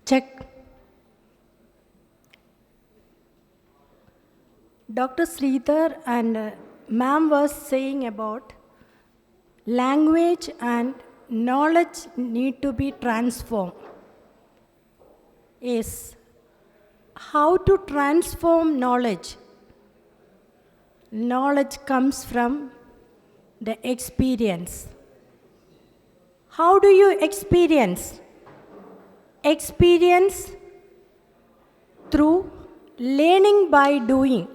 Check. Dr. Sridhar and ma'am was saying about language and knowledge need to be transformed. Yes. How to transform knowledge? Knowledge comes from the experience. How do you experience? Experience through learning by doing,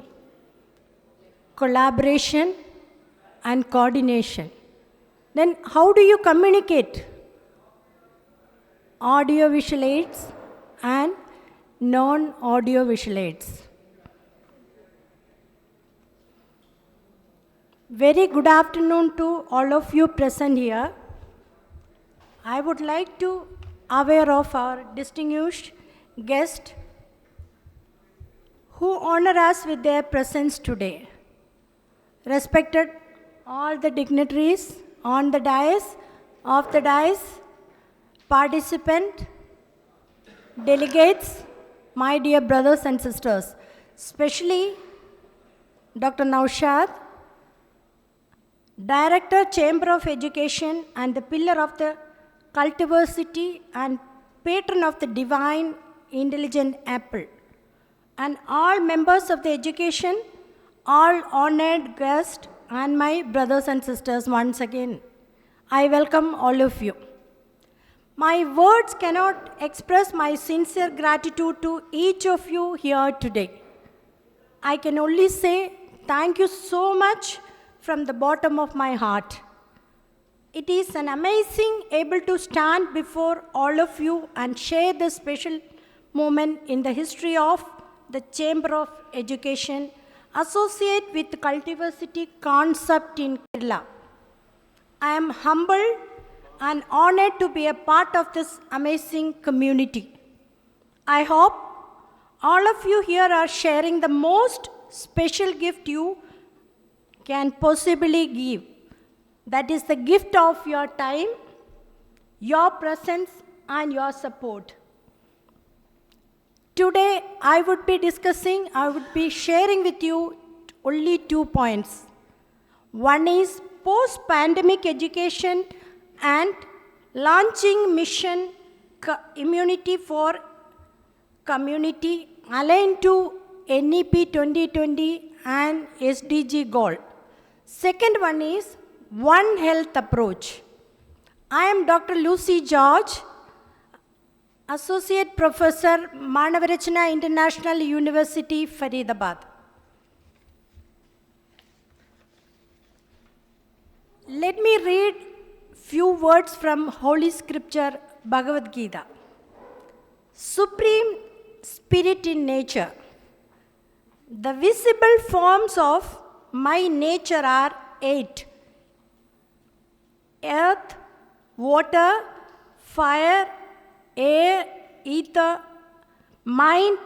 collaboration and coordination. Then how do you communicate? Audio-visual aids and non-audio-visual aids. Very good afternoon to all of you present here. I would like to aware of our distinguished guest who honor us with their presence today. Respected all the dignitaries on the dais, off the dais, participant, delegates, my dear brothers and sisters, especially Dr. Naushad, Director, Chamber of Education and the pillar of the cultiversity and patron of the divine intelligent apple, and all members of the education, all honored guests, and my brothers and sisters, once again, I welcome all of you. My words cannot express my sincere gratitude to each of you here today. I can only say thank you so much from the bottom of my heart. It is an amazing able to stand before all of you and share this special moment in the history of the Chamber of Education associate with the cultiversity concept in Kerala. I am humbled and honored to be a part of this amazing community. I hope all of you here are sharing the most special gift you can possibly give. That is the gift of your time, your presence, and your support. Today, I would be sharing with you only 2 points. One is post-pandemic education and launching mission immunity for community aligned to NEP 2020 and SDG goal. Second one is One Health approach. I am Dr. Lucy George, Associate Professor, Manavarachana International University, Faridabad. Let me read few words from Holy Scripture, Bhagavad Gita. Supreme Spirit in nature. The visible forms of my nature are 8. Earth, water, fire, air, ether, mind,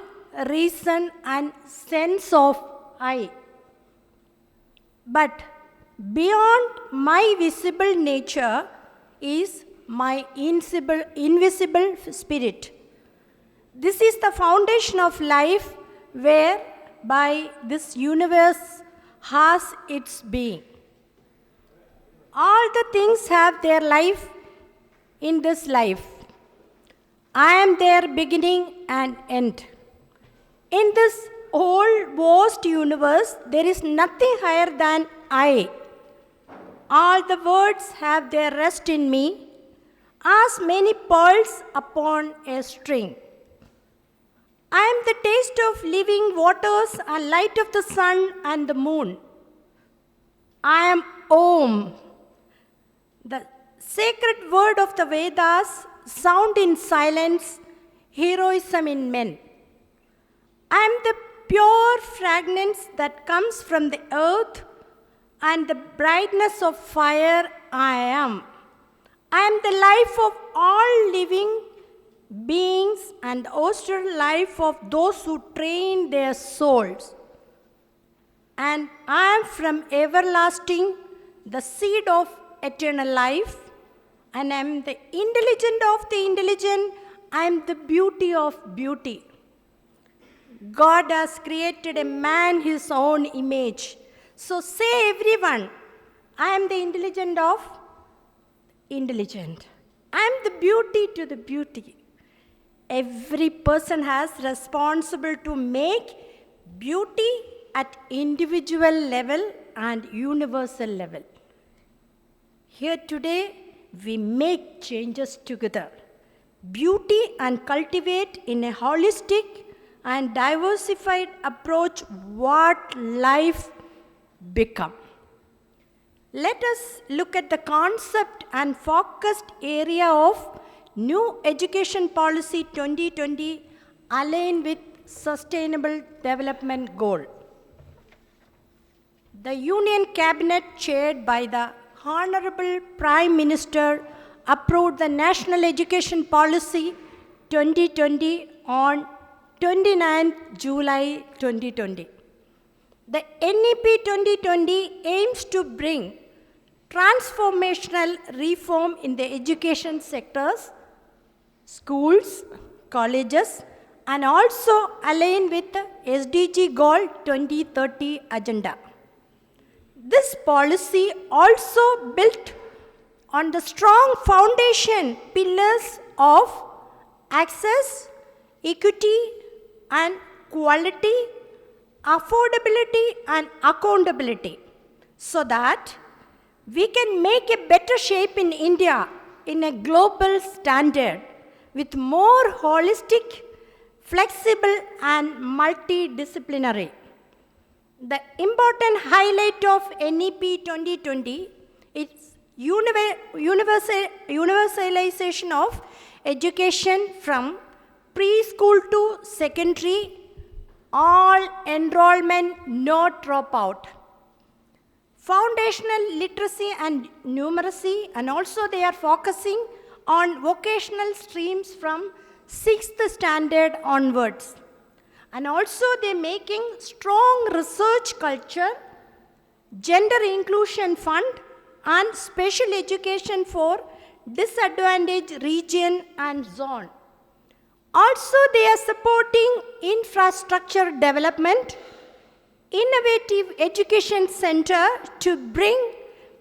reason, and sense of I. But beyond my visible nature is my invisible spirit. This is the foundation of life whereby this universe has its being. All the things have their life in this life. I am their beginning and end. In this whole vast universe, there is nothing higher than I. All the words have their rest in me, as many pearls upon a string. I am the taste of living waters and light of the sun and the moon. I am Om, the sacred word of the Vedas, sound in silence, heroism in men. I am the pure fragrance that comes from the earth and the brightness of fire I am. I am the life of all living beings and the austere life of those who train their souls. And I am from everlasting, the seed of eternal life, and I am the intelligent of the intelligent I am the beauty of beauty. God has created a man his own image. So say everyone, I am the intelligent of intelligent. I am the beauty to the beauty. Every person has responsible to make beauty at individual level and universal level. Here today, we make changes together. Beauty and cultivate in a holistic and diversified approach what life become. Let us look at the concept and focused area of New Education Policy 2020 aligned with Sustainable Development Goal. The Union Cabinet chaired by the Honorable Prime Minister approved the National Education Policy 2020 on 29 July 2020. The NEP 2020 aims to bring transformational reform in the education sectors, schools, colleges, and also align with the SDG Goal 2030 agenda. This policy also built on the strong foundation pillars of access, equity, and quality, affordability, and accountability, so that we can make a better shape in India in a global standard with more holistic, flexible, and multidisciplinary. The important highlight of NEP 2020 is universalization of education from preschool to secondary, all enrollment, no dropout. Foundational literacy and numeracy, and also they are focusing on vocational streams from 6th standard onwards. And also they are making strong research culture, gender inclusion fund, and special education for disadvantaged region and zone. Also, they are supporting infrastructure development, innovative education center to bring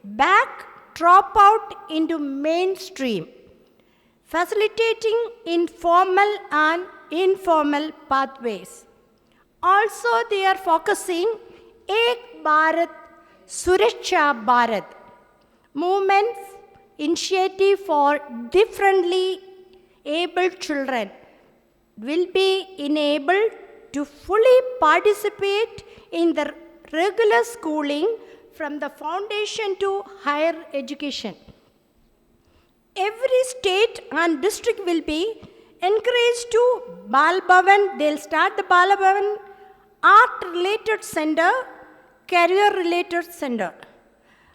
back dropout into mainstream, facilitating informal and informal pathways. Also, they are focusing Ek Bharat, Suraksha Bharat, movements, initiative for differently abled children will be enabled to fully participate in the regular schooling from the foundation to higher education. Every state and district will be encouraged to Bal Bhavan. They'll start the Bal Bhavan art-related center, career-related center,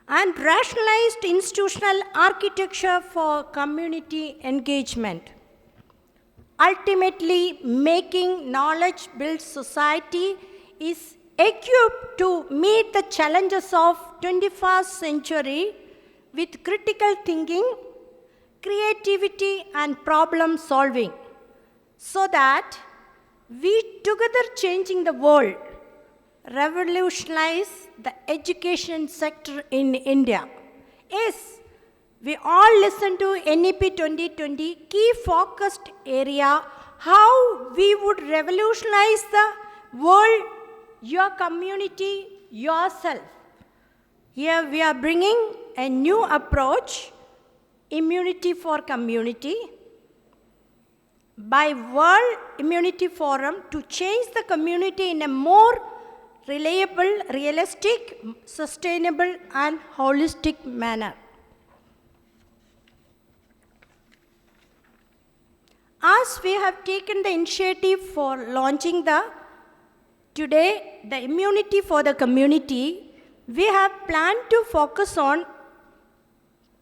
and rationalized institutional architecture for community engagement. Ultimately, making knowledge-built society is equipped to meet the challenges of 21st century with critical thinking, creativity, and problem solving, so that we together changing the world, revolutionize the education sector in India. Yes, we all listen to NEP 2020 key focused area, how we would revolutionize the world, your community, yourself. Here we are bringing a new approach, immunity for community, by World Immunity Forum to change the community in a more reliable, realistic, sustainable, and holistic manner. As we have taken the initiative for launching today the immunity for the community, we have planned to focus on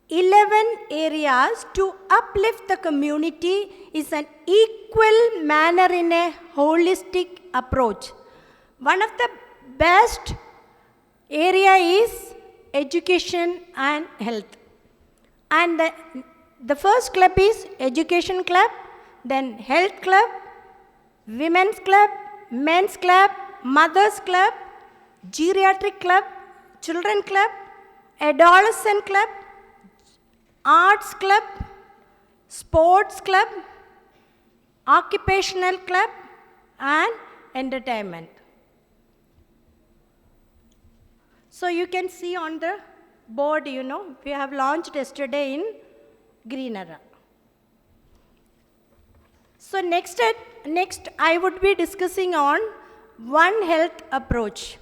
11 areas to uplift the community is an equal manner in a holistic approach. One of the best area is education and health. And the first club is Education Club, then health club, women's club, men's club, mothers club, geriatric club, children club, adolescent club, arts club, sports club, occupational club, and entertainment. So you can see on the board, we have launched yesterday in Greenera. So next I would be discussing on One Health approach.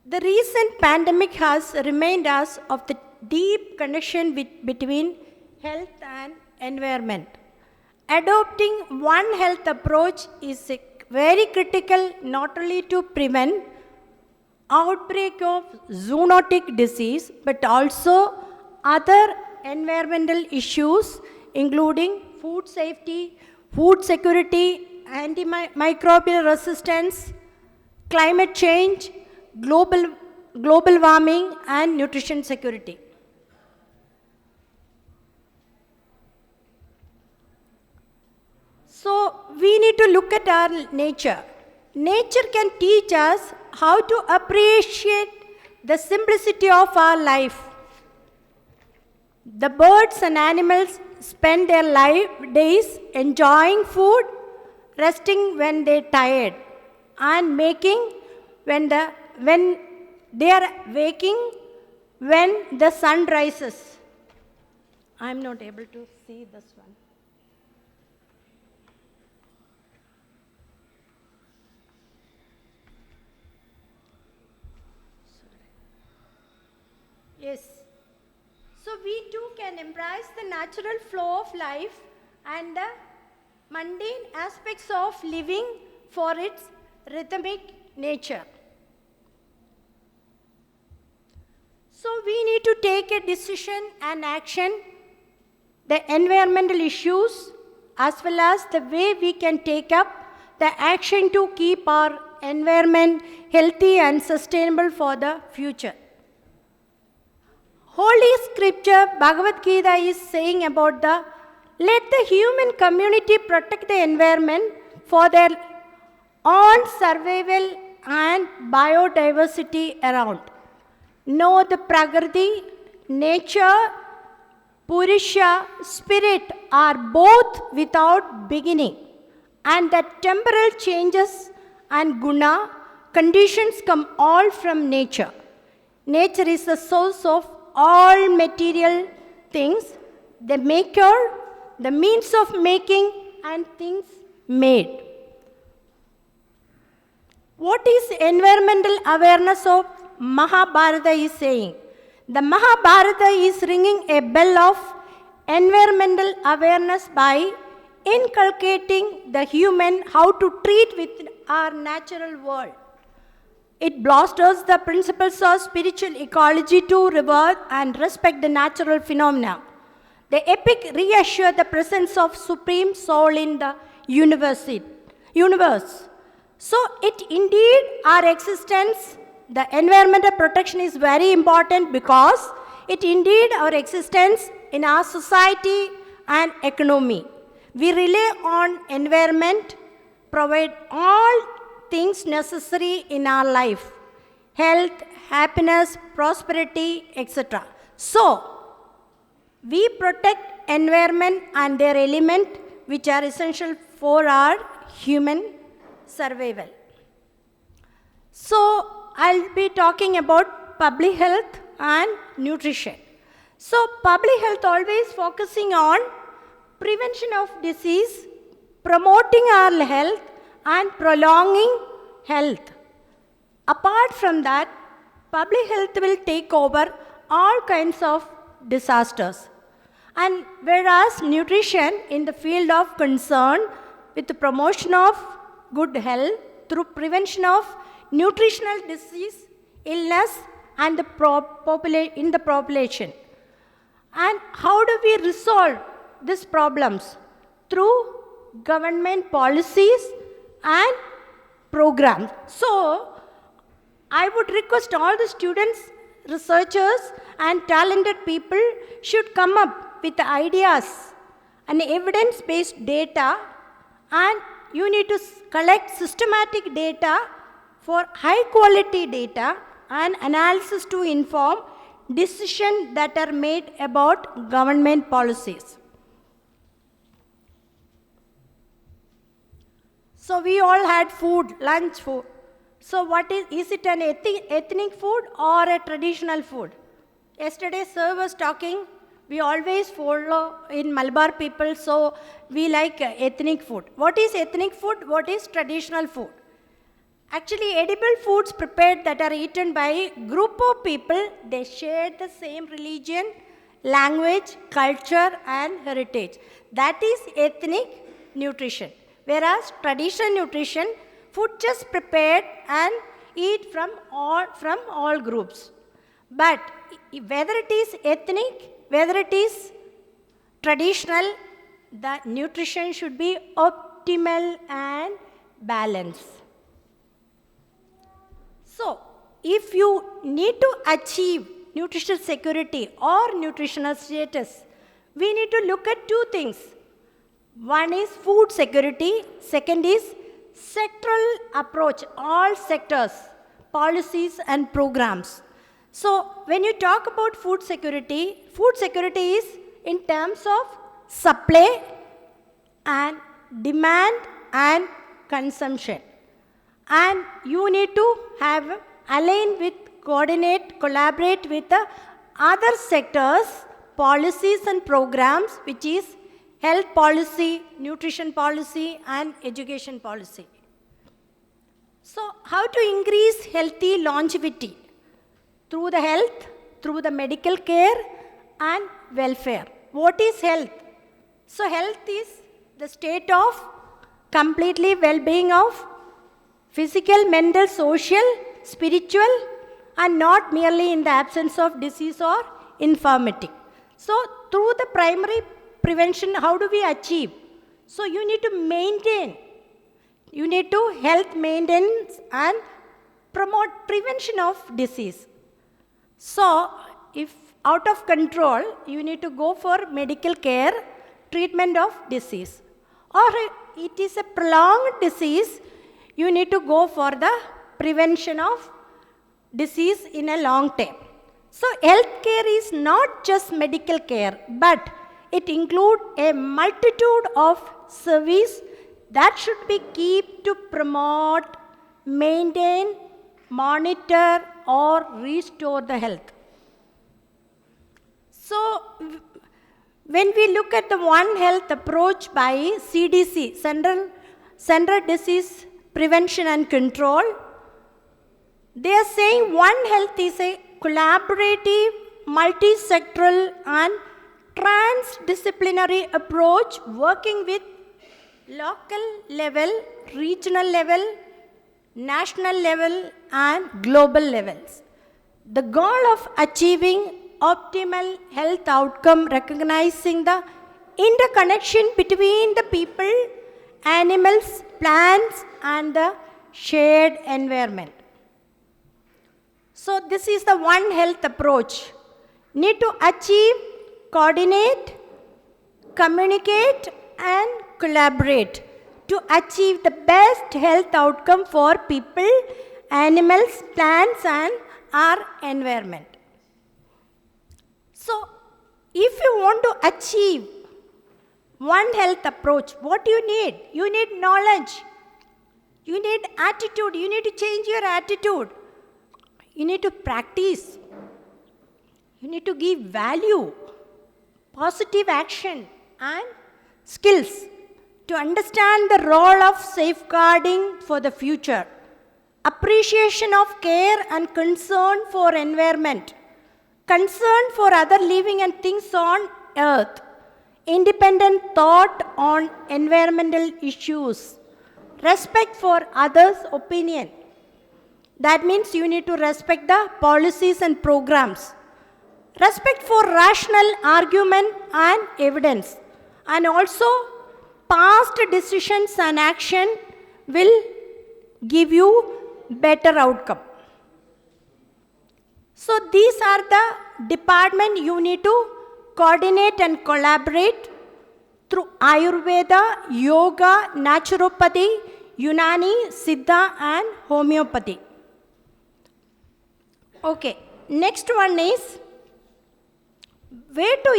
The recent pandemic has reminded us of the deep connection between health and environment. Adopting One Health approach is very critical not only to prevent outbreak of zoonotic disease but also other environmental issues including food safety, food security, antimicrobial resistance, climate change, global warming, and nutrition security. So we need to look at our nature. Nature can teach us how to appreciate the simplicity of our life. The birds and animals spend their days enjoying food, resting when they're tired, and making when they are waking when the sun rises. I'm not able to see this one. Yes. So we too can embrace the natural flow of life and the mundane aspects of living for its rhythmic nature. So we need to take a decision and action, the environmental issues, as well as the way we can take up the action to keep our environment healthy and sustainable for the future. Holy Scripture, Bhagavad Gita, is saying about let the human community protect the environment for their own survival and biodiversity around. Know the Prakriti, nature, Purusha, spirit are both without beginning, and that temporal changes and guna, conditions come all from nature. Nature is the source of all material things, the maker, the means of making, and things made. What is environmental awareness of Mahabharata is saying? The Mahabharata is ringing a bell of environmental awareness by inculcating the human how to treat with our natural world. It blasters the principles of spiritual ecology to revere and respect the natural phenomena. The epic reassures the presence of Supreme Soul in the universe. So it indeed our existence, the environmental protection is very important because it indeed our existence in our society and economy. We rely on environment, provide all things necessary in our life, health, happiness, prosperity, etc. So, we protect environment and their element which are essential for our human survival. So, I'll be talking about public health and nutrition. So, public health always focusing on prevention of disease, promoting our health, and prolonging health. Apart from that, public health will take over all kinds of disasters. And whereas nutrition in the field of concern with the promotion of good health through prevention of nutritional disease, illness, and in the population. And how do we resolve these problems? Through government policies and programs. So, I would request all the students researchers and talented people should come up with ideas and evidence-based data, and you need to collect systematic data for high quality data and analysis to inform decisions that are made about government policies. So we all had food, lunch food. So what is it an ethnic food or a traditional food? Yesterday sir was talking, we always follow in Malabar people, so we like ethnic food. What is ethnic food? What is traditional food? Actually, edible foods prepared that are eaten by a group of people, they share the same religion, language, culture and heritage. That is ethnic nutrition. Whereas traditional nutrition, food just prepared and eat from all groups. But whether it is ethnic, whether it is traditional, the nutrition should be optimal and balanced. So, if you need to achieve nutritional security or nutritional status, we need to look at two things. One is food security, second is sectoral approach, all sectors, policies and programs. So, when you talk about food security is in terms of supply and demand and consumption. And you need to have align with, coordinate, collaborate with the other sectors, policies and programs, which is health policy, nutrition policy and education policy. So, how to increase healthy longevity? Through the health, through the medical care and welfare. What is health? So, health is the state of completely well-being of physical, mental, social, spiritual, and not merely in the absence of disease or infirmity. So, through the primary prevention, how do we achieve? So, you need to maintain, you need to health maintenance and promote prevention of disease. So, if out of control, you need to go for medical care, treatment of disease. Or it is a prolonged disease, you need to go for the prevention of disease in a long term. So, health care is not just medical care, but it includes a multitude of services that should be kept to promote, maintain, monitor or restore the health. So, when we look at the One Health approach by CDC, Central Disease Prevention and Control, they are saying One Health is a collaborative, multi-sectoral and transdisciplinary approach working with local level, regional level, national level and global levels. The goal of achieving optimal health outcome, recognizing the interconnection between the people, animals, plants and the shared environment. So this is the One Health approach. Need to achieve, coordinate, communicate and collaborate to achieve the best health outcome for people, animals, plants and our environment. So, if you want to achieve One Health approach, what do you need? You need knowledge, you need attitude, you need to change your attitude, you need to practice, you need to give value, positive action and skills to understand the role of safeguarding for the future, appreciation of care and concern for environment, concern for other living and things on earth, independent thought on environmental issues, respect for others' opinion. That means you need to respect the policies and programs, respect for rational argument and evidence, and also past decisions and action will give you better outcome. So these are the department you need to coordinate and collaborate through Ayurveda, Yoga, Naturopathy, Unani, Siddha and Homeopathy. Okay, next one is where to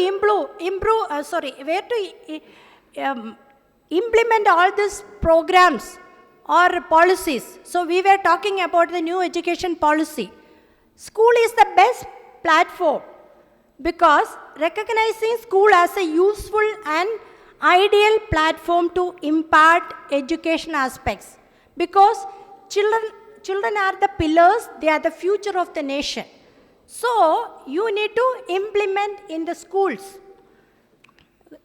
implement all these programs or policies. So we were talking about the new education policy. School is the best platform because recognizing school as a useful and ideal platform to impart education aspects, because children are the pillars, they are the future of the nation. So you need to implement in the schools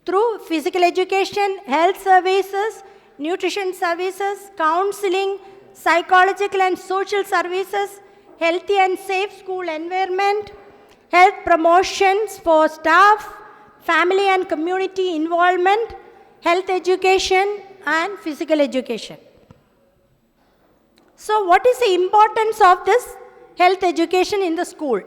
through physical education, health services, nutrition services, counseling, psychological and social services, healthy and safe school environment, health promotions for staff, family and community involvement, health education and physical education. So what is the importance of this health education in the school?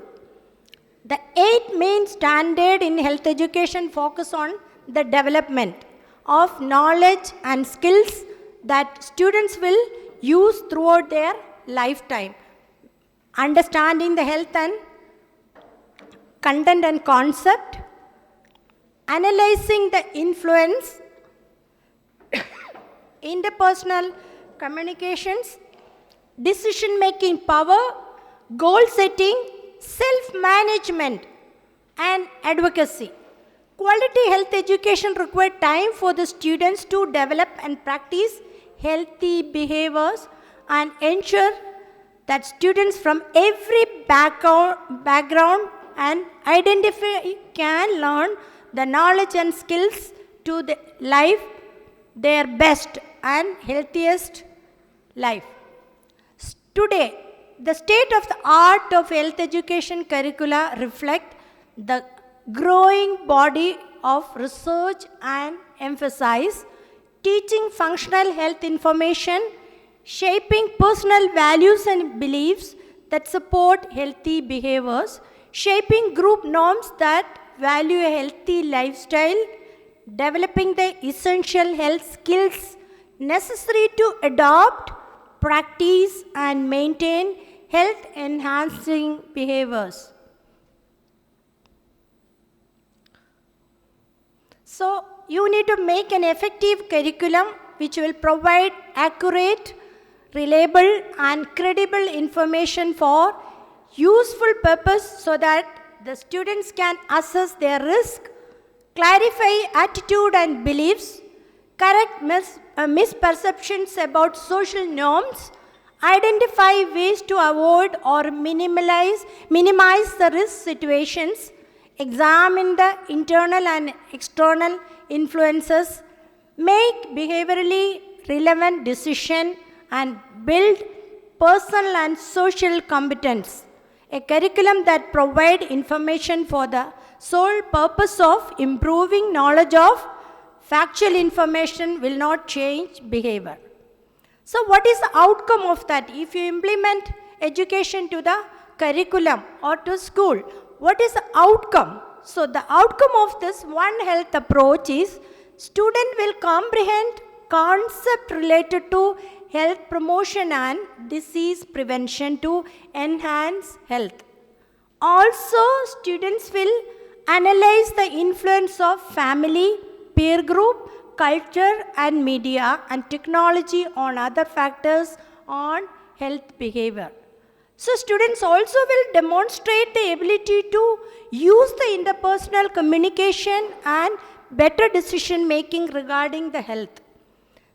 The 8 main standards in health education focus on the development of knowledge and skills that students will use throughout their lifetime. Understanding the health and content and concept, analyzing the influence, interpersonal communications, decision-making power, goal setting, self-management and advocacy. Quality health education requires time for the students to develop and practice healthy behaviors and ensure that students from every background and identify can learn the knowledge and skills to live their best and healthiest life. Today, the state of the art of health education curricula reflect the growing body of research and emphasize teaching functional health information, shaping personal values and beliefs that support healthy behaviors, shaping group norms that value a healthy lifestyle, developing the essential health skills necessary to adopt, practice and maintain health enhancing behaviors. So you need to make an effective curriculum which will provide accurate, reliable and credible information for useful purpose so that the students can assess their risk, clarify attitude and beliefs, correct misperceptions about social norms, identify ways to avoid or minimize the risk situations, examine the internal and external influences, make behaviorally relevant decisions, and build personal and social competence. A curriculum that provides information for the sole purpose of improving knowledge of factual information will not change behavior. So what is the outcome of that? If you implement education to the curriculum or to school, what is the outcome? So the outcome of this One Health approach is student will comprehend concepts related to health promotion and disease prevention to enhance health. Also, students will analyze the influence of family, peer group, culture and media and technology on other factors on health behavior. So students also will demonstrate the ability to use the interpersonal communication and better decision making regarding the health.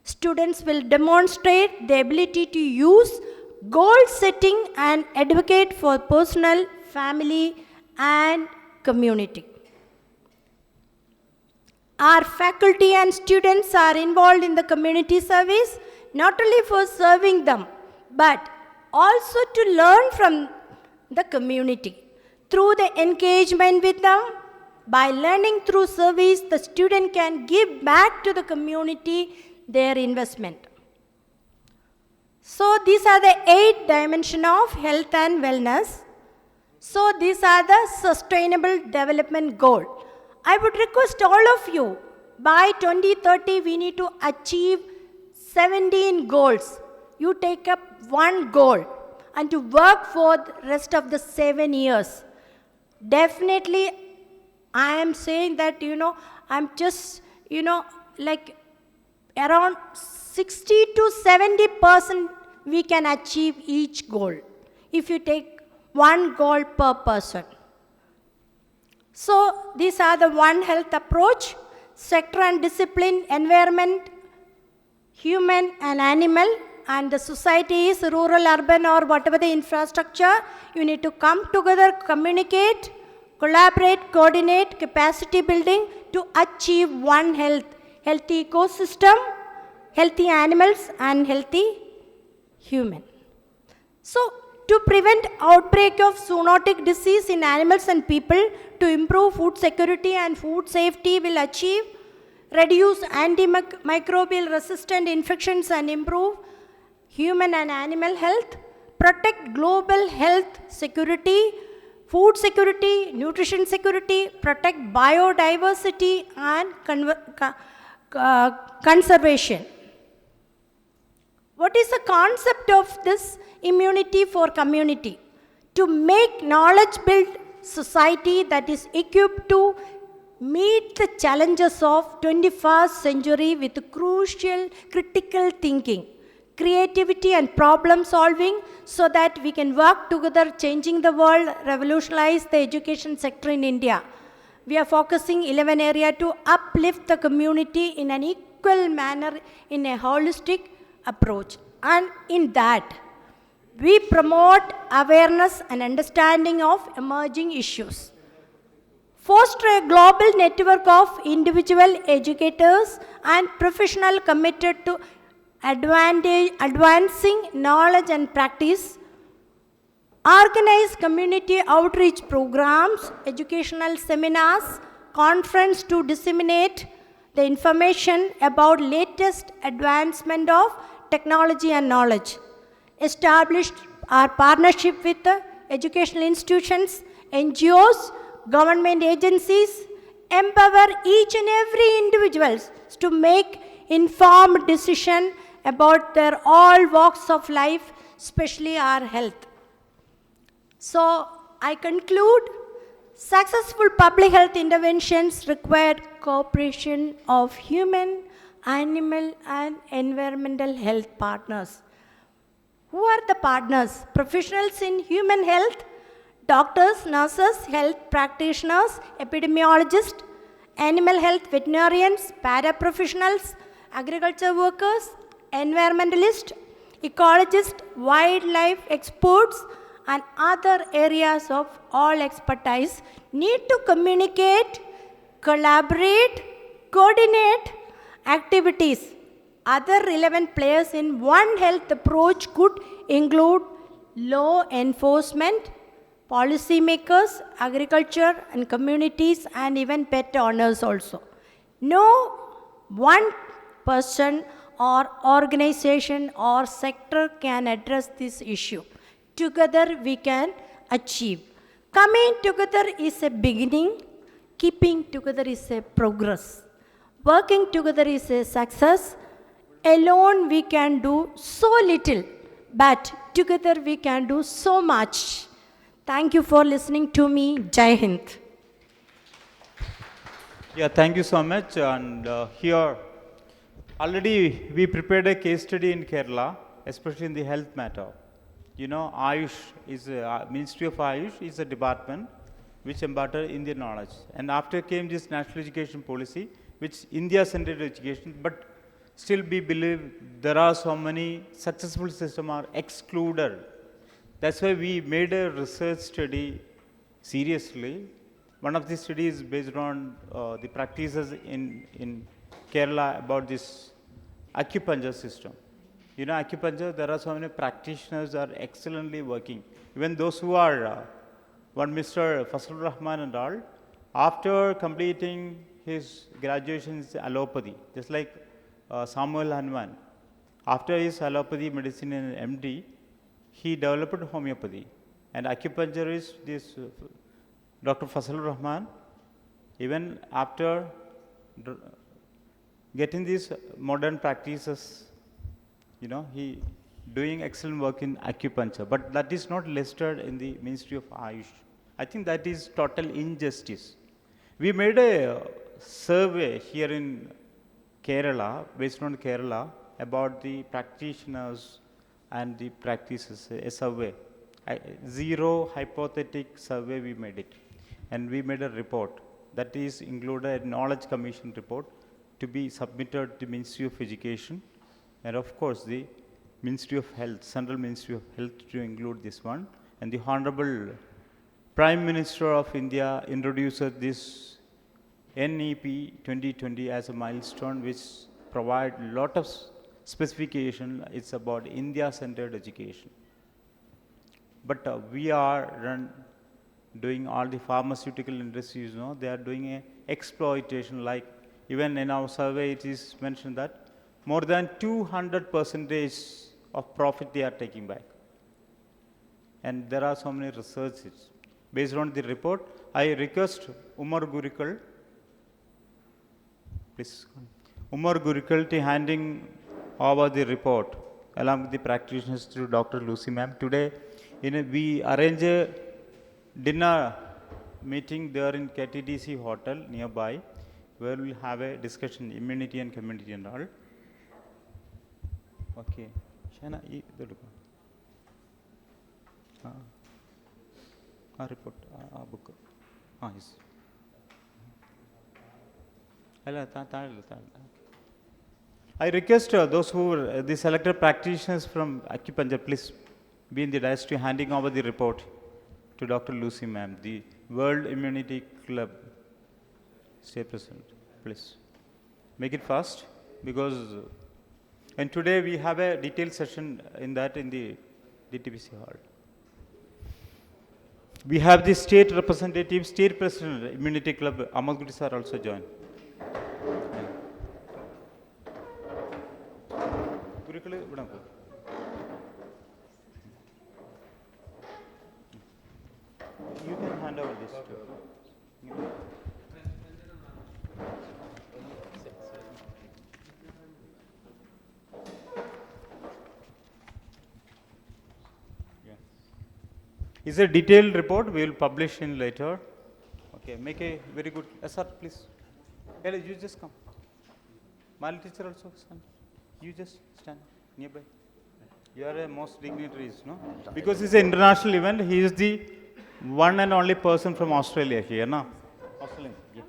Students will demonstrate the ability to use goal setting and advocate for personal, family and community. Our faculty and students are involved in the community service not only for serving them but also to learn from the community. Through the engagement with them, by learning through service, the student can give back to the community their investment. So these are the 8 dimensions of health and wellness. So these are the sustainable development goal. I would request all of you, by 2030 we need to achieve 17 goals. You take up one goal and to work for the rest of the 7 years. Definitely, I am saying that, I'm just, like around 60 to 70% we can achieve each goal if you take one goal per person. So these are the One Health approach, sector and discipline, environment, human and animal, and the society is rural, urban, or whatever the infrastructure. You need to come together, communicate, collaborate, coordinate, capacity building to achieve one healthy ecosystem, healthy animals, and healthy human. So, to prevent outbreak of zoonotic disease in animals and people, to improve food security and food safety will achieve, reduce antimicrobial resistant infections and improve human and animal health, protect global health security, food security, nutrition security, protect biodiversity and conservation. What is the concept of this immunity for community? To make knowledge-built society that is equipped to meet the challenges of 21st century with crucial critical thinking, creativity and problem solving, so that we can work together changing the world, revolutionize the education sector in India. We are focusing 11 areas to uplift the community in an equal manner in a holistic approach. And in that, we promote awareness and understanding of emerging issues. Foster a global network of individual educators and professionals committed to advancing knowledge and practice. Organize community outreach programs, educational seminars, conference to disseminate the information about latest advancement of technology and knowledge. Established our partnership with the educational institutions, NGOs, government agencies, empower each and every individual to make informed decision about their all walks of life, especially our health. So I conclude, successful public health interventions require cooperation of human, animal, and environmental health partners. Who are the partners? Professionals in human health, doctors, nurses, health practitioners, epidemiologists, animal health veterinarians, paraprofessionals, agriculture workers, environmentalists, ecologists, wildlife experts, and other areas of all expertise need to communicate, collaborate, coordinate activities. Other relevant players in One Health approach could include law enforcement, policymakers, agriculture and communities, and even pet owners also. No one person or organization or sector can address this issue. Together we can achieve. Coming together is a beginning, keeping together is a progress. Working together is a success. Alone we can do so little, but together we can do so much. Thank you for listening to me. Jai Hind. Yeah, thank you so much. And here, already we prepared a case study in Kerala, especially in the health matter. You know, Ayush is Ministry of Ayush is a department which imparted Indian knowledge. And after came this national education policy, which India-centered education, but still we believe there are so many successful systems are excluded. That's why we made a research study seriously. One of the studies based on the practices in Kerala about this acupuncture system. You know, acupuncture, there are so many practitioners are excellently working. Even those who are, one Mr. Faslur Rahman and all, after completing his graduation in allopathy, just like Samuel Hanuman, after his allopathy medicine and MD, he developed homeopathy. And acupuncturist, this Dr. Fazlur Rahman, even after getting these modern practices, he doing excellent work in acupuncture, but that is not listed in the Ministry of Ayush. I think that is total injustice. We made a survey here in Kerala, based on Kerala, about the practitioners and the practices, a survey. Zero hypothetic survey we made it. And we made a report that is included a knowledge commission report to be submitted to Ministry of Education and of course the Ministry of Health, Central Ministry of Health to include this one. And the Honorable Prime Minister of India introduced this NEP 2020 as a milestone which provide lot of specification. It's about India-centered education. But we are doing all the pharmaceutical industries, they are doing a exploitation, like even in our survey it is mentioned that more than 200% of profit they are taking back. And there are so many researches. Based on the report, I request Umar Gurikal, please, Umar Gurikal to handing over the report along with the practitioners to Dr. Lucy ma'am. Today, we arrange a dinner meeting there in KTDC hotel nearby, where we'll have a discussion, immunity and community and all. Okay. Shana, report, book. Yes. I request those who are the selected practitioners from acupuncture, please be in the dais to handing over the report to Dr. Lucy ma'am, the World Immunity Club. Stay present, please. Make it fast, because and today we have a detailed session in the DTPC hall. We have the state representative, state president, Immunity Club, Ahmad Gudi sir also join. You can hand over this to. It's a detailed report. We will publish in later. Okay, make a very good. Sir, please. Ella, you just come. My teacher also stand. You just stand nearby. You are a most dignitaries, no? Because it's an international event. He is the one and only person from Australia here, no? Australian. Yeah.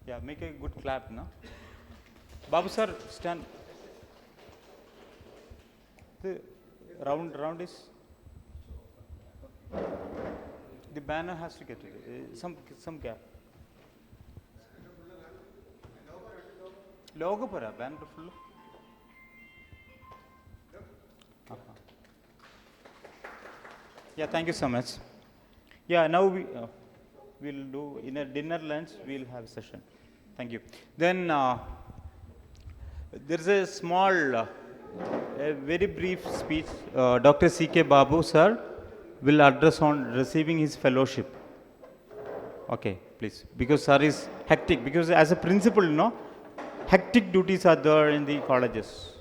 Yeah, make a good clap, no? Babu sir, stand. The round is. The banner has to get it. Some gap. Logo para banner full. Yeah, thank you so much. Yeah, now we'll do in a dinner lunch. We'll have a session. Thank you. Then there is a small, a very brief speech. Dr. C.K. Babu sir will address on receiving his fellowship. Okay, please. Because sir is hectic. Because as a principal, hectic duties are there in the colleges.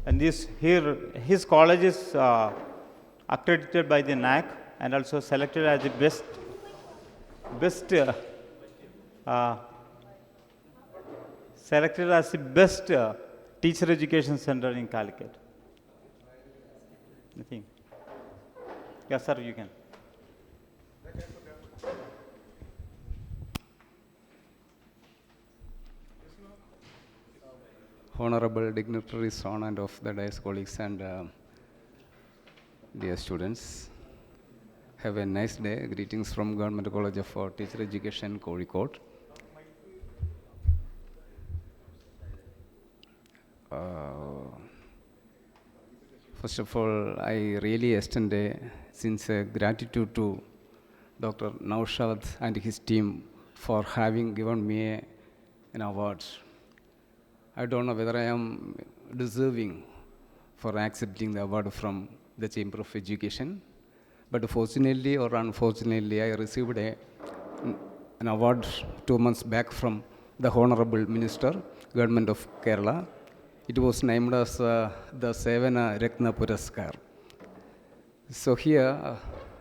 And his college is accredited by the NEP and also selected as the best teacher education center in Calicut. Nothing. Yeah, sir, you can. Honorable dignitaries on and off the dais, colleagues and dear students, have a nice day. Greetings from Government College of Teacher Education, Calicut. First of all, I really extend a sincere gratitude to Dr. Naushad and his team for having given me an award. I don't know whether I am deserving for accepting the award from the Chamber of Education. But fortunately or unfortunately, I received an award 2 months back from the Honorable Minister, Government of Kerala. It was named as the Sevana Ratna Puraskar. So here,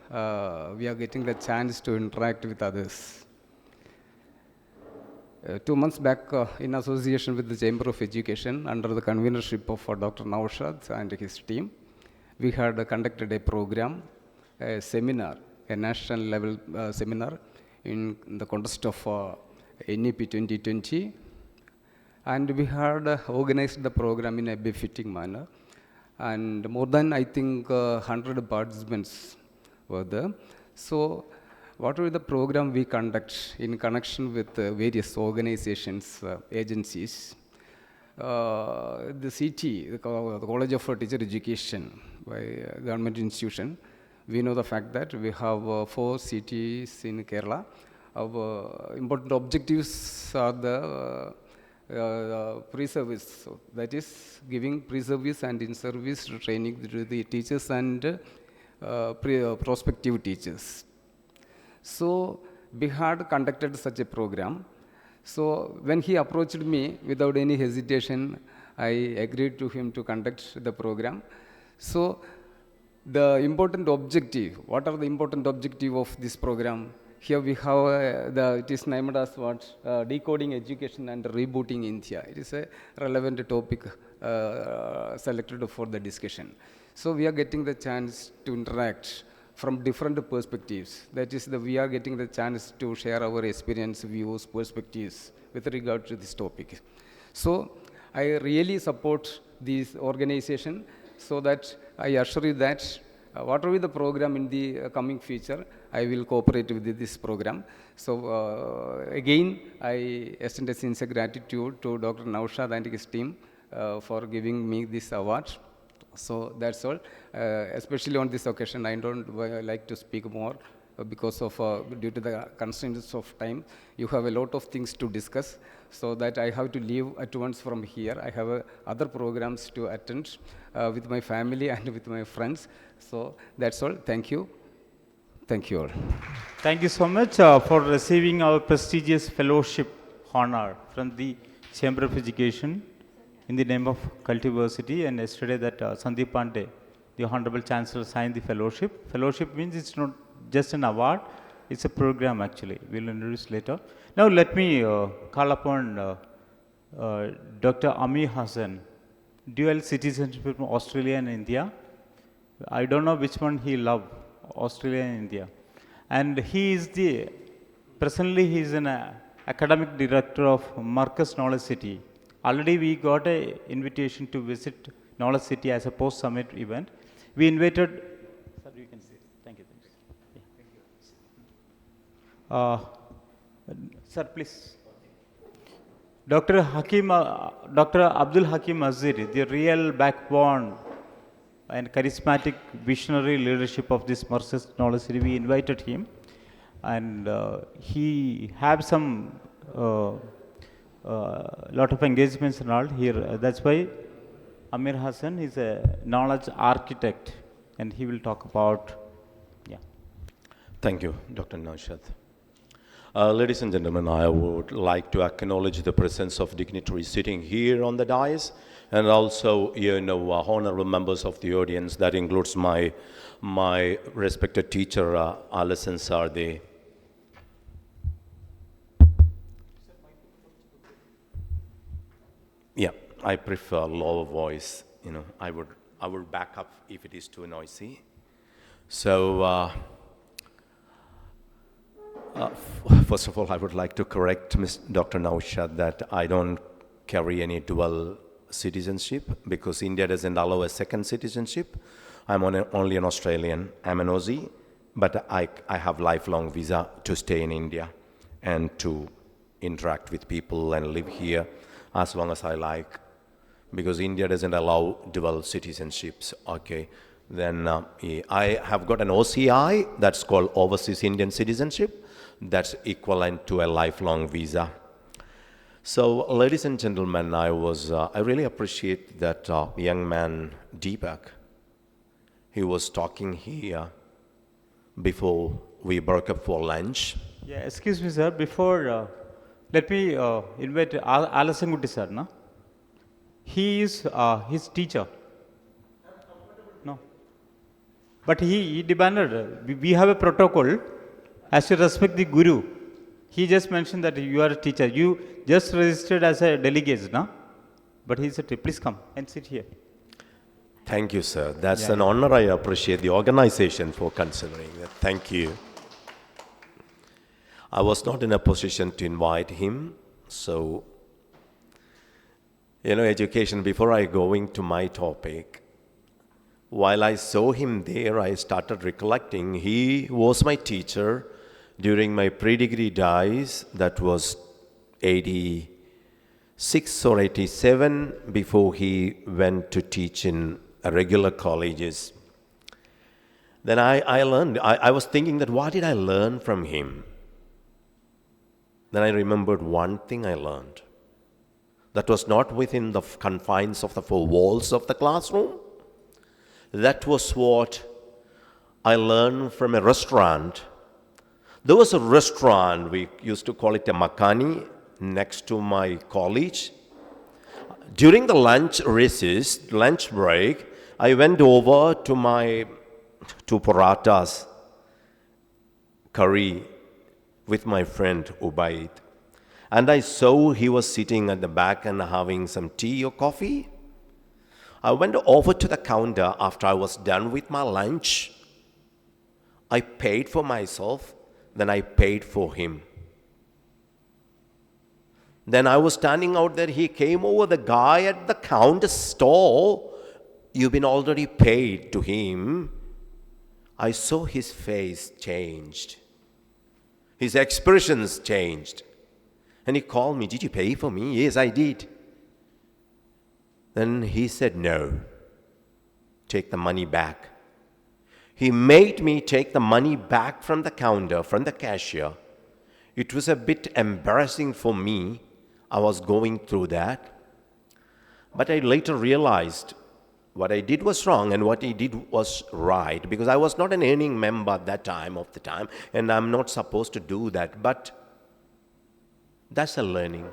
we are getting the chance to interact with others. 2 months back, in association with the Chamber of Education, under the convenership of Dr. Naushad and his team, we had conducted a program, a seminar, a national level seminar in the context of NEP 2020. And we had organized the program in a befitting manner. And more than, I think, 100 participants were there. So, whatever the program we conduct in connection with various organizations, agencies, the CT, the College of Teacher Education, by government institution, we know the fact that we have 4 CTs in Kerala. Our important objectives are the pre-service, so that is giving pre-service and in-service training to the teachers and prospective teachers. So we had conducted such a program. So when he approached me without any hesitation, I agreed to him to conduct the program. So the important objective, what are the important objective of this program? Here we have it is named as what? Decoding Education and Rebooting India. It is a relevant topic selected for the discussion. So we are getting the chance to interact from different perspectives. That is, we are getting the chance to share our experience, views, perspectives with regard to this topic. So I really support this organization, so that I assure you that whatever the program in the coming future, I will cooperate with this program. So again, I extend a sincere gratitude to Dr. Naushad and his team for giving me this award. So that's all. Especially on this occasion, I don't like to speak more because of due to the constraints of time. You have a lot of things to discuss, so that I have to leave at once from here. I have other programs to attend with my family and with my friends. So that's all. Thank you. Thank you all. Thank you so much for receiving our prestigious fellowship honor from the Chamber of Education in the name of Cultiversity. And yesterday that Sandeep Pandey, the Honorable Chancellor, signed the fellowship. Fellowship means it's not just an award, it's a program actually. We'll introduce later. Now let me call upon Dr. Amir Hassan, dual citizenship from Australia and India. I don't know which one he loved, Australia and India. And he is presently he is an academic director of Marcus Knowledge City. Already we got an invitation to visit Knowledge City as a post-summit event. We invited, sir, you can say, thank you. Yeah. Sir, please. Dr. Abdul Hakim Azir, the real backbone and charismatic visionary leadership of this Marcus Knowledge City, we invited him, and he have some lot of engagements and all here. That's why Amir Hassan is a knowledge architect, and he will talk about, yeah. Thank you, Dr. Naushad. Ladies and gentlemen, I would like to acknowledge the presence of dignitaries sitting here on the dais, and also, honorable members of the audience. That includes my respected teacher, Alison Sardi. Yeah, I prefer lower voice. I would back up if it is too noisy. So, first of all, I would like to correct Dr. Naushad that I don't carry any dual citizenship, because India doesn't allow a second citizenship. I'm only an Australian. I'm an Aussie, but I have lifelong visa to stay in India and to interact with people and live here as long as I like, because India doesn't allow dual citizenships. Okay, then I have got an OCI, that's called Overseas Indian Citizenship. That's equivalent to a lifelong visa. So, ladies and gentlemen, I really appreciate that young man, Deepak. He was talking here before we broke up for lunch. Yeah, excuse me, sir. Before, let me invite Alison Gutti, sir. No? He is his teacher. No. But he demanded, we have a protocol as to respect the Guru. He just mentioned that you are a teacher. You just registered as a delegate, no? But he said, please come and sit here. Thank you, sir. That's an honor. I appreciate the organization for considering that. Thank you. I was not in a position to invite him, so, education, before I go into my topic, while I saw him there, I started recollecting he was my teacher during my pre-degree days. That was 86 or 87, before he went to teach in regular colleges. Then I learned, I was thinking that what did I learn from him? Then I remembered one thing I learned. That was not within the confines of the four walls of the classroom. That was what I learned from a restaurant. There was a restaurant, we used to call it a Makani, next to my college. During the lunch break, I went over to parathas, curry, with my friend Ubaid. And I saw he was sitting at the back and having some tea or coffee. I went over to the counter after I was done with my lunch. I paid for myself, then I paid for him. Then I was standing out there, he came over, the guy at the counter stall, you've been already paid to him. I saw his face changed. His expressions changed. And he called me, did you pay for me? Yes, I did. Then he said, no, take the money back. He made me take the money back from the counter, from the cashier. It was a bit embarrassing for me. I was going through that. But I later realized what I did was wrong and what he did was right, because I was not an earning member at that time of the time, and I'm not supposed to do that. But that's a learning.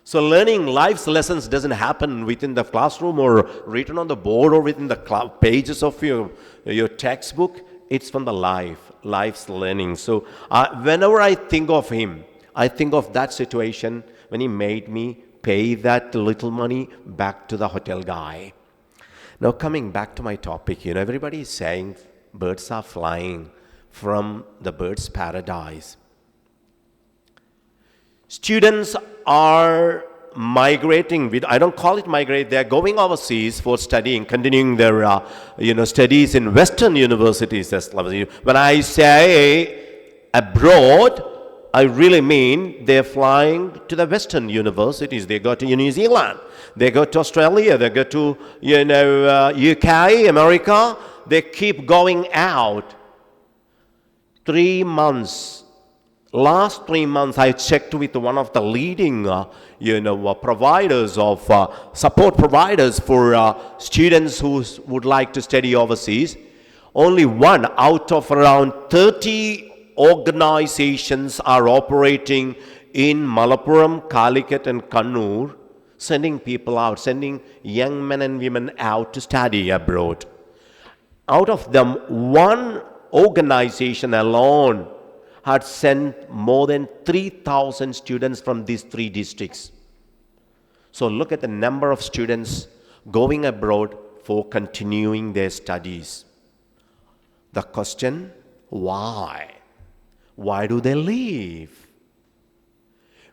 So learning life's lessons doesn't happen within the classroom or written on the board or within the pages of your textbook. It's from the life's learning. So whenever I think of him, I think of that situation when he made me pay that little money back to the hotel guy. Now coming back to my topic, everybody is saying birds are flying from the bird's paradise. Students are migrating, I don't call it migrate, they're going overseas for studying, continuing their studies in Western universities. When I say abroad, I really mean they're flying to the Western universities. They go to New Zealand, they go to Australia, they go to UK, America. They keep going out. 3 months. Last 3 months, I checked with one of the leading, providers of support providers for students who would like to study overseas. Only one out of around 30 organizations are operating in Malappuram, Calicut, and Kannur, sending people out, sending young men and women out to study abroad. Out of them, one organization alone had sent more than 3,000 students from these 3 districts. So look at the number of students going abroad for continuing their studies. The question, why? Why do they leave?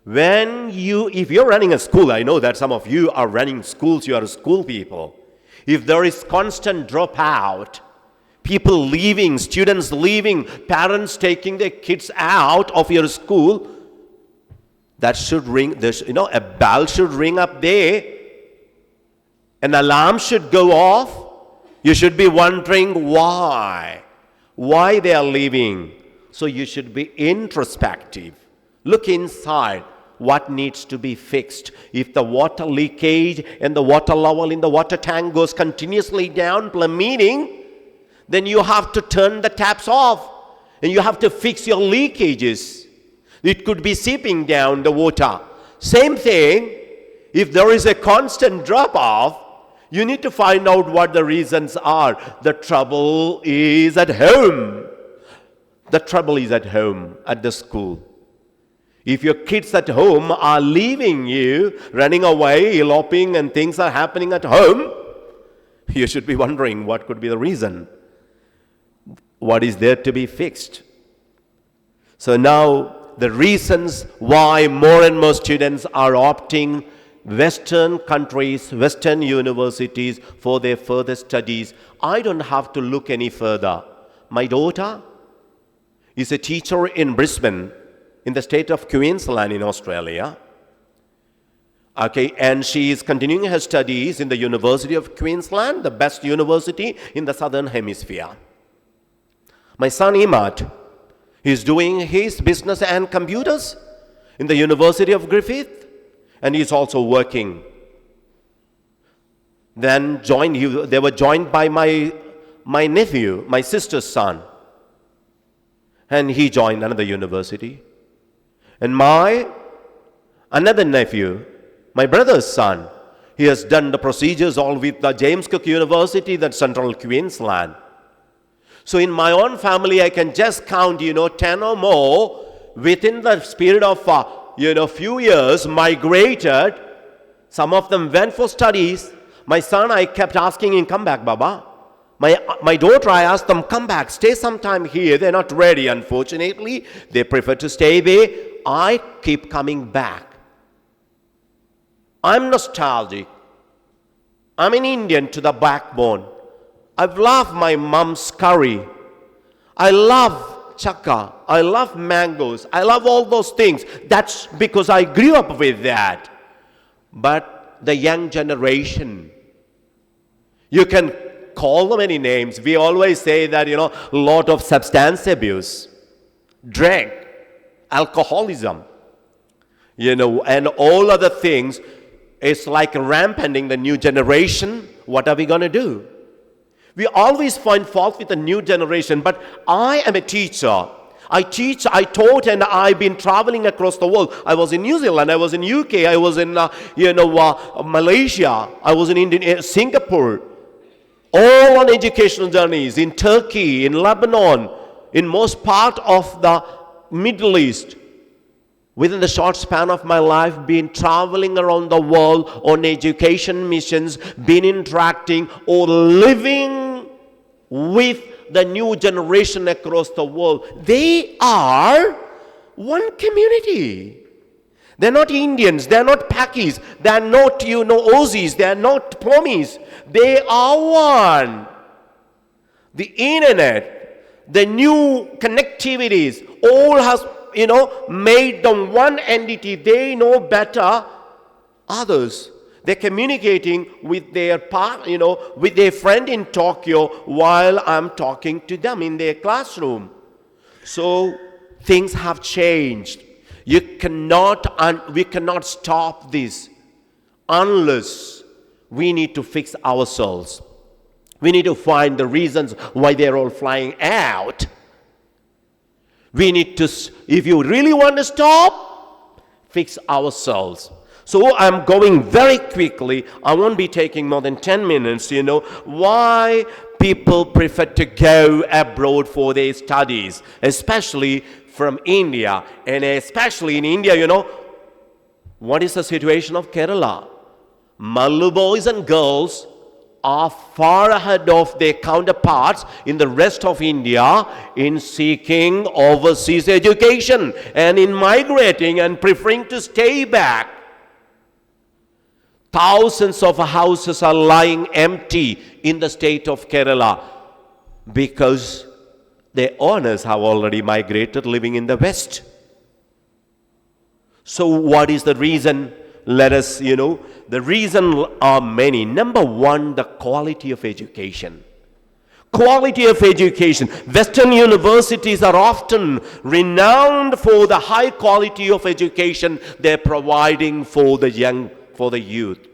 If you're running a school, I know that some of you are running schools, you are school people. If there is constant dropout, people leaving, students leaving, parents taking their kids out of your school, that should ring, a bell should ring up there. An alarm should go off. You should be wondering why they are leaving. So you should be introspective. Look inside. what needs to be fixed. If the water leakage and the water level in the water tank goes continuously down, plummeting, then you have to turn the taps off and you have to fix your leakages. It could be seeping down the water. Same thing, if there is a constant drop-off, you need to find out what the reasons are. The trouble is at home. The trouble is at home, at the school. If your kids at home are leaving you, running away, eloping, and things are happening at home, you should be wondering what could be the reason. What is there to be fixed? So now, the reasons why more and more students are opting Western countries, Western universities for their further studies, I don't have to look any further. My daughter is a teacher in Brisbane, in the state of Queensland in Australia. Okay, and she is continuing her studies in the University of Queensland, the best university in the Southern Hemisphere. My son Imad is doing his business and computers in the University of Griffith, and he's also working. Then they were joined by my nephew, my sister's son, and he joined another university. And my another nephew, my brother's son, he has done the procedures all with the James Cook University, that's Central Queensland. So in my own family, I can just count, 10 or more within the period of, few years migrated. Some of them went for studies. My son, I kept asking him, come back, Baba. My daughter, I asked them, come back, stay some time here. They're not ready, unfortunately. They prefer to stay there. I keep coming back. I'm nostalgic. I'm an Indian to the backbone. I've loved my mom's curry. I love chakka. I love mangoes. I love all those things. That's because I grew up with that. But the young generation, you can call them any names. We always say that, a lot of substance abuse, drink, alcoholism, and all other things. It's like rampanting the new generation. What are we going to do? We always find fault with the new generation, but I am a teacher. I teach, I taught, and I've been traveling across the world. I was in New Zealand, I was in UK, I was in Malaysia, I was in Singapore. All on educational journeys, in Turkey, in Lebanon, in most part of the Middle East. Within the short span of my life, been traveling around the world on education missions, been interacting or living with the new generation across the world. They are one community. They're not Indians, they're not Pakis, they're not, Aussies, they're not Plomies. They are one. The internet, the new connectivities, all has, made them one entity. They know better others. They're communicating with their with their friend in Tokyo while I'm talking to them in their classroom. So things have changed. We cannot stop this unless we need to fix ourselves. We need to find the reasons why they're all flying out. We need to, if you really want to stop, fix ourselves. So I'm going very quickly. I won't be taking more than 10 minutes, why people prefer to go abroad for their studies, especially from India. And especially in India, what is the situation of Kerala? Mallu boys and girls are far ahead of their counterparts in the rest of India in seeking overseas education and in migrating and preferring to stay back. Thousands of houses are lying empty in the state of Kerala because their owners have already migrated, living in the West. So what is the reason? Let us, the reason are many. Number one, the quality of education. Quality of education. Western universities are often renowned for the high quality of education they're providing for the young, for the youth.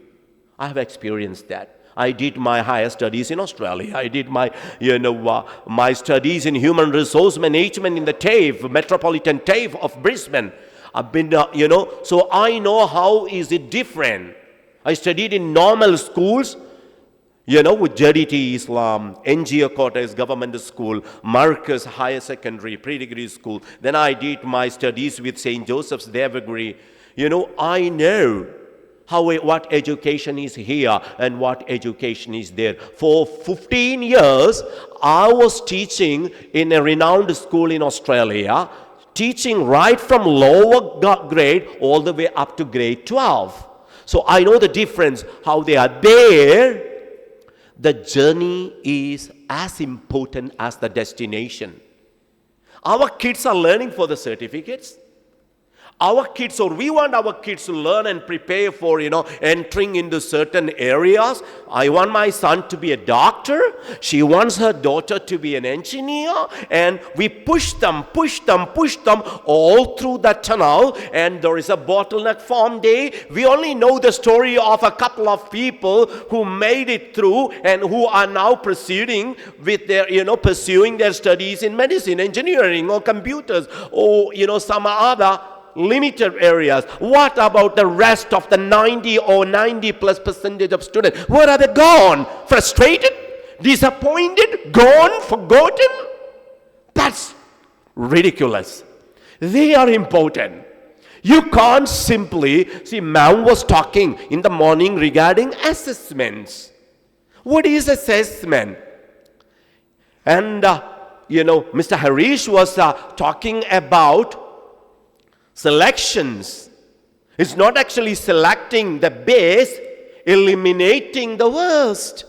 I have experienced that. I did my higher studies in Australia. I did my, my studies in human resource management in the TAFE, Metropolitan TAFE of Brisbane. I've been, so I know how is it different. I studied in normal schools, with JDT Islam, NGO Cortex Government School, Marcus Higher Secondary, Pre-Degree School. Then I did my studies with St. Joseph's Devagri. I know what education is here and what education is there. For 15 years, I was teaching in a renowned school in Australia, teaching right from lower grade all the way up to grade 12. So I know the difference, how they are there. The journey is as important as the destination. Our kids are learning for the certificates. Our kids, or we want our kids to learn and prepare for, entering into certain areas. I want my son to be a doctor. She wants her daughter to be an engineer. And we push them all through that tunnel. And there is a bottleneck form day. We only know the story of a couple of people who made it through and who are now proceeding with their, pursuing their studies in medicine, engineering, or computers, or, some other limited areas. What about the rest of the 90 or 90+% of students? Where are they gone? Frustrated? Disappointed? Gone? Forgotten? That's ridiculous. They are important. You can't simply, see, ma'am was talking in the morning regarding assessments. What is assessment? And, Mr. Harish was talking about selections. It's not actually selecting the best, eliminating the worst.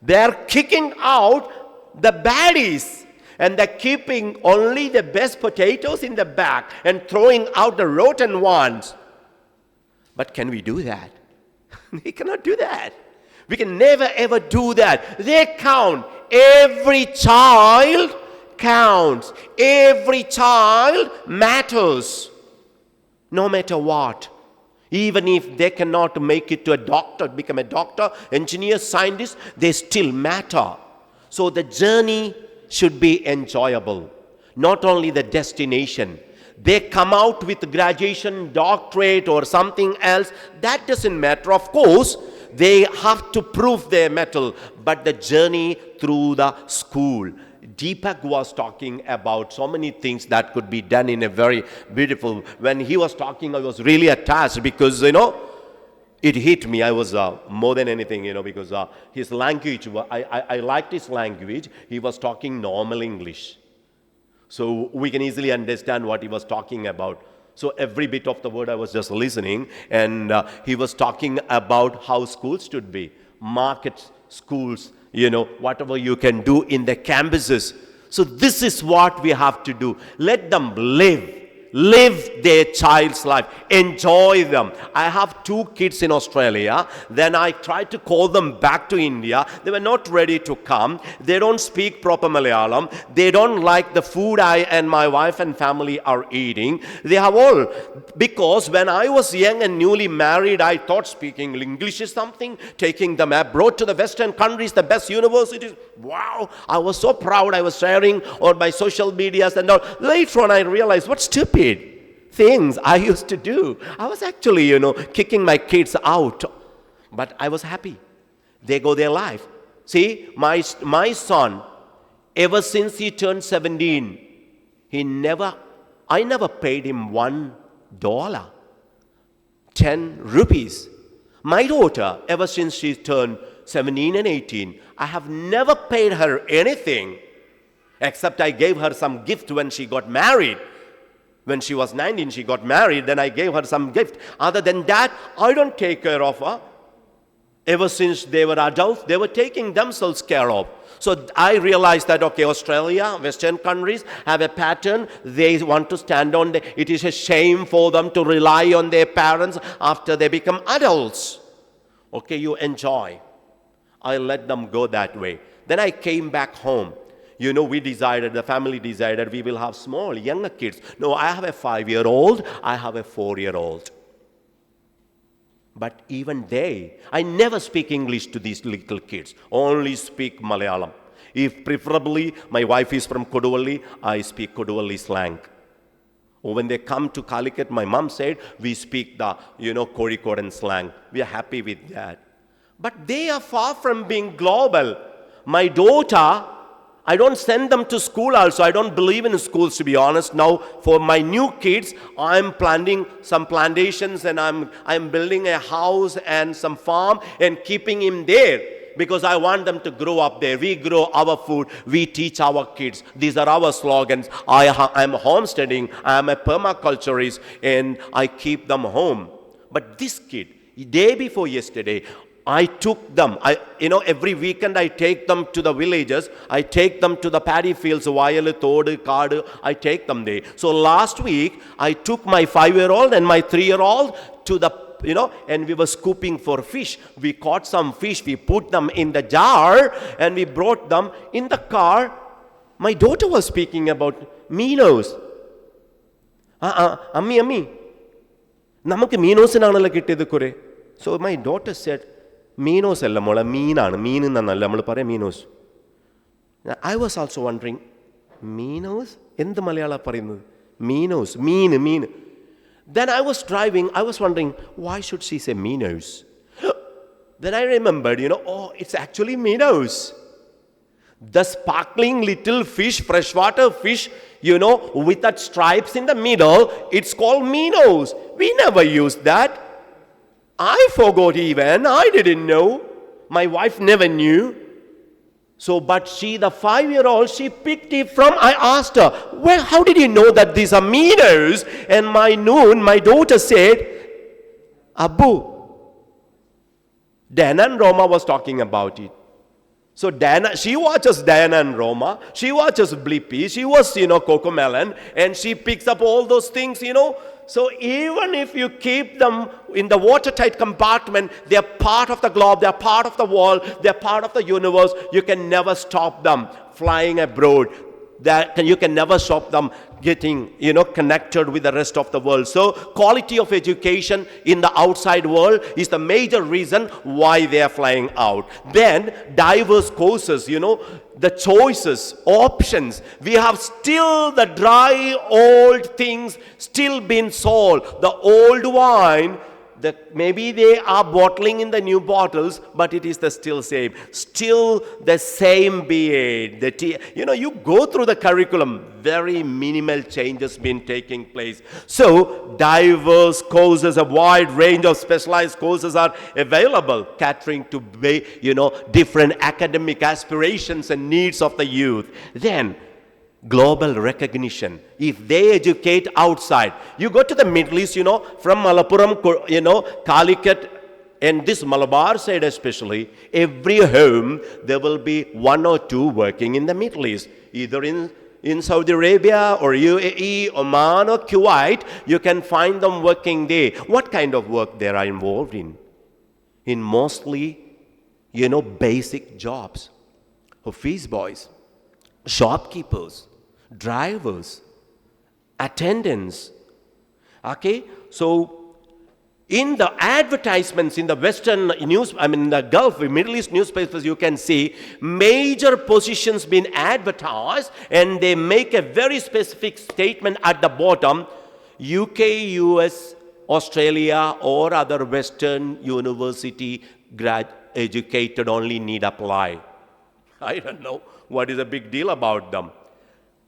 They are kicking out the baddies and they're keeping only the best potatoes in the back and throwing out the rotten ones. But can we do that? We cannot do that. We can never ever do that. They count. Every child counts. Every child matters. No matter what. Even if they cannot make it to a doctor, become a doctor, engineer, scientist, they still matter. So the journey should be enjoyable. Not only the destination. They come out with graduation, doctorate, or something else. That doesn't matter. Of course, they have to prove their mettle. But the journey through the school. Deepak was talking about so many things that could be done in a very beautiful. When he was talking, I was really attached because, it hit me. I was more than anything, because his language, I liked his language. He was talking normal English. So we can easily understand what he was talking about. So every bit of the word I was just listening. And he was talking about how schools should be. Markets, schools, whatever you can do in the campuses. So this is what we have to do. Let them live their child's life. Enjoy them. I have 2 kids in Australia. Then I tried to call them back to India. They were not ready to come. They don't speak proper Malayalam. They don't like the food I and my wife and family are eating. They have all. Because when I was young and newly married, I thought speaking English is something. Taking them abroad to the Western countries, the best universities. Wow. I was so proud. I was sharing on my social medias and all. Later on, I realized what stupid things I used to do. I was actually, kicking my kids out. But I was happy. They go their life. See, my son, ever since he turned 17, I never paid him $1, 10 rupees. My daughter, ever since she turned 17 and 18, I have never paid her anything, except I gave her some gift when she got married. When she was 19, she got married, then I gave her some gift. Other than that, I don't take care of her. Ever since they were adults, they were taking themselves care of. So I realized that, okay, Australia, Western countries have a pattern. They want to stand on it is a shame for them to rely on their parents after they become adults. Okay, you enjoy. I let them go that way. Then I came back home. You know, the family decided we will have small, younger kids. No, I have a 5-year-old, I have a 4-year-old. But even I never speak English to these little kids, only speak Malayalam. If preferably my wife is from Koduvally, I speak Koduvally slang. Or when they come to Calicut, my mom said, we speak the, Kozhikodan slang. We are happy with that. But they are far from being global. My daughter, I don't send them to school also. I don't believe in schools, to be honest. Now, for my new kids, I'm planting some plantations and I'm building a house and some farm and keeping him there. Because I want them to grow up there. We grow our food. We teach our kids. These are our slogans. I'm homesteading. I'm a permaculturist. And I keep them home. But this kid, day before yesterday, I took them. Every weekend I take them to the villages. I take them to the paddy fields, Vayal, Thodu, Kaadu. I take them there. So last week, I took my 5-year-old and my 3-year-old to the and we were scooping for fish. We caught some fish, we put them in the jar, and we brought them in the car. My daughter was speaking about minnows. Ammi, namakku meenosinaanalla kittiyathu kore. So my daughter said, minnows alla mola, meenaanu, meen ennalla nammal paraya minnows. I was also wondering, minnows? Endu Malayala parayunnathu? Minnows, meen. Then I was driving, I was wondering, why should she say minnows? Then I remembered, it's actually minnows. The sparkling little fish, freshwater fish, with that stripes in the middle, it's called minnows. We never used that. I forgot even, I didn't know. My wife never knew. So, but she, the 5-year-old, she picked it from, I asked her, well, how did you know that these are minnows? And my daughter said, Abu, Diana and Roma was talking about it. So she watches Diana and Roma, she watches Blippi, she was, Cocomelon, and she picks up all those things, So even if you keep them in the watertight compartment, they are part of the globe, they are part of the world, they are part of the universe. You can never stop them flying abroad. You can never stop them getting, connected with the rest of the world. So quality of education in the outside world is the major reason why they are flying out. Then diverse courses, the choices, options. We have still the dry old things still being sold. The old wine, maybe they are bottling in the new bottles, but it is still same. Still the same B.A. You go through the curriculum, very minimal changes been taking place. So diverse courses, a wide range of specialized courses are available, catering to different academic aspirations and needs of the youth. Then global recognition. If they educate outside, you go to the Middle East, from Malappuram, Calicut, and this Malabar side especially, every home there will be 1 or 2 working in the Middle East, either in Saudi Arabia or UAE, Oman or Kuwait. You can find them working there. What kind of work they are involved in? In mostly, basic jobs. Office boys, shopkeepers, drivers, attendants. Okay, so in the advertisements in the Western the Gulf, Middle East newspapers, you can see major positions being advertised, and they make a very specific statement at the bottom: UK, US, Australia, or other Western university educated only need apply. I don't know what is the big deal about them.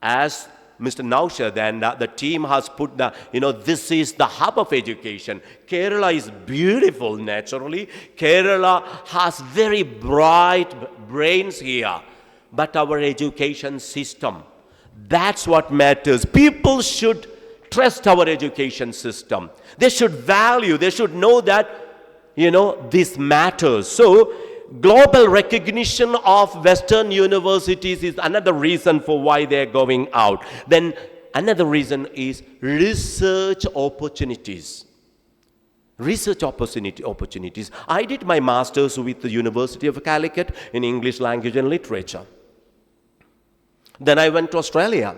As Mr. Naushad and the team has put this is the hub of education. Kerala is beautiful naturally. Kerala has very bright brains here. But our education system, that's what matters. People should trust our education system. They should value, they should know that, this matters. So, global recognition of Western universities is another reason for why they're going out. Then another reason is research opportunities. research opportunities. I did my master's with the University of Calicut in English language and literature. Then I went to Australia.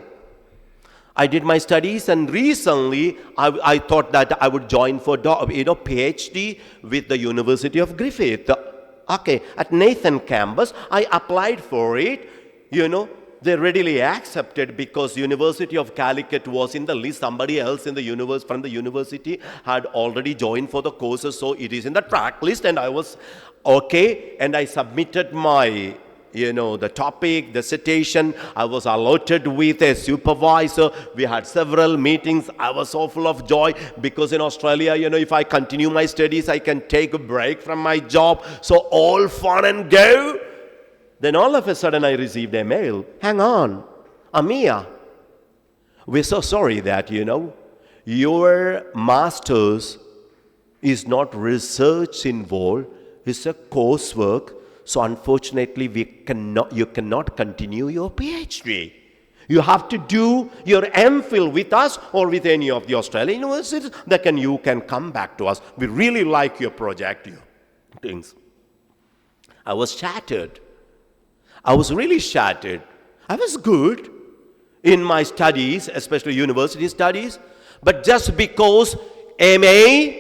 I did my studies, and recently I thought that I would join for PhD with the University of Griffith. At Nathan campus, I applied for it. They readily accepted because University of Calicut was in the list. Somebody else in the from the university had already joined for the courses, so it is in the track list, and I was okay. And I submitted my the topic, the citation. I was allotted with a supervisor. We had several meetings. I was so full of joy because in Australia, if I continue my studies, I can take a break from my job. So all fun and go. Then all of a sudden I received a mail. Hang on, Amia, we're so sorry that, your master's is not research involved. It's a coursework. So unfortunately, you cannot continue your PhD. You have to do your MPhil with us or with any of the Australian universities. You can come back to us. We really like your project, your things. I was shattered. I was really shattered. I was good in my studies, especially university studies, but just because MA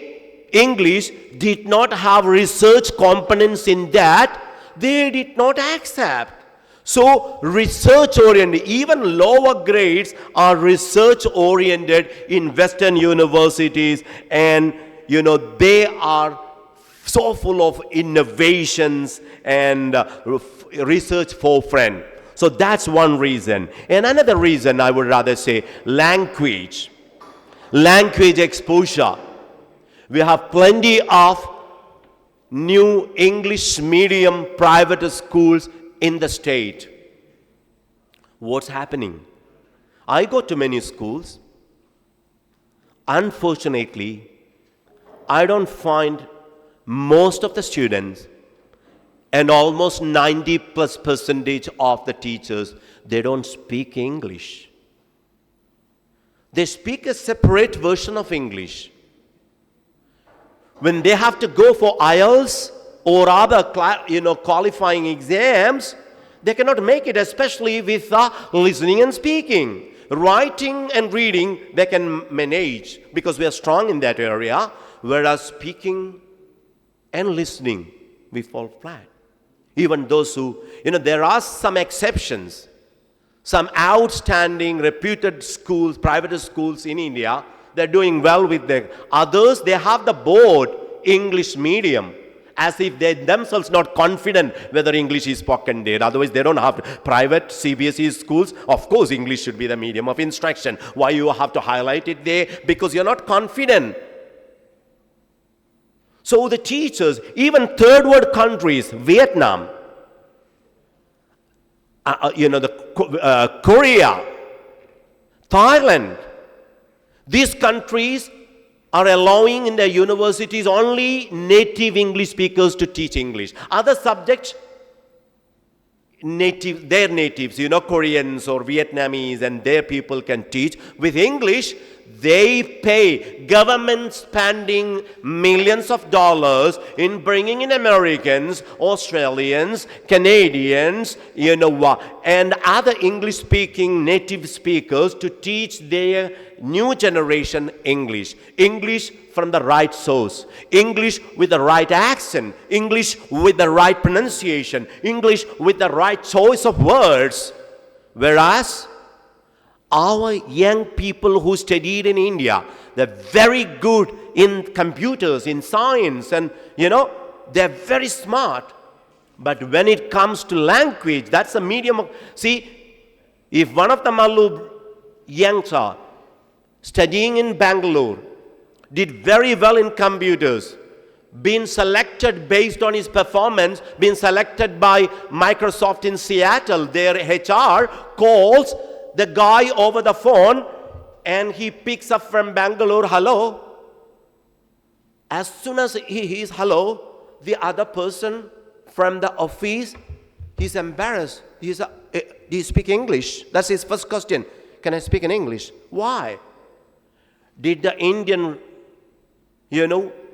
English did not have research components in that, they did not accept. So research-oriented, even lower grades are research-oriented in Western universities, and they are so full of innovations and research forefront. So that's one reason. And another reason I would rather say language exposure. We have plenty of new English medium private schools in the state. What's happening? I go to many schools. Unfortunately, I don't find most of the students and almost 90+% of the teachers, they don't speak English. They speak a separate version of English. When they have to go for IELTS or other qualifying exams, they cannot make it, especially with listening and speaking. Writing and reading, they can manage because we are strong in that area, whereas speaking and listening, we fall flat. Even those who, there are some exceptions. Some outstanding, reputed schools, private schools in India, they're doing well with the others. They have the board English medium, as if they themselves not confident whether English is spoken there. Otherwise, they don't have private CBSE schools. Of course, English should be the medium of instruction. Why you have to highlight it there? Because you're not confident. So the teachers, even third world countries, Vietnam, Korea, Thailand, these countries are allowing in their universities only native English speakers to teach English. Other subjects, their natives, Koreans or Vietnamese, and their people can teach. With English, they pay, government spending millions of dollars in bringing in Americans, Australians, Canadians, and other English-speaking native speakers to teach their new generation English. English from the right source. English with the right accent. English with the right pronunciation. English with the right choice of words. Whereas our young people who studied in India, they're very good in computers, in science, and they're very smart. But when it comes to language, that's a medium of, if one of the Mallu youngsters studying in Bangalore did very well in computers, been selected based on his performance, been selected by Microsoft in Seattle, their HR calls the guy over the phone and he picks up from Bangalore, hello. As soon as he is hello, the other person from the office, he's embarrassed. Do you speak English? That's his first question. Can I speak in English? Why? Did the Indian,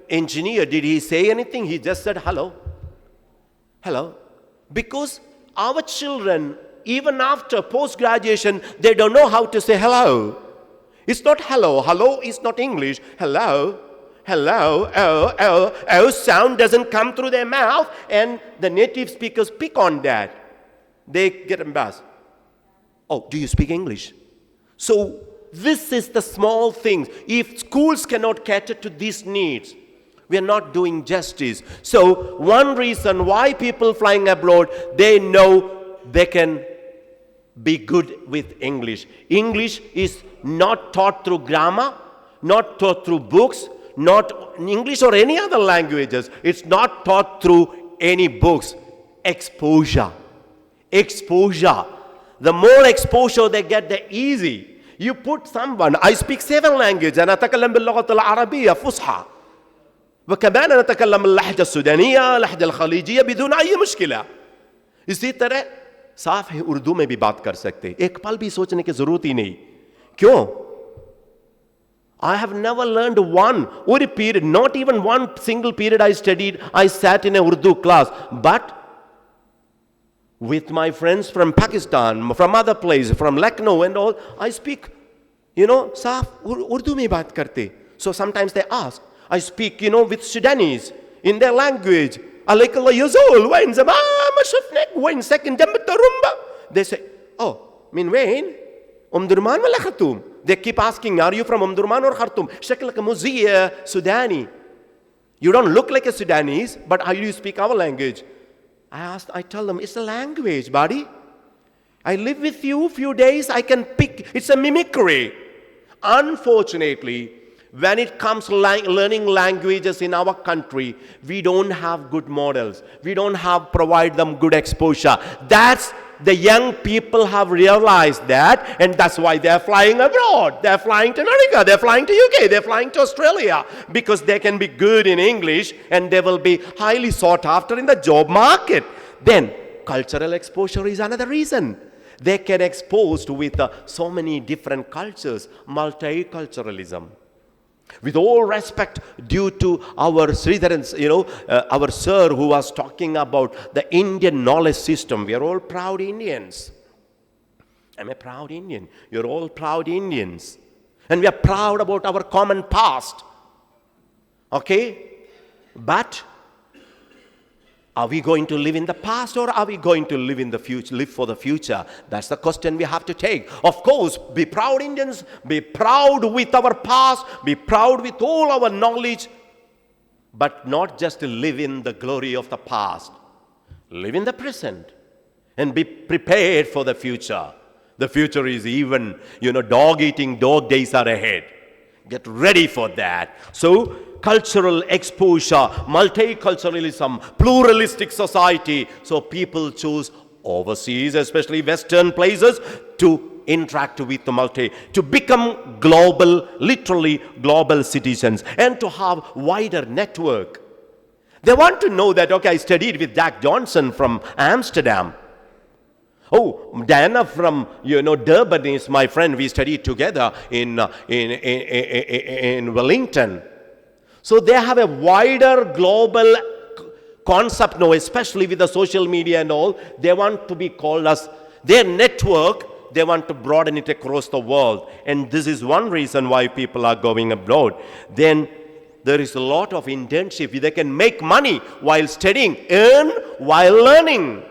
engineer, did he say anything? He just said hello. Hello. Because our children, even after post-graduation, they don't know how to say hello. It's not hello. Hello is not English. Hello. Hello. Oh sound doesn't come through their mouth, and the native speakers pick on that. They get embarrassed. Oh, do you speak English? So this is the small things. If schools cannot cater to these needs, we are not doing justice. So one reason why people flying abroad, they know they can be good with English. English is not taught through grammar, not taught through books, not English or any other languages. It's not taught through any books. Exposure. Exposure. The more exposure they get, the easy. You put someone, I speak 7 languages, أنا أتكلم باللغة العربية فصحى. وكمان أنا أتكلم اللهجة السودانية، اللهجة الخليجية بدون أي مشكلة. इसी तरह साफ है उर्दू में भी बात कर सकते हैं. एक पल भी सोचने की जरूरत ही नहीं. क्यों? I have never learned one period, not even one single period I studied. I sat in a Urdu class, but with my friends from Pakistan, from other places, from Lucknow and all, I speak, साफ Urdu में बात करते. So sometimes they ask, I speak, with Sudanese in their language. عليك الله يزول وين زمان ما شفناك وين ساكن جنب الترمبة. They say, oh, من وين؟ درمان ولا خرطوم? They keep asking, are you from Durman or Khartoum? شكلك مزية Sudani. You don't look like a Sudanese, but how do you speak our language? I tell them, it's a language, buddy. I live with you a few days, I can pick. It's a mimicry. Unfortunately, when it comes to learning languages in our country, we don't have good models. We don't provide them good exposure. That's the young people have realized that, and that's why they're flying abroad. They're flying to America, they're flying to UK, they're flying to Australia, because they can be good in English and they will be highly sought after in the job market. Then, cultural exposure is another reason. They get exposed with so many different cultures, multiculturalism. With all respect due to our Sridharans, our sir who was talking about the Indian knowledge system. We are all proud Indians. I'm a proud Indian. You're all proud Indians. And we are proud about our common past. Okay? But are we going to live in the past, or are we going to live in the future, live for the future? That's the question we have to take. Of course, be proud Indians, be proud with our past, be proud with all our knowledge, but not just to live in the glory of the past. Live in the present and be prepared for the future. The future is even, dog-eating dog days are ahead. Get ready for that. So, cultural exposure, multiculturalism, pluralistic society. So people choose overseas, especially Western places, to interact with the to become global, literally global citizens, and to have wider network. They want to know that, okay, I studied with Jack Johnson from Amsterdam. Oh, Diana from, Durban is my friend. We studied together in Wellington. So they have a wider global concept now, especially with the social media and all. They want to be called as their network. They want to broaden it across the world. And this is one reason why people are going abroad. Then there is a lot of internship. They can make money while studying, earn while learning.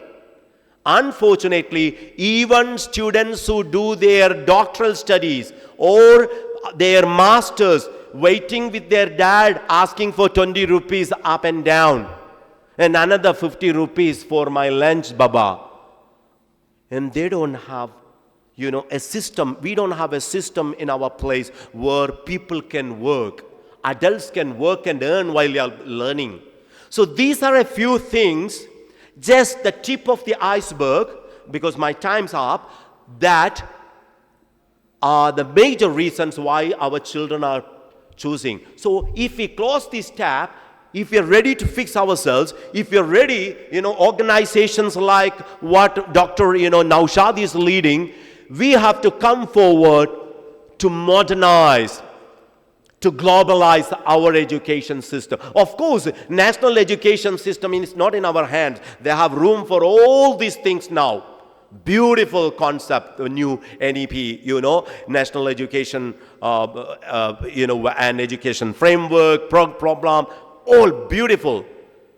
Unfortunately, even students who do their doctoral studies or their masters, waiting with their dad, asking for 20 rupees up and down, and another 50 rupees for my lunch, Baba. And they don't have, a system. We don't have a system in our place where people can work. Adults can work and earn while they are learning. So these are a few things, just the tip of the iceberg, because my time's up, that are the major reasons why our children are choosing. So if we close this tab, if we are ready to fix ourselves, if we are ready, organizations like what Dr. Naushad is leading, we have to come forward to modernize to globalize our education system. Of course, national education system is not in our hands. They have room for all these things now. Beautiful concept, the new NEP, National Education, and Education Framework, program, all beautiful.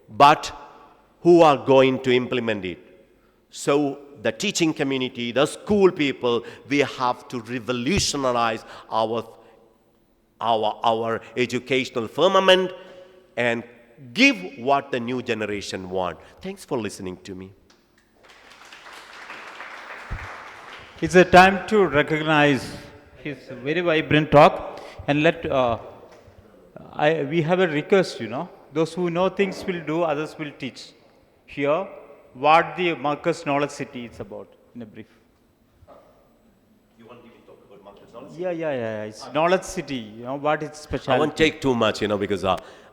But who are going to implement it? So the teaching community, the school people, we have to revolutionize our educational firmament and give what the new generation want. Thanks for listening to me. It's a time to recognize his very vibrant talk, and we have a request, those who know things will do, others will teach. Here, what the Marcus Knowledge City is about, in a brief. You want me to talk about Marcus Knowledge? Yeah. It's Knowledge City, what its specialty. I won't take too much, because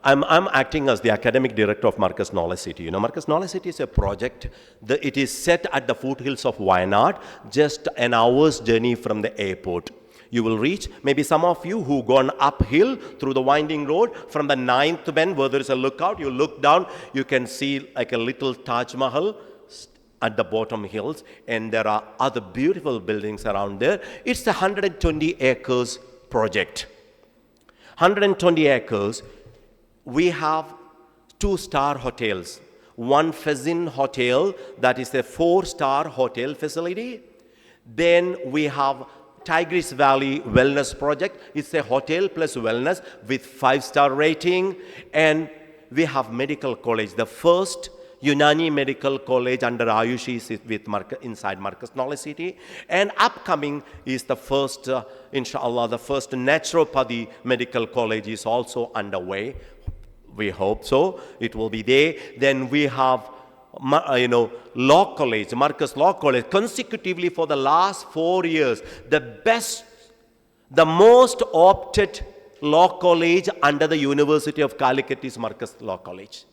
I'm acting as the academic director of Marcus Knowledge City. Marcus Knowledge City is a project. It is set at the foothills of Wayanad, just an hour's journey from the airport. You will reach, maybe some of you who gone uphill through the winding road from the 9th bend where there is a lookout, you look down, you can see like a little Taj Mahal at the bottom hills, and there are other beautiful buildings around there. It's a 120 acres project. 120 acres. We have 2-star hotels. One Fezin Hotel, that is a 4-star hotel facility. Then we have Tigris Valley Wellness Project. It's a hotel plus wellness with 5-star rating. And we have medical college. The first Unani Medical College under Ayush is inside Marcus Knowledge City. And upcoming is the first, inshallah, the first Naturopathy Medical College is also underway. We hope so. It will be there. Then we have, Law College, Marcus Law College, consecutively for the last 4 years, the most opted law college under the University of Calicut is Marcus Law College.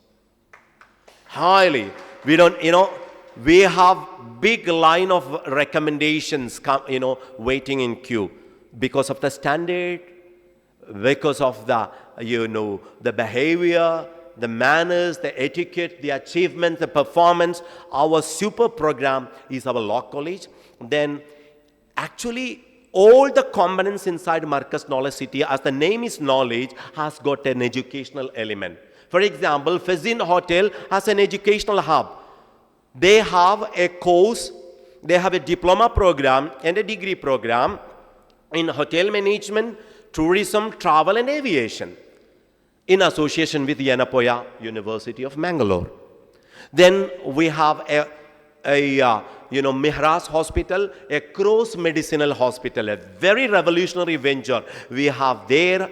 Highly. We have big line of recommendations, waiting in queue because of the standard, because of the, the behavior, the manners, the etiquette, the achievement, the performance. Our super program is our law college. Then actually all the components inside Marcus Knowledge City, as the name is knowledge, has got an educational element. For example, Fezin Hotel has an educational hub. They have a course, they have a diploma program and a degree program in hotel management, tourism, travel and aviation in association with Yanapoya University of Mangalore. Then we have a Mihras Hospital, a cross medicinal hospital, a very revolutionary venture. We have there,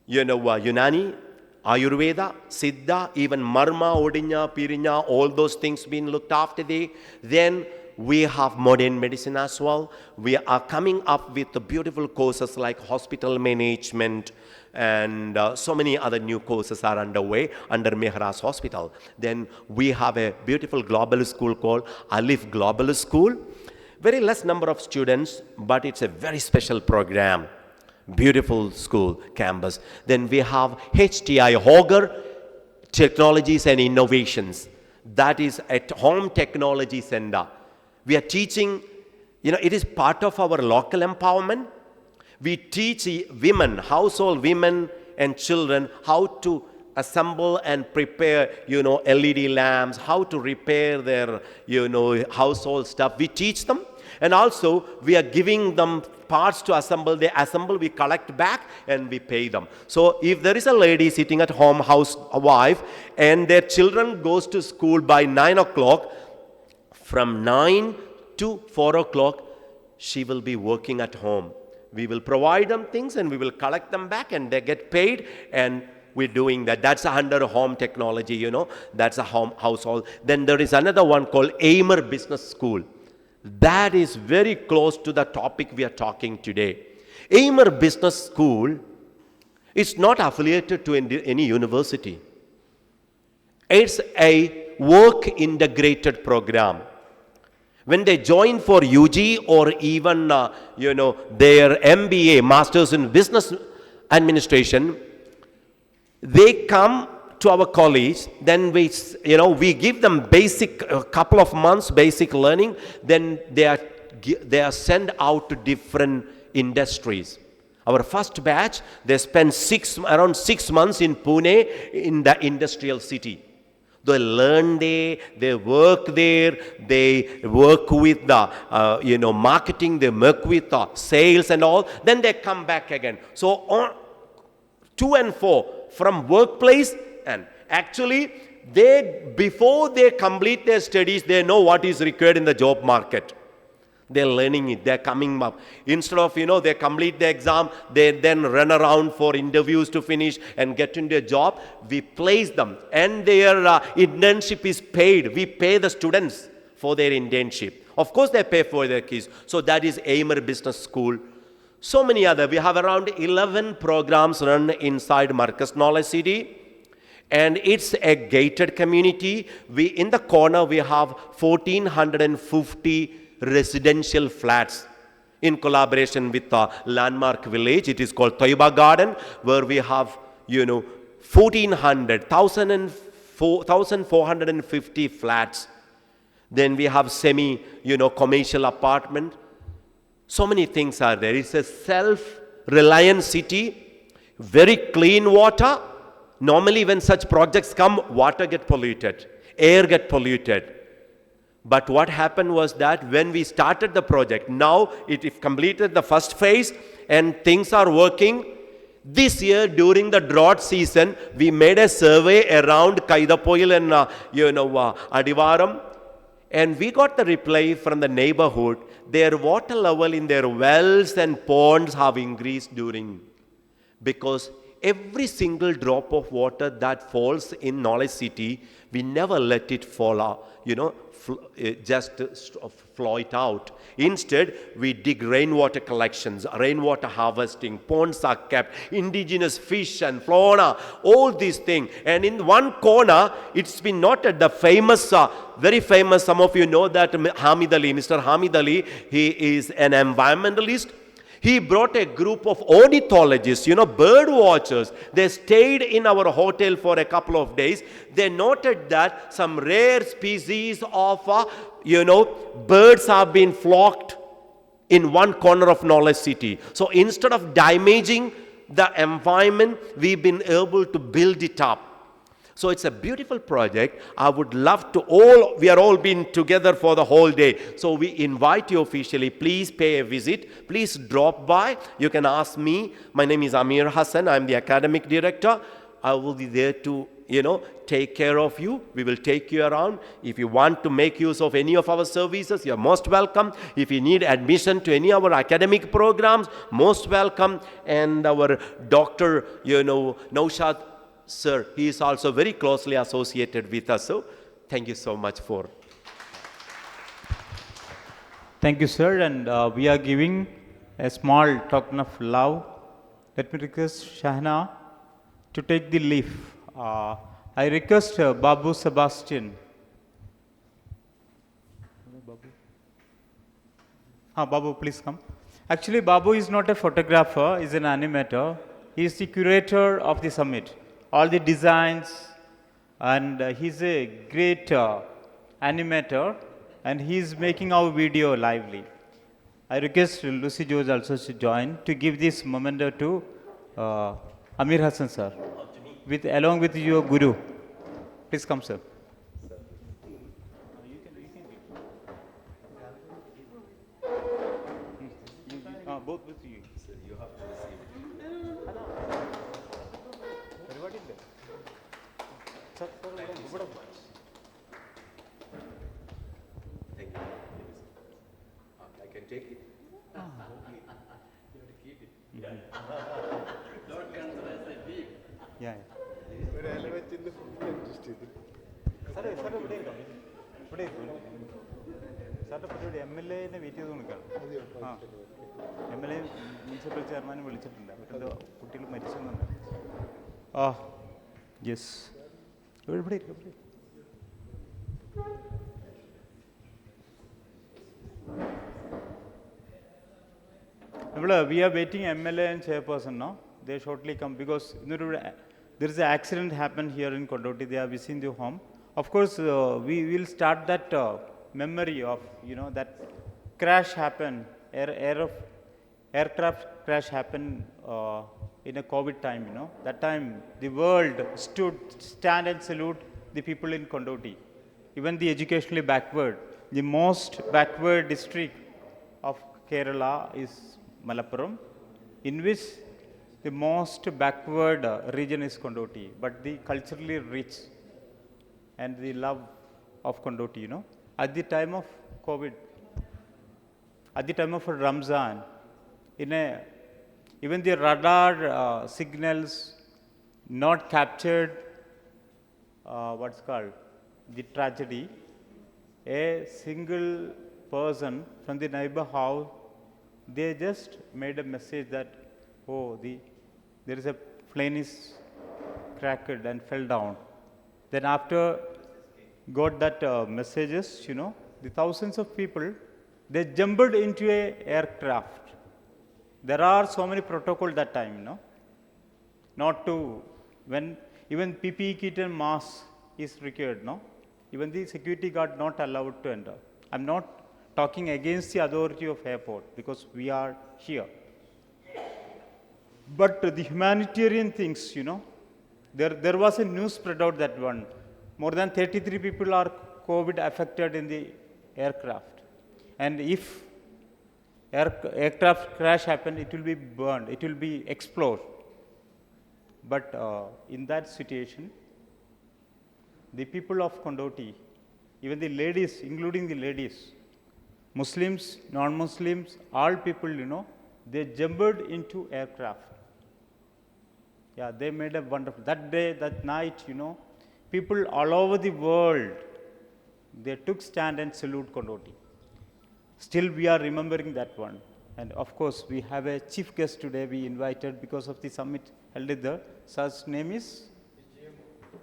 Unani, Ayurveda, Siddha, even Marma, Odinya, Pirinya, all those things being looked after there. Then we have modern medicine as well. We are coming up with the beautiful courses like hospital management, and so many other new courses are underway under Mihras Hospital. Then we have a beautiful global school called Alif Global School. Very less number of students, but it's a very special program. Beautiful school campus. Then we have HTI, Hogger Technologies and Innovations. That is at Home Technology Center. We are teaching, it is part of our local empowerment. We teach women, household women and children how to assemble and prepare, LED lamps, how to repair their, household stuff. We teach them. And also, we are giving them parts to assemble. They assemble, we collect back, and we pay them. So, if there is a lady sitting at home, housewife, and their children goes to school by 9 o'clock, from 9 to 4 o'clock, she will be working at home. We will provide them things, and we will collect them back, and they get paid, and we're doing that. That's under home technology, That's a household. Then there is another one called Aimer Business School. That is very close to the topic we are talking today. Aimer Business School is not affiliated to any university. It's a work-integrated program. When they join for UG or even, their MBA, Masters in Business administration, they come to our college, then we give them basic, a couple of months basic learning, then they are sent out to different industries. Our first batch, they spend around 6 months in Pune, in the industrial city. They learn there, they work there, they work with the marketing, they work with the sales and all, then they come back again. So on 2 and 4 from workplace, and actually before they complete their studies, they know what is required in the job market. They're learning it, they're coming up. Instead of, they complete the exam, they then run around for interviews to finish and get into a job. We place them, and their internship is paid. We pay the students for their internship. Of course, they pay for their kids. So that is Aimer Business School. So many other. We have around 11 programs run inside Marcus Knowledge City. And it's a gated community. In the corner, we have 1,450 residential flats in collaboration with the landmark village. It is called Toiba Garden, where we have 1,450 flats. Then we have commercial apartment. So many things are there. It's a self-reliant city, very clean water. Normally when such projects come, water get polluted, air get polluted. But what happened was that when we started the project, now it completed the first phase and things are working. This year during the drought season, we made a survey around Kaidapoil and Adivaram, and we got the reply from the neighborhood. Their water level in their wells and ponds have increased because every single drop of water that falls in Knowledge City, we never let it fall out, just flow it out. Instead, we dig rainwater collections, rainwater harvesting, ponds are kept, indigenous fish and fauna, all these things. And in one corner, it's been noted, the famous, very famous, some of you know that Hamid Ali, Mr. Hamid Ali, he is an environmentalist. He brought a group of ornithologists, bird watchers. They stayed in our hotel for a couple of days. They noted that some rare species of, birds have been flocked in one corner of Knowledge City. So instead of damaging the environment, we've been able to build it up. So it's a beautiful project. I would love to we are all been together for the whole day. So we invite you officially, please pay a visit. Please drop by. You can ask me. My name is Amir Hassan. I'm the academic director. I will be there to, take care of you. We will take you around. If you want to make use of any of our services, you're most welcome. If you need admission to any of our academic programs, most welcome. And our Dr. Naushad, sir, he is also very closely associated with us. So, thank you so much for. Thank you, sir. And we are giving a small token of love. Let me request Shahna to take the leaf. I request Babu Sebastian. Babu, please come. Actually, Babu is not a photographer, he is an animator. He is the curator of the summit. All the designs, and he's a great animator, and he's making our video lively. I request Lucy George also to join to give this memento to Amir Hassan sir, along with your guru. Please come, sir. Both with you. You have to receive it. Thank you. I can take it. You have to keep it. Don't consider as a beef. Yeah. Municipal chairman വിളിച്ചിട്ടുണ്ട്. അവരുടെ കുട്ടികൾ മരിച്ചെന്നുണ്ട്. Yes, ഇവിടെ we are waiting MLA and chairperson now. they shortly come because there is an accident happened here in Kondoti. They are visiting the home. Of course, we will start that memory of, that crash happened, aircraft crash happened in a COVID time, That time the world stand and salute the people in Kondoti. Even the educationally backward, the most backward district of Kerala is Malappuram, in which the most backward region is Kondoti, but the culturally rich and the love of Kondoti, At the time of COVID, at the time of Ramzan, even the radar signals not captured, what's called, the tragedy, a single person from the neighbor house, they just made a message that, there is a plane is cracked and fell down. Then after got that messages, the thousands of people, they jumped into a aircraft. There are so many protocols that time, not to, when even PPE kit and mask is required, even the security guard not allowed to enter. I'm not talking against the authority of airport because we are here. But the humanitarian things, there was a news spread out that one. More than 33 people are COVID affected in the aircraft. And if aircraft crash happened, it will be burned, it will be exploded. But in that situation, the people of Kondoti, even the ladies, including the ladies, Muslims, non-Muslims, all people, they jumped into aircraft. Yeah, they made a wonderful, that day, that night, people all over the world, they took stand and salute Kondoti. Still we are remembering that one. And of course, we have a chief guest today we invited because of the summit held there. His name is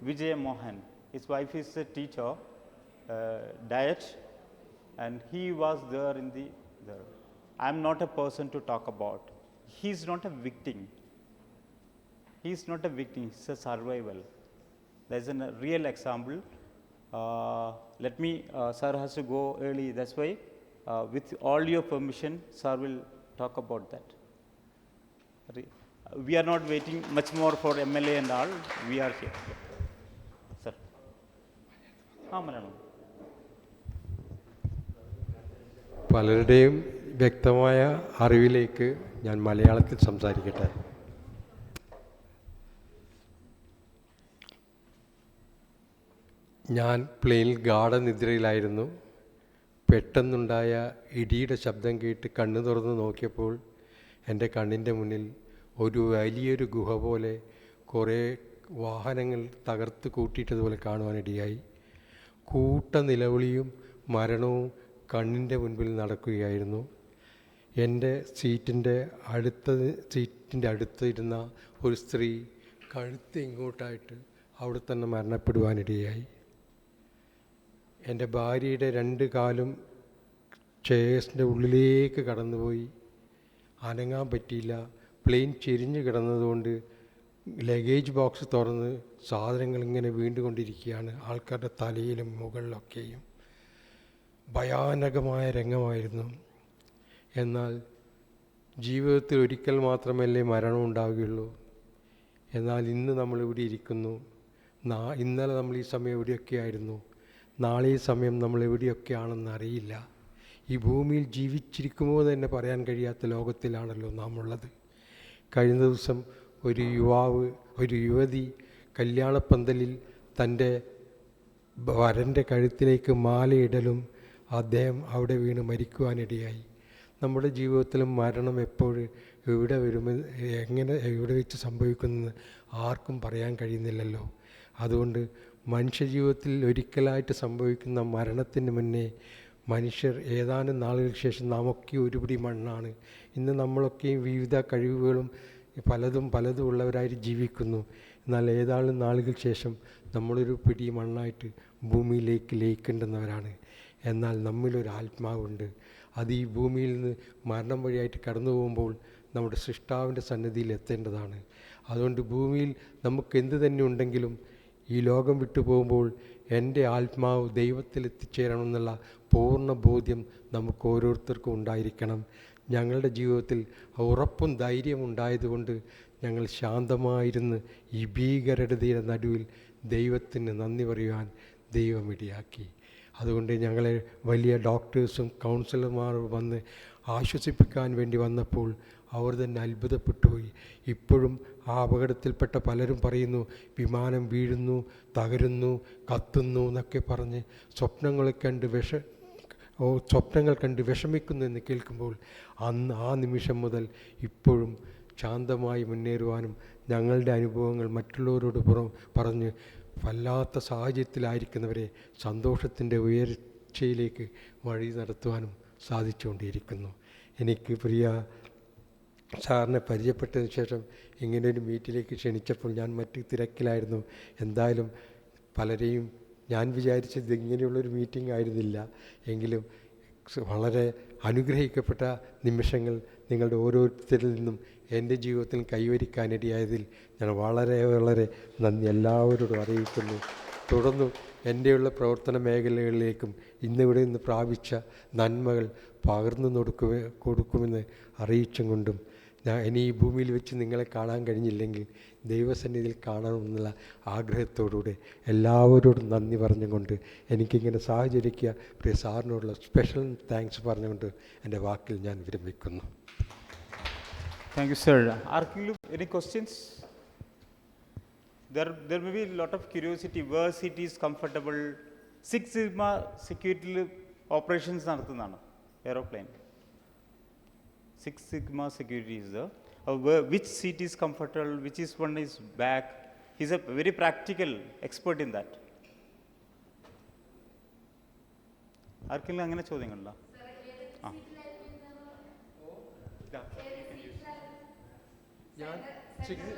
Vijay Mohan. His wife is a teacher, diet, and he was there in there. I'm not a person to talk about. He's not a victim. He's not a victim, he's a survival. There's a real example. Let me, sir has to go early, that's why with all your permission, sir will talk about that. We are not waiting much more for MLA and all, we are here. Sir. പലരുടെയും വ്യക്തമായ അറിവിലേക്ക് ഞാൻ മലയാളത്തിൽ സംസാരിക്കട്ടെ. ഞാൻ പ്ലെയിനിൽ ഗാഢനിദ്രയിലായിരുന്നു. പെട്ടെന്നുണ്ടായ ഇടിയുടെ ശബ്ദം കേട്ട് കണ്ണു തുറന്ന് നോക്കിയപ്പോൾ എൻ്റെ കണ്ണിൻ്റെ മുന്നിൽ ഒരു വലിയൊരു ഗുഹ പോലെ കുറേ വാഹനങ്ങൾ തകർത്ത് കൂട്ടിയിട്ടതുപോലെ കാണുവാനിടയായി. കൂട്ട നിലവിളിയും മരണവും കണ്ണിൻ്റെ മുൻപിൽ നടക്കുകയായിരുന്നു. എൻ്റെ സീറ്റിൻ്റെ അടുത്തിരുന്ന ഒരു സ്ത്രീ കഴുത്ത് ഇങ്ങോട്ടായിട്ട് അവിടെ തന്നെ മരണപ്പെടുവാനിടയായി. എൻ്റെ ഭാര്യയുടെ 2 കാലും ചെയർസിൻ്റെ ഉള്ളിലേക്ക് കടന്നുപോയി. അനങ്ങാൻ പറ്റിയില്ല. പ്ലെയിൻ ചെരിഞ്ഞ് കിടന്നതുകൊണ്ട് ലഗേജ് ബോക്സ് തുറന്ന് സാധനങ്ങൾ ഇങ്ങനെ വീണ്ടുകൊണ്ടിരിക്കുകയാണ് ആൾക്കാരുടെ തലയിലും മുകളിലൊക്കെയും. ഭയാനകമായ രംഗമായിരുന്നു. എന്നാൽ ജീവിതത്തിൽ ഒരിക്കൽ മാത്രമല്ലേ മരണം ഉണ്ടാവുകയുള്ളൂ. എന്നാൽ ഇന്ന് നമ്മളിവിടെ ഇരിക്കുന്നു. ഇന്നലെ നമ്മൾ ഈ സമയം എവിടെയൊക്കെയായിരുന്നു, നാളെ ഈ സമയം നമ്മൾ എവിടെയൊക്കെയാണെന്ന് അറിയില്ല. ഈ ഭൂമിയിൽ ജീവിച്ചിരിക്കുമോ തന്നെ പറയാൻ കഴിയാത്ത ലോകത്തിലാണല്ലോ നാം ഉള്ളത്. കഴിഞ്ഞ ദിവസം ഒരു യുവതി കല്യാണപ്പന്തലിൽ തൻ്റെ വരൻ്റെ കഴുത്തിലേക്ക് മാലയിടലും അദ്ദേഹം അവിടെ വീണ് മരിക്കുവാനിടയായി. നമ്മുടെ ജീവിതത്തിലും മരണം എപ്പോഴും എവിടെ വരുമെന്ന് എവിടെ വെച്ച് സംഭവിക്കുമെന്ന് ആർക്കും പറയാൻ കഴിയുന്നില്ലല്ലോ. അതുകൊണ്ട് മനുഷ്യജീവിതത്തിൽ ഒരിക്കലായിട്ട് സംഭവിക്കുന്ന മരണത്തിന് മുന്നേ മനുഷ്യർ ഏതാനും നാളുകൾക്ക് ശേഷം നാമൊക്കെ ഒരുപിടി മണ്ണാണ്. ഇന്ന് നമ്മളൊക്കെയും വിവിധ കഴിവുകളും പലതും ഉള്ളവരായിട്ട് ജീവിക്കുന്നു. എന്നാൽ ഏതാനും നാളുകൾക്ക് ശേഷം നമ്മളൊരു പിടി മണ്ണായിട്ട് ഭൂമിയിലേക്ക് ലയിക്കേണ്ടുന്നവരാണ്. എന്നാൽ നമ്മിലൊരു ആത്മാവുണ്ട്. അത് ഈ ഭൂമിയിൽ നിന്ന് മരണം വഴിയായിട്ട് കടന്നു പോകുമ്പോൾ നമ്മുടെ സൃഷ്ടാവിൻ്റെ സന്നിധിയിൽ എത്തേണ്ടതാണ്. അതുകൊണ്ട് ഭൂമിയിൽ നമുക്ക് എന്ത് തന്നെ ഉണ്ടെങ്കിലും ഈ ലോകം വിട്ടു പോകുമ്പോൾ എൻ്റെ ആത്മാവ് ദൈവത്തിൽ എത്തിച്ചേരണമെന്നുള്ള പൂർണ്ണ ബോധ്യം നമുക്ക് ഓരോരുത്തർക്കും ഉണ്ടായിരിക്കണം. ഞങ്ങളുടെ ജീവിതത്തിൽ ഉറപ്പും ധൈര്യവും ഉണ്ടായതുകൊണ്ട് ഞങ്ങൾ ശാന്തമായിരുന്ന് ഈ ഭീകരതയുടെ നടുവിൽ ദൈവത്തിന് നന്ദി പറയുവാൻ ദൈവം ഇടയാക്കി. അതുകൊണ്ട് ഞങ്ങളെ വലിയ ഡോക്ടേഴ്സും കൗൺസിലർമാരും വന്ന് ആശ്വസിപ്പിക്കാൻ വേണ്ടി വന്നപ്പോൾ അവർ തന്നെ അത്ഭുതപ്പെട്ടുപോയി. ഇപ്പോഴും ആ അപകടത്തിൽപ്പെട്ട പലരും പറയുന്നു, വിമാനം വീഴുന്നു, തകരുന്നു, കത്തുന്നു എന്നൊക്കെ പറഞ്ഞ് സ്വപ്നങ്ങൾ കണ്ട് വിഷമിക്കുന്നു എന്ന് കേൾക്കുമ്പോൾ ആ നിമിഷം മുതൽ ഇപ്പോഴും ശാന്തമായി മുന്നേറുവാനും ഞങ്ങളുടെ അനുഭവങ്ങൾ മറ്റുള്ളവരോട് പറഞ്ഞ് വല്ലാത്ത സാഹചര്യത്തിലായിരിക്കുന്നവരെ സന്തോഷത്തിൻ്റെ ഉയർച്ചയിലേക്ക് വഴി നടത്തുവാനും സാധിച്ചുകൊണ്ടിരിക്കുന്നു. എനിക്ക് പ്രിയ സാറിനെ പരിചയപ്പെട്ടതിന് ശേഷം ഇങ്ങനെയൊരു മീറ്റിലേക്ക് ക്ഷണിച്ചപ്പോൾ ഞാൻ മറ്റു തിരക്കിലായിരുന്നു. എന്തായാലും പലരെയും ഞാൻ വിചാരിച്ചത് ഇങ്ങനെയുള്ളൊരു മീറ്റിംഗ് ആയിരുന്നില്ല. എങ്കിലും വളരെ അനുഗ്രഹിക്കപ്പെട്ട നിമിഷങ്ങൾ നിങ്ങളുടെ ഓരോരുത്തരിൽ നിന്നും എൻ്റെ ജീവിതത്തിൽ കൈവരിക്കാനിടയായതിൽ ഞാൻ വളരെ വളരെ നന്ദി എല്ലാവരോടും അറിയിക്കുന്നു. തുടർന്നും എൻ്റെയുള്ള പ്രവർത്തന മേഖലകളിലേക്കും ഇന്നിവിടെ നിന്ന് പ്രാപിച്ച നന്മകൾ പകർന്നു കൊടുക്കുമെന്ന് അറിയിച്ചും കൊണ്ടും ഞാൻ ഇനി ഈ ഭൂമിയിൽ വെച്ച് നിങ്ങളെ കാണാൻ കഴിഞ്ഞില്ലെങ്കിൽ ദൈവസന്നിധിയിൽ കാണണമെന്നുള്ള ആഗ്രഹത്തോടുകൂടെ എല്ലാവരോടും നന്ദി പറഞ്ഞുകൊണ്ട് എനിക്കിങ്ങനെ സാഹചര്യക്കുക പ്രിയ സാറിനോടുള്ള സ്പെഷ്യൽ താങ്ക്സ് പറഞ്ഞുകൊണ്ട് എൻ്റെ വാക്കിൽ ഞാൻ വിരമിക്കുന്നു. Thank you, sir. Are any questions? There may be a lot of curiosity. Where it is comfortable. 6 Sigma security operations നടത്തുന്നതാണ് aeroplane. 6 Sigma security is the which seat is comfortable, which is one is back. He's a very practical expert in that. ആർക്കെങ്കിലും അങ്ങനെ ചോദ്യങ്ങളുണ്ടോ?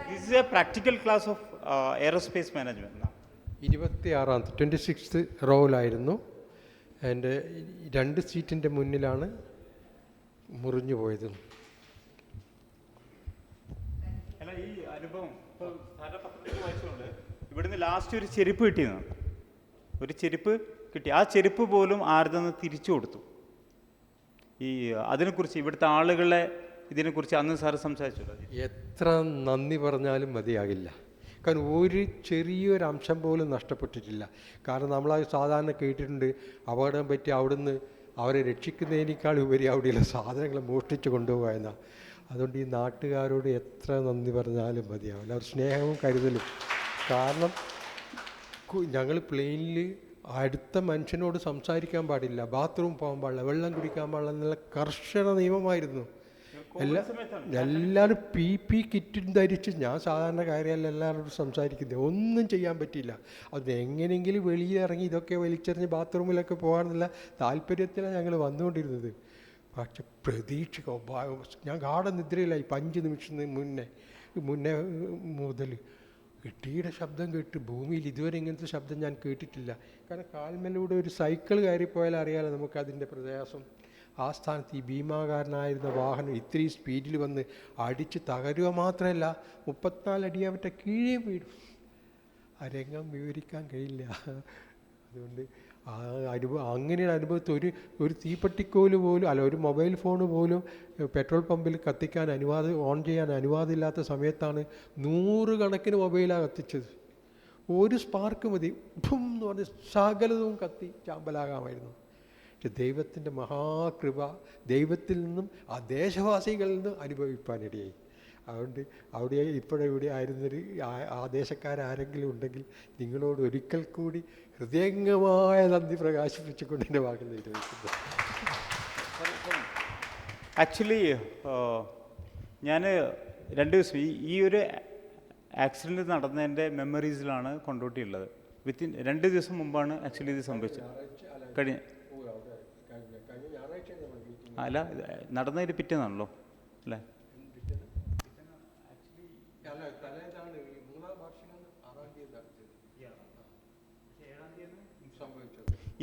This is a practical class of aerospace management. 26th റോയിലായിരുന്നു. എൻ്റെ 2 സീറ്റിൻ്റെ മുന്നിലാണ് മുറിഞ്ഞു പോയത്. അല്ല, ഈ അനുഭവം വായിച്ചുകൊണ്ട് ഇവിടുന്ന് ലാസ്റ്റ് ഒരു ചെരുപ്പ് കിട്ടിയതാണ്. ഒരു ചെരുപ്പ് കിട്ടി. ആ ചെരുപ്പ് പോലും ആരുടെന്ന് തിരിച്ചു കൊടുത്തു. ഈ അതിനെക്കുറിച്ച് ഇവിടുത്തെ ആളുകളെ ഇതിനെക്കുറിച്ച് അന്ന് സാറ് സംസാരിച്ചു. എത്ര നന്ദി പറഞ്ഞാലും മതിയാകില്ല. കാരണം ഒരു ചെറിയൊരു അംശം പോലും നഷ്ടപ്പെട്ടിട്ടില്ല. കാരണം നമ്മളത് സാധാരണ കേട്ടിട്ടുണ്ട്, അപകടം പറ്റി അവിടുന്ന് അവരെ രക്ഷിക്കുന്നതിനേക്കാൾ ഉപരി അവിടെയുള്ള സാധനങ്ങൾ മോഷ്ടിച്ച് കൊണ്ടുപോയെന്നാണ്. അതുകൊണ്ട് ഈ നാട്ടുകാരോട് എത്ര നന്ദി പറഞ്ഞാലും മതിയാവില്ല. അവർ സ്നേഹവും കരുതലും. കാരണം ഞങ്ങൾ പ്ലെയിനിൽ അടുത്ത മനുഷ്യനോട് സംസാരിക്കാൻ പാടില്ല, ബാത്റൂം പോകാൻ പാടില്ല, വെള്ളം കുടിക്കാൻ പാടില്ല എന്നുള്ള കർശന നിയമമായിരുന്നു. എല്ലാവരും പി കിറ്റും ധരിച്ച്, ഞാൻ സാധാരണ കാര്യമല്ല എല്ലാവരോടും സംസാരിക്കുന്നത്, ഒന്നും ചെയ്യാൻ പറ്റില്ല. അത് എങ്ങനെയെങ്കിലും വെളിയിലിറങ്ങി ഇതൊക്കെ വലിച്ചെറിഞ്ഞ് ബാത്റൂമിലൊക്കെ പോകാനുള്ള താല്പര്യത്തിലാണ് ഞങ്ങൾ വന്നുകൊണ്ടിരുന്നത്. പക്ഷെ ഞാൻ ഗാഠനിദ്രയിലായി. 5 നിമിഷം മുന്നേ മുതൽ ഇടിയുടെ ശബ്ദം കേട്ട് ഭൂമിയിൽ ഇതുവരെ ഇങ്ങനത്തെ ശബ്ദം ഞാൻ കേട്ടിട്ടില്ല. കാരണം കാൽമേലൂടെ ഒരു സൈക്കിൾ കയറിപ്പോയാൽ അറിയാലോ നമുക്കതിൻ്റെ പ്രയാസം. ആ സ്ഥാനത്ത് ഈ ഭീമാകാരനായിരുന്ന വാഹനം ഇത്രയും സ്പീഡിൽ വന്ന് അടിച്ച് തകരുക മാത്രമല്ല 34 അടി അവരുടെ കീഴേ വീഴും. ആ രംഗം വിവരിക്കാൻ കഴിയില്ല. അതുകൊണ്ട് ആ അങ്ങനെയുള്ള അനുഭവത്തിൽ ഒരു തീപ്പെട്ടിക്കോല് പോലും അല്ല, ഒരു മൊബൈൽ ഫോൺ പോലും പെട്രോൾ പമ്പിൽ കത്തിക്കാൻ ഓൺ ചെയ്യാൻ അനുവാദമില്ലാത്ത സമയത്താണ് 100 കണക്കിന് മൊബൈലാണ് കത്തിച്ചത്. ഒരു സ്പാർക്ക് മതി, ഭും എന്ന് പറഞ്ഞ് സകലതും കത്തി ചാമ്പലാകാമായിരുന്നു. പക്ഷെ ദൈവത്തിൻ്റെ മഹാകൃപ ദൈവത്തിൽ നിന്നും ആ ദേശവാസികളിൽ നിന്നും അനുഭവിക്കാനിടയായി. അതുകൊണ്ട് അവിടെ ഇപ്പോഴിവിടെ ആയിരുന്നൊരു ആ ദേശക്കാരാരെങ്കിലും ഉണ്ടെങ്കിൽ നിങ്ങളോട് ഒരിക്കൽ കൂടി ഹൃദയംഗമായ നന്ദി പ്രകാശിപ്പിച്ചുകൊണ്ട് എൻ്റെ വാക്കിൽ നിർവഹിക്കുന്നു. ആക്ച്വലി ഞാൻ 2 ദിവസം ഈ ഒരു ആക്സിഡൻറ്റ് നടന്നതിൻ്റെ മെമ്മറീസിലാണ് കൊണ്ടോട്ടിയുള്ളത്. വിത്തിൻ 2 ദിവസം മുമ്പാണ് ആക്ച്വലി ഇത് സംഭവിച്ചത്. അല്ല, നടന്നതിന് പിറ്റേന്നാണല്ലോ അല്ലേ?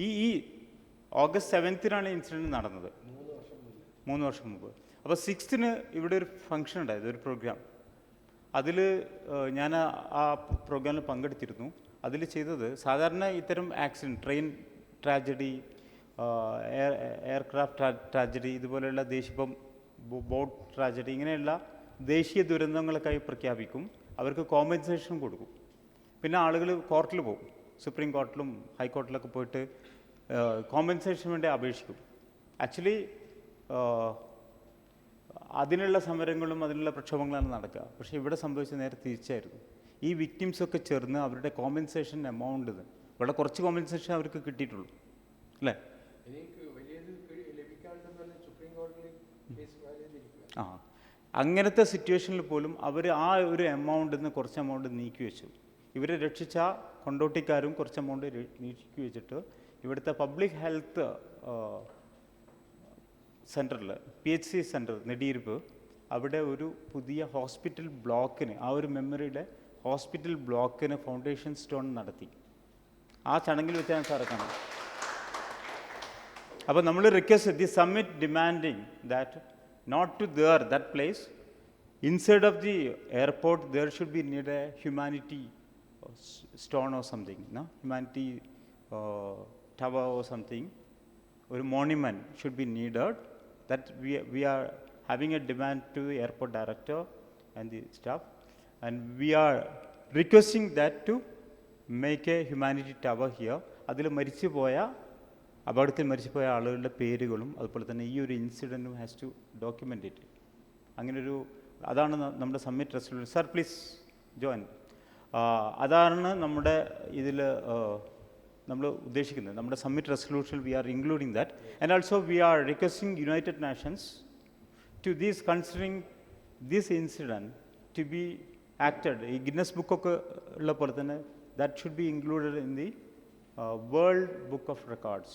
ഈ ഓഗസ്റ്റ് 7th ഇൻസിഡൻറ്റ് നടന്നത് 3 വർഷം മുമ്പ്. അപ്പോൾ 6th ഇവിടെ ഒരു ഫംഗ്ഷൻ ഉണ്ടായത്, ഒരു പ്രോഗ്രാം. അതിൽ ഞാൻ ആ പ്രോഗ്രാമിൽ പങ്കെടുത്തിരുന്നു. അതിൽ ചെയ്തത് സാധാരണ ഇത്തരം accident, train tragedy, aircraft tragedy, ഇതുപോലെയുള്ള ഇപ്പം ബോട്ട് ട്രാജഡി, ഇങ്ങനെയുള്ള ദേശീയ ദുരന്തങ്ങൾക്കായി പ്രഖ്യാപിക്കും. അവർക്ക് കോമ്പൻസേഷൻ കൊടുക്കും. പിന്നെ ആളുകൾ കോർട്ടിൽ പോകും, സുപ്രീം കോർട്ടിലും ഹൈക്കോർട്ടിലൊക്കെ പോയിട്ട് കോമ്പൻസേഷന് വേണ്ടി അപേക്ഷിക്കും. ആക്ച്വലി അതിനുള്ള സമരങ്ങളും അതിനുള്ള പ്രക്ഷോഭങ്ങളാണ് നടക്കുക. പക്ഷേ ഇവിടെ സംഭവിച്ച നേരെ തിരിച്ചായിരുന്നു. ഈ വിക്ടിംസൊക്കെ ചേർന്ന് അവരുടെ കോമ്പൻസേഷൻ എമൗണ്ട് വളരെ കുറച്ച് കോമ്പൻസേഷൻ അവർക്ക് കിട്ടിയിട്ടുള്ളൂ, അല്ലേ? ആ, അങ്ങനത്തെ സിറ്റുവേഷനിൽ പോലും അവർ ആ ഒരു എമൗണ്ടിൽ നിന്ന് കുറച്ച് എമൗണ്ട് നീക്കി വെച്ചു. ഇവരെ രക്ഷിച്ച കൊണ്ടോട്ടിക്കാരും കുറച്ച് എമൗണ്ട് നീക്കി വെച്ചിട്ട് ഇവിടുത്തെ പബ്ലിക് ഹെൽത്ത് സെൻറ്ററിൽ, PHC സെൻറ്റർ നെടിയിരുപ്പ്, അവിടെ ഒരു പുതിയ ഹോസ്പിറ്റൽ ബ്ലോക്കിന്, ആ ഒരു മെമ്മറിയുടെ ഹോസ്പിറ്റൽ ബ്ലോക്കിന് ഫൗണ്ടേഷൻ സ്റ്റോൺ നടത്തി. ആ ചടങ്ങിൽ വെച്ചാണ് സാറെ കാണുന്നത്. അപ്പോൾ നമ്മൾ request the summit demanding that not to that place, inside of the airport there should be need a humanity stone or something, no? Humanity tower or something, or monument should be needed. That we are having a demand to the airport director and the staff, and we are requesting that to make a humanity tower here. അതിൽ അപകടത്തിൽ മരിച്ചുപോയ ആളുകളുടെ പേരുകളും അതുപോലെ തന്നെ ഈ ഒരു ഇൻസിഡൻറ്റും ഹാസ് ടു ഡോക്യുമെൻ്റ് ഇറ്റ്. അങ്ങനൊരു അതാണ് നമ്മുടെ submit resolution. Sir please join. അതാണ് നമ്മുടെ ഇതിൽ നമ്മൾ ഉദ്ദേശിക്കുന്നത്. നമ്മുടെ submit resolution we are including that. And also we are requesting United Nations to these considering this incident to be acted. ഈ ഗിന്നസ് ബുക്കൊക്കെ ഉള്ള പോലെ തന്നെ that should be included in the World Book of Records.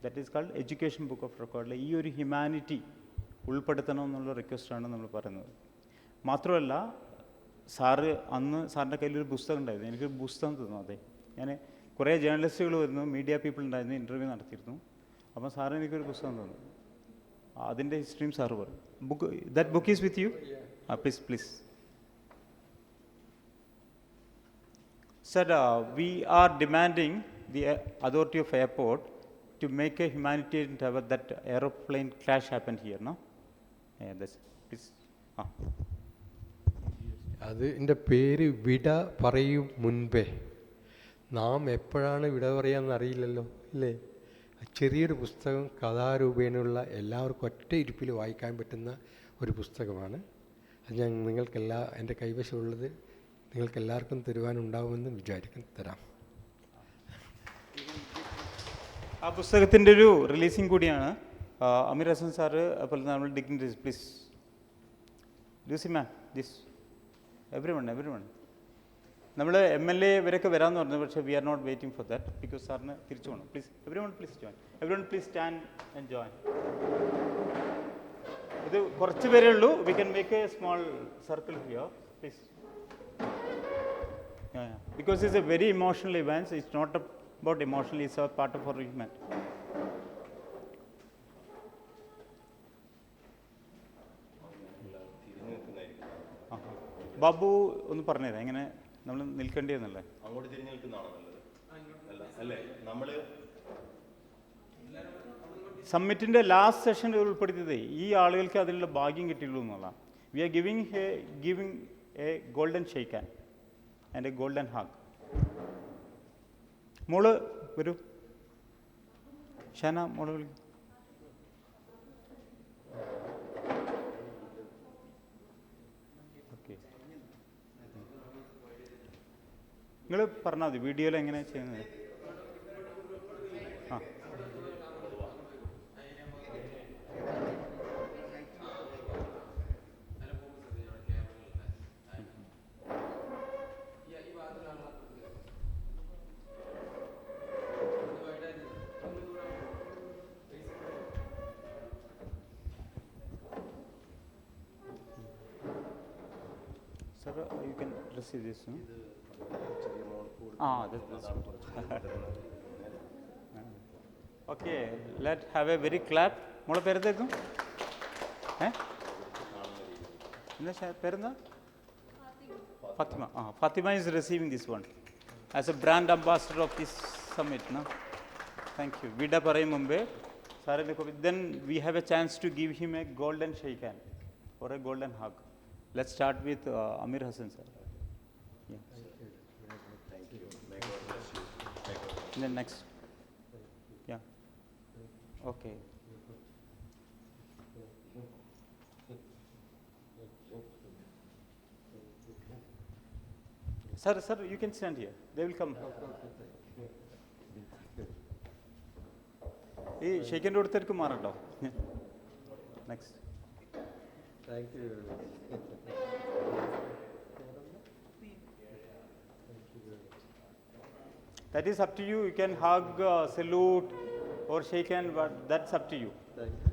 That is called education book of റെക്കോർഡിൽ ഈ ഒരു humanity ഉൾപ്പെടുത്തണം എന്നുള്ള റിക്വസ്റ്റാണ് നമ്മൾ പറയുന്നത്. മാത്രമല്ല, സാറ് അന്ന് സാറിൻ്റെ കയ്യിലൊരു പുസ്തകം ഉണ്ടായിരുന്നു. എനിക്കൊരു പുസ്തകം തന്നു. അതെ, ഞാൻ കുറേ ജേർണലിസ്റ്റുകൾ വരുന്നു, മീഡിയ പീപ്പിൾ ഉണ്ടായിരുന്നു, ഇൻ്റർവ്യൂ നടത്തിയിരുന്നു. അപ്പോൾ സാറ് എനിക്കൊരു പുസ്തകം തന്നു. അതിൻ്റെ ഹിസ്റ്ററിയും സാറ് പറയും. That book is with you? Please. Sir, we are demanding the authority of airport to make a humanitarian tower. That aeroplane crash happened here, no? Yeah, that's please. അതിൻ്റെ പേര് വിട പറയും മുൻപേ. നാം എപ്പോഴാണ് വിട പറയാമെന്ന് അറിയില്ലല്ലോ, അല്ലേ? ചെറിയൊരു പുസ്തകം, കഥാരൂപേണയുള്ള എല്ലാവർക്കും ഒറ്റ ഇരിപ്പിൽ വായിക്കാൻ പറ്റുന്ന ഒരു പുസ്തകമാണ്. അത് ഞാൻ എൻ്റെ കൈവശമുള്ളത് നിങ്ങൾക്കെല്ലാവർക്കും തരുവാനുണ്ടാവുമെന്ന് തരാം. ആ പുസ്തകത്തിൻ്റെ ഒരു റിലീസിങ് കൂടിയാണ്. അമീർ ഹസൻ സാറ്, അപ്പോൾ നമ്മൾ dignities please. Lucy ma'am, this every one. നമ്മൾ MLA ഇവരൊക്കെ വരാമെന്ന് പറഞ്ഞു, പക്ഷേ we are not waiting for that because സാറിന് തിരിച്ചു പോകണം. Please every one please stand and join. ഇത് കുറച്ച് പേരേ ഉള്ളൂ. We can make a small circle here please. Because it's a very emotional event. It's not about emotional, it's a part of our human. Babu ഒന്ന് പറഞ്ഞുതരാം എങ്ങനെ നമ്മൾ നിൽക്കേണ്ടിയെന്നല്ലേ? അങ്ങോട്ട് തിരിഞ്ഞ് നിൽക്കുന്നതാണോ നല്ലത്? അല്ലേ, നമ്മൾ സമ്മിറ്റിൻ്റെ ലാസ്റ്റ് സെഷനിൽ ഉൾപ്പെടുത്തിയത് ഈ ആളുകൾക്ക് അതിനുള്ള ഭാഗ്യം കിട്ടിയുള്ളൂ എന്നുള്ളതാണ്. We are giving a golden shake hand and a golden hug. മോള് വരൂ, ഷാന മോള് വിളി. ഓക്കെ, നിങ്ങൾ പറഞ്ഞാൽ മതി വീഡിയോയിൽ എങ്ങനെയാണ് ചെയ്യുന്നത്. ആ, you can receive this. Okay, let's have a very clap. മോളെ പേരെന്തായിരുന്നു? Perna? Fatima. Fatima is receiving this one as a brand ambassador of this summit. No? Thank you. Vida Parai Mumbai. Then we have a chance to give him a golden shake hand or a golden hug. Let's start with Amir Hassan sir. Yeah. Thank you. May God bless you. May God bless And then next. Yeah. Okay. Sir, you can stand here. They will come. Hey, shake hand order thirku maarado. Next. Thank you. That is up to you. You can hug, salute, or shake hand, but that's up to you. Thank you.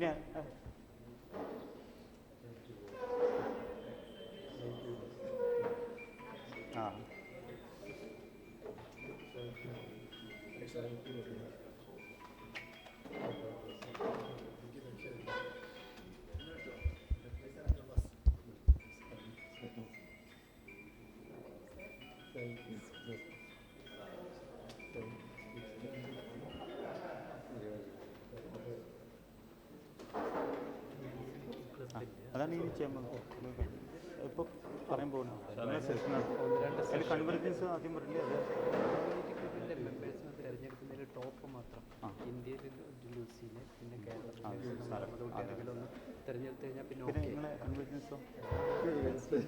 Yeah. അതാണ് ഈ ചെയ്യുമ്പോൾ ഇപ്പോൾ പറയാൻ പോകുന്നത് സെഷനാണ് അതിൽ convergence ആദ്യം പറഞ്ഞില്ലേ അത് മെമ്പേഴ്സിനെ തിരഞ്ഞെടുക്കുന്നതിൽ ടോപ്പ് മാത്രം ഇന്ത്യയിൽ ലൂസിനെ പിന്നെ കേരളത്തിലൊന്ന് തിരഞ്ഞെടുത്ത് കഴിഞ്ഞാൽ പിന്നെ ഓക്കെ നിങ്ങളെ കൺവെർജൻസോ കൺവെർജൻസിൻ്റെ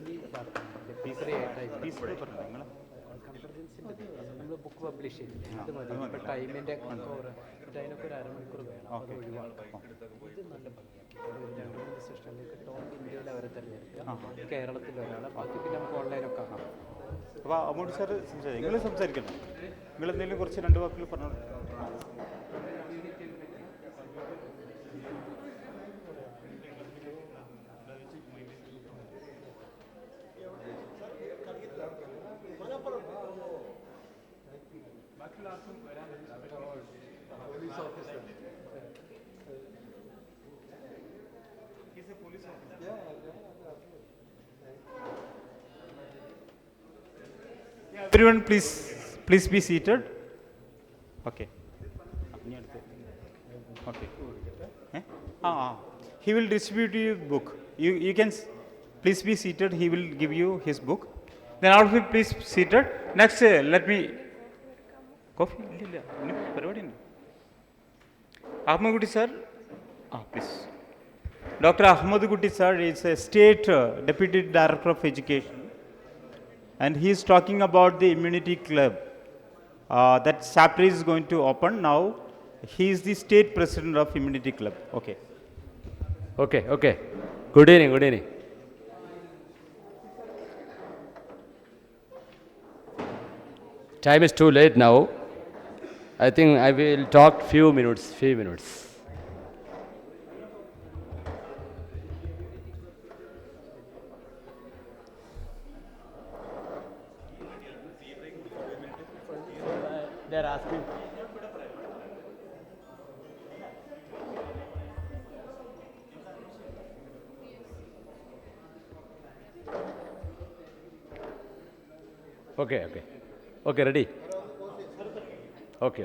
നമ്മൾ ബുക്ക് പബ്ലിഷ് ചെയ്തില്ലേ അത് മതി ഇപ്പോൾ ടൈമിൻ്റെ കൺകോർ അതിനൊക്കെ ഒരു അരമണിക്കൂർ വേണം അത് ഒഴിവാക്കാം ഇത് നല്ല ഭംഗിയാക്കി ഒരു 2-3 സെഷനിലേക്ക് ടോപ്പ് ഇന്ത്യയിൽ അവരെ തിരഞ്ഞെടുക്കുക കേരളത്തിൽ ഒരാളെ ബാക്കി പിന്നെ നമുക്ക് ഓൺലൈനൊക്കെ കാണാം. അപ്പോൾ അമ്മൂട്ടി സാർ സംസാരിക്കും നിങ്ങൾ സംസാരിക്കണം നിങ്ങൾ എന്തെങ്കിലും കുറച്ച് 2 വാക്കുകൾ പറഞ്ഞോളൂ. Everyone, please be seated. Okay. Okay. He will distribute you a book. You can please be seated. He will give you his book. Then all of you please seated. Next, let me. Coffee? Ahmed Gutti sir. Please. Dr. Ahmed Gutti sir is a state deputy director of education. And he is talking about the immunity club. That chapter is going to open now. He is the state president of immunity club. Okay. Okay. Good evening. Time is too late now. I think I will talk few minutes. They are asking. Okay, ready? Okay.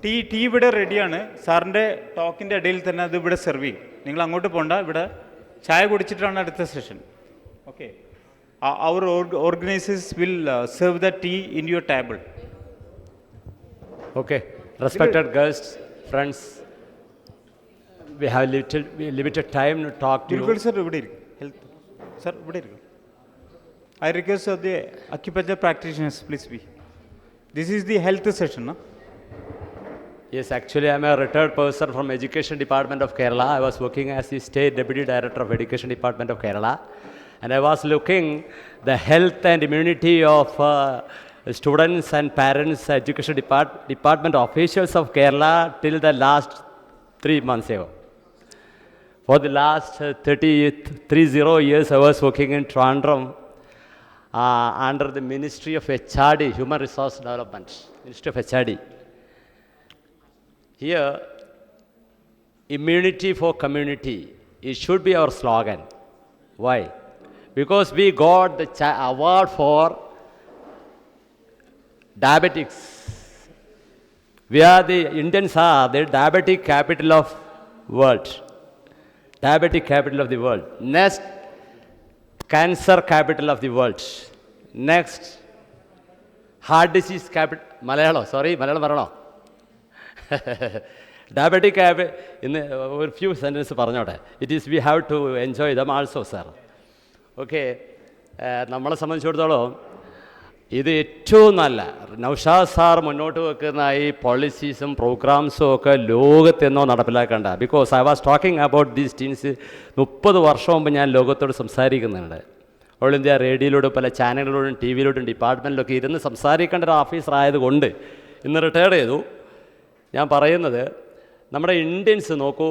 Tea ഇവിടെ റെഡിയാണ് സാറിൻ്റെ ടോക്കിൻ്റെ ഇടയിൽ തന്നെ അത് ഇവിടെ serve ചെയ്യും. നിങ്ങൾ അങ്ങോട്ട് പോകണ്ട, ഇവിടെ ചായ കുടിച്ചിട്ടാണ് അടുത്ത session. Okay. Our organizers will serve the tea in your table. Okay. Respected guests, friends, we have limited time to talk to you. Sir, ഇവിടെ ഇരിക്കും. ഹെൽത്ത് സർ ഇവിടെ ഇരിക്കും. I request of the acupuncture practitioners, please be. This is the health session, no? Yes, actually I am a retired person from Education Department of Kerala. I was working as the State Deputy Director of Education Department of Kerala. And I was looking the health and immunity of students and parents, Education Department officials of Kerala till the last 3 months ago. For the last 30 years, I was working in Trivandrum under the Ministry of HRD, Human Resource Development. Ministry of HRD. Here, immunity for community, it should be our slogan. Why? Because we got the award for diabetics. Indians are the diabetic capital of world. Diabetic capital of the world. Next, cancer capital of the world. Next, heart disease capital. Malayalam, sorry, Malayalam varano. Diabetic capital, in a few sentences, it is we have to enjoy them also, sir. Okay, നമ്മളെ സംബന്ധിച്ചിടത്തോളം ഇത് ഏറ്റവും നല്ല Naushad sir മുന്നോട്ട് വെക്കുന്ന ഈ പോളിസീസും പ്രോഗ്രാംസും ഒക്കെ ലോകത്തെന്നോ നടപ്പിലാക്കേണ്ട. Because I was talking about these teams 30 വർഷം മുമ്പ് ഞാൻ ലോകത്തോട് സംസാരിക്കുന്നുണ്ട്. ഓൾ ഇന്ത്യ റേഡിയോയിലൂടെ പല ചാനലുകളിലൂടെയും ടി വിയിലൂടെയും ഡിപ്പാർട്ട്മെൻറ്റിലൊക്കെ ഇരുന്ന് സംസാരിക്കേണ്ട ഒരു ഓഫീസർ ആയതുകൊണ്ട് ഇന്ന് റിട്ടയർഡ് ചെയ്തു. ഞാൻ പറയുന്നത് നമ്മുടെ ഇന്ത്യൻസ് നോക്കൂ,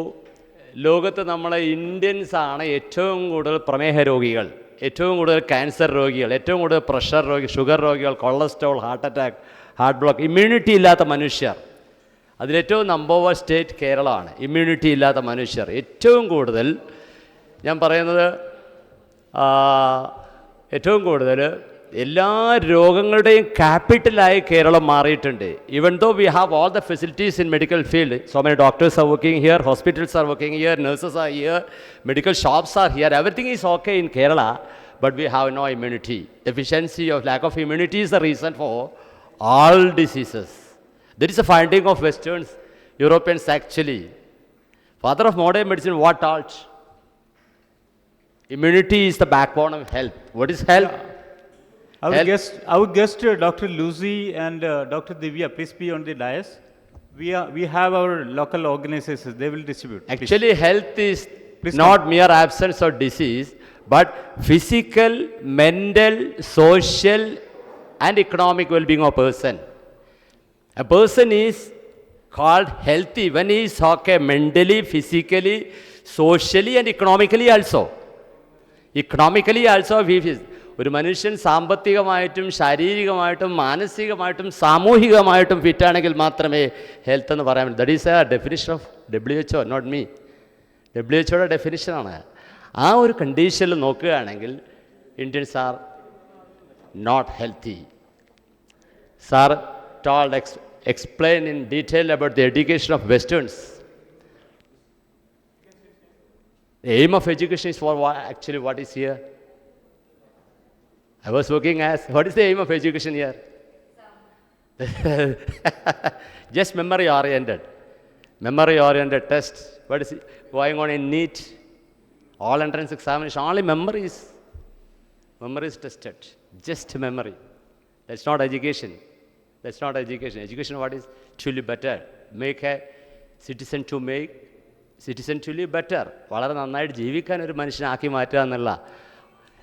ലോകത്ത് നമ്മളെ ഇന്ത്യൻസാണ് ഏറ്റവും കൂടുതൽ പ്രമേഹ രോഗികൾ, ഏറ്റവും കൂടുതൽ ക്യാൻസർ രോഗികൾ, ഏറ്റവും കൂടുതൽ പ്രഷർ രോഗി, ഷുഗർ രോഗികൾ, cholesterol, heart attack, heart block, immunity ഇല്ലാത്ത മനുഷ്യർ. അതിലേറ്റവും നമ്പർ 1 സ്റ്റേറ്റ് കേരളമാണ്. ഇമ്മ്യൂണിറ്റി ഇല്ലാത്ത മനുഷ്യർ ഏറ്റവും കൂടുതൽ. ഞാൻ പറയുന്നത് ഏറ്റവും കൂടുതൽ എല്ലാ രോഗങ്ങളുടെയും ക്യാപിറ്റലായി കേരളം മാറിയിട്ടുണ്ട്. Even though we have all the facilities in medical field, so many doctors are working here, hospitals are working here, nurses are here, medical shops are here, everything is okay in Kerala, but we have no immunity. Deficiency of lack of immunity is the reason for all diseases. That is a finding of Westerns, Europeans actually. Father of modern medicine, what taught? Immunity is the backbone of health. What is health? Our guest Dr. Lucy and Dr. Divya, please be on the dais. We have our local organizations, they will distribute. Actually, health is not mere absence of disease, but physical, mental, social, and economic well-being of a person. A person is called healthy when he is okay mentally, physically, socially, and economically also. Economically also, ഒരു മനുഷ്യൻ സാമ്പത്തികമായിട്ടും ശാരീരികമായിട്ടും മാനസികമായിട്ടും സാമൂഹികമായിട്ടും ഫിറ്റാണെങ്കിൽ മാത്രമേ health എന്ന് പറയാൻ പറ്റൂ. That is a definition of WHO, not me. WHO ഡെഫിനിഷനാണ്. ആ ഒരു കണ്ടീഷനിൽ നോക്കുകയാണെങ്കിൽ Indians are not healthy. Sir told explain in detail about the education of Westerns. The aim of education is for actually what is here? I was working as, what is the aim of education here? Just memory oriented. Memory oriented test. What is going on in NEP? All entrance examination, only memory is tested. Just memory. That's not education. That's not education. Education, what is? To live better. Make a citizen to live better. വളരെ നന്നായിട്ട് ജീവിക്കാൻ ഒരു മനുഷ്യനാക്കി മാറ്റുക എന്നുള്ള.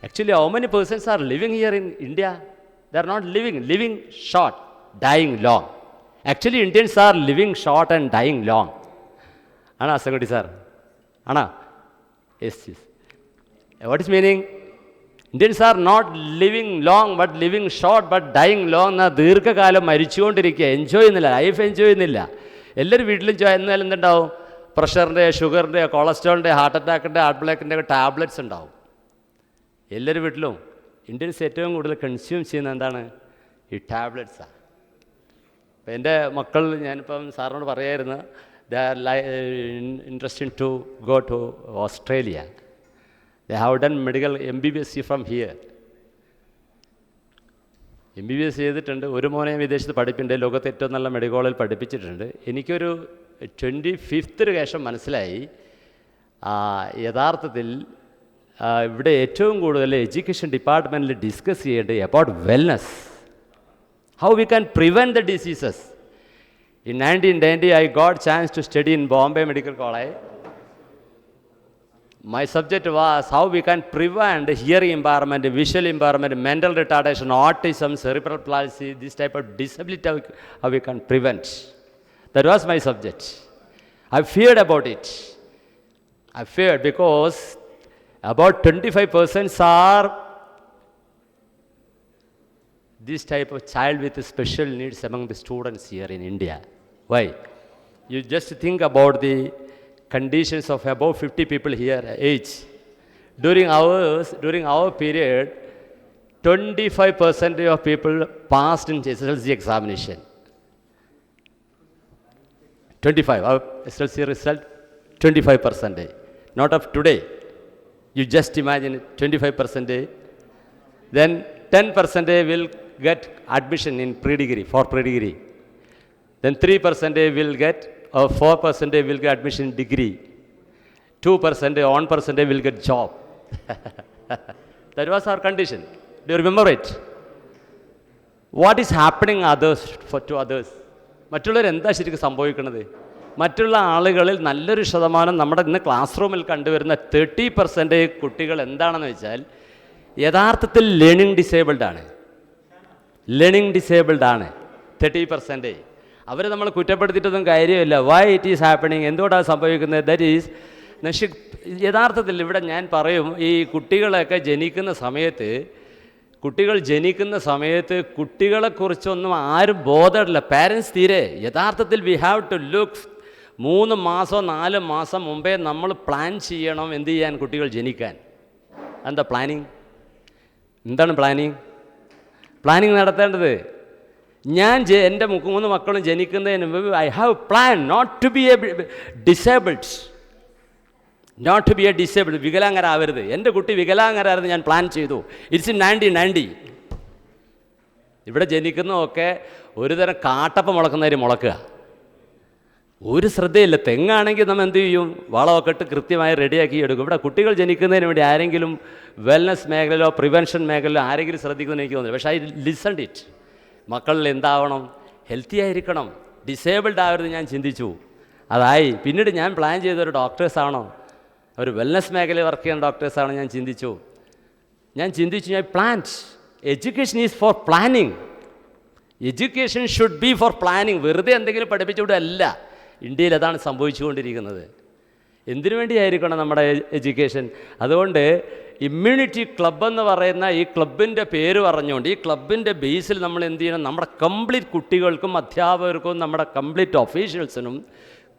Actually, how many persons are living here in India? They are not living short, dying long. Actually, Indians are living short and dying long. Anna, Sangati sir. Anna? Yes. What is meaning? Indians are not living long, but living short, but dying long. Na ദീർഘകാലം മരിച്ചുകൊണ്ടിരിക്കുക, enjoy ചെയ്യുന്നില്ല, life enjoy ചെയ്യുന്നില്ല. എല്ലാവരും വീട്ടിലും എന്നാലും എന്തുണ്ടാവും? പ്രഷറിൻ്റെ, ഷുഗറിൻ്റെ, കൊളസ്ട്രോളിൻ്റെ, heart അറ്റാക്കിൻ്റെ, heart ബ്ലോക്കിൻ്റെ ഒക്കെ tablets ഉണ്ടാവും എല്ലാവരുടെ വീട്ടിലും. ഇന്ത്യൻസ് ഏറ്റവും കൂടുതൽ കൺസ്യൂം ചെയ്യുന്നത് എന്താണ്? ഈ ടാബ്ലറ്റ്സാണ്. അപ്പം എൻ്റെ മക്കൾ, ഞാനിപ്പം സാറിനോട് പറയായിരുന്നു, they are interesting to go to Australia. They have done medical MBBS from here. MBBS ചെയ്തിട്ടുണ്ട്. ഒരു മോനെ വിദേശത്ത് പഠിപ്പിച്ചിട്ടുണ്ട്, ലോകത്തെ ഏറ്റവും നല്ല മെഡിക്കൽ കോളേജിൽ പഠിപ്പിച്ചിട്ടുണ്ട്. എനിക്കൊരു 25th ശേഷം മനസ്സിലായി യഥാർത്ഥത്തിൽ ഇവിടെ ഏറ്റവും കൂടുതൽ എഡ്യൂക്കേഷൻ ഡിപ്പാർട്ട്മെൻറ്റിൽ ഡിസ്കസ് ചെയ്യേണ്ടത് about wellness, how we can prevent the diseases. In 1990, I got chance to study in Bombay Medical College. My subject was how we can prevent hearing impairment, visual impairment, mental retardation, autism, cerebral palsy, this type of disability, how we can prevent. That was my subject. I feared about it. I feared because about 25% are this type of child with special needs among the students here in India. Why? You just think about the conditions of above 50 people here age. During our period, 25% of people passed in SSLC examination. 25, our SSLC result, 25%. Not of today. You just imagine 25%. Then 10% will get admission in pre-degree, for pre-degree. Then 3% will get, or 4% will get admission in degree. 2%, 1% will get job. That was our condition. Do you remember it? What is happening to others? മറ്റുള്ളവർ എന്താ ശരിക്കും സംഭവിക്കുന്നത്? മറ്റുള്ള ആളുകളിൽ നല്ലൊരു ശതമാനം നമ്മുടെ ഇന്ന് ക്ലാസ് റൂമിൽ കണ്ടുവരുന്ന 30% കുട്ടികൾ എന്താണെന്ന് വെച്ചാൽ യഥാർത്ഥത്തിൽ ലേണിംഗ് ഡിസേബിൾഡ് ആണ്. 30%. അവരെ നമ്മൾ കുറ്റപ്പെടുത്തിയിട്ടൊന്നും കാര്യമില്ല. വൈ ഇറ്റ് ഈസ് ഹാപ്പനിങ്, എന്തുകൊണ്ടാണ് സംഭവിക്കുന്നത്? ദാറ്റ് ഈസ് യഥാർത്ഥത്തിൽ ഇവിടെ ഞാൻ പറയും, ഈ കുട്ടികളൊക്കെ ജനിക്കുന്ന സമയത്ത് കുട്ടികളെക്കുറിച്ചൊന്നും ആരും ബോധമില്ല, പാരൻസ് തീരെ. യഥാർത്ഥത്തിൽ വി ഹാവ് ടു ലുക്ക് 3 മാസം 4 മാസം മുമ്പേ നമ്മൾ പ്ലാൻ ചെയ്യണം എന്ത് ചെയ്യാൻ, കുട്ടികൾ ജനിക്കാൻ. എന്താ പ്ലാനിങ്? എന്താണ് പ്ലാനിങ് നടത്തേണ്ടത്? ഞാൻ എൻ്റെ 3 മക്കളും ജനിക്കുന്നതിന് മുമ്പ് I have plan not to be a disabled, വികലാംഗരാവരുത്. എൻ്റെ കുട്ടി വികലാംഗരായിരുന്നു, ഞാൻ പ്ലാൻ ചെയ്തു. It's in 1990. ഇവിടെ ജനിക്കുന്നതൊക്കെ ഒരു തരം കാട്ടപ്പം മുളക്കുന്നവർ മുളക്കുക, ഒരു ശ്രദ്ധയില്ല. തെങ്ങാണെങ്കിൽ നമ്മൾ എന്ത് ചെയ്യും, വളമൊക്കെ ഇട്ട് കൃത്യമായി റെഡിയാക്കി എടുക്കും. ഇവിടെ കുട്ടികൾ ജനിക്കുന്നതിന് വേണ്ടി ആരെങ്കിലും വെൽനസ് മേഖലയിലോ പ്രിവെൻഷൻ മേഖലയിലോ ആരെങ്കിലും ശ്രദ്ധിക്കുന്നതെന്ന് എനിക്ക് തോന്നുന്നു. പക്ഷേ ഐ ലിസൺഡ് ഇറ്റ്. മക്കളിൽ എന്താവണം, ഹെൽത്തി ആയിരിക്കണം, ഡിസേബിൾഡ് ആവരുത് ഞാൻ ചിന്തിച്ചു. അതായി. പിന്നീട് ഞാൻ പ്ലാൻ ചെയ്തൊരു ഡോക്ടേഴ്സാണോ, ഒരു വെൽനസ് മേഖലയിൽ വർക്ക് ചെയ്യുന്ന ഡോക്ടേഴ്സാണോ ഞാൻ ചിന്തിച്ചു. ഞാൻ planned. Education is for planning. Education should be for planning. വെറുതെ എന്തെങ്കിലും പഠിപ്പിച്ചുകൊണ്ടല്ല. ഇന്ത്യയിൽ അതാണ് സംഭവിച്ചുകൊണ്ടിരിക്കുന്നത്. എന്തിനു വേണ്ടിയായിരിക്കണം നമ്മുടെ എഡ്യൂക്കേഷൻ? അതുകൊണ്ട് ഇമ്മ്യൂണിറ്റി ക്ലബ് എന്ന് പറയുന്ന ഈ ക്ലബിൻ്റെ പേര് പറഞ്ഞുകൊണ്ട്, ഈ ക്ലബിൻ്റെ ബേസിൽ നമ്മൾ എന്ത് ചെയ്യണം, നമ്മുടെ കംപ്ലീറ്റ് കുട്ടികൾക്കും അധ്യാപകർക്കും നമ്മുടെ കംപ്ലീറ്റ് ഒഫീഷ്യൽസിനും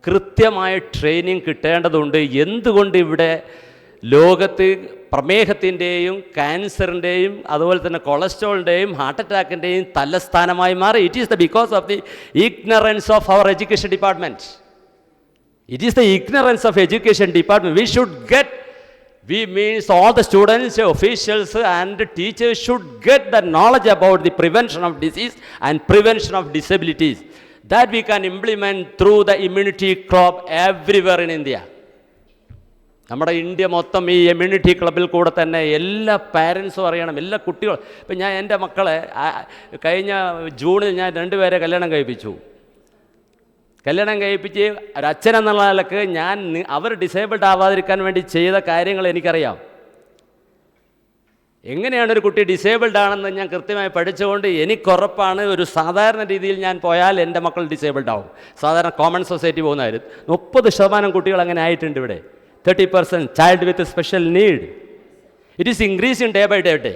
കൃത്യമായ ട്രെയിനിങ് കിട്ടേണ്ടതുണ്ട്. എന്തുകൊണ്ട് ഇവിടെ ലോകത്ത് പ്രമേഹത്തിൻ്റെയും ക്യാൻസറിൻ്റെയും അതുപോലെ തന്നെ കൊളസ്ട്രോളിൻ്റെയും ഹാർട്ട് അറ്റാക്കിൻ്റെയും തലസ്ഥാനമായി മാറി? It is the because of the ignorance of our education department. It is the ignorance of education department. We means all the students, officials and teachers should get the knowledge about the prevention of disease and prevention of disabilities. That we can implement through the immunity club everywhere in India. നമ്മുടെ India മൊത്തം ഈ immunity ക്ലബിൽ കൂടെ തന്നെ എല്ലാ പാരൻസും അറിയണം, എല്ലാ കുട്ടികളും. ഇപ്പം ഞാൻ എൻ്റെ മക്കളെ കഴിഞ്ഞ ജൂണിൽ ഞാൻ 2 പേരെ കല്യാണം കഴിപ്പിച്ച് ഒരച്ഛൻ എന്നുള്ള നിലക്ക് ഞാൻ അവർ ഡിസേബിൾഡ് ആവാതിരിക്കാൻ വേണ്ടി ചെയ്ത കാര്യങ്ങൾ എനിക്കറിയാം. എങ്ങനെയാണ് ഒരു കുട്ടി ഡിസേബിൾഡ് ആണെന്ന് ഞാൻ കൃത്യമായി പഠിച്ചുകൊണ്ട് എനിക്കുറപ്പാണ്, ഒരു സാധാരണ രീതിയിൽ ഞാൻ പോയാൽ എൻ്റെ മക്കൾ ഡിസേബിൾഡ് ആവും. സാധാരണ കോമൺ സൊസൈറ്റി പോകുന്നവർ 30% കുട്ടികൾ അങ്ങനെ ആയിട്ടുണ്ട് ഇവിടെ. 30% child with special need. It is increasing day by day.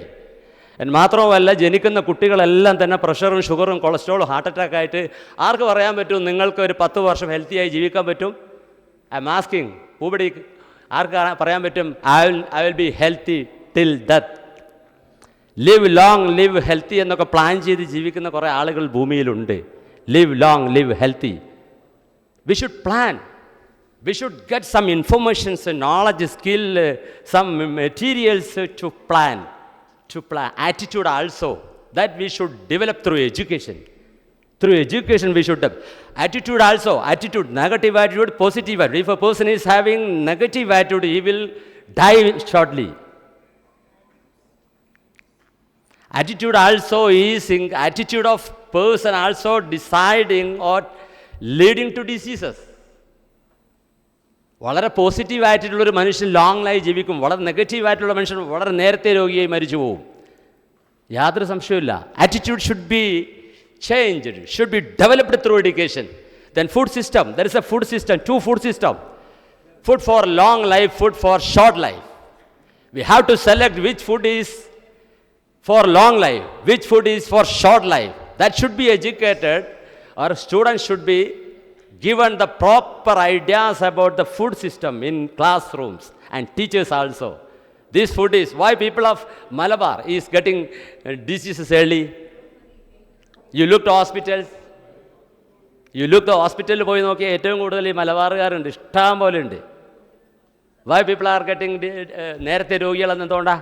മാത്രവുമല്ല, ജനിക്കുന്ന കുട്ടികളെല്ലാം തന്നെ പ്രഷറും ഷുഗറും കൊളസ്ട്രോളും ഹാർട്ട് അറ്റാക്ക് ആയിട്ട് ആർക്ക് പറയാൻ പറ്റും നിങ്ങൾക്ക് ഒരു 10 വർഷം ഹെൽത്തിയായി ജീവിക്കാൻ പറ്റും? ഐ എം ആസ്കിങ് പൂബടി, ആർക്ക് പറയാൻ പറ്റും I will be healthy till death? Live long live healthy എന്നൊക്കെ പ്ലാൻ ചെയ്ത് ജീവിക്കുന്ന കുറേ ആളുകൾ ഭൂമിയിലുണ്ട്. Live long live healthy. We should plan. We should get some information, knowledge, skill, some materials to plan. Attitude also, that we should develop through education. Through education we should develop. Attitude also, negative attitude, positive attitude. If a person is having negative attitude, he will die shortly. Attitude also is attitude of person also deciding or leading to diseases. വളരെ പോസിറ്റീവായിട്ടുള്ളൊരു മനുഷ്യൻ long life ജീവിക്കും. വളരെ നെഗറ്റീവായിട്ടുള്ള മനുഷ്യൻ വളരെ നേരത്തെ രോഗിയായി മരിച്ചു പോകും. യാതൊരു സംശയമില്ല. Attitude should be changed, should be developed through education. Then food system, there is A food system, 2 food system. Food for long life, food for short life. We have to select which food is for long life, which food is for short life. That should be educated, or students should be given the proper ideas about the food system in classrooms, and teachers also. This food is why people of Malabar is getting diseases early. You look to hospitals. You look to hospital പോയി നോക്കി ഏറ്റവും കൂടുതൽ ഈ മലബാറുകാരുണ്ട്, ഇഷ്ടം പോലെ ഉണ്ട്. Why people are getting നേരത്തെ രോഗികളെന്ന് എന്തുകൊണ്ടാ?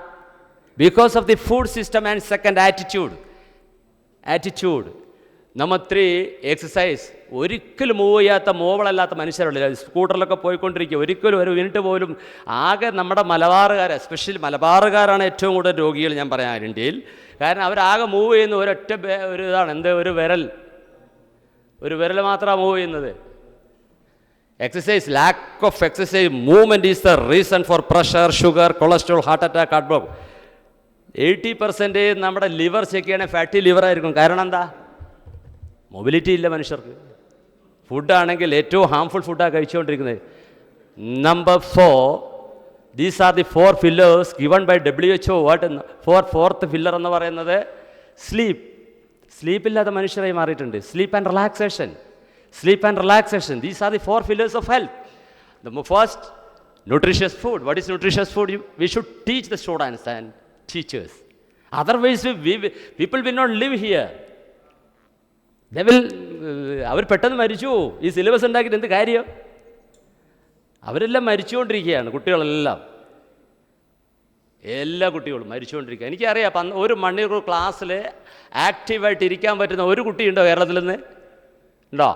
Because of the food system and second attitude. Number 3, exercise. ഒരിക്കലും മൂവ് ചെയ്യാത്ത മൂവളല്ലാത്ത മനുഷ്യരുള്ള സ്കൂട്ടറിലൊക്കെ പോയിക്കൊണ്ടിരിക്കുക, ഒരിക്കലും ഒരു മിനിറ്റ് പോലും. ആകെ നമ്മുടെ മലബാറുകാർ, എസ്പെഷ്യലി മലബാറുകാരാണ് ഏറ്റവും കൂടുതൽ രോഗികൾ ഞാൻ പറയാൻ ഇന്ത്യയിൽ. കാരണം അവരാകെ മൂവ് ചെയ്യുന്ന ഒരൊറ്റ ഒരു ഇതാണ്, എന്ത്, ഒരു വിരൽ മാത്രമാണ് മൂവ് ചെയ്യുന്നത്. Exercise, lack of exercise, movement is the reason for pressure, sugar, cholesterol, heart attack, heart block. 80% നമ്മുടെ ലിവർ ചെക്ക് ചെയ്യണമെങ്കിൽ ഫാറ്റി ലിവർ ആയിരിക്കും. കാരണം എന്താ? മൊബിലിറ്റി ഇല്ല മനുഷ്യർക്ക്. ഫുഡാണെങ്കിൽ ഏറ്റവും ഹാംഫുൾ ഫുഡാണ് കഴിച്ചുകൊണ്ടിരിക്കുന്നത്. Number 4, these are the 4 pillars given by WHO. Fourth pillar എന്ന് പറയുന്നത് സ്ലീപ്പ്. സ്ലീപ്പില്ലാത്ത മനുഷ്യരായി മാറിയിട്ടുണ്ട്. Sleep and relaxation. These are the 4 pillars of health. The first, nutritious food. What is nutritious food? We should teach the students and teachers. Otherwise, people will not live here. അവർ പെട്ടെന്ന് മരിച്ചു. ഈ syllabus ഉണ്ടാക്കിയിട്ട് എന്ത് കാര്യം? അവരെല്ലാം മരിച്ചുകൊണ്ടിരിക്കുകയാണ്, കുട്ടികളെല്ലാം. എല്ലാ കുട്ടികളും മരിച്ചുകൊണ്ടിരിക്കുക. എനിക്കറിയാം, 1 മണിക്കൂർ ക്ലാസ്സിൽ ആക്റ്റീവായിട്ട് ഇരിക്കാൻ പറ്റുന്ന ഒരു കുട്ടിയുണ്ടോ കേരളത്തിൽ നിന്ന്? ഉണ്ടോ?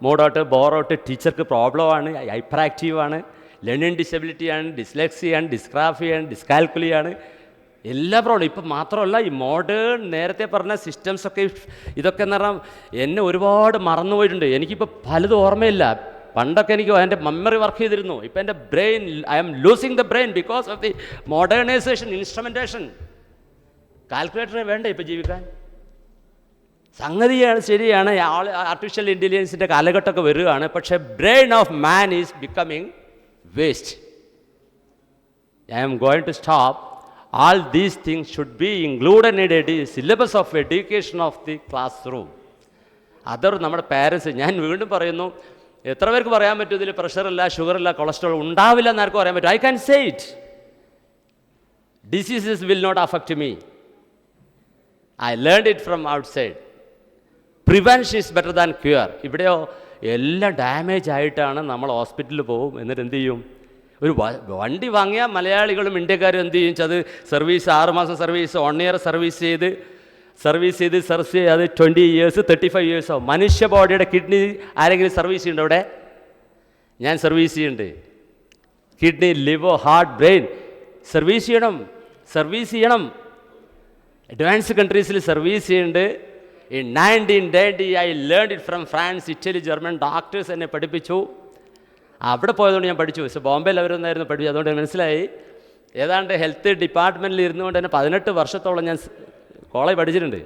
മൂഡൗട്ട്, ബോറൗട്ട്, ടീച്ചർക്ക് പ്രോബ്ലമാണ്, ഹൈപ്പർ ആക്റ്റീവാണ്, ലേണിംഗ് ഡിസബിലിറ്റിയാണ്, ഡിസ്ലെക്സിയാണ്, ഡിസ്ഗ്രാഫിയാണ്, ഡിസ്കാൽക്കുലിയാണ്, എല്ലാ പ്രോബ്ലം. ഇപ്പം മാത്രമല്ല, ഈ മോഡേൺ നേരത്തെ പറഞ്ഞ സിസ്റ്റംസൊക്കെ, ഇതൊക്കെ എന്ന് പറഞ്ഞാൽ എന്നെ ഒരുപാട് മറന്നുപോയിട്ടുണ്ട്. എനിക്കിപ്പോൾ പലതും ഓർമ്മയില്ല. പണ്ടൊക്കെ എനിക്ക് എൻ്റെ മെമ്മറി വർക്ക് ചെയ്തിരുന്നു. ഇപ്പം എൻ്റെ brain, I am losing the brain because of the modernization, instrumentation. Calculator വേണ്ട ഇപ്പം ജീവിക്കാൻ. സംഗതിയാണ്, ശരിയാണ്, ആർട്ടിഫിഷ്യൽ ഇൻ്റലിജൻസിൻ്റെ കാലഘട്ടമൊക്കെ വരികയാണ്. പക്ഷേ brain of man is becoming waste. I am going to stop. All these things should be included in the syllabus of education of the classroom. നമ്മുടെ parents, ഞാൻ വീണ്ടും പറയുന്നു, എത്ര പേർക്ക് പറയാൻ പറ്റും ഇതിൽ പ്രഷറില്ല, ഷുഗറില്ല, കൊളസ്ട്രോൾ ഉണ്ടാവില്ല എന്നാർക്കും പറയാൻ പറ്റും? I can say it. Diseases will not affect me. I learned it from outside. Prevention is better than cure. ഇവിടെയോ എല്ലാം ഡാമേജ് ആയിട്ടാണ് നമ്മൾ ഹോസ്പിറ്റലിൽ പോകും. എന്നിട്ട് എന്ത് ചെയ്യും? ഒരു വണ്ടി വാങ്ങിയാൽ മലയാളികളും ഇന്ത്യക്കാരും എന്ത് ചെയ്യും? അത് സർവീസ് 6 മാസം സർവീസ്, 1 ഇയർ സർവീസ് ചെയ്ത് അത് 20 years 35 years ആവും. മനുഷ്യ ബോഡിയുടെ കിഡ്നി ആരെങ്കിലും സർവീസ് ചെയ്യുന്നുണ്ടോ ഇവിടെ? ഞാൻ സർവീസ് ചെയ്യുന്നുണ്ട്. Kidney, liver, heart, brain service ചെയ്യണം. അഡ്വാൻസ് കൺട്രീസിൽ സർവീസ് ചെയ്യുന്നുണ്ട്. In 1990 I learned it from France, Italy, German. Doctors എന്നെ പഠിപ്പിച്ചു. അവിടെ പോയതുകൊണ്ട് ഞാൻ പഠിച്ചു. പക്ഷേ ബോംബെയിൽ അവരൊന്നായിരുന്നു പഠിച്ചു. അതുകൊണ്ട് മനസ്സിലായി. ഏതാണ്ട് ഹെൽത്ത് ഡിപ്പാർട്ട്മെൻറ്റിൽ ഇരുന്നുകൊണ്ട് തന്നെ 18 വർഷത്തോളം ഞാൻ കോളേജ് പഠിച്ചിട്ടുണ്ട്.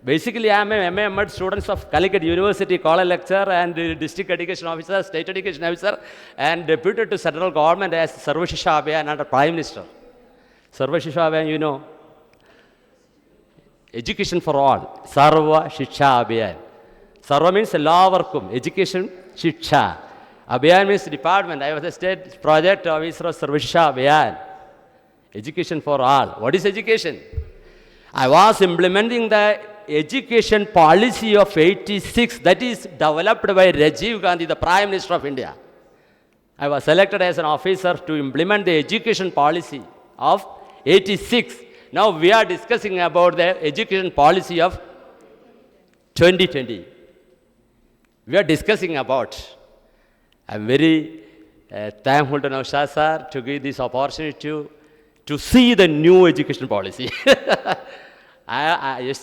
Basically, I am a MA students of Calicut University, college lecturer and district education officer, state education officer, and deputed to central government as Sarva Shiksha Abhiyan under Prime Minister. Sarva Shiksha Abhiyan, you know, education for all. Sarva Shiksha Abhiyan. Sarva means എല്ലാവർക്കും, education, Shiksha. Abhiyan means department. I was a state project officer of Sarva Shiksha Abhiyan. Education for all. What is education? I was implementing the education policy of 86 that is developed by Rajiv Gandhi, the Prime Minister of India. I was selected as an officer to implement the education policy of 86. Now we are discussing about the education policy of 2020. We are discussing about. I am very thankful to Naushad sir to give this opportunity to see the new education policy. Yes,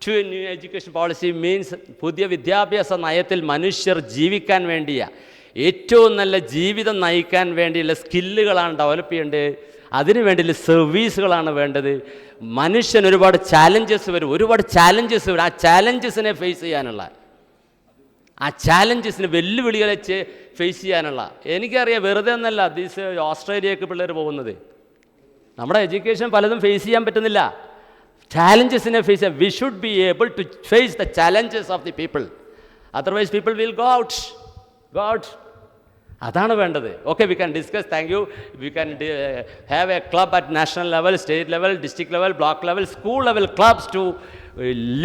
to a new education policy means പുതിയ വിദ്യാഭ്യാസ നയത്തിൽ മനുഷ്യർ ജീവിക്കാൻ വേണ്ടിയ ഏറ്റവും നല്ല ജീവിതം നയിക്കാൻ വേണ്ടിയുള്ള സ്കില്ലുകളാണ് ഡെവലപ്പ് ചെയ്യേണ്ടത്. അതിനു വേണ്ടിയുള്ള സർവീസുകളാണ് വേണ്ടത്. മനുഷ്യൻ ഒരുപാട് ചാലഞ്ചസ് വരും. ആ ചാലഞ്ചസിനെ ഫേസ് ചെയ്യാനുള്ള, ആ ചാലഞ്ചസിന് വെല്ലുവിളികളെ ഫേസ് ചെയ്യാനുള്ള. എനിക്കറിയാം, വെറുതെ ഒന്നല്ല ഓസ്ട്രേലിയക്ക് പിള്ളേർ പോകുന്നത്. നമ്മുടെ എഡ്യൂക്കേഷൻ പലതും ഫേസ് ചെയ്യാൻ പറ്റുന്നില്ല. Challenges in a face, we should be able to face the challenges of the people. Otherwise, people will go out. Go out. അതാണ് വേണ്ടത്. Okay, we can discuss. Thank you. We can have a club at national level, state level, district level, block level, school level clubs to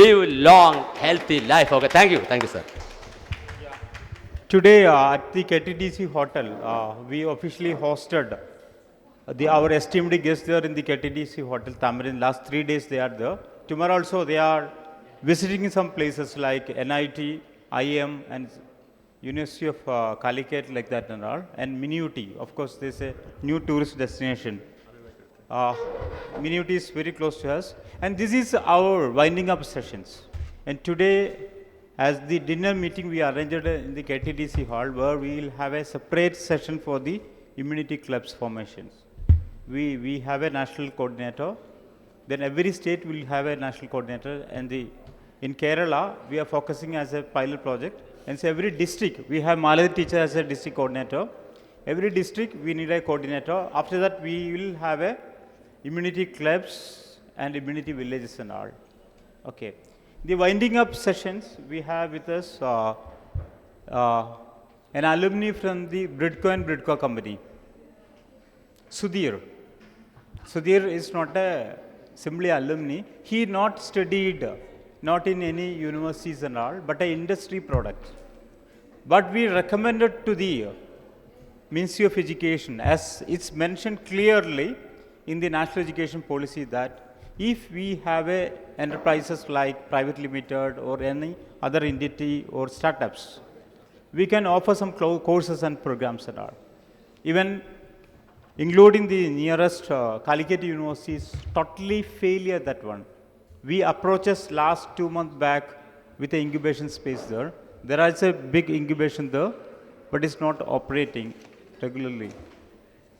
live long, healthy life. Okay, thank you. Thank you, sir. Today at the KTDC hotel, we officially hosted our esteemed guests there in the KTDC hotel, Tamarin. Last 3 days they are there. Tomorrow also they are visiting some places like NIT, IM and University of Calicut, like that and all. And Minuti, of course, there's a new tourist destination. Minuti is very close to us. And this is our winding up sessions. And today, as the dinner meeting we arranged in the KTDC hall, where we will have a separate session for the immunity clubs formations. We have a national coordinator. Then every state will have a national coordinator. And in Kerala, we are focusing as a pilot project. And so every district, we have Malayalam teacher as a district coordinator. Every district, we need a coordinator. After that, we will have a immunity clubs and immunity villages and all. Okay. The winding up sessions, we have with us an alumni from the Bridco and Bridco company, Sudhir. Sudhir is not a simply alumni. He not studied, not in any universities and all, but an industry product. But we recommended to the Ministry of Education, as it's mentioned clearly in the National Education Policy, that if we have enterprises like private limited or any other entity or startups, we can offer some courses and programs and all. Even including the nearest Calicut University is totally failure, that one. We approached us last 2 months back with the incubation space there. There is a big incubation there, but it's not operating regularly.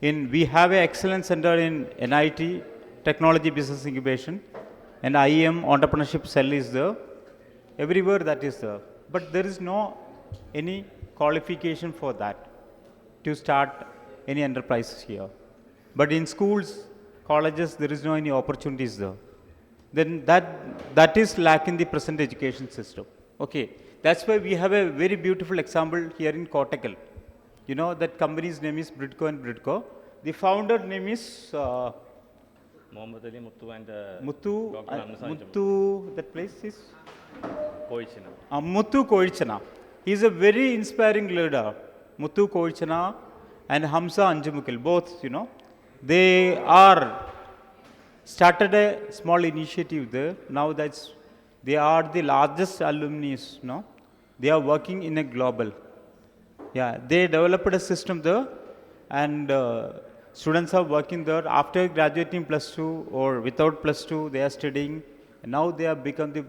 We have an excellence center in NIT, Technology Business Incubation, and IM Entrepreneurship Cell is there. Everywhere that is there. But there is no any qualification for that to start any enterprises here. But in schools, colleges, there is no any opportunities there. Then that is lacking the present education system. Okay, that's why we have a very beautiful example here in Kottakkal. You know that company's name is Bridco and Bridco. The founder name is Mohammed Ali Muttu and Muttu. That place is Muttu Koichana. He is a very inspiring leader. Muttu Koichana and Hamza Anjumukil, both, you know, they are started a small initiative there. Now they are the largest alumni, no? They are working in a global. Yeah, they developed a system there, and students are working there. After graduating +2 or without +2, they are studying. And now they have become the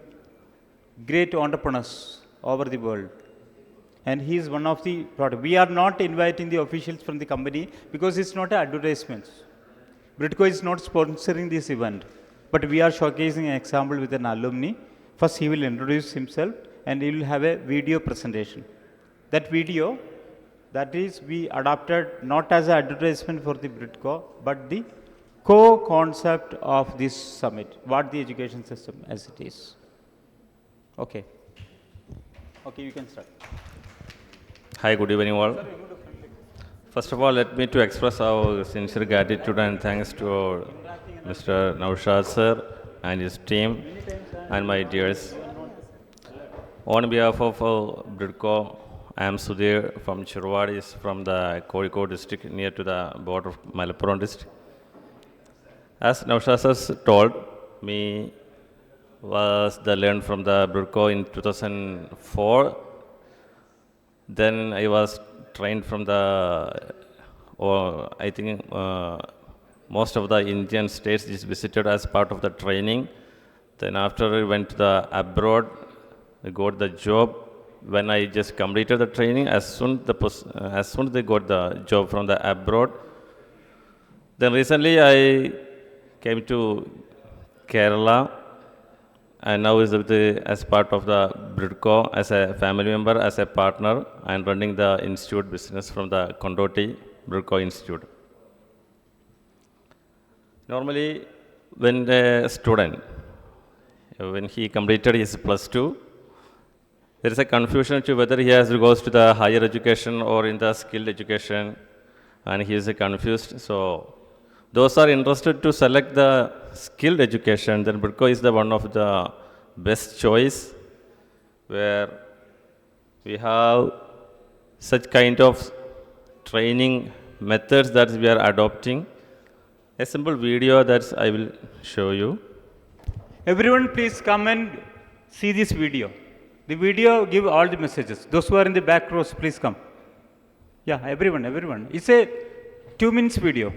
great entrepreneurs over the world. And he is one of the product. We are not inviting the officials from the company because it's not an advertisement. Bridco is not sponsoring this event, but we are showcasing an example with an alumni. First, he will introduce himself and he will have a video presentation. That video, that is, we adopted not as an advertisement for the Bridco, but the co-concept of this summit, what the education system as it is. Okay. Okay, you can start. Hi, good evening all. First of all, let me to express our sincere gratitude and thanks to Mr. Naushad sir and his team and my dears. On behalf of Bridco, I am Sudhir from Chirwadis, from the Kozhikode district near to the border of Malappuram district. As Naushad sir told me, was the learned from the Bridco in 2004. Then I was trained from the, I think most of the Indian states is visited as part of the training. Then after I went to the abroad, I got the job. When I just completed the training, as soon they got the job from the abroad. Then recently I came to Kerala, and now is as part of the Bridco, as a family member, as a partner, and running the institute business from the Kondoti Bridco Institute. Normally, when a student when he completed his plus 2. There is a confusion to whether he has to go to the higher education or in the skilled education, and he is confused. So those are interested to select the skilled education, then BRIDCO is the one of the best choice, where we have such kind of training methods that we are adopting. A simple video that I will show you. Everyone please come and see this video. The video give all the messages. Those who are in the back rows, please come. Yeah, everyone. It's a 2 minutes video.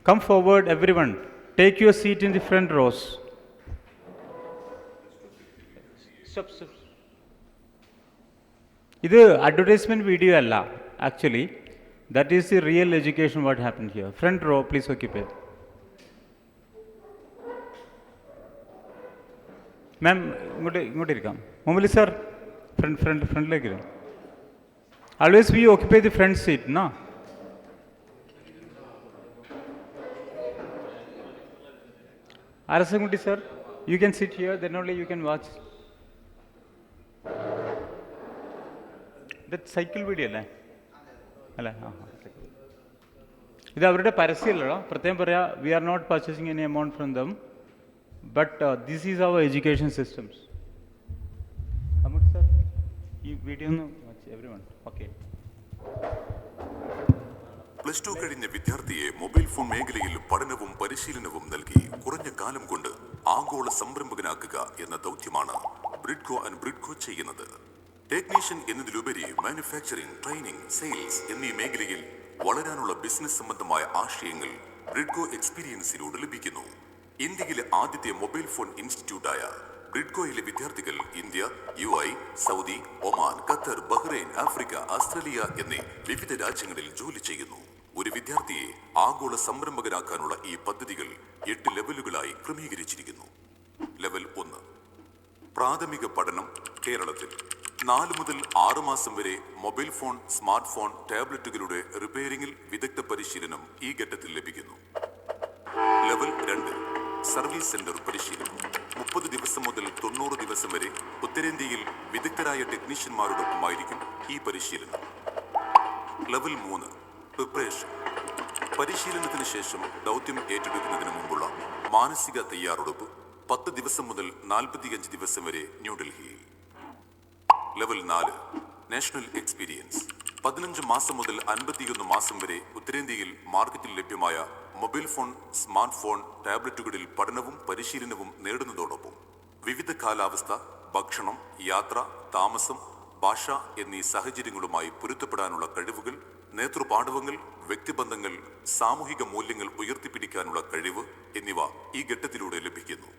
Come forward, everyone. Take your seat in the front rows. Stop. This advertisement video alla. Actually, that is the real education what happened here. Front row, please occupy. Ma'am, ഇങ്ങോട്ട് ഇരിക്കാം. മുമ്പിൽ sir, ഫ്രണ്ടിലേക്ക് ഇരിക്കാം. Always we occupy the front seat, no? Arasanguti sir, you can sit here, then only you can watch. That cycle video അല്ലേ? അല്ലേ? ഇത് അവരുടെ പരസ്യമല്ലല്ലോ. പ്രത്യേകം പറയാ, we are not purchasing any amount from them, but this is our education systems. Amut sir, ഈ video ഒന്ന് everyone. Okay. Plus two കഴിഞ്ഞ വിദ്യാർത്ഥിയെ മൊബൈൽ ഫോൺ മേഖലയിൽ പഠനവും പരിശീലനവും നൽകി കുറഞ്ഞ കാലം കൊണ്ട് ആഗോള സംരംഭകനാക്കുക എന്ന ദൗത്യമാണ് ബ്രിഡ്കോ ആൻഡ് ബ്രിഡ്കോ ചെയ്യുന്നത്. ടെക്നീഷ്യൻ എന്നതിലുപരി മാനുഫാക്ചറിംഗ്, ട്രെയിനിങ്, സെയിൽസ് എന്നീ മേഖലയിൽ വളരാനുള്ള ബിസിനസ് സംബന്ധമായ ആശയങ്ങൾ ബ്രിഡ്കോ എക്സ്പീരിയൻസിലൂടെ ലഭിക്കുന്നു. ഇന്ത്യയിലെ ആദ്യത്തെ മൊബൈൽ ഫോൺ ഇൻസ്റ്റിറ്റ്യൂട്ടായ ബ്രിഡ്കോയിലെ വിദ്യാർത്ഥികൾ India, UAE, Saudi, Oman, Qatar, Bahrain, Africa, Australia എന്നീ വിവിധ രാജ്യങ്ങളിൽ ജോലി ചെയ്യുന്നു. ഒരു വിദ്യാർത്ഥിയെ ആഗോള സംരംഭകനാക്കാനുള്ള ഈ പദ്ധതികൾ 8 ലെവലുകളായി ക്രമീകരിച്ചിരിക്കുന്നു. ലെവൽ 1 പ്രാഥമിക പഠനം. കേരളത്തിൽ 4 മുതൽ 6 മാസം വരെ മൊബൈൽ ഫോൺ, സ്മാർട്ട് ഫോൺ, ടാബ്ലറ്റുകളുടെ റിപ്പയറിംഗിൽ വിദഗ്ധ പരിശീലനം ഈ ഘട്ടത്തിൽ ലഭിക്കുന്നു. ലെവൽ 2 സർവീസ് സെന്റർ പരിശീലനം. 30 ദിവസം മുതൽ 90 ദിവസം വരെ ഉത്തരേന്ത്യയിൽ വിദഗ്ധരായ ടെക്നീഷ്യന്മാരോടൊപ്പമായിരിക്കും ഈ പരിശീലനം. Level 3 preparation. പരിശീലനത്തിന് ശേഷം ദൗത്യം ഏറ്റെടുക്കുന്നതിന് മുമ്പുള്ള മാനസിക തയ്യാറെടുപ്പ് 10 ദിവസം മുതൽ 45 ദിവസം വരെ ന്യൂഡൽഹിയിൽ. Level 4 national experience. 15 മാസം മുതൽ 51 മാസം വരെ ഉത്തരേന്ത്യയിൽ മാർക്കറ്റിൽ ലഭ്യമായ മൊബൈൽ ഫോൺ, സ്മാർട്ട് ഫോൺ, ടാബ്ലറ്റുകളിൽ പഠനവും പരിശീലനവും നേടുന്നതോടൊപ്പം വിവിധ കാലാവസ്ഥ, ഭക്ഷണം, യാത്ര, താമസം, ഭാഷ എന്നീ സാഹചര്യങ്ങളുമായി പൊരുത്തപ്പെടാനുള്ള കഴിവുകൾ, നേതൃപാടവങ്ങൾ, വ്യക്തിബന്ധങ്ങൾ, സാമൂഹിക മൂല്യങ്ങൾ ഉയർത്തിപ്പിടിക്കാനുള്ള കഴിവ് എന്നിവ ഈ ഘട്ടത്തിലൂടെ ലഭിക്കുന്നു.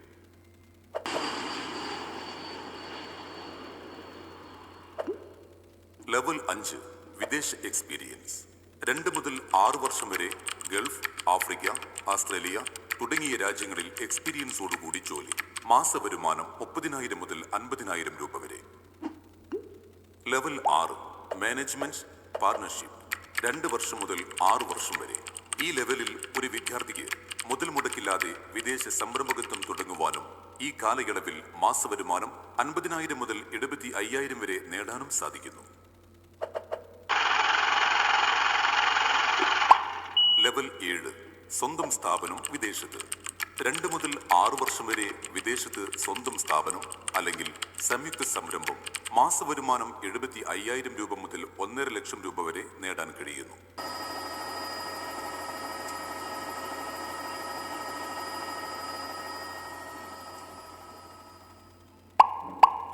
ലെവൽ 5 വിദേശ എക്സ്പീരിയൻസ്. 2 മുതൽ 6 വർഷം വരെ ഗൾഫ്, ആഫ്രിക്ക, ഓസ്ട്രേലിയ തുടങ്ങിയ രാജ്യങ്ങളിൽ എക്സ്പീരിയൻസോടുകൂടി ജോലി. മാസ വരുമാനം 30,000 മുതൽ 50,000 രൂപ വരെ. Level 6 management partnership. 2 വർഷം മുതൽ 6 വർഷം വരെ. ഈ ലെവലിൽ ഒരു വിദ്യാർത്ഥിക്ക് മുതൽ മുടക്കില്ലാതെ വിദേശ സംരംഭകത്വം തുടങ്ങുവാനും ഈ കാലയളവിൽ മാസ വരുമാനം 50,000 മുതൽ 75,000 വരെ നേടാനും സാധിക്കുന്നു. ലെവൽ 7 സ്വന്തം സ്ഥാപനം വിദേശത്ത്. 2 മുതൽ 6 വർഷം വരെ വിദേശത്ത് സ്വന്തം സ്ഥാപനം അല്ലെങ്കിൽ സംയുക്ത സംരംഭം. മാസ വരുമാനം 75,000 രൂപ മുതൽ 1.5 ലക്ഷം രൂപ വരെ നേടാൻ കഴിയുന്നു.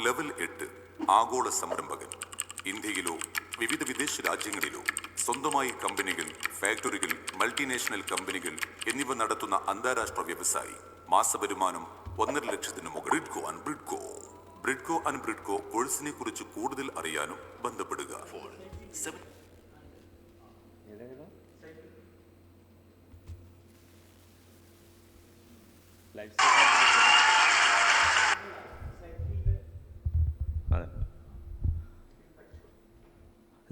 ലെവൽ 8 ആഗോള സംരംഭകൻ. ഇന്ത്യയിലോ വിവിധ വിദേശ രാജ്യങ്ങളിലോ സ്വന്തമായി കമ്പനികൾ, ഫാക്ടറികൾ, മൾട്ടിനാഷണൽ കമ്പനികൾ എന്നിവ നടത്തുന്ന അന്താരാഷ്ട്ര വ്യവസായി. മാസ വരുമാനം 1.5 ലക്ഷത്തിന് മുകളിൽ. ബ്രിഡ്കോ ആൻഡ് ബ്രിഡ്കോ കോഴ്സിനെ കുറിച്ച് കൂടുതൽ അറിയാനും ബന്ധപ്പെടുക.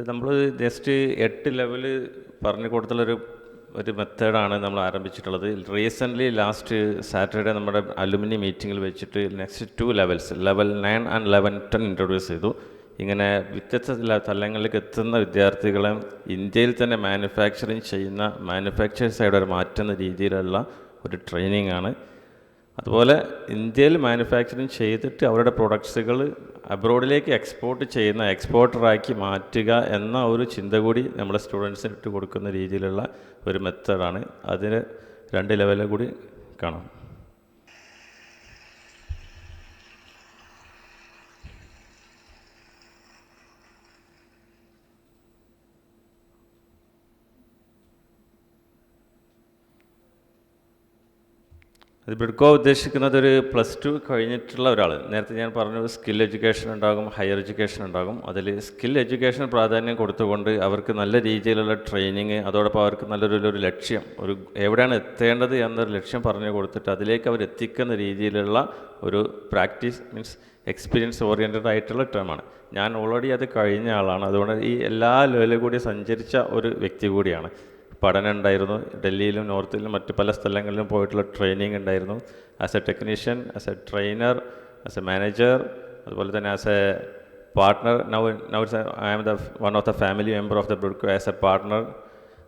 നമ്മൾ ജസ്റ്റ് 8 ലെവല് പറഞ്ഞു കൊടുത്തുള്ളൊരു ഒരു മെത്തേഡാണ് നമ്മൾ ആരംഭിച്ചിട്ടുള്ളത്. റീസെൻ്റ്ലി ലാസ്റ്റ് സാറ്റർഡേ നമ്മുടെ അലുമിനി മീറ്റിങ്ങിൽ വെച്ചിട്ട് next 2 levels, level 9 and level 10 introduce ചെയ്തു. ഇങ്ങനെ വ്യത്യസ്ത തലങ്ങളിലേക്ക് എത്തുന്ന വിദ്യാർത്ഥികളെ ഇന്ത്യയിൽ തന്നെ മാനുഫാക്ചറിങ് ചെയ്യുന്ന മാനുഫാക്ചേഴ്സായിട്ട് ഒരു മാറ്റുന്ന രീതിയിലുള്ള ഒരു ട്രെയിനിങ് ആണ്. അതുപോലെ ഇന്ത്യയിൽ മാനുഫാക്ചറിങ് ചെയ്തിട്ട് അവരുടെ പ്രൊഡക്ട്സുകൾ അബ്രോഡിലേക്ക് എക്സ്പോർട്ട് ചെയ്യുന്ന എക്സ്പോർട്ടറാക്കി മാറ്റുക എന്ന ഒരു ചിന്ത കൂടി നമ്മുടെ സ്റ്റുഡൻസിന് ഇട്ട് കൊടുക്കുന്ന രീതിയിലുള്ള ഒരു മെത്തേഡാണ്. അതിന് 2 ലെവലിൽ കൂടി കാണാം. അത് ബ്രിഡ്കോ ഉദ്ദേശിക്കുന്നത് ഒരു +2 കഴിഞ്ഞിട്ടുള്ള ഒരാൾ. നേരത്തെ ഞാൻ പറഞ്ഞു സ്കിൽ എഡ്യൂക്കേഷൻ ഉണ്ടാകും, ഹയർ എഡ്യൂക്കേഷൻ ഉണ്ടാകും. അതിൽ സ്കിൽ എഡ്യൂക്കേഷൻ പ്രാധാന്യം കൊടുത്തുകൊണ്ട് അവർക്ക് നല്ല രീതിയിലുള്ള ട്രെയിനിങ്, അതോടൊപ്പം അവർക്ക് നല്ലൊരു ലക്ഷ്യം, ഒരു എവിടെയാണ് എത്തേണ്ടത് എന്നൊരു ലക്ഷ്യം പറഞ്ഞു കൊടുത്തിട്ട് അതിലേക്ക് അവർ എത്തിക്കുന്ന രീതിയിലുള്ള ഒരു പ്രാക്ടീസ് മീൻസ് എക്സ്പീരിയൻസ് ഓറിയൻറ്റഡ് ആയിട്ടുള്ള ടേമാണ്. ഞാൻ ഓൾറെഡി അത് കഴിഞ്ഞ ആളാണ്. അതുകൊണ്ട് ഈ എല്ലാ ലെവലിലും കൂടി സഞ്ചരിച്ച ഒരു വ്യക്തി കൂടിയാണ്. പഠനം ഉണ്ടായിരുന്നു, ഡൽഹിയിലും നോർത്തിലും മറ്റ് പല സ്ഥലങ്ങളിലും പോയിട്ടുള്ള ട്രെയിനിങ് ഉണ്ടായിരുന്നു. As a technician, as a trainer, as a manager, അതുപോലെ തന്നെ as a partner. Now I am the one of the family member of the Bridco as a partner.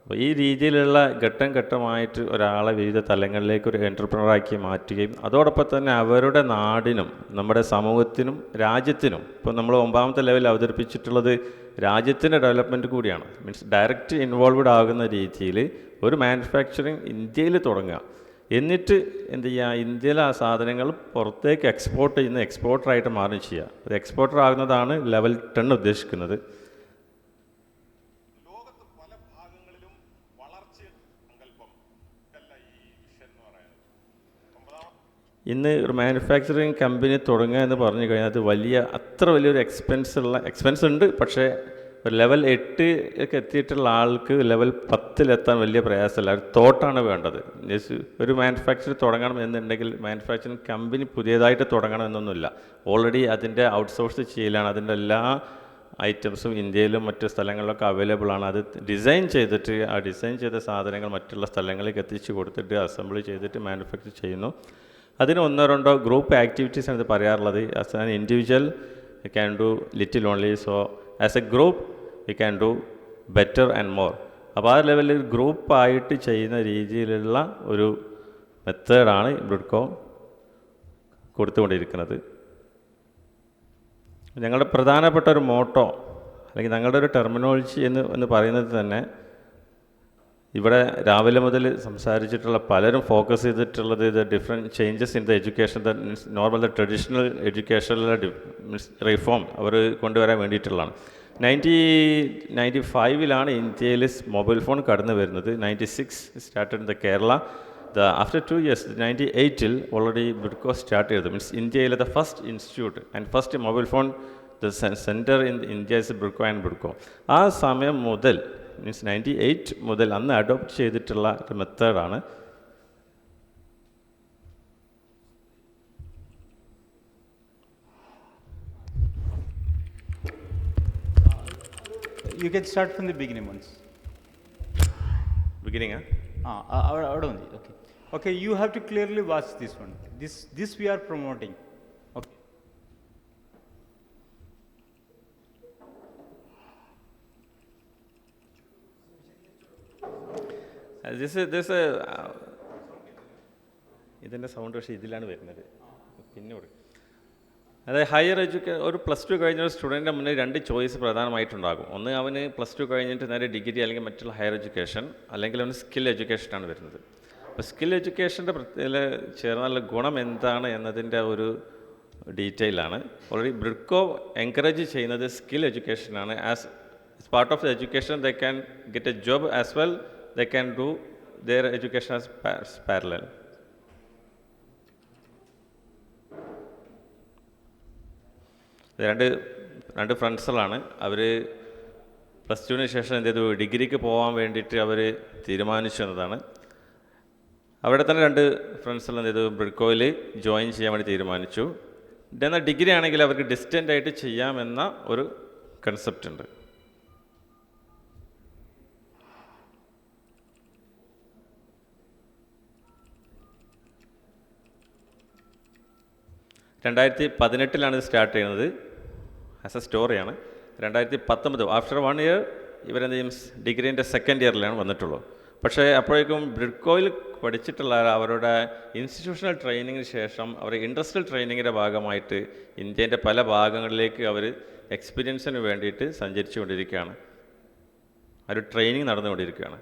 അപ്പോൾ ഈ രീതിയിലുള്ള ഘട്ടം ഘട്ടമായിട്ട് ഒരാളെ വിവിധ തലങ്ങളിലേക്ക് ഒരു എൻ്റർപ്രണറാക്കി മാറ്റുകയും അതോടൊപ്പം തന്നെ അവരുടെ നാടിനും നമ്മുടെ സമൂഹത്തിനും രാജ്യത്തിനും, ഇപ്പോൾ നമ്മൾ 9ാമത്തെ ലെവലിൽ അവതരിപ്പിച്ചിട്ടുള്ളത് രാജ്യത്തിൻ്റെ ഡെവലപ്മെൻറ്റ് കൂടിയാണ്. മീൻസ് ഡയറക്റ്റ് ഇൻവോൾവ്ഡ് ആകുന്ന രീതിയിൽ ഒരു മാനുഫാക്ചറിങ് ഇന്ത്യയിൽ തുടങ്ങുക, എന്നിട്ട് എന്ത് ചെയ്യുക, ഇന്ത്യയിലെ ആ സാധനങ്ങൾ പുറത്തേക്ക് എക്സ്പോർട്ട് ചെയ്യുന്ന എക്സ്പോർട്ടറായിട്ട് മാറുകയും ചെയ്യുക. അത് എക്സ്പോർട്ടർ ആകുന്നതാണ് ലെവൽ 10 ഉദ്ദേശിക്കുന്നത്. ഇന്ന് ഒരു മാനുഫാക്ചറിങ് കമ്പനി തുടങ്ങുക എന്ന് പറഞ്ഞു കഴിഞ്ഞാൽ അത് അത്ര വലിയൊരു എക്സ്പെൻസ് ഉണ്ട്. പക്ഷേ ഒരു ലെവൽ 8 ഒക്കെ എത്തിയിട്ടുള്ള ആൾക്ക് ലെവൽ 10 വലിയ പ്രയാസമല്ല. ഒരു തോട്ടാണ് വേണ്ടത്. ഒരു മാനുഫാക്ചർ തുടങ്ങണം എന്നുണ്ടെങ്കിൽ മാനുഫാക്ചറിങ് കമ്പനി പുതിയതായിട്ട് തുടങ്ങണം എന്നൊന്നുമില്ല. ഓൾറെഡി അതിൻ്റെ ഔട്ട്സോഴ്സ് ചെയ്യലാണ്. അതിൻ്റെ എല്ലാ ഐറ്റംസും ഇന്ത്യയിലും മറ്റ് സ്ഥലങ്ങളിലൊക്കെ അവൈലബിൾ ആണ്. അത് ഡിസൈൻ ചെയ്തിട്ട് ആ ഡിസൈൻ ചെയ്ത സാധനങ്ങൾ മറ്റുള്ള സ്ഥലങ്ങളിലേക്ക് എത്തിച്ച് കൊടുത്തിട്ട് അസംബിൾ ചെയ്തിട്ട് മാനുഫാക്ചർ ചെയ്യുന്നു. അതിന് 1-2 ഗ്രൂപ്പ് ആക്ടിവിറ്റീസ് ആണ് ഇത് പറയാറുള്ളത്. As an individual you can do little only, so as A group you can do better and more. അപ്പോൾ ആ ലെവലിൽ ഗ്രൂപ്പായിട്ട് ചെയ്യുന്ന രീതിയിലുള്ള ഒരു മെത്തേഡാണ് ബ്രിഡ്കോ കൊടുത്തുകൊണ്ടിരിക്കുന്നത്. ഞങ്ങളുടെ പ്രധാനപ്പെട്ട ഒരു മോട്ടോ അല്ലെങ്കിൽ ഞങ്ങളുടെ ഒരു ടെർമിനോളജി എന്ന് പറയുന്നത് തന്നെ ഇവിടെ രാവിലെ മുതൽ സംസാരിച്ചിട്ടുള്ള പലരും ഫോക്കസ് ചെയ്തിട്ടുള്ളത് ഇത് different changes in the education, the normal the traditional എഡ്യൂക്കേഷനിലെ റിഫോം അവർ കൊണ്ടുവരാൻ വേണ്ടിയിട്ടുള്ളതാണ്. 1995 ഇന്ത്യയിൽ മൊബൈൽ ഫോൺ കടന്നു വരുന്നത്. 96 started in the Kerala. After 2 years 98 already Bridco start ചെയ്തത്. മീൻസ് ഇന്ത്യയിലെ the first institute and first mobile phone the centre in India is Bridco and Bridco. ആ സമയം മുതൽ മീൻസ് 98 മുതൽ അന്ന് അഡോപ്റ്റ് ചെയ്തിട്ടുള്ള ഒരു മെത്തേഡാണ്. You can start from the beginning once. Beginning, അവിടെ മതി. Okay. Okay, you have to clearly watch this one. This we are promoting. Okay. ഇതിൻ്റെ സൗണ്ട് പക്ഷേ ഇതിലാണ് വരുന്നത്. പിന്നോട് അതായത് ഹയർ ഒരു +2 കഴിഞ്ഞ ഒരു സ്റ്റുഡൻറ്റിൻ്റെ മുന്നിൽ 2 ചോയ്സ് പ്രധാനമായിട്ടുണ്ടാകും. ഒന്ന് അവന് +2 കഴിഞ്ഞിട്ട് നേരെ ഡിഗ്രി അല്ലെങ്കിൽ മറ്റുള്ള ഹയർ എഡ്യൂക്കേഷൻ, അല്ലെങ്കിൽ അവന് സ്കിൽ എഡ്യൂക്കേഷനാണ് വരുന്നത്. അപ്പോൾ സ്കിൽ എഡ്യൂക്കേഷൻ്റെ ചേർന്നുള്ള ഗുണം എന്താണ് എന്നതിൻ്റെ ഒരു ഡീറ്റെയിലാണ്. ഓൾറെഡി ബ്രിഡ്കോ എൻകറേജ് ചെയ്യുന്നത് സ്കിൽ എഡ്യൂക്കേഷനാണ്. As part of the education they can get a job as well they can do their education as parallel. രണ്ട് ഫ്രണ്ട്സുകളാണ്. അവർ +2 ശേഷം എന്ത് ചെയ്തു, ഡിഗ്രിക്ക് പോകാൻ വേണ്ടിയിട്ട് അവർ തീരുമാനിച്ചു എന്നതാണ്. അവിടെ തന്നെ 2 ഫ്രണ്ട്സുകൾ എന്ത് ചെയ്തു, ബ്രിഡ്കോയിൽ ജോയിൻ ചെയ്യാൻ വേണ്ടി തീരുമാനിച്ചു. എന്നാൽ ഡിഗ്രി ആണെങ്കിൽ അവർക്ക് ഡിസ്റ്റൻ്റ് ആയിട്ട് ചെയ്യാമെന്ന ഒരു കൺസെപ്റ്റ് ഉണ്ട്. 2018 സ്റ്റാർട്ട് ചെയ്യുന്നത്. ആസ് എ സ്റ്റോറിയാണ്. 2019 ആഫ്റ്റർ 1 ഇയർ ഇവരെന്ത് ചെയ്യും, ഡിഗ്രീൻ്റെ സെക്കൻഡ് ഇയറിലാണ് വന്നിട്ടുള്ളൂ. പക്ഷേ അപ്പോഴേക്കും ബ്രിഡ്കോയിൽ പഠിച്ചിട്ടുള്ള അവരുടെ ഇൻസ്റ്റിറ്റ്യൂഷണൽ ട്രെയിനിങ്ങിന് ശേഷം അവർ ഇൻഡസ്ട്രിയൽ ട്രെയിനിങ്ങിൻ്റെ ഭാഗമായിട്ട് ഇന്ത്യൻ്റെ പല ഭാഗങ്ങളിലേക്ക് അവർ എക്സ്പീരിയൻസിന് വേണ്ടിയിട്ട് സഞ്ചരിച്ചു കൊണ്ടിരിക്കുകയാണ്. ഒരു ട്രെയിനിങ് നടന്നുകൊണ്ടിരിക്കുകയാണ്.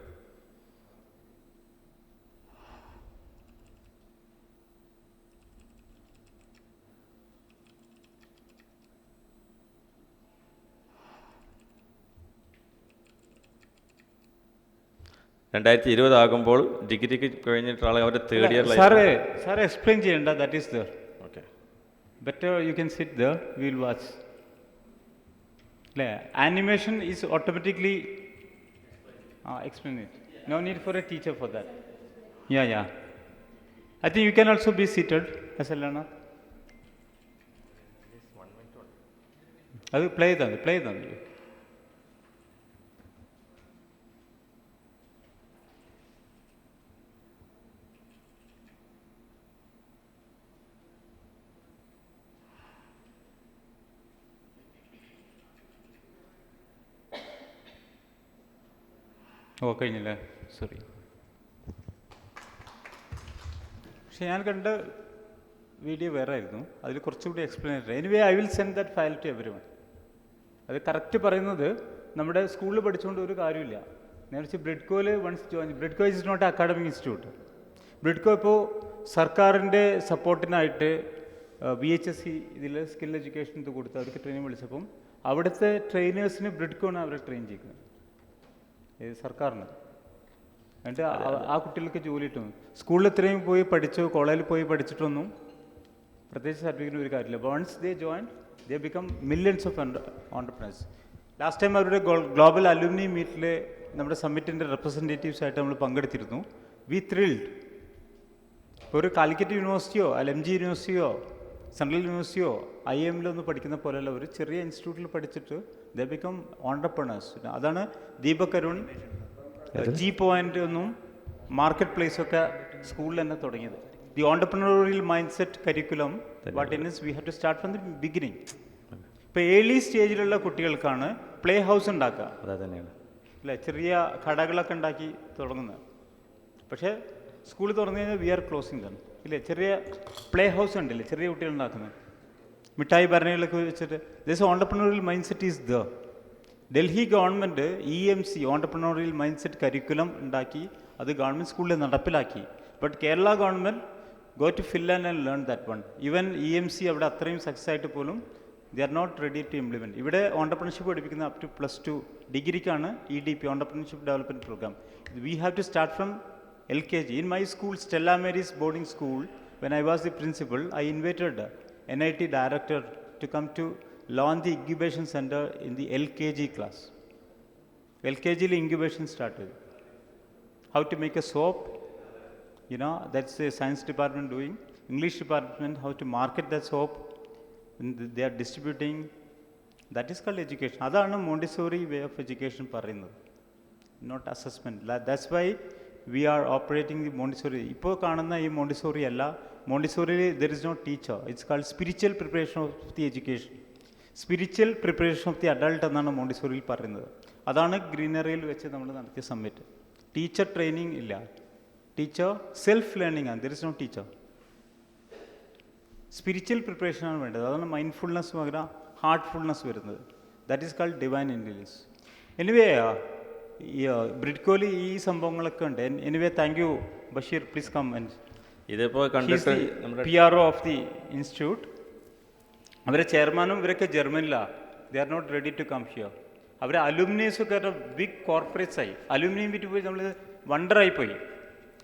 രണ്ടായിരത്തി 20 ആകുമ്പോൾ ഡിഗ്രിക്ക് കഴിഞ്ഞിട്ടുള്ള അവരുടെ തേർഡ് ഇയർ. സാറ് എക്സ്പ്ലെയിൻ ചെയ്യേണ്ട, that is there. Okay, better you can sit there, will watch. അല്ലേ, animation is automatically explain it. No need for a teacher for that. Yeah. I think you can also be seated as a learner. അത് play ചെയ്താൽ കഴിഞ്ഞില്ലേ, sorry. പക്ഷെ ഞാൻ കണ്ട video വേറെ ആയിരുന്നു, അതിൽ കുറച്ചുകൂടി എക്സ്പ്ലെയിൻ ചെയ്തിട്ട്. Anyway I will send that file to everyone. അത് കറക്റ്റ് പറയുന്നത് നമ്മുടെ സ്കൂളിൽ പഠിച്ചുകൊണ്ട് ഒരു കാര്യമില്ല. നേരത്തെ ബ്രിഡ്കോയിൽ once join, Bridco is not academic institute. Bridco ഇപ്പോൾ സർക്കാരിൻ്റെ സപ്പോർട്ടിനായിട്ട് VHSC ഇതിൽ സ്കിൽ എഡ്യൂക്കേഷൻ ഇത് കൊടുത്ത് അവർക്ക് ട്രെയിനിങ് വിളിച്ചപ്പം അവിടുത്തെ ട്രെയിനേഴ്സിന് ബ്രിഡ്കോണ് അവരെ ട്രെയിൻ ചെയ്യുന്നത്, സർക്കാരിന്. എന്നിട്ട് ആ കുട്ടികൾക്ക് ജോലി കിട്ടും. സ്കൂളിൽ ഇത്രയും പോയി പഠിച്ചോ, കോളേജിൽ പോയി പഠിച്ചിട്ടൊന്നും പ്രത്യേകിച്ച് സർട്ടിഫിക്കറ്റിന് ഒരു കാര്യമില്ല. Once they join, they become millions of entrepreneurs. Last time അവരുടെ ഗ്ലോബൽ അലുമിനി മീറ്റിൽ നമ്മുടെ സമ്മിറ്റിൻ്റെ റെപ്രസെൻറ്റേറ്റീവ്സ് ആയിട്ട് നമ്മൾ പങ്കെടുത്തിരുന്നു. We thrilled. ഇപ്പോൾ ഒരു കാലിക്കറ്റ് യൂണിവേഴ്സിറ്റിയോ MG യൂണിവേഴ്സിറ്റിയോ സെൻട്രൽ യൂണിവേഴ്സിറ്റിയോ IIM പഠിക്കുന്ന പോലെയല്ല, ഒരു ചെറിയ ഇൻസ്റ്റിറ്റ്യൂട്ടിൽ പഠിച്ചിട്ട് ദേ ബിക്കം ഓണ്ടർപ്രണേഴ്സ്. അതാണ് ദീപക് അരുൺ G പോയിന്റ് ഒന്നും മാർക്കറ്റ് പ്ലേസൊക്കെ സ്കൂളിൽ തന്നെ തുടങ്ങിയത്. The entrepreneurial mind set curriculum what in is we have to start from the beginning. ഇപ്പോൾ ഏർലി സ്റ്റേജിലുള്ള കുട്ടികൾക്കാണ് പ്ലേ ഹൗസ് ഉണ്ടാക്കുക. അതെ തന്നെയാണ് അല്ലേ, ചെറിയ കടകളൊക്കെ ഉണ്ടാക്കി തുടങ്ങുന്നത്. പക്ഷേ സ്കൂൾ തുറന്നു കഴിഞ്ഞാൽ വി ആർ ക്ലോസിങ് ദം. ഇല്ലേ, ചെറിയ പ്ലേ ഹൗസ് ഉണ്ടല്ലേ, ചെറിയ കുട്ടികൾ ഉണ്ടാക്കുന്നത്, മിഠായി ഭരണികളൊക്കെ വെച്ചിട്ട്. This entrepreneurial mind set is the. Delhi government EMC entrepreneurial mind set curriculum ഉണ്ടാക്കി അത് ഗവൺമെൻറ് സ്കൂളിൽ നടപ്പിലാക്കി. But Kerala government go to Finland and learn that one. Even EMC അവിടെ അത്രയും സക്സസ് ആയിട്ട് പോലും they are not ready to implement. ഇവിടെ entrepreneurship പഠിപ്പിക്കുന്ന അപ് ടു +2 ഡിഗ്രിക്കാണ് EDP entrepreneurship development program. We have to start from LKG. In my school, Stella Mary's boarding school, when I was the principal, I invited NIT director to come to launch the incubation center in the LKG class. LKG incubation started. How to make a soap, that's the science department doing. English department, how to market that soap. They are distributing. That is called education. Adana Montessori way of education പറയുന്നത്, not assessment. That's why we are operating the Montessori. ഇപ്പോൾ കാണുന്ന ഈ Montessori അല്ല. മോണ്ടിസോറിയിൽ there is no teacher. It's called spiritual preparation of the education. Spiritual preparation of the adult എന്നാണ് മോണ്ടിസോറിയിൽ പറയുന്നത്. അതാണ് ഗ്രീനറിയിൽ വെച്ച് നമ്മൾ നടത്തിയ സമ്മിറ്റ്. ടീച്ചർ ട്രെയിനിങ് ഇല്ല, ടീച്ചർ സെൽഫ് ലേണിംഗ് ആണ്. There is no teacher. Spiritual പ്രിപ്പറേഷനാണ് വേണ്ടത്. അതാണ് മൈൻഡ്ഫുൾനെസ് പകരം ഹാർട്ട്ഫുൾനെസ് വരുന്നത്. That is called divine intelligence. Anyway ബ്രിഡ്കോലി ഈ സംഭവങ്ങളൊക്കെ ഉണ്ട്. Anyway thank you Basheer, please come. And ഇതിപ്പോൾ കണ്ടിട്ട് PRO ഓഫ് ദി ഇൻസ്റ്റിറ്റ്യൂട്ട്. അവരെ ചെയർമാനും ഇവരൊക്കെ ജർമ്മനിലാണ്. They are not ready to come here. Our അലുമിനിയസൊക്കെ big corporates ആയി. അലുമിനിയം മീറ്റ് പോയി നമ്മൾ വണ്ടറായിപ്പോയി.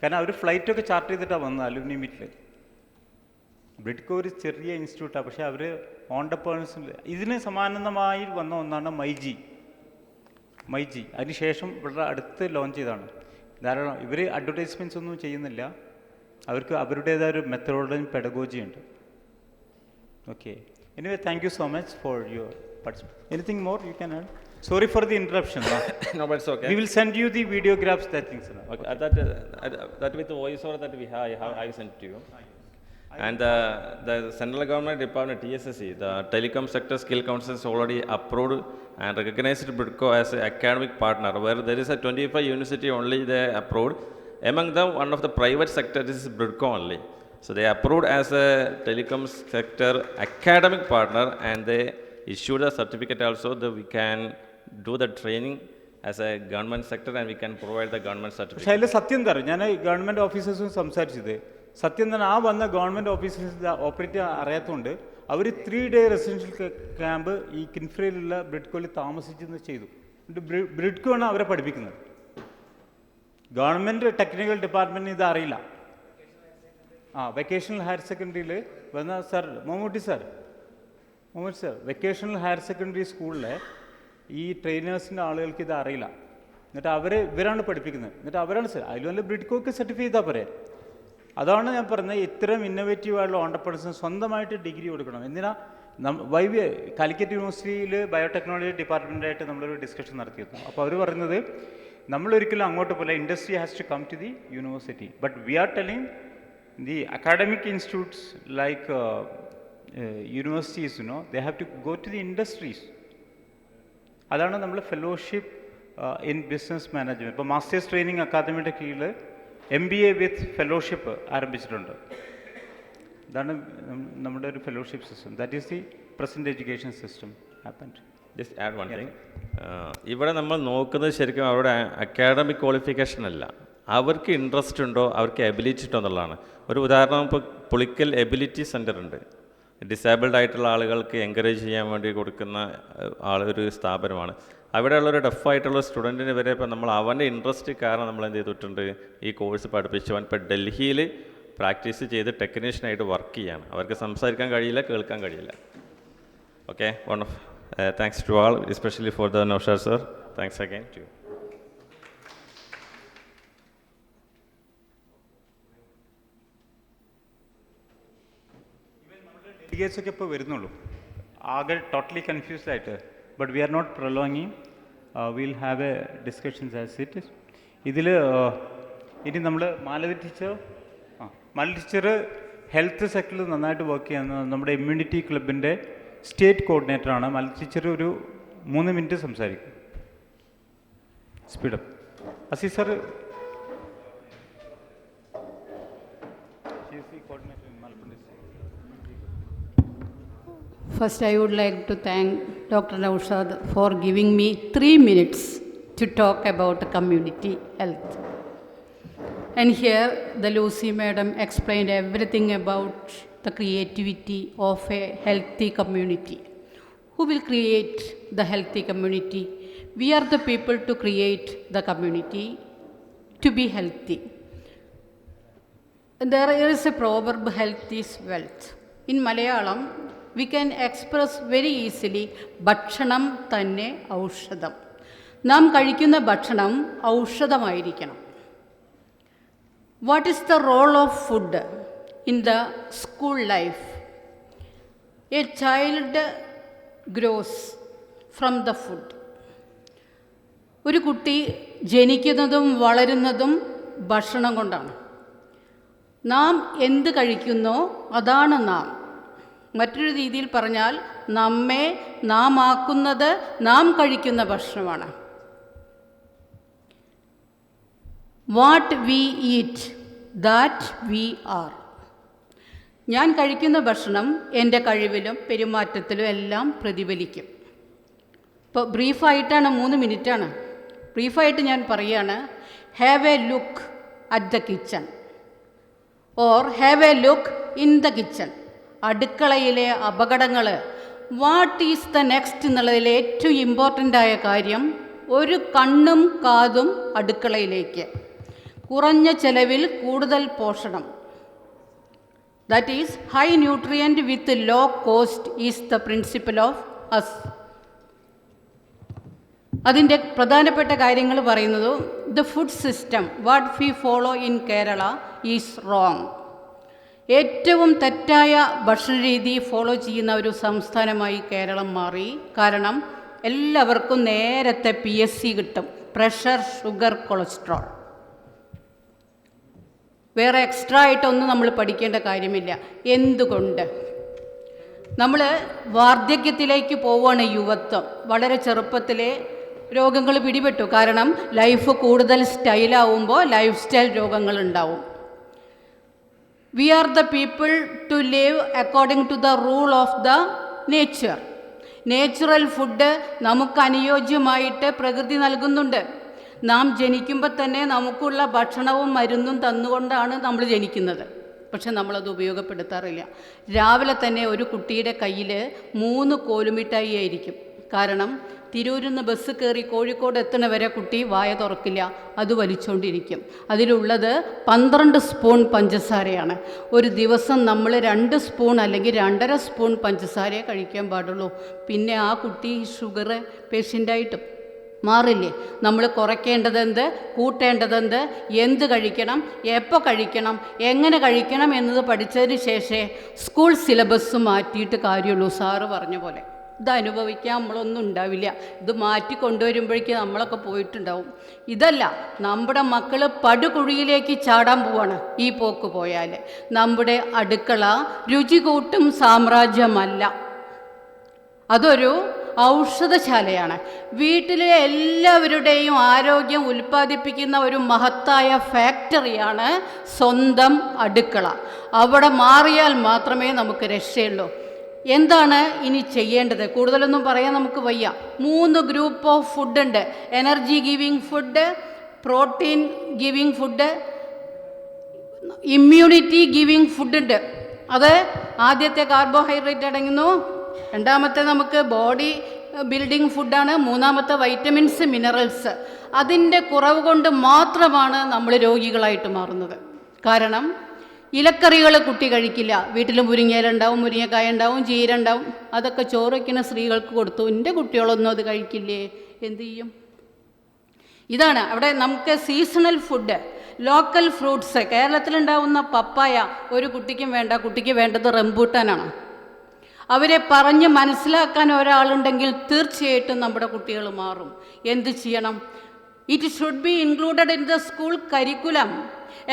കാരണം അവർ ഫ്ലൈറ്റൊക്കെ ചാർട്ട് ചെയ്തിട്ടാണ് വന്നത് അലുമിനിയം മീറ്റിൽ. ബ്രിഡ്കോ ഒരു ചെറിയ ഇൻസ്റ്റിറ്റ്യൂട്ടാണ്, പക്ഷേ അവർ ഓണ്ടർപ്രണേഴ്സ്. ഇതിന് സമാനമായി വന്ന ഒന്നാണ് മൈജി. അതിനുശേഷം ഇവിടെ അടുത്ത് ലോഞ്ച് ചെയ്തതാണ്. ധാരാളം ഇവർ അഡ്വർടൈസ്മെൻറ്റ്സ് ഒന്നും ചെയ്യുന്നില്ല. അവർക്ക് അവരുടേതായ ഒരു മെത്തഡോളജി പെഡഗോജി ഉണ്ട്. Okay, anyway thank you so much for your participation. Anything more you can add? Sorry for the interruption. No, but it's okay. We will send you the videographs, that things. Okay. That with the voiceover that we have, I sent to you. And the central government department, TSSC, the Telecom Sector Skill Council has already approved and recognized BRIDCO as an academic partner, where there is a 25 university only they approved. Among them, one of the private sector is BRIDCO only. So they approved as a telecom sector academic partner, and they issued a certificate also that we can do the training as a government sector and we can provide the government certificate. പക്ഷേ അതിൽ സത്യം തരും, ഞാൻ government ഓഫീസേഴ്സും സംസാരിച്ചത് സത്യം തന്നെ ആ വന്ന ഗവൺമെൻറ് ഓഫീസേഴ്സ് ഓപ്പറേറ്റ് അറിയാത്തതുകൊണ്ട് അവർ 3 day റെസിഡൻഷ്യൽ ക്യാമ്പ് ഈ കിൻഫ്രയിലുള്ള ബ്രിഡ്കോയിൽ താമസിച്ചെന്ന് ചെയ്തു. എന്നിട്ട് ബ്രിഡ്കോ ആണ് അവരെ പഠിപ്പിക്കുന്നത്. ഗവൺമെൻറ് ടെക്നിക്കൽ ഡിപ്പാർട്ട്മെൻറ്റിന് ഇത് അറിയില്ല. വെക്കേഷണൽ ഹയർ സെക്കൻഡറിയിൽ വന്ന sir Mammootty sir vocational higher secondary സ്കൂളിലെ ഈ ട്രെയിനേഴ്സിൻ്റെ ആളുകൾക്ക് ഇത് അറിയില്ല. എന്നിട്ട് ഇവരാണ് പഠിപ്പിക്കുന്നത്. എന്നിട്ട് അവരാണ് സാർ അതിൽ വല്ല ബ്രിഡ്കോക്ക് സർട്ടിഫൈ ചെയ്താൽ പോരെ. അതാണ് ഞാൻ പറഞ്ഞത്, ഇത്തരം ഇന്നോവേറ്റീവ് ആയിട്ടുള്ള ഓണ്ടർപ്രണേഴ്സിന് സ്വന്തമായിട്ട് ഡിഗ്രി കൊടുക്കണം. എന്തിനാ കാലിക്കറ്റ് യൂണിവേഴ്സിറ്റിയിൽ ബയോടെക്നോളജി ഡിപ്പാർട്ട്മെൻറ്റായിട്ട് നമ്മളൊരു ഡിസ്കഷൻ നടത്തിയിരുന്നു. അപ്പോൾ അവർ പറയുന്നത് നമ്മളൊരിക്കലും അങ്ങോട്ട് പോലെ industry has to come to the university, but we are telling the academic institutes like universities they have to go to the industries. അതാണ് നമ്മൾ ഫെലോഷിപ്പ് ഇൻ ബിസിനസ് മാനേജ്മെൻറ്റ്. ഇപ്പോൾ മാസ്റ്റേഴ്സ് ട്രെയിനിങ് അക്കാദമിയുടെ കീഴിൽ MBA വിത്ത് ഫെലോഷിപ്പ് ആരംഭിച്ചിട്ടുണ്ട്. ഇതാണ് നമ്മുടെ ഒരു fellowship system. That is the present education system happened. Just add one thing. ഇവിടെ നമ്മൾ നോക്കുന്നത് ശരിക്കും അവരുടെ അക്കാഡമിക് ക്വാളിഫിക്കേഷൻ അല്ല, അവർക്ക് ഇൻട്രസ്റ്റ് ഉണ്ടോ, അവർക്ക് എബിലിറ്റി ഉണ്ടോ എന്നുള്ളതാണ്. ഒരു ഉദാഹരണം, ഇപ്പോൾ പുളിക്കൽ എബിലിറ്റി സെൻ്റർ ഉണ്ട്, ഡിസേബിൾഡ് ആയിട്ടുള്ള ആളുകൾക്ക് എൻകറേജ് ചെയ്യാൻ വേണ്ടി കൊടുക്കുന്ന ഒരു സ്ഥാപനമാണ്. അവിടെയുള്ളൊരു ഡെഫായിട്ടുള്ള സ്റ്റുഡൻറ്റിന് വരെ ഇപ്പോൾ നമ്മൾ അവൻ്റെ ഇൻട്രസ്റ്റ് കാരണം നമ്മൾ എന്ത് ചെയ്തിട്ടുണ്ട്, ഈ കോഴ്സ് പഠിപ്പിച്ചവൻ ഇപ്പോൾ ഡൽഹിയിൽ പ്രാക്ടീസ് ചെയ്ത് ടെക്നീഷ്യനായിട്ട് വർക്ക് ചെയ്യാണ്. അവർക്ക് സംസാരിക്കാൻ കഴിയില്ല, കേൾക്കാൻ കഴിയില്ല. Okay, one of thanks to all, especially for the Naushad sir. Thanks again to you. ഡെലിഗേറ്റ്സൊക്കെ ഇപ്പോൾ വരുന്നുള്ളൂ, ആകെ ടോട്ടലി കൺഫ്യൂസ്ഡ് ആയിട്ട്. But we are not prolonging, will have a discussions as it. ഇതിൽ ഇനി നമ്മൾ മാലതി ടീച്ചർ ഹെൽത്ത് സെക്ടറിൽ നന്നായിട്ട് വർക്ക് ചെയ്യുന്ന നമ്മുടെ ഇമ്മ്യൂണിറ്റി ക്ലബിൻ്റെ സ്റ്റേറ്റ് കോർഡിനേറ്ററാണ്. മാലതി ടീച്ചർ ഒരു 3 minutes സംസാരിക്കും. Speed up. Azeez sir First, I would like to thank Dr. Naushad for giving me 3 minutes to talk about community health. And here, the Lucy madam explained everything about the creativity of a healthy community. Who will create the healthy community? We are the people to create the community to be healthy. There is a proverb, health is wealth. In Malayalam, we can express very easily, ഭക്ഷണം തന്നെ ഔഷധം. നാം കഴിക്കുന്ന ഭക്ഷണം ഔഷധമായിരിക്കണം. What is the role of food in the school life? A child grows from the food. ഒരു കുട്ടി ജനിക്കുന്നതും വളരുന്നതും ഭക്ഷണം കൊണ്ടാണ്. നാം എന്ത് കഴിക്കുന്നോ അതാണ് നാം. മറ്റൊരു രീതിയിൽ പറഞ്ഞാൽ നമ്മെ നാം ആക്കുന്നത് നാം കഴിക്കുന്ന ഭക്ഷണമാണ്. What we eat that we are. ഞാൻ കഴിക്കുന്ന ഭക്ഷണം എൻ്റെ കഴിവിലും പെരുമാറ്റത്തിലും എല്ലാം പ്രതിഫലിക്കും. ഇപ്പോൾ ബ്രീഫായിട്ടാണ്, 3 minute. ബ്രീഫായിട്ട് ഞാൻ പറയുകയാണ്, have A look at the kitchen or have A look in the kitchen. അടുക്കളയിലെ അപകടങ്ങൾ, വാട്ട് ഈസ് ദ നെക്സ്റ്റ് എന്നുള്ളതിൽ ഏറ്റവും ഇമ്പോർട്ടൻ്റായ കാര്യം, ഒരു കണ്ണും കാതും അടുക്കളയിലേക്ക്. കുറഞ്ഞ ചെലവിൽ കൂടുതൽ പോഷണം. That is high nutrient with low cost is the principle of us. അതിൻ്റെ പ്രധാനപ്പെട്ട കാര്യങ്ങൾ പറയുന്നത്, the food system what we follow in Kerala is wrong. ഏറ്റവും തെറ്റായ ഭക്ഷണരീതി ഫോളോ ചെയ്യുന്ന ഒരു സംസ്ഥാനമായി കേരളം മാറി. കാരണം എല്ലാവർക്കും നേരത്തെ PSC കിട്ടും, പ്രഷർ, ഷുഗർ, കൊളസ്ട്രോൾ. വേറെ എക്സ്ട്രാ ആയിട്ടൊന്നും നമ്മൾ പഠിക്കേണ്ട കാര്യമില്ല. എന്തുകൊണ്ട്? നമ്മൾ വാർദ്ധക്യത്തിലേക്ക് പോവുകയാണ്. യുവത്വം വളരെ ചെറുപ്പത്തിലെ രോഗങ്ങൾ പിടിപെട്ടു. കാരണം ലൈഫ് കൂടുതൽ സ്റ്റൈലാവുമ്പോൾ ലൈഫ് സ്റ്റൈൽ രോഗങ്ങളുണ്ടാവും. We are the people to live according to the rule of the nature. Natural food നമുക്ക് അനുയോജ്യമായിട്ട് പ്രകൃതി നൽകുന്നുണ്ട്. നാം ജനിക്കുമ്പോൾ തന്നെ നമുക്കുള്ള ഭക്ഷണവും മരുന്നും തന്നുകൊണ്ടാണ് നമ്മൾ ജനിക്കുന്നത്. പക്ഷെ നമ്മളത് ഉപയോഗപ്പെടുത്താറില്ല. രാവിലെ തന്നെ ഒരു കുട്ടിയുടെ കയ്യിൽ 3 കോലുമിഠായി ആയിരിക്കും. കാരണം തിരൂരിൽ നിന്ന് ബസ് കയറി കോഴിക്കോട് എത്തണ വരെ കുട്ടി വായ തുറക്കില്ല, അത് വലിച്ചുകൊണ്ടിരിക്കും. അതിലുള്ളത് 12 സ്പൂൺ പഞ്ചസാരയാണ്. ഒരു ദിവസം നമ്മൾ 2 സ്പൂൺ അല്ലെങ്കിൽ 2.5 സ്പൂൺ പഞ്ചസാരയെ കഴിക്കാൻ പാടുള്ളൂ. പിന്നെ ആ കുട്ടി ഷുഗർ പേഷ്യൻ്റായിട്ടും മാറില്ലേ? നമ്മൾ കുറയ്ക്കേണ്ടതെന്ത്, കൂട്ടേണ്ടതെന്ത്, എന്ത് കഴിക്കണം, എപ്പോൾ കഴിക്കണം, എങ്ങനെ കഴിക്കണം എന്നത് പഠിച്ചതിന് ശേഷമേ സ്കൂൾ സിലബസ് മാറ്റിയിട്ട് കാര്യമുള്ളൂ. സാറ് പറഞ്ഞ പോലെ ഇത് അനുഭവിക്കാൻ നമ്മളൊന്നും ഉണ്ടാവില്ല. ഇത് മാറ്റി കൊണ്ടുവരുമ്പോഴേക്ക് നമ്മളൊക്കെ പോയിട്ടുണ്ടാവും. ഇതല്ല, നമ്മുടെ മക്കൾ പടുകുഴിയിലേക്ക് ചാടാൻ പോവാണ് ഈ പോക്ക് പോയാൽ. നമ്മുടെ അടുക്കള രുചി കൂട്ടും സാമ്രാജ്യമല്ല, അതൊരു ഔഷധശാലയാണ്. വീട്ടിലെ എല്ലാവരുടെയും ആരോഗ്യം ഉൽപ്പാദിപ്പിക്കുന്ന ഒരു മഹത്തായ ഫാക്ടറിയാണ് സ്വന്തം അടുക്കള. അവിടെ മാറിയാൽ മാത്രമേ നമുക്ക് രക്ഷയുള്ളൂ. എന്താണ് ഇനി ചെയ്യേണ്ടത്? കൂടുതലൊന്നും പറയാൻ നമുക്ക് വയ്യ. 3 ഗ്രൂപ്പ് ഓഫ് ഫുഡ് ഉണ്ട്. Energy giving food, protein giving food, immunity giving food ഉണ്ട്. അത് ആദ്യത്തെ കാർബോഹൈഡ്രേറ്റ് അടങ്ങുന്നു, രണ്ടാമത്തെ നമുക്ക് ബോഡി ബിൽഡിംഗ് ഫുഡാണ്, മൂന്നാമത്തെ വൈറ്റമിൻസ്, മിനറൽസ്. അതിൻ്റെ കുറവ് കൊണ്ട് മാത്രമാണ് നമ്മൾ രോഗികളായിട്ട് മാറുന്നത്. കാരണം ഇലക്കറികൾ കുട്ടി കഴിക്കില്ല. വീട്ടിൽ മുരിങ്ങയില ഉണ്ടാവും, മുരിങ്ങക്കായ ഉണ്ടാവും, ചീര ഉണ്ടാവും. അതൊക്കെ ചോറ് വയ്ക്കുന്ന സ്ത്രീകൾക്ക് കൊടുത്തു. എൻ്റെ കുട്ടികളൊന്നും അത് കഴിക്കില്ലേ? എന്തു ചെയ്യും? ഇതാണ് അവിടെ നമുക്ക് സീസണൽ ഫുഡ്, ലോക്കൽ ഫ്രൂട്ട്സ്. കേരളത്തിലുണ്ടാവുന്ന പപ്പായ ഒരു കുട്ടിക്കും വേണ്ട, കുട്ടിക്ക് വേണ്ടത് റംബൂട്ടാനാണ്. അവരെ പറഞ്ഞ് മനസ്സിലാക്കാൻ ഒരാളുണ്ടെങ്കിൽ തീർച്ചയായിട്ടും നമ്മുടെ കുട്ടികൾ മാറും. എന്ത് ചെയ്യണം? It should be included in the school curriculum.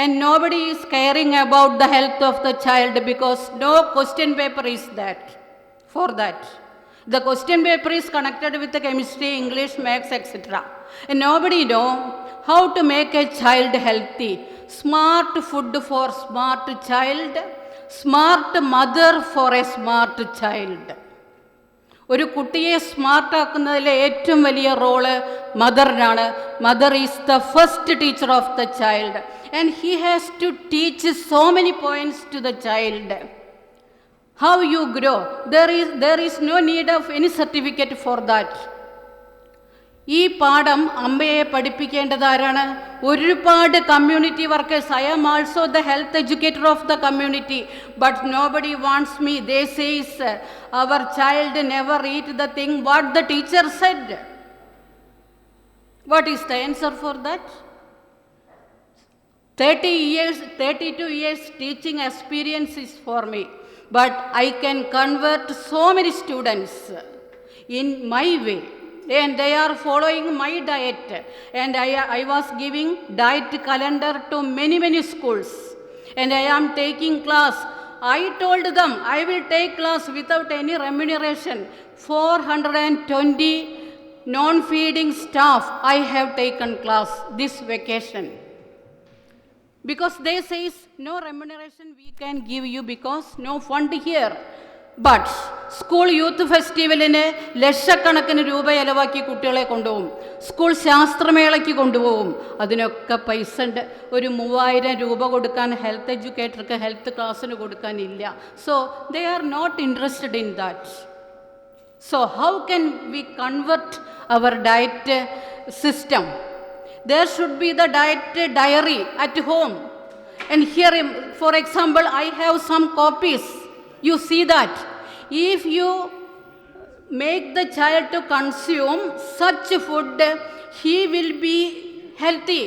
And nobody is caring about the health of the child because no question paper is that. For that, the question paper is connected with the chemistry, English, maths, etc. And nobody know how to make a child healthy. Smart food for smart child, smart mother for a smart child. ഒരു കുട്ടിയെ സ്മാർട്ടാക്കുന്നതിലെ ഏറ്റവും വലിയ role മദറിനാണ്. Mother is the first teacher of the child and he has to teach so many points to the child. How you grow, there is no need of any certificate for that. ഈ പാഠം അമ്മയെ പഠിപ്പിക്കേണ്ടത് ആരാണ്? ഒരുപാട് community workers. I am also the health educator of the community, but nobody wants me. They says our child never eat the thing what the teacher said. What is the answer for that? 32 years teaching experience is for me, but I can convert so many students in my way, and they are following my diet, and I was giving diet calendar to many schools, and I am taking class. I told them I will take class without any remuneration. 420 non-feeding staff I have taken class this vacation. Because they say no remuneration we can give you because no fund here. But school youth ഫെസ്റ്റിവലിന് ലക്ഷക്കണക്കിന് രൂപ ചിലവാക്കി കുട്ടികളെ കൊണ്ടുപോകും. School ശാസ്ത്രമേളയ്ക്ക് കൊണ്ടുപോകും. അതിനൊക്കെ പൈസ ഉണ്ട്. ഒരു 3000 രൂപ കൊടുക്കാൻ ഹെൽത്ത് എഡ്യൂക്കേറ്റർക്ക് ഹെൽത്ത് ക്ലാസ്സിന് കൊടുക്കാനില്ല. So they are not interested in that. So how can we convert our diet system? There should be the diet diary at home. And here, for example, I have some copies. You see that. If you make the child to consume such food, he will be healthy.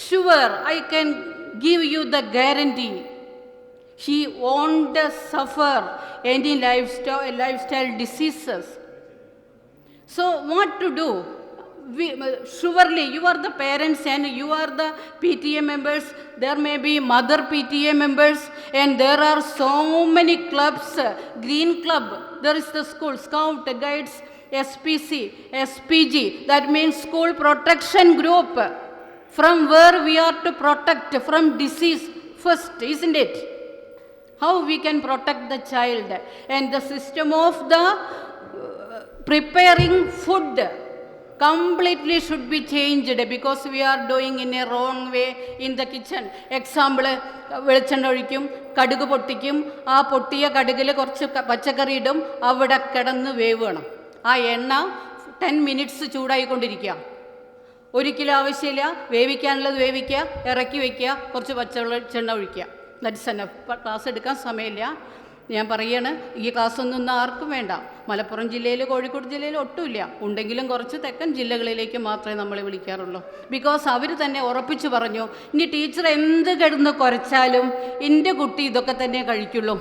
Sure, I can give you the guarantee. He won't suffer any lifestyle diseases. So what to do? surely you are the parents and you are the PTA members. There may be mother PTA members, and there are so many clubs. Green Club, there is the school, Scout, Guides, SPC, SPG, that means School Protection Group, from where we are to protect from disease first, isn't it? How we can protect the child, and the system of the preparing food completely should be changed, because we are doing in a wrong way in the kitchen. Example, വെളിച്ചെണ്ണ ഒഴിക്കും, കടുക് പൊട്ടിക്കും, ആ പൊട്ടിയ കടുകിൽ കുറച്ച് പച്ചക്കറി ഇടും, അവിടെ കിടന്ന് വേവണം. ആ എണ്ണ 10 minutes ചൂടായിക്കൊണ്ടിരിക്കുക. ഒരിക്കലും ആവശ്യമില്ല, വേവിക്കാനുള്ളത് വേവിക്കുക, ഇറക്കി വയ്ക്കുക, കുറച്ച് പച്ചവെളിച്ചെണ്ണ ഒഴിക്കുക. That's enough. ക്ലാസ് എടുക്കാൻ സമയമില്ല, ഞാൻ പറയാണ്, ഈ ക്ലാസ് ഒന്നും ആർക്കും വേണ്ട. മലപ്പുറം ജില്ലയിൽ, കോഴിക്കോട് ജില്ലയിൽ ഒട്ടുമില്ല, ഉണ്ടെങ്കിലും കുറച്ച് തെക്കൻ ജില്ലകളിലേക്ക് മാത്രമേ നമ്മളെ വിളിക്കാറുള്ളൂ. ബിക്കോസ് അവർ തന്നെ ഉറപ്പിച്ചു പറഞ്ഞു, ഇനി ടീച്ചർ എന്ത് കിടന്ന് കുരച്ചാലും എൻ്റെ കുട്ടി ഇതൊക്കെ തന്നെ കഴിക്കുള്ളൂ.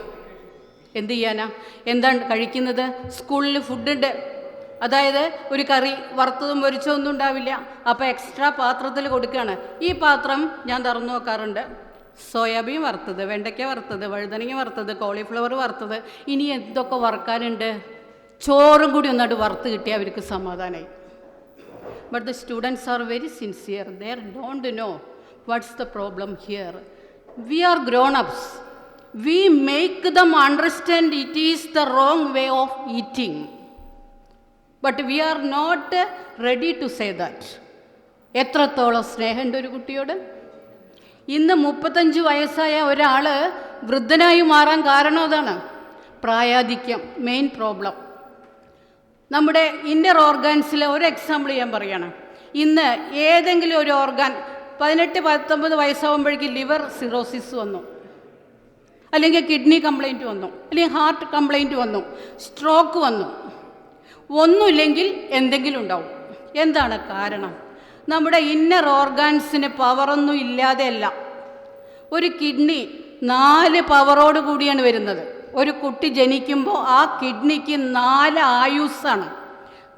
എന്ത് ചെയ്യാനാ? എന്താണ് കഴിക്കുന്നത്? സ്കൂളിൽ ഫുഡുണ്ട്, അതായത് ഒരു കറി വറുത്തതും പൊരിച്ചതൊന്നും ഉണ്ടാവില്ല. അപ്പോൾ എക്സ്ട്രാ പാത്രത്തിൽ കൊടുക്കുകയാണ്. ഈ പാത്രം ഞാൻ തുറന്നു നോക്കാറുണ്ട്. സോയാബീൻ വറുത്തത്, വെണ്ടയ്ക്ക വറുത്തത്, വഴുതനങ്ങ വറുത്തത്, കോളിഫ്ലവർ വറുത്തത്, ഇനി എന്തൊക്കെ വറുക്കാനുണ്ട്? ചോറും കൂടി ഒന്നായിട്ട് വറുത്ത് കിട്ടിയാൽ അവർക്ക് സമാധാനമായി. But the students are very sincere. They don't know what's the problem here. We are grown ups. We make them understand it is the wrong way of eating. But we are not ready to say that. എത്രത്തോളം സ്നേഹമുണ്ട് ഒരു കുട്ടിയോട്. ഇന്ന് 35 വയസ്സായ ഒരാൾ വൃദ്ധനായി മാറാൻ കാരണം അതാണ്, പ്രായാധിക്യം, മെയിൻ പ്രോബ്ലം. നമ്മുടെ ഇന്നർ ഓർഗാൻസിലെ ഒരു എക്സാമ്പിൾ ഞാൻ പറയുകയാണ്. ഇന്ന് ഏതെങ്കിലും ഒരു ഓർഗാൻ 18-19 വയസ്സാകുമ്പോഴേക്കും ലിവർ സിറോസിസ് വന്നു, അല്ലെങ്കിൽ കിഡ്നി കംപ്ലൈൻറ്റ് വന്നു, അല്ലെങ്കിൽ ഹാർട്ട് കംപ്ലൈൻറ്റ് വന്നു, സ്ട്രോക്ക് വന്നു, ഒന്നുമില്ലെങ്കിൽ എന്തെങ്കിലും ഉണ്ടാവും. എന്താണ് കാരണം? നമ്മുടെ ഇന്നർ ഓർഗാൻസിന് പവറൊന്നും ഇല്ലാതെയല്ല. ഒരു കിഡ്നി 4 പവറോട് കൂടിയാണ് വരുന്നത്. ഒരു കുട്ടി ജനിക്കുമ്പോൾ ആ കിഡ്നിക്ക് 4 ആയുസ്സാണ്.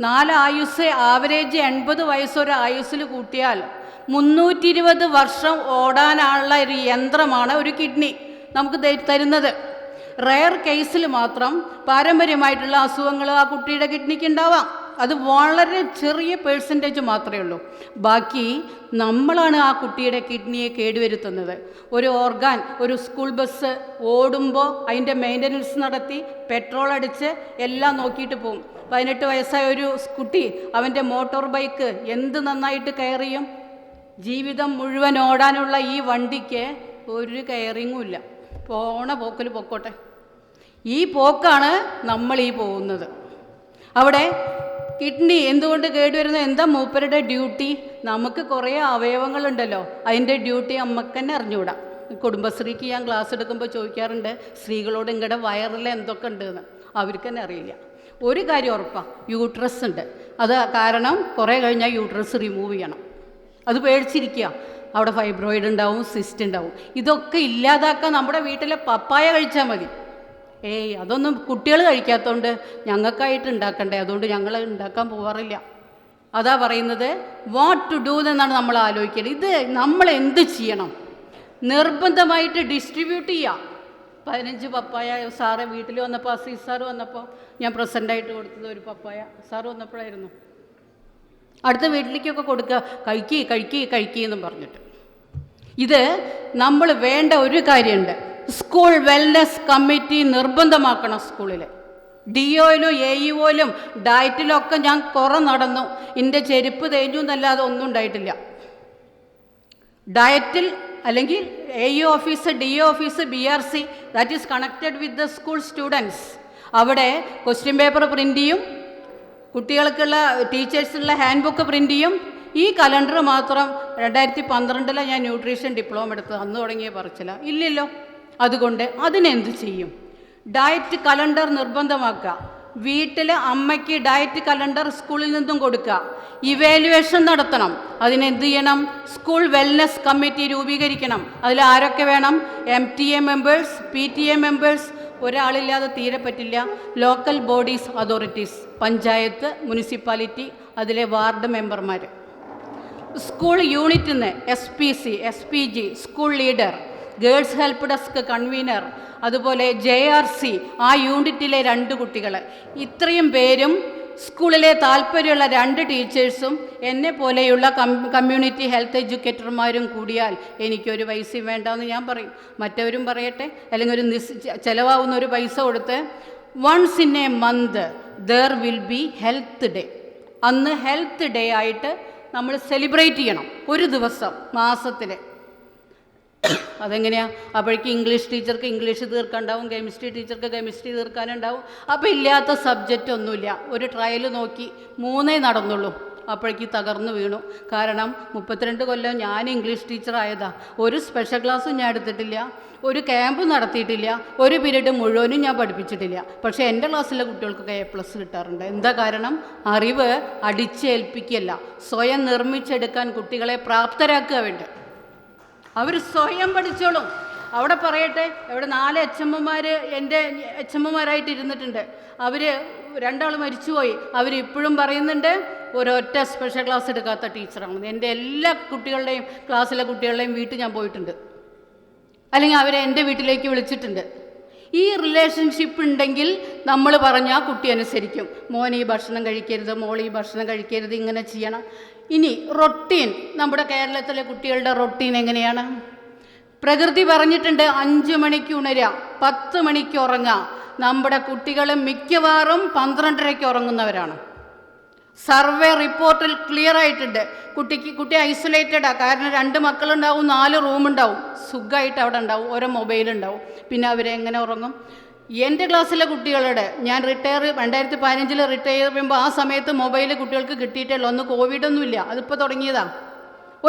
4 ആയുസ് ആവറേജ് 80 വയസ്സൊരു ആയുസ്സിൽ കൂട്ടിയാൽ 320 വർഷം ഓടാനുള്ള ഒരു യന്ത്രമാണ് ഒരു കിഡ്നി നമുക്ക് തരുന്നത്. റെയർ കേസിൽ മാത്രം പാരമ്പര്യമായിട്ടുള്ള അസുഖങ്ങൾ ആ കുട്ടിയുടെ കിഡ്നിക്ക് ഉണ്ടാവാം. അത് വളരെ ചെറിയ പേഴ്സൻറ്റേജ് മാത്രമേ ഉള്ളൂ. ബാക്കി നമ്മളാണ് ആ കുട്ടിയുടെ കിഡ്നിയെ കേടുവരുത്തുന്നത്. ഒരു ഓർഗാൻ, ഒരു സ്കൂൾ ബസ് ഓടുമ്പോൾ അതിൻ്റെ മെയിൻ്റനൻസ് നടത്തി പെട്രോൾ അടിച്ച് എല്ലാം നോക്കിയിട്ട് പോകും. 18 വയസ്സായ ഒരു കുട്ടി അവൻ്റെ മോട്ടോർ ബൈക്ക് എന്ത് നന്നായിട്ട് കെയർ ചെയ്യും? ജീവിതം മുഴുവൻ ഓടാനുള്ള ഈ വണ്ടിക്ക് ഒരു കെയറിങ്ങും ഇല്ല. പോണ പോക്കിൽ പൊക്കോട്ടെ. ഈ പോക്കാണ് നമ്മൾ ഈ പോകുന്നത്. അവിടെ കിഡ്നി എന്തുകൊണ്ട് കേടുവരുന്നത്? എന്താ മൂപ്പരുടെ ഡ്യൂട്ടി? നമുക്ക് കുറേ അവയവങ്ങളുണ്ടല്ലോ, അതിൻ്റെ ഡ്യൂട്ടി നമുക്ക് തന്നെ അറിഞ്ഞുകൂടാ. കുടുംബശ്രീക്ക് ഞാൻ ക്ലാസ് എടുക്കുമ്പോൾ ചോദിക്കാറുണ്ട്, സ്ത്രീകളോട് ഇങ്ങടെ വയറിൽ എന്തൊക്കെ ഉണ്ടെന്ന്. അവർക്ക് തന്നെ അറിയില്ല. ഒരു കാര്യം ഉറപ്പാണ്, യൂട്രസ് ഉണ്ട്. അത് കാരണം കുറേ കഴിഞ്ഞാൽ യൂട്രസ് റിമൂവ് ചെയ്യണം. അത് പേടിച്ചിരിക്കുക. അവിടെ ഫൈബ്രോയിഡ് ഉണ്ടാവും, സിസ്റ്റ് ഉണ്ടാവും. ഇതൊക്കെ ഇല്ലാതാക്കാൻ നമ്മുടെ വീട്ടിലെ പപ്പായ കഴിച്ചാൽ മതി. അതൊന്നും കുട്ടികൾ കഴിക്കാത്തതുകൊണ്ട് ഞങ്ങൾക്കായിട്ട് ഉണ്ടാക്കണ്ടേ, അതുകൊണ്ട് ഞങ്ങൾ ഉണ്ടാക്കാൻ പോകാറില്ല. അതാ പറയുന്നത്, വാട്ട് ടു ഡൂ എന്നാണ് നമ്മൾ ആലോചിക്കുന്നത്. ഇത് നമ്മൾ എന്ത് ചെയ്യണം? നിർബന്ധമായിട്ട് ഡിസ്ട്രിബ്യൂട്ട് ചെയ്യാം. 15 പപ്പായ സാറ് വീട്ടിൽ വന്നപ്പോൾ, അസീസ് സാറ് വന്നപ്പോൾ ഞാൻ പ്രസൻ്റായിട്ട് കൊടുത്തത് ഒരു പപ്പായ. സാറ് വന്നപ്പോഴായിരുന്നു. അടുത്ത വീട്ടിലേക്കൊക്കെ കൊടുക്കുക, കഴിക്കുകയെന്നും പറഞ്ഞിട്ട്. ഇത് നമ്മൾ വേണ്ട ഒരു കാര്യമുണ്ട്. സ്കൂൾ വെൽനസ് കമ്മിറ്റി നിർബന്ധമാക്കണം. സ്കൂളിൽ DOയിലും AEOയിലും ഡയറ്റിലൊക്കെ ഞാൻ കുറേ നടന്നു. എൻ്റെ ചെരുപ്പ് തേഞ്ഞു എന്നല്ലാതെ ഒന്നും ഉണ്ടായിട്ടില്ല. ഡയറ്റിൽ അല്ലെങ്കിൽ AE office, DO office, BRC, that is connected with the school students. അവിടെ ക്വസ്റ്റ്യൻ പേപ്പർ പ്രിൻ്റ് ചെയ്യും, കുട്ടികൾക്കുള്ള ടീച്ചേഴ്സിനുള്ള ഹാൻഡ് ബുക്ക് പ്രിൻ്റ് ചെയ്യും. ഈ കലണ്ടർ മാത്രം 2012 ഞാൻ ന്യൂട്രീഷൻ ഡിപ്ലോമ എടുത്തത്. അന്ന് തുടങ്ങിയ പറച്ചില്ല ഇല്ലല്ലോ. അതുകൊണ്ട് അതിനെന്ത് ചെയ്യും? ഡയറ്റ് കലണ്ടർ നിർബന്ധമാക്കുക. വീട്ടിൽ അമ്മയ്ക്ക് ഡയറ്റ് കലണ്ടർ സ്കൂളിൽ നിന്നും കൊടുക്കുക. ഇവാലുവേഷൻ നടത്തണം. അതിനെന്ത് ചെയ്യണം? സ്കൂൾ വെൽനസ് കമ്മിറ്റി രൂപീകരിക്കണം. അതിൽ ആരൊക്കെ വേണം? MTA മെമ്പേഴ്സ്, PTA മെമ്പേഴ്സ്, ഒരാളില്ലാതെ തീരെ പറ്റില്ല. Local bodies authorities, panchayat, municipality, അതിലെ വാർഡ് മെമ്പർമാർ, സ്കൂൾ യൂണിറ്റിൽ നിന്ന് SPC, SPG, school leader, girls help desk convener, അതുപോലെ JRC, ആ യൂണിറ്റിലെ 2 കുട്ടികൾ, ഇത്രയും പേരും സ്കൂളിലെ താല്പര്യമുള്ള 2 ടീച്ചേഴ്സും എന്നെ പോലെയുള്ള കമ്മ്യൂണിറ്റി ഹെൽത്ത് എഡ്യൂക്കേറ്റർമാരും കൂടിയാൽ എനിക്കൊരു പൈസയും വേണ്ടെന്ന് ഞാൻ പറയും. മറ്റവരും പറയട്ടെ, അല്ലെങ്കിൽ ഒരു ചിലവാകുന്ന ഒരു പൈസ കൊടുത്ത് once in a month there will be health day. അന്ന് ഹെൽത്ത് ഡേ ആയിട്ട് നമ്മൾ സെലിബ്രേറ്റ് ചെയ്യണം, ഒരു ദിവസം മാസത്തിൽ. അതെങ്ങനെയാണ്? അപ്പോഴേക്ക് ഇംഗ്ലീഷ് ടീച്ചർക്ക് ഇംഗ്ലീഷ് തീർക്കാനുണ്ടാവും, കെമിസ്ട്രി ടീച്ചർക്ക് കെമിസ്ട്രി തീർക്കാനുണ്ടാവും. അപ്പോൾ ഇല്ലാത്ത സബ്ജക്റ്റ് ഒന്നുമില്ല. ഒരു ട്രയൽ നോക്കി 3 നടന്നുള്ളൂ, അപ്പോഴേക്ക് തകർന്നു വീണു. കാരണം 32 കൊല്ലം ഞാൻ ഇംഗ്ലീഷ് ടീച്ചറായതാ. ഒരു സ്പെഷ്യൽ ക്ലാസ്സും ഞാൻ എടുത്തിട്ടില്ല, ഒരു ക്യാമ്പ് നടത്തിയിട്ടില്ല, ഒരു പീരീഡ് മുഴുവനും ഞാൻ പഠിപ്പിച്ചിട്ടില്ല. പക്ഷേ എൻ്റെ ക്ലാസ്സിലെ കുട്ടികൾക്കൊക്കെ A+ കിട്ടാറുണ്ട്. എന്താ കാരണം? അറിവ് അടിച്ചേൽപ്പിക്കല്ല, സ്വയം നിർമ്മിച്ചെടുക്കാൻ കുട്ടികളെ പ്രാപ്തരാക്കുക വേണ്ട. അവർ സ്വയം പഠിച്ചോളും. അവിടെ പറയട്ടെ, ഇവിടെ 4 HM-മാർ എൻ്റെ HM-മാരായിട്ട് ഇരുന്നിട്ടുണ്ട്. അവർ 2 മരിച്ചുപോയി. അവരിപ്പോഴും പറയുന്നുണ്ട് ഒരൊറ്റ സ്പെഷ്യൽ ക്ലാസ് എടുക്കാത്ത ടീച്ചറാണ്. എൻ്റെ എല്ലാ കുട്ടികളുടെയും ക്ലാസ്സിലെ കുട്ടികളുടെയും വീട്ടിൽ ഞാൻ പോയിട്ടുണ്ട്, അല്ലെങ്കിൽ അവരെ എൻ്റെ വീട്ടിലേക്ക് വിളിച്ചിട്ടുണ്ട്. ഈ റിലേഷൻഷിപ്പ് ഉണ്ടെങ്കിൽ നമ്മൾ പറഞ്ഞാൽ കുട്ടി അനുസരിക്കും. മോൻ ഈ ഭക്ഷണം കഴിക്കരുത്, മോൾ ഈ ഭക്ഷണം കഴിക്കരുത്, ഇങ്ങനെ ചെയ്യണം. ഇനി റൊട്ടീൻ, നമ്മുടെ കേരളത്തിലെ കുട്ടികളുടെ റൊട്ടീൻ എങ്ങനെയാണ്? പ്രകൃതി പറഞ്ഞിട്ടുണ്ട് 5 മണിക്ക് ഉണരുക, 10 മണിക്ക് ഉറങ്ങുക. നമ്മുടെ കുട്ടികൾ മിക്കവാറും 12:30 ഉറങ്ങുന്നവരാണ്. സർവേ റിപ്പോർട്ടിൽ ക്ലിയർ ആയിട്ടുണ്ട്. കുട്ടി ഐസൊലേറ്റഡാണ്. കാരണം 2 മക്കളുണ്ടാവും, 4 റൂമുണ്ടാവും, സുഖമായിട്ട് അവിടെ ഉണ്ടാവും, ഓരോ മൊബൈലുണ്ടാവും. പിന്നെ അവരെങ്ങനെ ഉറങ്ങും? എൻ്റെ ക്ലാസ്സിലെ കുട്ടികളുടെ, ഞാൻ 2015 റിട്ടയർ ചെയ്യുമ്പോൾ ആ സമയത്ത് മൊബൈൽ കുട്ടികൾക്ക് കിട്ടിയിട്ടേ ഉള്ളൂ. അന്ന് കോവിഡൊന്നുമില്ല, അതിപ്പോൾ തുടങ്ങിയതാണ്.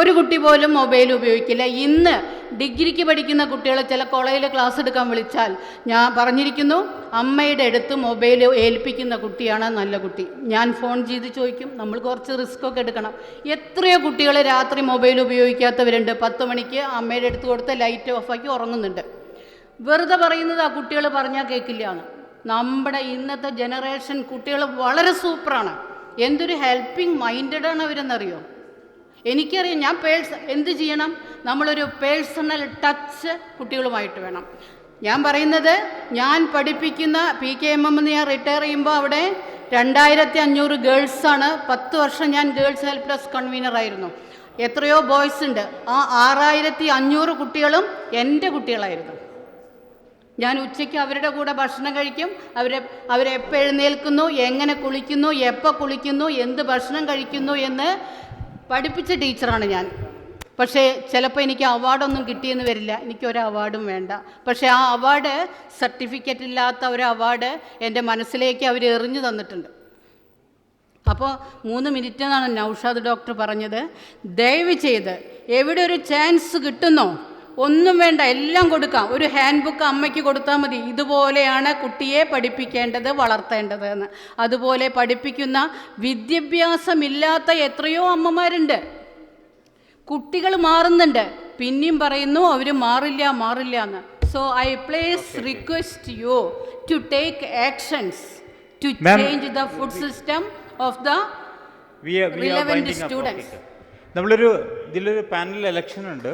ഒരു കുട്ടി പോലും മൊബൈൽ ഉപയോഗിക്കില്ല. ഇന്ന് ഡിഗ്രിക്ക് പഠിക്കുന്ന കുട്ടികൾ ചില കോളേജിൽ ക്ലാസ് എടുക്കാൻ വിളിച്ചാൽ ഞാൻ പറഞ്ഞിരിക്കുന്നു, അമ്മയുടെ അടുത്ത് മൊബൈൽ ഏൽപ്പിക്കുന്ന കുട്ടിയാണ് നല്ല കുട്ടി. ഞാൻ ഫോൺ ചെയ്ത് ചോദിക്കും, നമ്മൾ കുറച്ച് റിസ്ക്കൊക്കെ എടുക്കണം. എത്രയോ കുട്ടികൾ രാത്രി മൊബൈൽ ഉപയോഗിക്കാത്തവരുണ്ട്. 10 മണിക്ക് അമ്മയുടെ അടുത്ത് കൊടുത്ത് ലൈറ്റ് ഓഫാക്കി ഉറങ്ങുന്നുണ്ട്. വെറുതെ പറയുന്നത് ആ കുട്ടികൾ പറഞ്ഞാൽ കേൾക്കില്ല എന്ന്. നമ്മുടെ ഇന്നത്തെ ജനറേഷൻ കുട്ടികൾ വളരെ സൂപ്പറാണ്. എന്തൊരു ഹെൽപ്പിംഗ് മൈൻഡഡാണ് അവരെന്നറിയോ? എനിക്കറിയാം. ഞാൻ എന്ത് ചെയ്യണം? നമ്മളൊരു പേഴ്സണൽ ടച്ച് കുട്ടികളുമായിട്ട് വേണം. ഞാൻ പറയുന്നത്, ഞാൻ പഠിപ്പിക്കുന്ന PKMM ഞാൻ റിട്ടയർ ചെയ്യുമ്പോൾ അവിടെ 2500 ഗേൾസാണ്. 10 വർഷം ഞാൻ ഗേൾസ് ഹെൽപ്പ് ഡെസ്ക് കൺവീനറായിരുന്നു. എത്രയോ ബോയ്സ് ഉണ്ട്. ആ 6500 കുട്ടികളും എൻ്റെ കുട്ടികളായിരുന്നു. ഞാൻ ഉച്ചയ്ക്ക് അവരുടെ കൂടെ ഭക്ഷണം കഴിക്കും. അവരെപ്പോൾ എഴുന്നേൽക്കുന്നു, എങ്ങനെ കുളിക്കുന്നു, എപ്പോൾ കുളിക്കുന്നു, എന്ത് ഭക്ഷണം കഴിക്കുന്നു എന്ന് പഠിപ്പിച്ച ടീച്ചറാണ് ഞാൻ. പക്ഷേ ചിലപ്പോൾ എനിക്ക് അവാർഡൊന്നും കിട്ടിയെന്ന് വരില്ല, എനിക്കൊരു അവാർഡും വേണ്ട. പക്ഷേ ആ അവാർഡ്, സർട്ടിഫിക്കറ്റ് ഇല്ലാത്ത ഒരു അവാർഡ് എൻ്റെ മനസ്സിലേക്ക് അവർ എറിഞ്ഞു തന്നിട്ടുണ്ട്. അപ്പോൾ 3 മിനിറ്റ് എന്നാണ് നൗഷാദ് ഡോക്ടർ പറഞ്ഞത്. ദയവ് ചെയ്ത് എവിടെ ഒരു ചാൻസ് കിട്ടുന്നോ ഒന്നും വേണ്ട, എല്ലാം കൊടുക്കാം. ഒരു ഹാൻഡ് ബുക്ക് അമ്മയ്ക്ക് കൊടുത്താൽ മതി, ഇതുപോലെയാണ് കുട്ടിയെ പഠിപ്പിക്കേണ്ടത്, വളർത്തേണ്ടത് എന്ന്. അതുപോലെ പഠിപ്പിക്കുന്ന വിദ്യാഭ്യാസമില്ലാത്ത എത്രയോ അമ്മമാരുണ്ട്. കുട്ടികൾ മാറുന്നുണ്ട്, പിന്നെയും പറയുന്നു അവർ മാറില്ല എന്ന്. So I place request you to take actions to change the food system of the relevant students. ഇതിലൊരു പാനൽ ഇലക്ഷൻ ഉണ്ട്.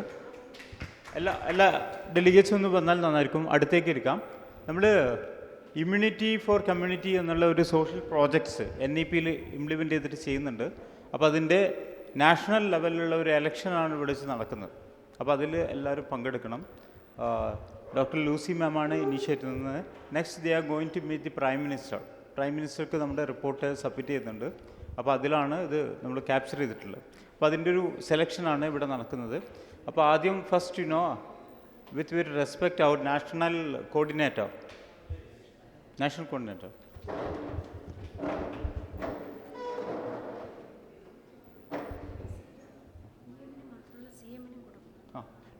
എല്ലാ ഡെലിഗേറ്റ്സും ഒന്ന് വന്നാൽ നന്നായിരിക്കും. അടുത്തേക്ക് ഇരിക്കാം. നമ്മൾ ഇമ്മ്യൂണിറ്റി ഫോർ കമ്മ്യൂണിറ്റി എന്നുള്ള ഒരു സോഷ്യൽ പ്രോജക്ട്സ് NEPയിൽ ഇംപ്ലിമെൻ്റ് ചെയ്തിട്ട് ചെയ്യുന്നുണ്ട്. അപ്പോൾ അതിൻ്റെ നാഷണൽ ലെവലിലുള്ള ഒരു ഇലക്ഷനാണ് ഇവിടെ വെച്ച് നടക്കുന്നത്. അപ്പോൾ അതിൽ എല്ലാവരും പങ്കെടുക്കണം. ഡോക്ടർ ലൂസി മാമാണ് ഇനീഷ്യേറ്റ് ചെയ്യുന്നത്. Next they are going to meet the prime മിനിസ്റ്റർക്ക് നമ്മുടെ റിപ്പോർട്ട് സബ്മിറ്റ് ചെയ്യുന്നുണ്ട്. അപ്പോൾ അതിലാണ് ഇത് നമ്മൾ ക്യാപ്ചർ ചെയ്തിട്ടുള്ളത്. അപ്പോൾ അതിൻ്റെ ഒരു സെലക്ഷനാണ് ഇവിടെ നടക്കുന്നത്. അപ്പോൾ ആദ്യം first with respect our national coordinator.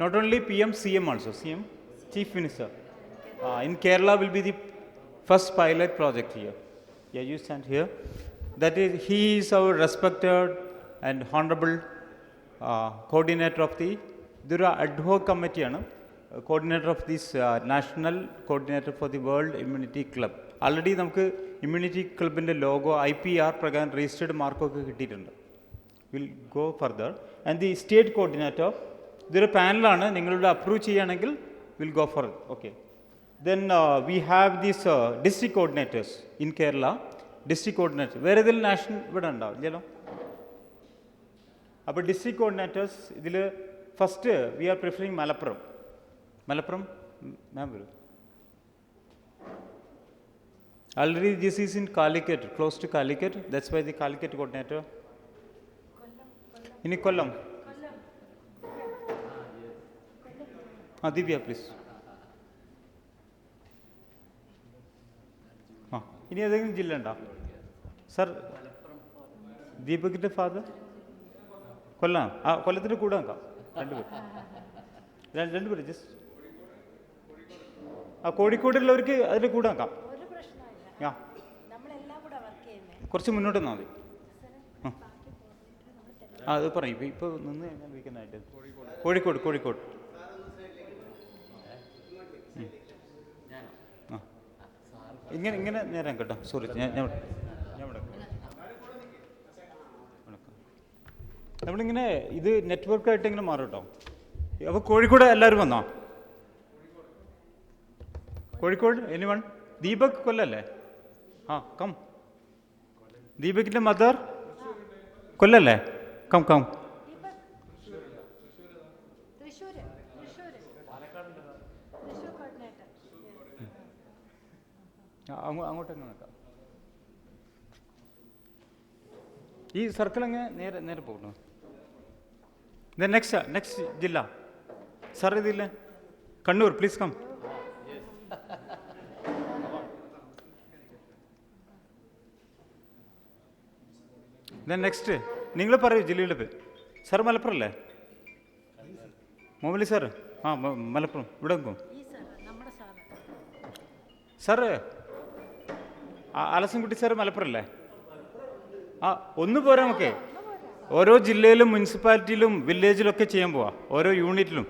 Not only PM, CM also. CM, Chief Minister. In Kerala will be the first pilot project here. Yeah, you stand here. That is, he is our respected and honorable coordinator of the ഇതൊരു ad hoc കമ്മിറ്റിയാണ്. coordinator of this national coordinator for the World Immunity Club. Already നമുക്ക് immunity ക്ലബിൻ്റെ logo IPR പ്രകാരം registered മാർക്കൊക്കെ കിട്ടിയിട്ടുണ്ട്. Will go further. And the state coordinator, ഇതൊരു പാനലാണ്, നിങ്ങളുടെ അപ്രൂവ് ചെയ്യുകയാണെങ്കിൽ will go for it. Okay. Then we have these district coordinators in Kerala. District coordinator വേറെ ഏതെങ്കിലും നാഷണൽ ഇവിടെ ഉണ്ടാവും ഇല്ലല്ലോ. അപ്പോൾ ഡിസ്ട്രിക്ട് കോർഡിനേറ്റേഴ്സ് ഇതിൽ first we are preferring Malappuram. Malappuram ma'am വരും. Already this is in Calicut, close to Calicut. That's why the Calicut coordinator. In Kollam. Divya, please. ഇനി ഏതെങ്കിലും ജില്ല ഉണ്ടോ സർ? ദീപകിൻ്റെ ഫാദർ കൊല്ലം. കൊല്ലത്തിൻ്റെ കൂടെ നോക്കാം. രണ്ടുപേര് ജസ്റ്റ്. കോഴിക്കോടുള്ളവർക്ക് അതിൻ്റെ കൂടെ നോക്കാം. കുറച്ച് മുന്നോട്ട് വന്നാൽ മതി. അത് പറയും. ഇപ്പോൾ നിന്ന് കഴിഞ്ഞാൽ വീക്കെൻഡായിട്ട് കോഴിക്കോട്. ഇങ്ങനെ നേരം കേട്ടോ. സോറി, ഞാൻ നമ്മളിങ്ങനെ ഇത് നെറ്റ്വർക്കായിട്ട് ഇങ്ങനെ മാറും കേട്ടോ. അപ്പോൾ കോഴിക്കോട് എല്ലാവരും വന്നോ? കോഴിക്കോട് എനിവൺ? ദീപക് കൊല്ലല്ലേ? കം. ദീപകിൻ്റെ മദർ കൊല്ലല്ലേ? കം. അങ്ങോട്ടങ്ങ് നോക്കാം. ഈ സർക്കിൾ അങ്ങനെ നേരെ പോകുന്നു. നെക്സ്റ്റ് ജില്ല സാർ ഇതില്ലേ? കണ്ണൂർ. Please come. നെക്സ്റ്റ് നിങ്ങൾ പറയൂ ജില്ലയുടെ പേര്. സാർ മലപ്പുറം അല്ലേ? മൊബൈലി സാർ? മലപ്പുറം. ഇവിടെ നിൽക്കും സാറ്. അലസൻകുട്ടി സാർ മലപ്പുറം അല്ലേ? ഒന്ന് പോരാ നമുക്ക്. ഓരോ ജില്ലയിലും മുനിസിപ്പാലിറ്റിയിലും വില്ലേജിലൊക്കെ ചെയ്യാൻ പോവാ, ഓരോ യൂണിറ്റിലും.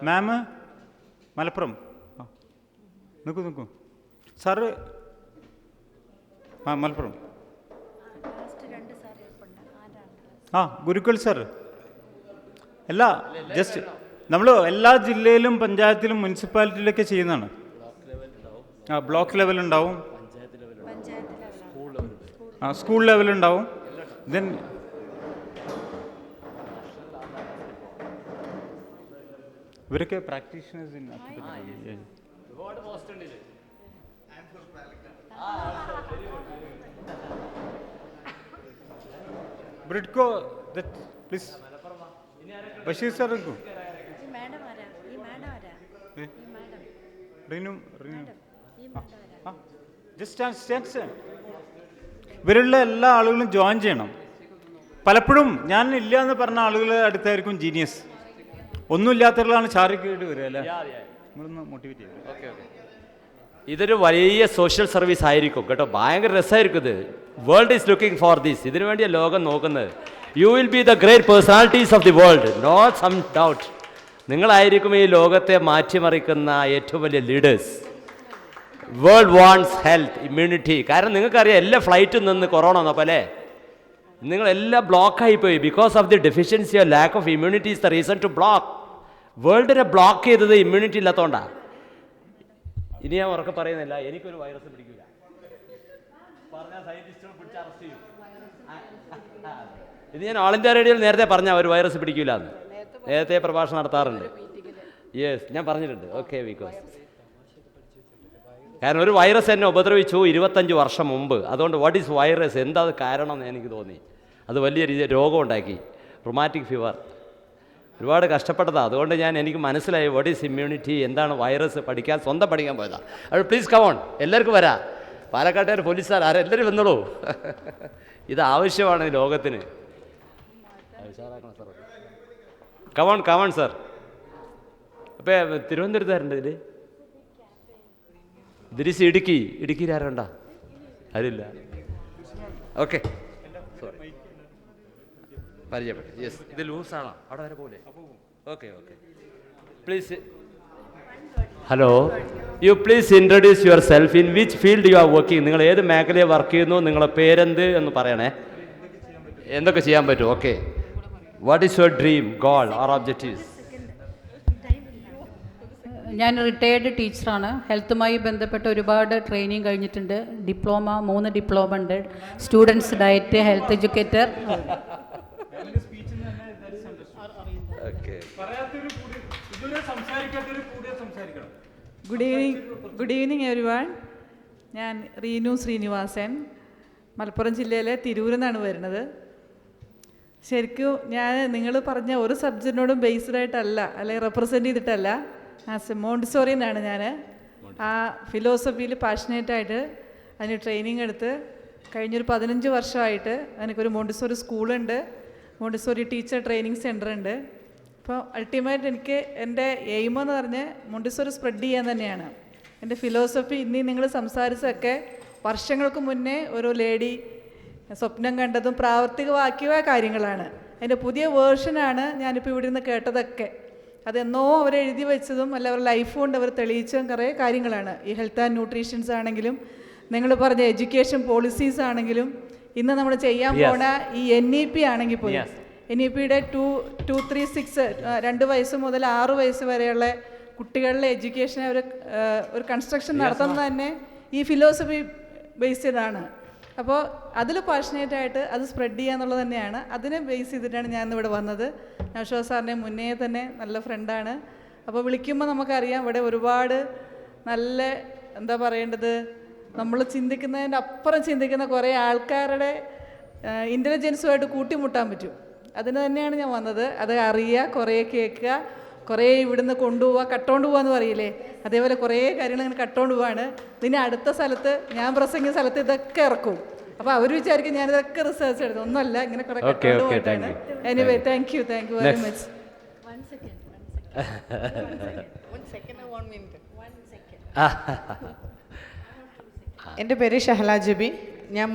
മാം മലപ്പുറം. നിൽക്കൂ sir. Malappuram. Gurukkal sir. Just നമ്മൾ എല്ലാ ജില്ലയിലും പഞ്ചായത്തിലും മുനിസിപ്പാലിറ്റിയിലൊക്കെ ചെയ്യുന്നതാണ്. ബ്ലോക്ക് ലെവലുണ്ടാവും, സ്കൂൾ ലെവലുണ്ടാവും. ദെൻ ഇവരൊക്കെ practitioners in Bridco. Please Basheer sir നിൽക്കും. ഇവരുള്ള എല്ലാ ആളുകളും ജോയിൻ ചെയ്യണം. പലപ്പോഴും ഞാൻ ഇല്ല എന്ന് പറഞ്ഞ ആളുകൾ അടുത്തായിരിക്കും ജീനിയസ്. ഒന്നുമില്ലാത്തവர்களാണ് ചാറിക്കേട്ട് വരിക അല്ലേ? നമ്മളൊന്ന് മോട്ടിവേറ്റ് ചെയ്യും. ഇതൊരു വലിയ സോഷ്യൽ സർവീസ് ആയിരിക്കും കേട്ടോ. ഭയങ്കര രസമായിരിക്കും ഇത്. World is looking for this. ഇതിനു വേണ്ടിയാണ് ലോകം നോക്കുന്നത്. You will be the great personalities of the world, not some doubt. നിങ്ങളായിരിക്കും ഈ ലോകത്തെ മാറ്റിമറിക്കുന്ന ഏറ്റവും വലിയ leaders. World wants health, immunity. കാരണം നിങ്ങൾക്കറിയാം എല്ലാ ഫ്ലൈറ്റിൽ നിന്ന് കൊറോണ വന്നപ്പോൾ അല്ലേ, നിങ്ങളെല്ലാം ബ്ലോക്കായിപ്പോയി. Because of the deficiency of lack of immunity is the reason to block. വേൾഡിനെ ബ്ലോക്ക് ചെയ്തത് ഇമ്മ്യൂണിറ്റി ഇല്ലാത്തതുകൊണ്ടാണ്. ഇനി ഞാൻ ഉറക്കെ പറയുന്നില്ല, എനിക്കൊരു വൈറസ് പിടിക്കില്ല പറഞ്ഞാൽ സയൻറ്റിസ്റ്റുകൾ പിടിച്ച് അറസ്റ്റ് ചെയ്യും. ഇത് ഞാൻ ഓൾ ഇന്ത്യ റേഡിയോയിൽ നേരത്തെ പറഞ്ഞ ഒരു വൈറസ് പിടിക്കില്ല എന്ന് നേരത്തെ പ്രഭാഷണം നടത്താറുണ്ട്. യെസ്, ഞാൻ പറഞ്ഞിട്ടുണ്ട്. ഓക്കെ, ബിക്കോസ് കാരണം ഒരു വൈറസ് എന്നെ ഉപദ്രവിച്ചു 25 വർഷം മുമ്പ്. അതുകൊണ്ട് വാട്ട് ഈസ് വൈറസ്, എന്താ കാരണം എന്ന് എനിക്ക് തോന്നി. അത് വലിയ രീതിയിൽ രോഗം ഉണ്ടാക്കി, റൊമാറ്റിക് ഫീവർ. ഒരുപാട് കഷ്ടപ്പെട്ടതാണ്. അതുകൊണ്ട് എനിക്ക് മനസ്സിലായി വാട്ട് ഈസ് ഇമ്മ്യൂണിറ്റി, എന്താണ് വൈറസ്. സ്വന്തം പഠിക്കാൻ പോയതാണ്. അത് പ്ലീസ് കമോൺ, എല്ലാവർക്കും വരാം. പാലക്കാട്ടുകാർ, പോലീസുകാർ, എല്ലാവരും വന്നോളൂ. ഇത് ആവശ്യമാണ് ലോകത്തിന്. Come on sir. അപ്പോൾ തിരുവനന്തപുരത്തുകാരുണ്ട് ഇതിൽ? ദിരിസ് ഇടുക്കിയിൽ ആരുണ്ടോ? ആരില്ല. ഓക്കെ, പരിചയപ്പെട്ടു. യെസ്, ഇത് ലൂസാണോ? അവിടെ വരെ പോലെ. Okay okay. Please. Hello, you please introduce your self. In which field you are working? നിങ്ങൾ ഏത് മേഖലയിൽ വർക്ക് ചെയ്യുന്നു, നിങ്ങളെ പേരെന്ത് എന്ന് പറയണേ. എന്തൊക്കെ ചെയ്യാൻ പറ്റും? Okay. What is your dream, goal or objectives? ഞാൻ റിട്ടയേർഡ് ടീച്ചറാണ്. ഹെൽത്തുമായി ബന്ധപ്പെട്ട ഒരുപാട് ട്രെയിനിങ് കഴിഞ്ഞിട്ടുണ്ട്. 3 ഡിപ്ലോമ ഉണ്ട്. Students diet, health educator. Good evening everyone. ഞാൻ റീനു ശ്രീനിവാസൻ, മലപ്പുറം ജില്ലയിലെ തിരൂരിൽ നിന്നാണ് വരുന്നത്. ശരിക്കും ഞാൻ നിങ്ങൾ പറഞ്ഞ ഒരു സബ്ജക്റ്റിനോടും ബേസ്ഡ് ആയിട്ടല്ല, അല്ലെങ്കിൽ റെപ്രസെൻ്റ് ചെയ്തിട്ടല്ല. ആസ് എ മോണ്ടിസോറി എന്നാണ് ഞാൻ ആ ഫിലോസഫിയിൽ പാഷനേറ്റായിട്ട് അതിന് ട്രെയിനിങ് എടുത്ത് കഴിഞ്ഞൊരു 15 വർഷമായിട്ട് എനിക്കൊരു മോണ്ടിസോറി സ്കൂളുണ്ട്, മോണ്ടിസോറി ടീച്ചർ ട്രെയിനിങ് സെൻ്റർ ഉണ്ട്. അപ്പോൾ അൾട്ടിമേറ്റ് എനിക്ക് എൻ്റെ എയിമെന്ന് പറഞ്ഞ് മോണ്ടിസോറി സ്പ്രെഡ് ചെയ്യാൻ തന്നെയാണ്. എൻ്റെ ഫിലോസഫി ഇന്നീ നിങ്ങൾ സംസാരിച്ചതൊക്കെ വർഷങ്ങൾക്ക് മുന്നേ ഒരു ലേഡി സ്വപ്നം കണ്ടതും പ്രാവർത്തികമാക്കിയ കാര്യങ്ങളാണ്. അതിൻ്റെ പുതിയ വേർഷനാണ് ഞാനിപ്പോൾ ഇവിടെ നിന്ന് കേട്ടതൊക്കെ. അതെന്നോ അവരെഴുതി വെച്ചതും അല്ല അവരുടെ ലൈഫ് കൊണ്ട് അവർ തെളിയിച്ചതും കുറേ കാര്യങ്ങളാണ്. ഈ ഹെൽത്ത് ആൻഡ് ന്യൂട്രീഷൻസ് ആണെങ്കിലും നിങ്ങൾ പറഞ്ഞ എഡ്യൂക്കേഷൻ പോളിസീസ് ആണെങ്കിലും ഇന്ന് നമ്മൾ ചെയ്യാൻ പോണ ഈ NEP ആണെങ്കിൽ പോലും NEPയുടെ 236 2 വയസ്സ് മുതൽ 6 വയസ്സ് വരെയുള്ള കുട്ടികളുടെ എഡ്യൂക്കേഷനെ ഒരു കൺസ്ട്രക്ഷൻ നടത്തുന്നത് തന്നെ ഈ ഫിലോസഫി ബേസ് ചെയ്താണ്. അപ്പോൾ അതിൽ പാഷനേറ്റായിട്ട് അത് സ്പ്രെഡ് ചെയ്യുക എന്നുള്ളത് തന്നെയാണ്. അതിനെ ബേസ് ചെയ്തിട്ടാണ് ഞാൻ ഇവിടെ വന്നത്. നൗഷാദ് സാറിനെ മുന്നേ തന്നെ നല്ല ഫ്രണ്ടാണ്. അപ്പോൾ വിളിക്കുമ്പോൾ നമുക്കറിയാം ഇവിടെ ഒരുപാട് നല്ല എന്താ പറയേണ്ടത്, നമ്മൾ ചിന്തിക്കുന്നതിൻ്റെ അപ്പുറം ചിന്തിക്കുന്ന കുറേ ആൾക്കാരുടെ ഇൻ്റലിജൻസുമായിട്ട് കൂട്ടിമുട്ടാൻ പറ്റും. അതിന് തന്നെയാണ് ഞാൻ വന്നത്. അത് അറിയുക, കുറേ കേൾക്കുക, കുറേ ഇവിടുന്ന് കൊണ്ടുപോവുക, കട്ടുകൊണ്ട് പോവാന്ന് പറയില്ലേ, അതേപോലെ കുറേ കാര്യങ്ങൾ ഇങ്ങനെ കട്ടുകൊണ്ട് പോവാണ്. ഇതിന് അടുത്ത സ്ഥലത്ത് ഞാൻ പ്രസംഗിക്കുന്ന സ്ഥലത്ത് ഇതൊക്കെ ഇറക്കും. അപ്പോൾ അവർ വിചാരിക്കും ഞാനിതൊക്കെ റിസർച്ച് എടുത്തു. ഒന്നുമല്ല, ഇങ്ങനെ കുറേ കട്ടുകൊണ്ട് പോയിട്ടാണ്. Anyway thank you very much. എൻ്റെ പേര് ഷഹല ജബി. ഞാൻ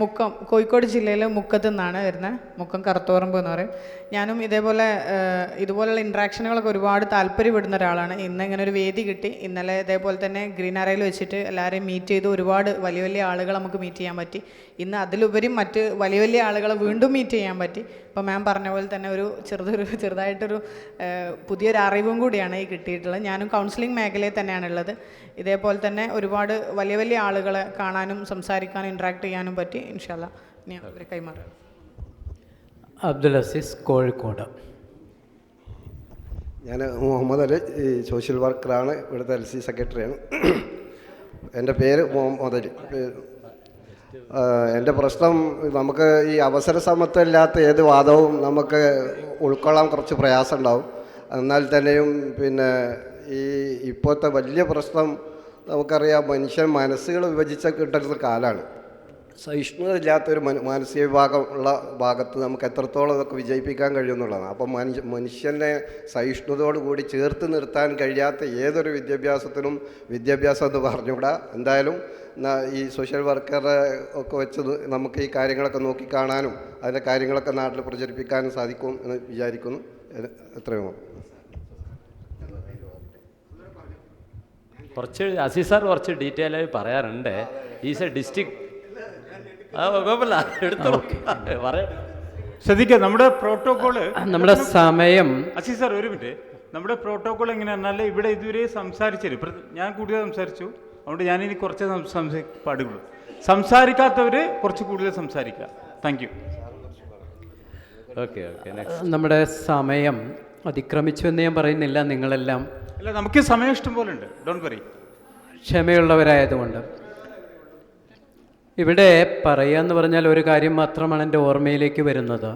കോഴിക്കോട് ജില്ലയിലെ മുക്കത്ത് നിന്നാണ് വരുന്നത്. മുക്കം കറുത്തോറമ്പ് എന്ന് പറയും. ഞാനും ഇതുപോലുള്ള ഇൻട്രാക്ഷനുകളൊക്കെ ഒരുപാട് താല്പര്യപ്പെടുന്ന ഒരാളാണ്. ഇന്ന് ഇങ്ങനെ ഒരു വേദി കിട്ടി. ഇന്നലെ ഇതേപോലെ തന്നെ ഗ്രീൻ അറയിൽ വെച്ചിട്ട് എല്ലാവരെയും മീറ്റ് ചെയ്ത് ഒരുപാട് വലിയ വലിയ ആളുകളെ നമുക്ക് മീറ്റ് ചെയ്യാൻ പറ്റി. ഇന്ന് അതിലുപരി മറ്റ് വലിയ വലിയ ആളുകളെ വീണ്ടും മീറ്റ് ചെയ്യാൻ പറ്റി. ഇപ്പോൾ മാം പറഞ്ഞ പോലെ തന്നെ ഒരു ചെറുതായിട്ടൊരു പുതിയൊരു അറിവും കൂടിയാണ് ഈ കിട്ടിയിട്ടുള്ളത്. ഞാനും കൗൺസിലിംഗ് മേഖലയിൽ തന്നെയാണുള്ളത്. ഇതേപോലെ തന്നെ ഒരുപാട് വലിയ വലിയ ആളുകളെ കാണാനും സംസാരിക്കാനും ഇൻട്രാക്ട് ചെയ്യാനും പറ്റി. ഇൻഷാ അല്ലാ ഞാൻ അവരെ കൈമാറാം. അബ്ദുൽ അസീസ്, കോഴിക്കോട്. ഞാൻ മുഹമ്മദ് അലി, സോഷ്യൽ വർക്കറാണ്, ഇവിടുത്തെ LC സെക്രട്ടറിയാണ്. എൻ്റെ പേര് മുഹമ്മദ് അലി. എൻ്റെ പ്രശ്നം, നമുക്ക് ഈ അവസര സമത്വം ഇല്ലാത്ത ഏത് വാദവും നമുക്ക് ഉൾക്കൊള്ളാൻ കുറച്ച് പ്രയാസം ഉണ്ടാവും. എന്നാൽ തന്നെയും ഈ ഇപ്പോഴത്തെ വലിയ പ്രശ്നം നമുക്കറിയാം, മനുഷ്യൻ മനസ്സുകൾ വിഭജിച്ച കിട്ടുന്ന കാലമാണ്. സഹിഷ്ണുതയില്ലാത്തൊരു മാനസിക വിഭാഗം ഉള്ള ഭാഗത്ത് നമുക്ക് എത്രത്തോളം ഇതൊക്കെ വിജയിപ്പിക്കാൻ കഴിയുമെന്നുള്ളതാണ്. അപ്പം മനുഷ്യനെ സഹിഷ്ണുതയോടുകൂടി ചേർത്ത് നിർത്താൻ കഴിയാത്ത ഏതൊരു വിദ്യാഭ്യാസത്തിനും വിദ്യാഭ്യാസം എന്ന് പറഞ്ഞുകൂടാ. എന്തായാലും ഈ സോഷ്യൽ വർക്കറെ ഒക്കെ വെച്ച് നമുക്ക് ഈ കാര്യങ്ങളൊക്കെ നോക്കിക്കാണാനും അതിൻ്റെ കാര്യങ്ങളൊക്കെ നാട്ടിൽ പ്രചരിപ്പിക്കാനും സാധിക്കും എന്ന് വിചാരിക്കുന്നു. എത്രയോ കുറച്ച് അസീസ് സാർ കുറച്ച് ഡീറ്റെയിൽ ആയി പറയാറുണ്ട്. ഈസ് എ ഡിസ്ട്രിക്ട് ശ്രദ്ധിക്കുക, നമ്മുടെ പ്രോട്ടോകോള്, നമ്മുടെ സമയം. അസീസ് സാർ ഒരു മിനിറ്റ്. നമ്മുടെ പ്രോട്ടോകോൾ എങ്ങനെയാണെന്നാൽ ഇവിടെ ഇതുവരെ സംസാരിച്ചത് ഞാൻ കൂടുതൽ സംസാരിച്ചു. അതുകൊണ്ട് ഞാനിനി കുറച്ച് പാടുള്ളൂ. സംസാരിക്കാത്തവർ കുറച്ച് കൂടുതൽ സംസാരിക്കുക. Thank you. ഓക്കെ. നമ്മുടെ സമയം അതിക്രമിച്ചു എന്ന് ഞാൻ പറയുന്നില്ല. നിങ്ങളെല്ലാം അല്ല, നമുക്ക് സമയം ഇഷ്ടം പോലെ ഉണ്ട്. Don't worry. ക്ഷമയുള്ളവരായതുകൊണ്ട് ഇവിടെ പറയാന്ന് പറഞ്ഞാൽ ഒരു കാര്യം മാത്രമാണ് എൻ്റെ ഓർമ്മയിലേക്ക് വരുന്നത്.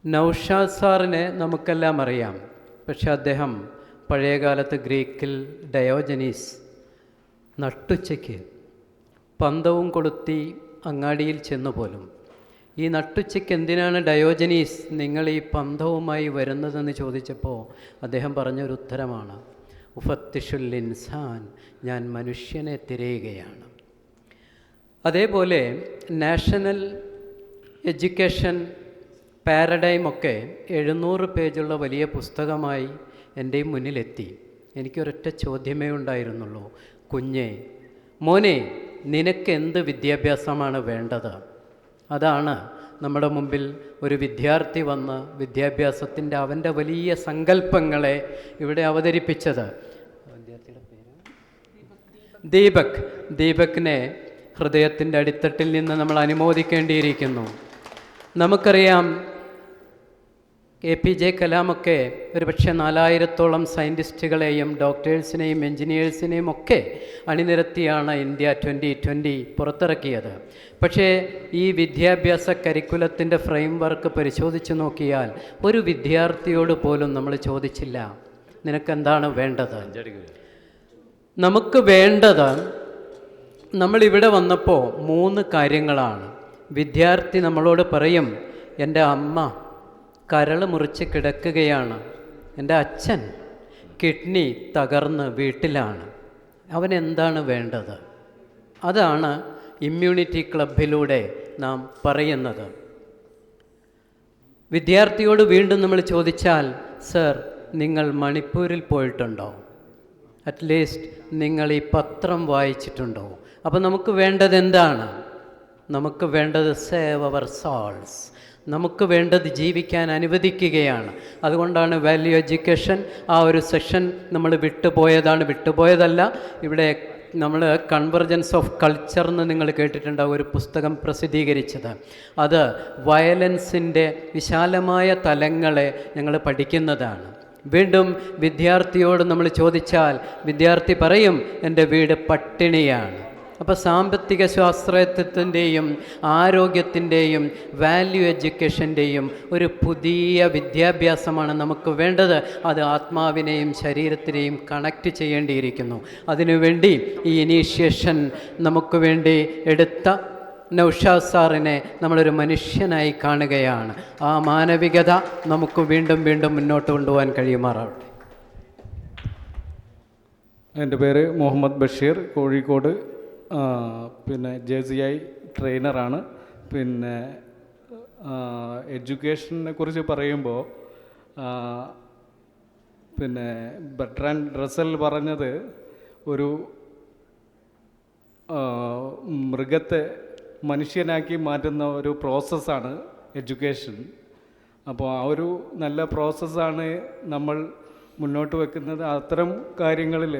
നൗഷാദ് സാറിനെ നമുക്കെല്ലാം അറിയാം. പക്ഷെ അദ്ദേഹം പഴയകാലത്ത് ഗ്രീക്കിൽ ഡയോജനീസ് നട്ടുച്ചയ്ക്ക് പന്തവും കൊളുത്തി അങ്ങാടിയിൽ ചെന്നു പോലും. ഈ നട്ടുച്ചയ്ക്ക് എന്തിനാണ് ഡയോജനീസ് നിങ്ങൾ ഈ പന്തവുമായി വരുന്നതെന്ന് ചോദിച്ചപ്പോൾ അദ്ദേഹം പറഞ്ഞൊരു ഉത്തരമാണ്, ഉഫത്തിഷുൽ ഇൻസാൻ, ഞാൻ മനുഷ്യനെ തിരയുകയാണ്. അതേപോലെ നാഷണൽ എഡ്യൂക്കേഷൻ പാരഡൈമൊക്കെ 700 പേജുള്ള വലിയ പുസ്തകമായി എൻ്റെ മുന്നിലെത്തി. എനിക്കൊരൊറ്റ ചോദ്യമേ ഉണ്ടായിരുന്നുള്ളൂ, കുഞ്ഞേ, മോനെ, നിനക്ക് എന്ത് വിദ്യാഭ്യാസമാണ് വേണ്ടത്? അതാണ് നമ്മുടെ മുമ്പിൽ ഒരു വിദ്യാർത്ഥി വന്ന് വിദ്യാഭ്യാസത്തിൻ്റെ അവൻ്റെ വലിയ സങ്കല്പങ്ങളെ ഇവിടെ അവതരിപ്പിച്ചത്. വിദ്യാർത്ഥിയുടെ പേര് ദീപകിനെ ഹൃദയത്തിൻ്റെ അടിത്തട്ടിൽ നിന്ന് നമ്മൾ അനുമോദിക്കേണ്ടിയിരിക്കുന്നു. നമുക്കറിയാം, APJ കലാമൊക്കെ ഒരുപക്ഷെ 4000-ഓളം സയൻറ്റിസ്റ്റുകളെയും ഡോക്ടേഴ്സിനെയും എൻജിനീയേഴ്സിനെയും ഒക്കെ അണിനിരത്തിയാണ് ഇന്ത്യ 2020 പുറത്തിറക്കിയത്. പക്ഷേ ഈ വിദ്യാഭ്യാസ കരിക്കുലത്തിൻ്റെ ഫ്രെയിം വർക്ക് പരിശോധിച്ച് നോക്കിയാൽ ഒരു വിദ്യാർത്ഥിയോട് പോലും നമ്മൾ ചോദിച്ചില്ല, നിനക്കെന്താണ് വേണ്ടത്? നമുക്ക് വേണ്ടത്, നമ്മളിവിടെ വന്നപ്പോൾ 3 കാര്യങ്ങളാണ്. വിദ്യാർത്ഥി നമ്മളോട് പറയും, എൻ്റെ അമ്മ കരൾ മുറിച്ച് കിടക്കുകയാണ്, എൻ്റെ അച്ഛൻ കിഡ്നി തകർന്ന് വീട്ടിലാണ്. അവനെന്താണ് വേണ്ടത്? അതാണ് ഇമ്മ്യൂണിറ്റി ക്ലബിലൂടെ നാം പറയുന്നത്. വിദ്യാർത്ഥിയോട് വീണ്ടും നമ്മൾ ചോദിച്ചാൽ, സർ, നിങ്ങൾ മണിപ്പൂരിൽ പോയിട്ടുണ്ടോ? അറ്റ്ലീസ്റ്റ് നിങ്ങൾ ഈ പത്രം വായിച്ചിട്ടുണ്ടോ? അപ്പോൾ നമുക്ക് വേണ്ടത് എന്താണ്? നമുക്ക് വേണ്ടത് സേവ് അവർ സോൾസ്. നമുക്ക് വേണ്ടത് ജീവിക്കാൻ അനുവദിക്കുകയാണ്. അതുകൊണ്ടാണ് വാല്യൂ എഡ്യൂക്കേഷൻ ആ ഒരു സെഷൻ നമ്മൾ വിട്ടുപോയതല്ല. ഇവിടെ നമ്മൾ കൺവെർജൻസ് ഓഫ് കൾച്ചർ എന്ന് നിങ്ങൾ കേട്ടിട്ടുണ്ടാവും, ഒരു പുസ്തകം പ്രസിദ്ധീകരിച്ചത്. അത് വയലൻസിൻ്റെ വിശാലമായ തലങ്ങളെ ഞങ്ങൾ പഠിക്കുന്നതാണ്. വീണ്ടും വിദ്യാർത്ഥിയോട് നമ്മൾ ചോദിച്ചാൽ വിദ്യാർത്ഥി പറയും, എൻ്റെ വീട് പട്ടിണിയാണ്. അപ്പോൾ സാമ്പത്തിക ശാസ്ത്രത്തിൻ്റെയും ആരോഗ്യത്തിൻ്റെയും വാല്യൂ എഡ്യൂക്കേഷൻ്റെയും ഒരു പുതിയ വിദ്യാഭ്യാസമാണ് നമുക്ക് വേണ്ടത്. അത് ആത്മാവിനെയും ശരീരത്തിനെയും കണക്റ്റ് ചെയ്യേണ്ടിയിരിക്കുന്നു. അതിനുവേണ്ടി ഈ ഇനീഷ്യേഷൻ നമുക്ക് വേണ്ടി എടുത്ത നൗഷാദ് സാറിനെ നമ്മളൊരു മനുഷ്യനായി കാണുകയാണ്. ആ മാനവികത നമുക്ക് വീണ്ടും വീണ്ടും മുന്നോട്ട് കൊണ്ടുപോകാൻ കഴിയുമാറാവട്ടെ. എൻ്റെ പേര് മുഹമ്മദ് ബഷീർ, കോഴിക്കോട്. പിന്നെ JCI ട്രെയിനറാണ്. പിന്നെ എഡ്യൂക്കേഷനെ കുറിച്ച് പറയുമ്പോൾ പിന്നെ ബർട്രാൻഡ് റസൽ പറഞ്ഞത്, ഒരു മൃഗത്തെ മനുഷ്യനാക്കി മാറ്റുന്ന ഒരു പ്രോസസ്സാണ് എഡ്യൂക്കേഷൻ. അപ്പോൾ ആ ഒരു നല്ല പ്രോസസ്സാണ് നമ്മൾ മുന്നോട്ട് വെക്കുന്നത്. അത്തരം കാര്യങ്ങളിൽ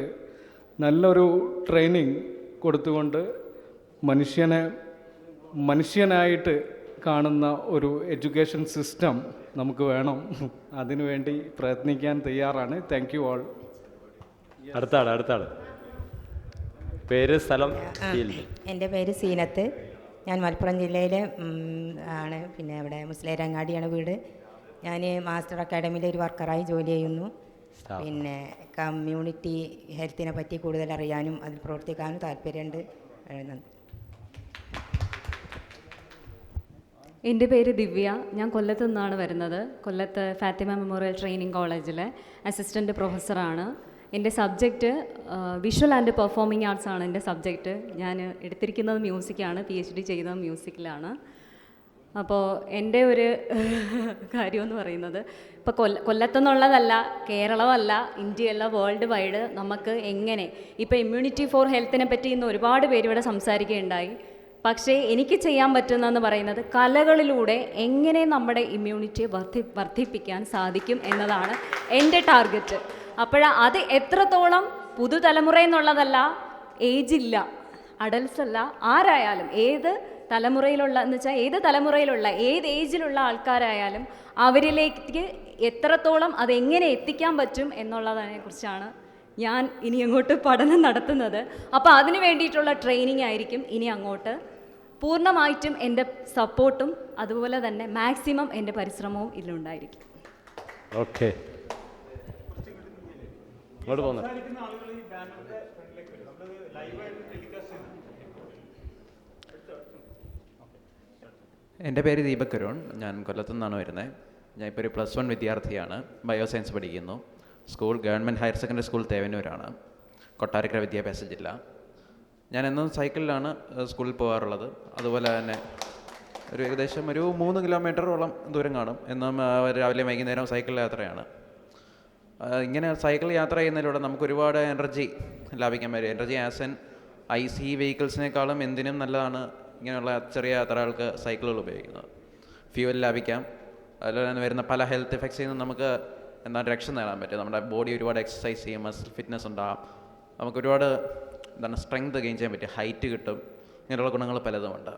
നല്ലൊരു ട്രെയിനിങ് കൊടുത്തുകൊണ്ട് മനുഷ്യനായിട്ട് കാണുന്ന ഒരു എഡ്യൂക്കേഷൻ സിസ്റ്റം നമുക്ക് വേണം. അതിനുവേണ്ടി പ്രയത്നിക്കാൻ തയ്യാറാണ്. Thank you all. അടുത്താൾ പേര്, സ്ഥലം? എൻ്റെ പേര് സീനത്ത്. ഞാൻ മലപ്പുറം ജില്ലയിലെ ആണ്. പിന്നെ അവിടെ മുസ്ലിയാരങ്ങാടിയാണ് വീട്. ഞാൻ മാസ്റ്റർ അക്കാഡമിയിൽ ഒരു വർക്കറായി ജോലി ചെയ്യുന്നു. പിന്നെ കമ്മ്യൂണിറ്റി ഹെൽത്തിനെ പറ്റി കൂടുതൽ അറിയാനും അതിൽ പ്രവർത്തിക്കാനും താല്പര്യമുണ്ട്. എൻ്റെ പേര് ദിവ്യ. ഞാൻ കൊല്ലത്തു നിന്നാണ് വരുന്നത്. കൊല്ലത്ത് ഫാത്തിമ മെമ്മോറിയൽ ട്രെയിനിങ് കോളേജിലെ അസിസ്റ്റൻറ്റ് പ്രൊഫസറാണ്. എൻ്റെ subject visual and performing arts ആണ് എൻ്റെ സബ്ജക്റ്റ്. ഞാൻ എടുത്തിരിക്കുന്നത് മ്യൂസിക്കാണ്. PhD ചെയ്തത് മ്യൂസിക്കിലാണ്. അപ്പോൾ എൻ്റെ ഒരു കാര്യമെന്ന് പറയുന്നത്, ഇപ്പോൾ കൊല്ലത്തെന്നുള്ളതല്ല, കേരളമല്ല, ഇന്ത്യയല്ല, വേൾഡ് വൈഡ് നമുക്ക് എങ്ങനെ ഇപ്പോൾ ഇമ്മ്യൂണിറ്റി ഫോർ ഹെൽത്തിനെ പറ്റി ഇന്ന് ഒരുപാട് പേര് ഇവിടെ സംസാരിക്കുകയുണ്ടായി. പക്ഷേ എനിക്ക് ചെയ്യാൻ പറ്റുന്നതെന്ന് പറയുന്നത് കലകളിലൂടെ എങ്ങനെ നമ്മുടെ ഇമ്മ്യൂണിറ്റിയെ വർദ്ധിപ്പിക്കാൻ സാധിക്കും എന്നതാണ് എൻ്റെ ടാർഗറ്റ്. അത് എത്രത്തോളം പുതുതലമുറ എന്നുള്ളതല്ല, ഏജില്ല, അഡൽസ് അല്ല, ആരായാലും ഏത് തലമുറയിലുള്ള എന്ന് വെച്ചാൽ ഏത് തലമുറയിലുള്ള ഏത് ഏജിലുള്ള ആൾക്കാരായാലും അവരിലേക്ക് എത്രത്തോളം അതെങ്ങനെ എത്തിക്കാൻ പറ്റും എന്നുള്ളതിനെക്കുറിച്ചാണ് ഞാൻ ഇനി അങ്ങോട്ട് പഠനം നടത്തുന്നത്. അപ്പോൾ അതിന് വേണ്ടിയിട്ടുള്ള ട്രെയിനിങ് ആയിരിക്കും ഇനി അങ്ങോട്ട്. പൂർണ്ണമായിട്ടും എൻ്റെ സപ്പോർട്ടും അതുപോലെ തന്നെ മാക്സിമം എൻ്റെ പരിശ്രമവും ഇതിലുണ്ടായിരിക്കും. ഓക്കെ, എൻ്റെ പേര് ദീപക് കരുൺ. ഞാൻ കൊല്ലത്തു നിന്നാണ് വരുന്നത്. ഞാൻ ഇപ്പോൾ ഒരു +1 വിദ്യാർത്ഥിയാണ്. ബയോസയൻസ് പഠിക്കുന്നു. School government higher secondary school തേവന്നൂരാണ്, കൊട്ടാരക്കര വിദ്യാഭ്യാസ ജില്ല. ഞാൻ എന്നും സൈക്കിളിലാണ് സ്കൂളിൽ പോകാറുള്ളത്. അതുപോലെ തന്നെ ഒരു ഏകദേശം ഒരു 3 കിലോമീറ്ററോളം ദൂരം കാണും. എന്നും രാവിലെ വൈകുന്നേരം സൈക്കിൾ യാത്രയാണ്. ഇങ്ങനെ സൈക്കിൾ യാത്ര ചെയ്യുന്നതിലൂടെ നമുക്ക് ഒരുപാട് എനർജി ലാഭിക്കാൻ പറ്റും. എനർജി ആസ് എൻ IC വെഹിക്കിൾസിനേക്കാളും എന്തിനും നല്ലതാണ് ഇങ്ങനെയുള്ള ചെറിയ യാത്രകൾക്ക് സൈക്കിളുകൾ ഉപയോഗിക്കുന്നത്. ഫ്യൂവൽ ലാഭിക്കാം. അതുപോലെ തന്നെ വരുന്ന പല ഹെൽത്ത് എഫക്ട്സിൽ നിന്നും നമുക്ക് എന്താണ് രക്ഷ നേടാൻ പറ്റും. നമ്മുടെ ബോഡി ഒരുപാട് എക്സസൈസ് ചെയ്യും, മസിൽ ഫിറ്റ്നസ് ഉണ്ടാകും, നമുക്ക് ഒരുപാട് എന്താണ് സ്ട്രെങ്ത് ഗെയിൻ ചെയ്യാൻ പറ്റും, ഹൈറ്റ് കിട്ടും, ഇങ്ങനെയുള്ള ഗുണങ്ങൾ പലതുമുണ്ട്.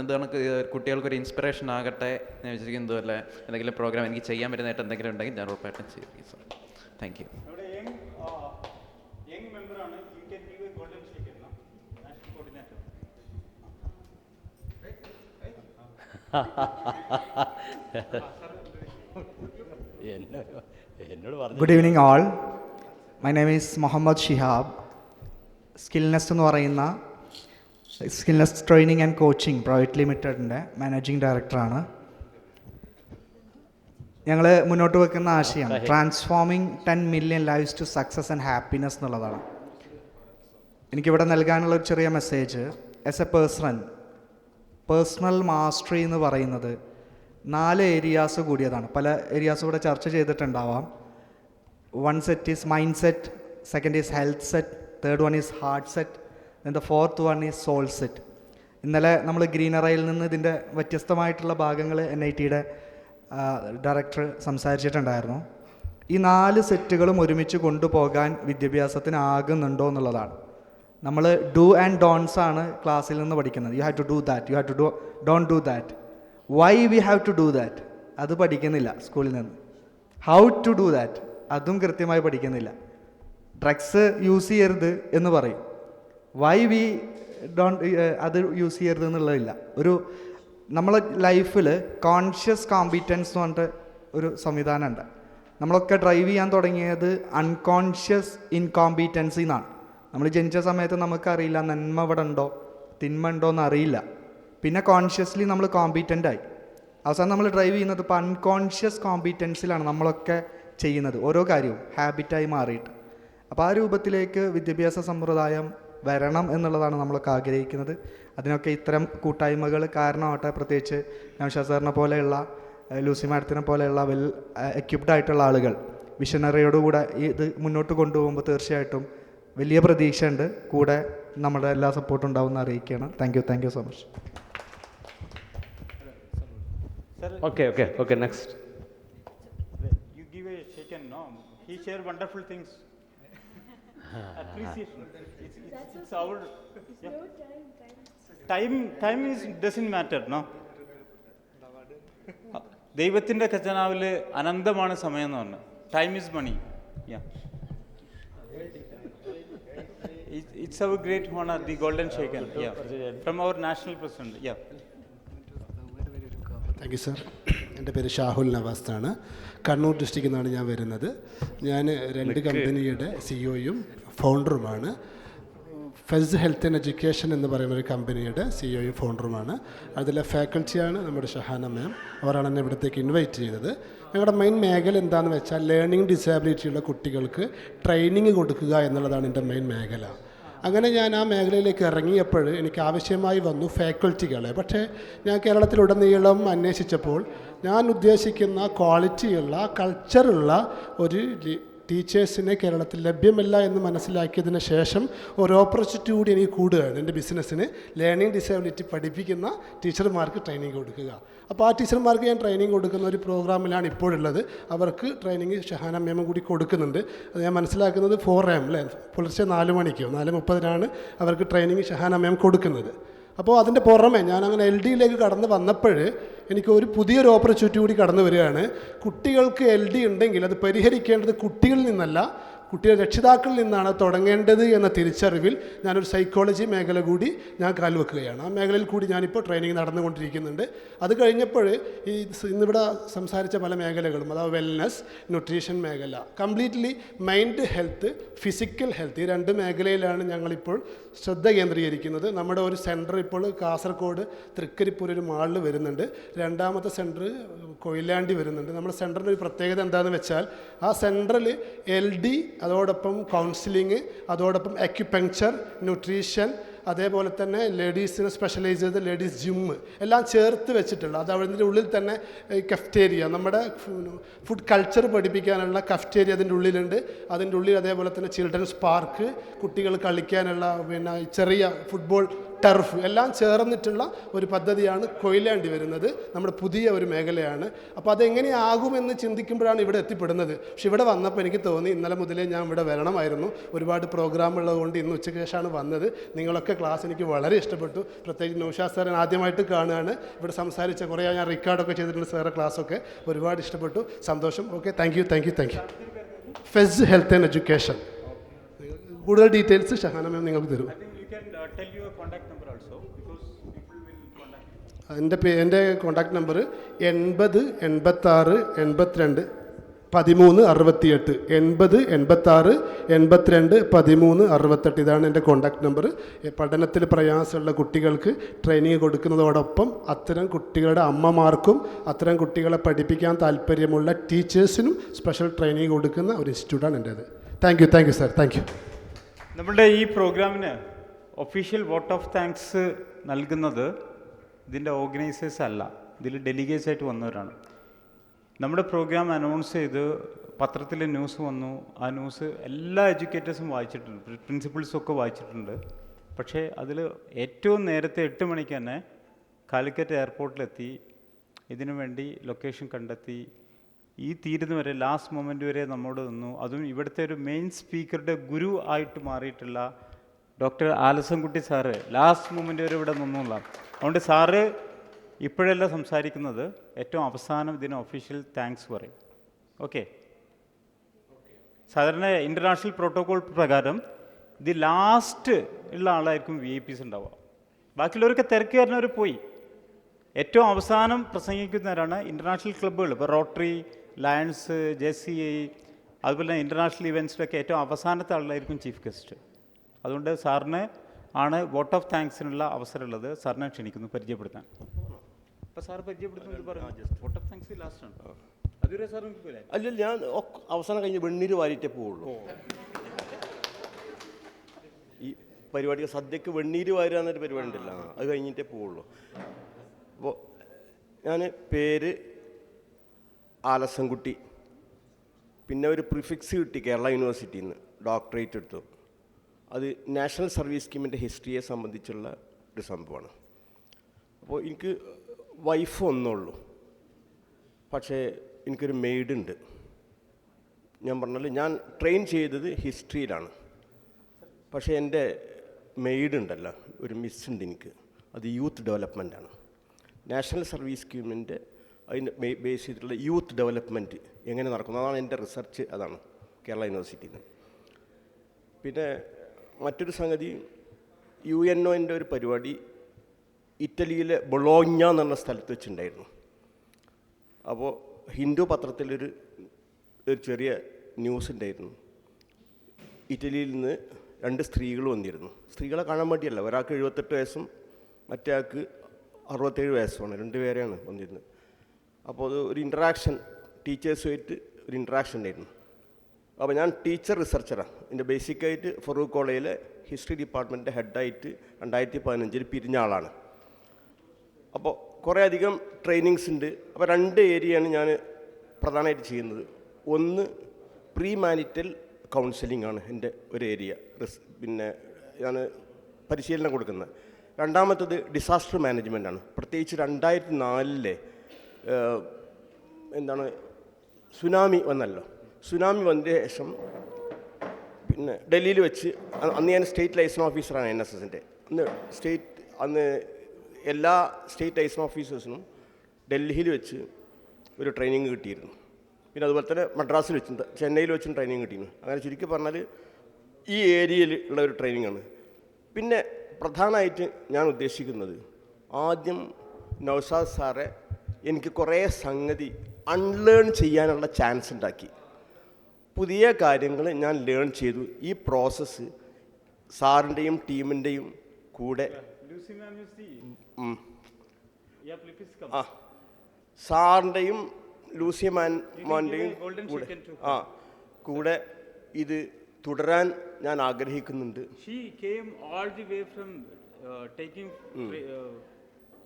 എന്താണ് കുട്ടികൾക്കൊരു ഇൻസ്പിറേഷൻ ആകട്ടെ എന്ന് വിചാരിക്കുന്നത് പോലെ എന്തെങ്കിലും പ്രോഗ്രാം എനിക്ക് ചെയ്യാൻ പറ്റുന്നതായിട്ട് എന്തെങ്കിലും ഉണ്ടെങ്കിൽ ഞാൻ ഉറപ്പായിട്ടും ചെയ്യും sir. Thank you. Good evening all. My name is Mohammad Shihab. Skillness എന്ന് പറയുന്ന skillness training and coaching private ലിമിറ്റഡിൻ്റെ മാനേജിങ് ഡയറക്ടറാണ്. ഞങ്ങൾ മുന്നോട്ട് വെക്കുന്ന ആശയം transforming 10 million lives to success and happiness എന്നുള്ളതാണ്. എനിക്കിവിടെ നൽകാനുള്ള ഒരു ചെറിയ message, as a personal mastery എന്ന് പറയുന്നത് 4 ഏരിയാസ് കൂടിയതാണ്. പല ഏരിയാസ് ഇവിടെ ചർച്ച ചെയ്തിട്ടുണ്ടാവാം. 1 set is mindset, 2nd is health set, 3rd one is heart set, and the 4th one is soul set. ഇന്നലെ നമ്മൾ ഗ്രീനറയിൽ നിന്ന് ഇതിൻ്റെ വ്യത്യസ്തമായിട്ടുള്ള ഭാഗങ്ങൾ NITയുടെ ഡയറക്ടർ സംസാരിച്ചിട്ടുണ്ടായിരുന്നു. ഈ 4 സെറ്റുകളും ഒരുമിച്ച് കൊണ്ടുപോകാൻ വിദ്യാഭ്യാസത്തിന് ആകുന്നുണ്ടോ എന്നുള്ളതാണ്. നമ്മൾ ഡു ആൻഡ് ഡോൺസ് ആണ് ക്ലാസ്സിൽ നിന്ന് പഠിക്കുന്നത്. You have to do that, you have to don't do that. Why we have to do that അത് പഠിക്കുന്നില്ല സ്കൂളിൽ നിന്ന്. ഹൗ ടു ഡു ദാറ്റ് അതും കൃത്യമായി പഠിക്കുന്നില്ല. ഡ്രഗ്സ് യൂസ് ചെയ്യരുത് എന്ന് പറയും, വൈ വി ഡോണ്ട് അത് യൂസ് ചെയ്യരുത് എന്നുള്ളതില്ല. നമ്മളെ ലൈഫിൽ കോൺഷ്യസ് കോമ്പീറ്റൻസ് എന്ന് പറഞ്ഞിട്ട് ഒരു സംവിധാനമുണ്ട്. നമ്മളൊക്കെ ഡ്രൈവ് ചെയ്യാൻ തുടങ്ങിയത് അൺകോൺഷ്യസ് ഇൻകോമ്പീറ്റൻസി എന്നാണ്. നമ്മൾ ജനിച്ച സമയത്ത് നമുക്കറിയില്ല നന്മ ഇവിടെ ഉണ്ടോ തിന്മ ഉണ്ടോ എന്ന് അറിയില്ല. പിന്നെ കോൺഷ്യസ്ലി നമ്മൾ കോമ്പീറ്റൻ്റായി. അവസാനം നമ്മൾ ഡ്രൈവ് ചെയ്യുന്നത് ഇപ്പോൾ അൺകോൺഷ്യസ് കോമ്പീറ്റൻസിലാണ് നമ്മളൊക്കെ ചെയ്യുന്നത്, ഓരോ കാര്യവും ഹാബിറ്റായി മാറിയിട്ട്. അപ്പോൾ ആ രൂപത്തിലേക്ക് വിദ്യാഭ്യാസ സമ്പ്രദായം വരണം എന്നുള്ളതാണ് നമ്മളൊക്കെ ആഗ്രഹിക്കുന്നത്. അതിനൊക്കെ ഇത്തരം കൂട്ടായ്മകൾ കാരണമാവട്ടെ. പ്രത്യേകിച്ച് നൗഷാദ് സാറിനെ പോലെയുള്ള, ലൂസി മാഡത്തിനെ പോലെയുള്ള വെൽ എക്യുപ്ഡ് ആയിട്ടുള്ള ആളുകൾ വിഷനറിയോടുകൂടെ ഇത് മുന്നോട്ട് കൊണ്ടുപോകുമ്പോൾ തീർച്ചയായിട്ടും വലിയ പ്രതീക്ഷയുണ്ട്. കൂടെ നമ്മുടെ എല്ലാ സപ്പോർട്ടും ഉണ്ടാവുമെന്ന് അറിയിക്കുകയാണ്. Thank you so much. Okay, next. You give a shaken, no? He shared wonderful things. Appreciation. It's our time is doesn't matter, no? ദൈവത്തിൻ്റെ ഖജനാവിൽ അനന്തമാണ് സമയം എന്ന് പറഞ്ഞു. Time is money. It's our great honor, the golden shaken, from our national president. Thank you sir. എൻ്റെ പേര് ഷാഹുൽ നവാസ് ആണ്. കണ്ണൂർ ഡിസ്ട്രിക്റ്റിൽ നിന്നാണ് ഞാൻ വരുന്നത്. ഞാൻ 2 കമ്പനിയുടെ CEOയും ഫൗണ്ടറുമാണ്. ഫെസ് ഹെൽത്ത് ആൻഡ് എഡ്യൂക്കേഷൻ എന്ന് പറയുന്ന ഒരു കമ്പനിയുടെ CEOയും ഫൗണ്ടറുമാണ്. അതിലെ ഫാക്കൽറ്റിയാണ് നമ്മുടെ ഷഹാന മാം. അവരാണ് എന്നെ ഇവിടത്തേക്ക് ഇൻവൈറ്റ് ചെയ്തത്. ഞങ്ങളുടെ മെയിൻ മേഖല എന്താണെന്ന് വെച്ചാൽ ലേണിംഗ് ഡിസേബിലിറ്റിയുള്ള കുട്ടികൾക്ക് ട്രെയിനിങ് കൊടുക്കുക എന്നുള്ളതാണ് എൻ്റെ മെയിൻ മേഖല. അങ്ങനെ ഞാൻ ആ മേഖലയിലേക്ക് ഇറങ്ങിയപ്പോൾ എനിക്ക് ആവശ്യമായി വന്നു ഫാക്കൽറ്റികളെ. പക്ഷേ ഞാൻ കേരളത്തിലുടനീളം അന്വേഷിച്ചപ്പോൾ ഞാൻ ഉദ്ദേശിക്കുന്ന ക്വാളിറ്റിയുള്ള കൾച്ചറുള്ള ഒരു ടീച്ചേഴ്സിനെ കേരളത്തിൽ ലഭ്യമല്ല എന്ന് മനസ്സിലാക്കിയതിന് ശേഷം ഒരു ഓപ്പർച്യൂണിറ്റി കൂടി എനിക്ക് കൂടുകയാണ്. എൻ്റെ ബിസിനസ്സിന് ലേണിംഗ് ഡിസേബിലിറ്റി പഠിപ്പിക്കുന്ന ടീച്ചർമാർക്ക് ട്രെയിനിങ് കൊടുക്കുക. അപ്പോൾ ആ ടീച്ചർമാർക്ക് ഞാൻ ട്രെയിനിങ് കൊടുക്കുന്ന ഒരു പ്രോഗ്രാമിലാണ് ഇപ്പോഴുള്ളത്. അവർക്ക് ട്രെയിനിങ് ഷഹാന മാം കൂടി കൊടുക്കുന്നുണ്ട്. അത് ഞാൻ മനസ്സിലാക്കുന്നത് 4 AM അല്ലേ, പുലർച്ചെ 4 മണിക്കോ 4:30 അവർക്ക് ട്രെയിനിങ് ഷഹാന മാം കൊടുക്കുന്നത്. അപ്പോൾ അതിൻ്റെ പുറമെ ഞാൻ അങ്ങനെ LDയിലേക്ക് കടന്ന് വന്നപ്പോൾ എനിക്ക് ഒരു പുതിയൊരു ഓപ്പർച്യൂണിറ്റി കൂടി കടന്നു വരികയാണ്. കുട്ടികൾക്ക് LD ഉണ്ടെങ്കിൽ അത് പരിഹരിക്കേണ്ടത് കുട്ടികളിൽ നിന്നല്ല, കുട്ടിയുടെ രക്ഷിതാക്കളിൽ നിന്നാണ് തുടങ്ങേണ്ടത് എന്ന തിരിച്ചറിവിൽ ഞാനൊരു സൈക്കോളജി മേഖല കൂടി ഞാൻ കാൽവെക്കുകയാണ്. ആ മേഖലയിൽ കൂടി ഞാനിപ്പോൾ ട്രെയിനിങ് നടന്നുകൊണ്ടിരിക്കുന്നുണ്ട്. അത് കഴിഞ്ഞപ്പോൾ ഈ ഇന്നിവിടെ സംസാരിച്ച പല മേഖലകളും, അതായത് വെൽനസ്, ന്യൂട്രീഷൻ മേഖല, completely mind health, physical health, ഈ 2 മേഖലയിലാണ് ഞങ്ങളിപ്പോൾ ശ്രദ്ധ കേന്ദ്രീകരിക്കുന്നത്. നമ്മുടെ ഒരു സെൻറ്റർ ഇപ്പോൾ കാസർഗോഡ് തൃക്കരിപ്പൂർ ഒരു മാളിൽ വരുന്നുണ്ട്. 2ാമത്തെ സെൻറ്റർ കൊയിലാണ്ടി വരുന്നുണ്ട്. നമ്മുടെ സെൻറ്ററിൻ്റെ ഒരു പ്രത്യേകത എന്താണെന്ന് വെച്ചാൽ ആ സെൻറ്ററിൽ LD, അതോടൊപ്പം കൗൺസിലിംഗ്, അതോടൊപ്പം അക്യുപങ്ക്ചർ, ന്യൂട്രീഷൻ, അതേപോലെ തന്നെ ലേഡീസിന് സ്പെഷ്യലൈസ് ചെയ്ത ലേഡീസ് ജിമ്മ് എല്ലാം ചേർത്ത് വെച്ചിട്ടുള്ള അത് അതിൻ്റെ ഉള്ളിൽ തന്നെ കഫ്റ്റേരിയ, നമ്മുടെ ഫുഡ് കൾച്ചർ പഠിപ്പിക്കാനുള്ള കഫ്റ്റേരിയ അതിൻ്റെ ഉള്ളിലുണ്ട്. അതിൻ്റെ ഉള്ളിൽ അതേപോലെ തന്നെ ചിൽഡ്രൻസ് പാർക്ക്, കുട്ടികൾ കളിക്കാനുള്ള പിന്നെ ചെറിയ ഫുട്ബോൾ ടർഫ് എല്ലാം ചേർന്നിട്ടുള്ള ഒരു പദ്ധതിയാണ് കൊയിലാണ്ടി വരുന്നത്. നമ്മുടെ പുതിയ ഒരു മേഖലയാണ്. അപ്പോൾ അതെങ്ങനെയാകുമെന്ന് ചിന്തിക്കുമ്പോഴാണ് ഇവിടെ എത്തിപ്പെടുന്നത്. പക്ഷെ ഇവിടെ വന്നപ്പോൾ എനിക്ക് തോന്നി ഇന്നലെ മുതലേ ഞാൻ ഇവിടെ വരണമായിരുന്നു. ഒരുപാട് പ്രോഗ്രാം ഉള്ളതുകൊണ്ട് ഇന്ന് ഉച്ചയ്ക്ക് ശേഷമാണ് വന്നത്. നിങ്ങളൊക്കെ ക്ലാസ് എനിക്ക് വളരെ ഇഷ്ടപ്പെട്ടു. പ്രത്യേകിച്ച് നൗഷാദ് സാറിനെ ആദ്യമായിട്ട് കാണുകയാണ്. ഇവിടെ സംസാരിച്ച കുറേ ഞാൻ റെക്കോർഡൊക്കെ ചെയ്തിട്ടുണ്ട് സാറെ ക്ലാസ്സൊക്കെ. ഒരുപാട് ഇഷ്ടപ്പെട്ടു. സന്തോഷം. Okay, thank U. Fez health and education. കൂടുതൽ ഡീറ്റെയിൽസ് ഷഹാന മാം നിങ്ങൾക്ക് തരും. എൻ്റെ കോൺടാക്ട് നമ്പർ 80 86 82 13 68. 80 86 82 13 68. ഇതാണ് എൻ്റെ കോൺടാക്ട് നമ്പർ. പഠനത്തിൽ പ്രയാസമുള്ള കുട്ടികൾക്ക് ട്രെയിനിങ് കൊടുക്കുന്നതോടൊപ്പം അത്തരം കുട്ടികളുടെ അമ്മമാർക്കും അത്തരം കുട്ടികളെ പഠിപ്പിക്കാൻ താല്പര്യമുള്ള ടീച്ചേഴ്സിനും സ്പെഷ്യൽ ട്രെയിനിങ് കൊടുക്കുന്ന ഒരു ഇൻസ്റ്റിറ്റ്യൂട്ടാണ് എൻ്റേത്. Thank you sir. Thank you. നമ്മളുടെ ഈ പ്രോഗ്രാമിന് ഒഫീഷ്യൽ വോട്ട് ഓഫ് താങ്ക്സ് നൽകുന്നത് ഇതിൻ്റെ ഓർഗനൈസേഴ്സ് അല്ല, ഇതിൽ ഡെലിഗേറ്റ്സ് ആയിട്ട് വന്നവരാണ്. നമ്മുടെ പ്രോഗ്രാം അനൗൺസ് ചെയ്ത് പത്രത്തിൽ ന്യൂസ് വന്നു. ആ ന്യൂസ് എല്ലാ എഡ്യൂക്കേറ്റേഴ്സും വായിച്ചിട്ടുണ്ട്, പ്രിൻസിപ്പൾസും ഒക്കെ വായിച്ചിട്ടുണ്ട്. പക്ഷേ അതിൽ ഏറ്റവും നേരത്തെ 8 മണിക്ക് തന്നെ കാലിക്കറ്റ് എയർപോർട്ടിലെത്തി ഇതിനു വേണ്ടി ലൊക്കേഷൻ കണ്ടെത്തി ഈ തീരുന്നവരെ ലാസ്റ്റ് മൊമെൻ്റ് വരെ നമ്മോട് നിന്നു. അതും ഇവിടുത്തെ ഒരു മെയിൻ സ്പീക്കറുടെ ഗുരു ആയിട്ട് മാറിയിട്ടുള്ള ഡോക്ടർ ആലസൻകുട്ടി സാറ് ലാസ്റ്റ് മൊമെൻ്റ് വരെ ഇവിടെ നിന്നുള്ള. അതുകൊണ്ട് സാറ് ഇപ്പോഴല്ല സംസാരിക്കുന്നത്, ഏറ്റവും അവസാനം ഇതിന് ഒഫീഷ്യൽ താങ്ക്സ് പറയും. ഓക്കെ. സാധാരണ ഇൻ്റർനാഷണൽ പ്രോട്ടോകോൾ പ്രകാരം ഇത് ലാസ്റ്റ് ഉള്ള ആളായിരിക്കും VIPs ഉണ്ടാവുക. ബാക്കിയുള്ളവരൊക്കെ തിരക്ക് കാരണവർ പോയി. ഏറ്റവും അവസാനം പ്രസംഗിക്കുന്നവരാണ് ഇൻ്റർനാഷണൽ ക്ലബ്ബുകൾ. ഇപ്പോൾ റോട്ടറി, ലയൺസ്, JCI, അതുപോലെ തന്നെ ഇൻ്റർനാഷണൽ ഇവൻറ്റ്സിലൊക്കെ ഏറ്റവും അവസാനത്തെ ആളായിരിക്കും ചീഫ് ഗസ്റ്റ്. അതുകൊണ്ട് സാറിന് ആണ് വോട്ട് ഓഫ് താങ്ക്സിനുള്ള അവസരമുള്ളത്. സാറിനെ ക്ഷണിക്കുന്നു പരിചയപ്പെടുത്താൻ. അപ്പോൾ സാർ പരിചയപ്പെടുത്തുന്നത് പറഞ്ഞു വോട്ട് ഓഫ് താങ്ക്സ് ലാസ്റ്റാണ്. അതുവരെ സാർ നിൽക്കൂലേ? അല്ല, ഞാൻ അവസാനം കഴിഞ്ഞ് വെണ്ണീര് വാരിയിട്ടേ പോവുള്ളൂ. ഈ പരിപാടിക്ക് സദ്യക്ക് വെണ്ണീര് വാരുക എന്നൊരു പരിപാടി ഉണ്ടല്ലോ, അത് കഴിഞ്ഞിട്ടേ പോവുള്ളൂ. അപ്പോൾ ഞാൻ പേര് ആലസൻകുട്ടി. പിന്നെ ഒരു പ്രിഫിക്സ് കിട്ടി കേരള യൂണിവേഴ്സിറ്റിയിൽ നിന്ന്, ഡോക്ടറേറ്റ് എടുത്തു. അത് നാഷണൽ സർവീസ് സ്കീമിൻ്റെ ഹിസ്റ്ററിയെ സംബന്ധിച്ചുള്ള ഒരു സംഭവമാണ്. അപ്പോൾ എനിക്ക് വൈഫ് ഒന്നുള്ളൂ, പക്ഷേ എനിക്കൊരു മെയ്ഡുണ്ട്. ഞാൻ പറഞ്ഞാൽ ഞാൻ ട്രെയിൻ ചെയ്തത് ഹിസ്റ്ററിയിലാണ്. പക്ഷേ എൻ്റെ മെയ്ഡുണ്ടല്ലോ, ഒരു മിസ്സുണ്ട് എനിക്ക്, അത് യൂത്ത് ഡെവലപ്മെൻറ്റാണ്. നാഷണൽ സർവീസ് സ്കീമിൻ്റെ അതിന് ബേസ് ചെയ്തിട്ടുള്ള യൂത്ത് ഡെവലപ്മെൻറ്റ് എങ്ങനെ നടക്കുന്നു, അതാണ് എൻ്റെ റിസർച്ച്. അതാണ് കേരള യൂണിവേഴ്സിറ്റിയിൽ നിന്ന്. പിന്നെ മറ്റൊരു സംഗതി, UNOൻ്റെ ഒരു പരിപാടി ഇറ്റലിയിലെ ബൊളോഞ്ഞ എന്ന് പറഞ്ഞ സ്ഥലത്ത് വെച്ചിട്ടുണ്ടായിരുന്നു. അപ്പോൾ ഹിന്ദു പത്രത്തിലൊരു ചെറിയ ന്യൂസ് ഉണ്ടായിരുന്നു. ഇറ്റലിയിൽ നിന്ന് 2 സ്ത്രീകൾ വന്നിരുന്നു. സ്ത്രീകളെ കാണാൻ വേണ്ടിയല്ല, ഒരാൾക്ക് 78 വയസ്സും മറ്റേ ആൾക്ക് 67 വയസ്സുമാണ്. 2 പേരെയാണ് വന്നിരുന്നത്. അപ്പോൾ അത് ഒരു ഇൻട്രാക്ഷൻ, ടീച്ചേഴ്സുമായിട്ട് ഒരു ഇൻട്രാക്ഷൻ ഉണ്ടായിരുന്നു. അപ്പോൾ ഞാൻ ടീച്ചർ റിസർച്ചറാണ്. എൻ്റെ ബേസിക്കായിട്ട് ഫറൂഖ് കോളേജിലെ ഹിസ്റ്ററി ഡിപ്പാർട്ട്മെൻറ്റിൻ്റെ ഹെഡായിട്ട് 2015 പിരിഞ്ഞ ആളാണ്. അപ്പോൾ കുറേ അധികം ട്രെയിനിങ്സ് ഉണ്ട്. അപ്പോൾ 2 ഏരിയയാണ് ഞാൻ പ്രധാനമായിട്ട് ചെയ്യുന്നത്. ഒന്ന് പ്രീ മാരിറ്റൽ കൗൺസിലിംഗ് ആണ് എൻ്റെ ഒരു ഏരിയ, പിന്നെ ഞാൻ പരിശീലനം കൊടുക്കുന്നത്. രണ്ടാമത്തത് ഡിസാസ്റ്റർ മാനേജ്മെൻ്റ് ആണ്. പ്രത്യേകിച്ച് 2004 സുനാമി വന്നല്ലോ. സുനാമി വന്നതിന് ശേഷം പിന്നെ ഡൽഹിയിൽ വെച്ച്, അന്ന് ഞാൻ സ്റ്റേറ്റ് ലൈസൺ ഓഫീസറാണ് NSSൻ്റെ. അന്ന് എല്ലാ സ്റ്റേറ്റ് ലൈസൺ ഓഫീസേഴ്സിനും ഡൽഹിയിൽ വെച്ച് ഒരു ട്രെയിനിങ് കിട്ടിയിരുന്നു. പിന്നെ അതുപോലെ തന്നെ മദ്രാസിൽ വെച്ചും ചെന്നൈയിൽ വെച്ചും ട്രെയിനിങ് കിട്ടിയിരുന്നു. അങ്ങനെ ചുരുക്കി പറഞ്ഞാൽ ഈ ഏരിയയിൽ ഉള്ള ഒരു ട്രെയിനിങ്ങാണ്. പിന്നെ പ്രധാനമായിട്ട് ഞാൻ ഉദ്ദേശിക്കുന്നത്, ആദ്യം നൗഷാദ് സാറെ എനിക്ക് കുറേ സംഗതി അൺലേൺ ചെയ്യാനുള്ള ചാൻസ് ഉണ്ടാക്കി. പുതിയ കാര്യങ്ങൾ ഞാൻ ലേൺ ചെയ്തു. ഈ പ്രോസസ്സ് സാറിൻ്റെയും ടീമിൻ്റെയും കൂടെ സാറിൻ്റെയും ലൂസി മാൻ്റെയും കൂടെ ഇത് തുടരാൻ ഞാൻ ആഗ്രഹിക്കുന്നുണ്ട്. She came all the way from taking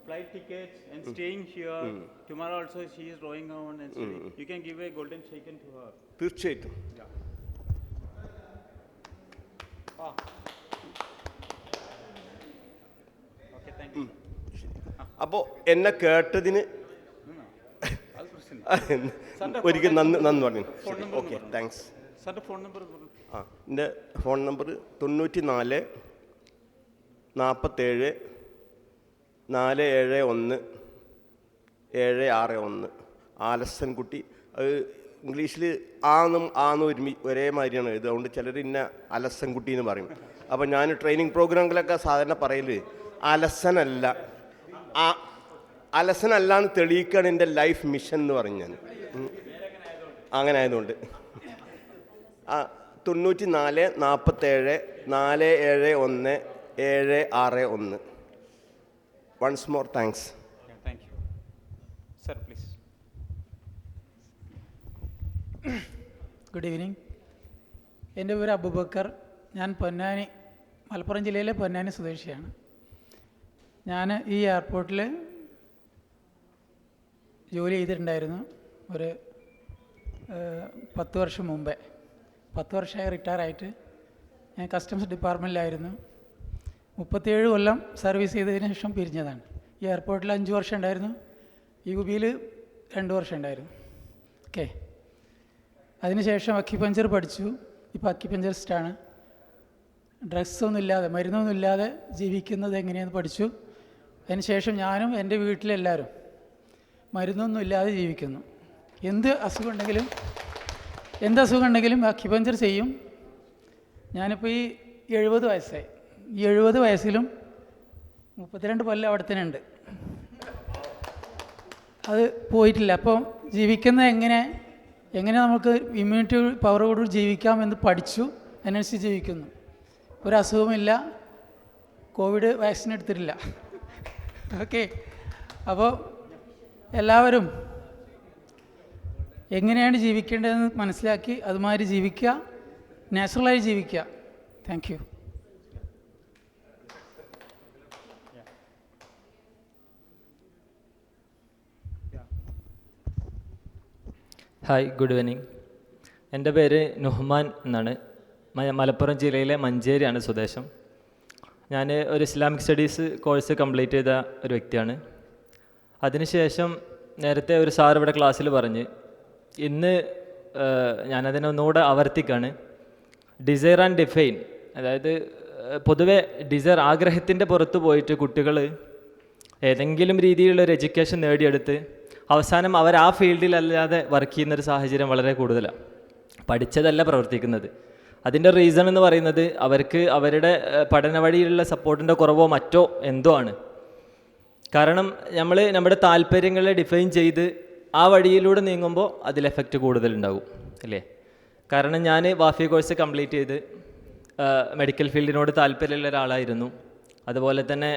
flight tickets and staying here. Tomorrow also she is rowing on and studying. You can give a golden shaken to her. തീർച്ചയായിട്ടും. Okay, thank you. അപ്പോൾ എന്നെ കേട്ടതിന് ഒരിക്കൽ നന്ദി പറഞ്ഞു. Okay, thanks. സാറിൻ്റെ phone number? എൻ്റെ phone number 94 47 471 761. ആലസൻകുട്ടി. അത് ഇംഗ്ലീഷിൽ ആന്നും ഒരേ മാതിരിയാണ് ഇത്. അതുകൊണ്ട് ചിലർ ഇന്ന അലസൻകുട്ടി എന്ന് പറയും. അപ്പോൾ ഞാൻ ട്രെയിനിങ് പ്രോഗ്രാമിലൊക്കെ സാധാരണ പറയൽ അലസനല്ല, അലസനല്ലാന്ന് തെളിയിക്കുകയാണ് എൻ്റെ ലൈഫ് മിഷൻ എന്ന് പറഞ്ഞു ഞാൻ. അങ്ങനെ ആയതുകൊണ്ട് 94 47 471 761. Once more, thanks. Thank you. Sir, please. Good evening. എൻ്റെ പേര് അബൂബക്കർ. ഞാൻ പൊന്നാനി, മലപ്പുറം ജില്ലയിലെ പൊന്നാനി സ്വദേശിയാണ്. ഞാൻ ഈ എയർപോർട്ടിൽ ജോലി ചെയ്തിട്ടുണ്ടായിരുന്നു ഒരു 10 വർഷം മുമ്പേ. 10 വർഷമായി റിട്ടയർ ആയിട്ട്. ഞാൻ കസ്റ്റംസ് ഡിപ്പാർട്ട്മെൻറ്റിലായിരുന്നു. 37 കൊല്ലം സർവീസ് ചെയ്തതിന് ശേഷം പിരിഞ്ഞതാണ്. ഈ എയർപോർട്ടിൽ 5 വർഷം ഉണ്ടായിരുന്നു, UBയിൽ 2 വർഷം ഉണ്ടായിരുന്നു. ഓക്കെ. അതിനുശേഷം അക്യുപഞ്ചർ പഠിച്ചു. ഇപ്പോൾ അക്യുപഞ്ചറിസ്റ്റാണ്. ഡ്രഗ്സൊന്നും ഇല്ലാതെ, മരുന്നൊന്നും ഇല്ലാതെ ജീവിക്കുന്നത് എങ്ങനെയെന്ന് പഠിച്ചു. അതിനുശേഷം ഞാനും എൻ്റെ വീട്ടിലെല്ലാവരും മരുന്നൊന്നും ഇല്ലാതെ ജീവിക്കുന്നു. എന്ത് അസുഖം ഉണ്ടെങ്കിലും അക്യുപഞ്ചർ ചെയ്യും. ഞാനിപ്പോൾ ഈ 70 വയസ്സായി. ഈ 70 വയസ്സിലും 32 കൊല്ലം അവിടെ തന്നെ ഉണ്ട്. അത് പോയിട്ടില്ല. അപ്പോൾ ജീവിക്കുന്നത് എങ്ങനെ നമുക്ക് ഇമ്മ്യൂണിറ്റി പവറോട് ജീവിക്കാമെന്ന് പഠിച്ചു. അതിനനുസരിച്ച് ജീവിക്കുന്നു. ഒരു അസുഖമില്ല. കോവിഡ് വാക്സിൻ എടുത്തിട്ടില്ല. ഓക്കെ. അപ്പോൾ എല്ലാവരും എങ്ങനെയാണ് ജീവിക്കേണ്ടതെന്ന് മനസ്സിലാക്കി അതുമാതിരി ജീവിക്കുക, നാച്ചുറലായി ജീവിക്കുക. Thank you. Hi, good evening. എൻ്റെ പേര് നുഹ്മാൻ എന്നാണ്. മലപ്പുറം ജില്ലയിലെ മഞ്ചേരിയാണ് സ്വദേശം. ഞാൻ ഒരു ഇസ്ലാമിക് സ്റ്റഡീസ് കോഴ്സ് കംപ്ലീറ്റ് ചെയ്ത ഒരു വ്യക്തിയാണ്. അതിനുശേഷം നേരത്തെ ഒരു സാർ ഇവിടെ ക്ലാസ്സിൽ പറഞ്ഞ്, ഇന്ന് ഞാനതിനെ ഒന്നുകൂടെ ആവർത്തിക്കുകയാണ്. ഡിസയർ ആൻഡ് ഡിഫൈൻ, അതായത് പൊതുവെ ഡിസയർ, ആഗ്രഹത്തിൻ്റെ പുറത്ത് പോയിട്ട് കുട്ടികൾ ഏതെങ്കിലും രീതിയിലുള്ളൊരു എഡ്യൂക്കേഷൻ നേടിയെടുത്ത് അവസാനം അവർ ആ ഫീൽഡിലല്ലാതെ വർക്ക് ചെയ്യുന്നൊരു സാഹചര്യം വളരെ കൂടുതലാണ്. പഠിച്ചതല്ല പ്രവർത്തിക്കുന്നത്. അതിൻ്റെ റീസൺ എന്ന് പറയുന്നത് അവർക്ക് അവരുടെ പഠന വഴിയിലുള്ള സപ്പോർട്ടിൻ്റെ കുറവോ മറ്റോ എന്തോ ആണ്. കാരണം നമ്മുടെ താല്പര്യങ്ങളെ ഡിഫൈൻ ചെയ്ത് ആ വഴിയിലൂടെ നീങ്ങുമ്പോൾ അതിൽ എഫക്റ്റ് കൂടുതലുണ്ടാകും അല്ലേ. കാരണം ഞാൻ വാഫി കോഴ്സ് കംപ്ലീറ്റ് ചെയ്ത് മെഡിക്കൽ ഫീൽഡിനോട് താല്പര്യമുള്ള ഒരാളായിരുന്നു. അതുപോലെ തന്നെ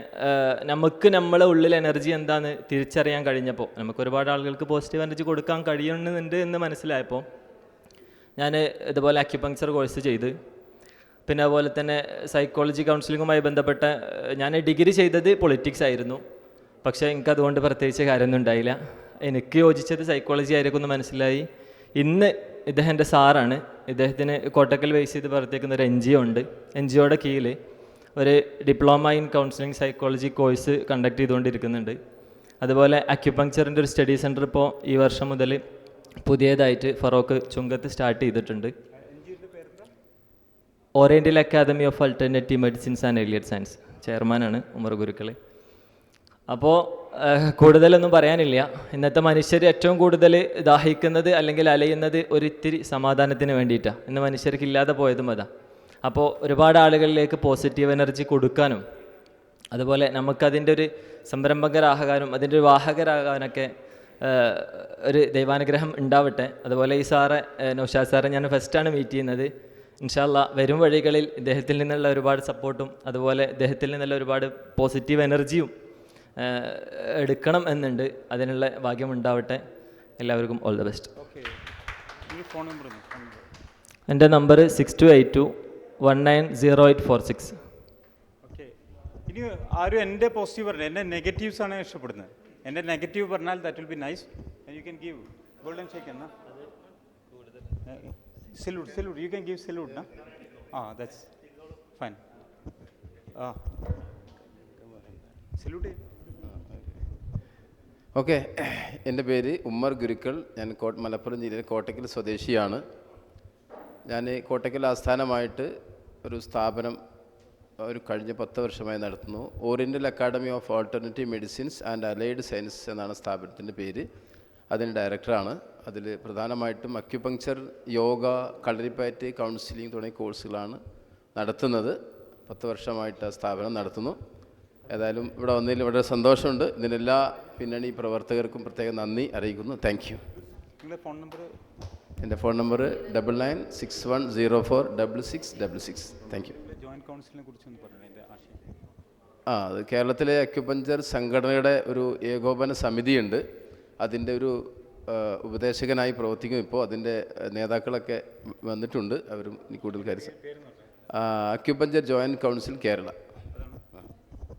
നമുക്ക് നമ്മളെ ഉള്ളിൽ എനർജി എന്താണെന്ന് തിരിച്ചറിയാൻ കഴിഞ്ഞപ്പോൾ, നമുക്ക് ഒരുപാട് ആളുകൾക്ക് പോസിറ്റീവ് എനർജി കൊടുക്കാൻ കഴിയുന്നുണ്ട് എന്ന് മനസ്സിലായപ്പോൾ ഞാൻ ഇതുപോലെ അക്യുപങ്ക്ചർ കോഴ്സ് ചെയ്ത്, പിന്നെ അതുപോലെ തന്നെ സൈക്കോളജി കൗൺസിലിങ്ങുമായി ബന്ധപ്പെട്ട ഞാൻ ഡിഗ്രി ചെയ്തത് പൊളിറ്റിക്സ് ആയിരുന്നു. പക്ഷേ എനിക്കതുകൊണ്ട് പ്രത്യേകിച്ച് കാര്യമൊന്നും ഉണ്ടായില്ല. എനിക്ക് യോജിച്ചത് സൈക്കോളജി ആയിരിക്കും എന്ന് മനസ്സിലായി. ഇന്ന് ഇദ്ദേഹം എൻ്റെ സാറാണ്. ഇദ്ദേഹത്തിന് കോട്ടക്കൽ ബേസ് ചെയ്ത് പ്രവർത്തിക്കുന്ന ഒരു NGO ഉണ്ട്. NGOയുടെ കീഴിൽ ഒരു diploma in counselling psychology course conduct ചെയ്തുകൊണ്ടിരിക്കുന്നുണ്ട്. അതുപോലെ അക്യുപങ്ക്ചറിൻ്റെ ഒരു സ്റ്റഡി സെൻറ്റർ ഇപ്പോൾ ഈ വർഷം മുതൽ പുതിയതായിട്ട് ഫറോക്ക് ചുങ്കത്ത് സ്റ്റാർട്ട് ചെയ്തിട്ടുണ്ട്. Oriental academy of alternative medicines and earlier science ചെയർമാനാണ് ഉമർ ഗുരുക്കൾ. അപ്പോൾ കൂടുതലൊന്നും പറയാനില്ല. ഇന്നത്തെ മനുഷ്യർ ഏറ്റവും കൂടുതൽ ദാഹിക്കുന്നത് അല്ലെങ്കിൽ അലയുന്നത് ഒരിത്തിരി സമാധാനത്തിന് വേണ്ടിയിട്ടാണ്. ഇന്ന് മനുഷ്യർക്ക് ഇല്ലാതെ പോയതും അതാ. അപ്പോൾ ഒരുപാട് ആളുകളിലേക്ക് പോസിറ്റീവ് എനർജി കൊടുക്കാനും അതുപോലെ നമുക്കതിൻ്റെ ഒരു സംരംഭകരാകാനും അതിൻ്റെ ഒരു വാഹകരാകാനൊക്കെ ഒരു ദൈവാനുഗ്രഹം ഉണ്ടാവട്ടെ. അതുപോലെ ഈ സാറെ, നൗഷാദ് സാറെ ഞാൻ ഫസ്റ്റാണ് മീറ്റ് ചെയ്യുന്നത്. ഇൻഷാ അല്ലാ വരും വഴികളിൽ ഇദ്ദേഹത്തിൽ നിന്നുള്ള ഒരുപാട് സപ്പോർട്ടും അതുപോലെ ഇദ്ദേഹത്തിൽ നിന്നുള്ള ഒരുപാട് പോസിറ്റീവ് എനർജിയും എടുക്കണം എന്നുണ്ട്. അതിനുള്ള ഭാഗ്യം ഉണ്ടാവട്ടെ. എല്ലാവർക്കും ഓൾ ദ ബെസ്റ്റ്. എൻ്റെ നമ്പർ 6282190846. ഓക്കെ, ഇനി ആരും എൻ്റെ പോസിറ്റീവ് പറഞ്ഞു, എൻ്റെ നെഗറ്റീവ്സ് ആണ് ഇഷ്ടപ്പെടുന്നത്. എൻ്റെ നെഗറ്റീവ് പറഞ്ഞാൽ that will be nice. You can give golden shake എന്നാ salute, you can give salute, na? That's fine. Salute. Okay, എൻ്റെ പേര് ഉമ്മർ ഗുരുക്കൾ. ഞാൻ മലപ്പുറം ജില്ലയിലെ കോട്ടക്കൽ സ്വദേശിയാണ്. ഞാൻ കോട്ടക്കൽ ആസ്ഥാനമായിട്ട് ഒരു സ്ഥാപനം കഴിഞ്ഞ 10 വർഷമായി നടത്തുന്നു. Oriental academy of alternative medicines and allied sciences എന്നാണ് സ്ഥാപനത്തിൻ്റെ പേര്. അതിന് ഡയറക്ടറാണ്. അതിൽ പ്രധാനമായിട്ടും അക്യുപങ്ക്ചർ, യോഗ, കളരിപ്പാറ്റ്, കൗൺസിലിംഗ് തുടങ്ങിയ കോഴ്സുകളാണ് നടത്തുന്നത്. 10 വർഷമായിട്ട് ആ സ്ഥാപനം നടത്തുന്നു. ഏതായാലും ഇവിടെ വന്നതിൽ വളരെ സന്തോഷമുണ്ട്. ഇതിനെല്ലാ പിന്നണി പ്രവർത്തകർക്കും പ്രത്യേകം നന്ദി അറിയിക്കുന്നു. Thank you. എൻ്റെ ഫോൺ നമ്പർ 9961046666. Thank you. അത് കേരളത്തിലെ അക്യുപഞ്ചർ സംഘടനയുടെ ഒരു ഏകോപന സമിതിയുണ്ട്. അതിൻ്റെ ഒരു ഉപദേശകനായി പ്രവർത്തിക്കും ഇപ്പോൾ. അതിൻ്റെ നേതാക്കളൊക്കെ വന്നിട്ടുണ്ട്. അവരും കൂടുതൽ കാര്യം acupuncture joint council Kerala.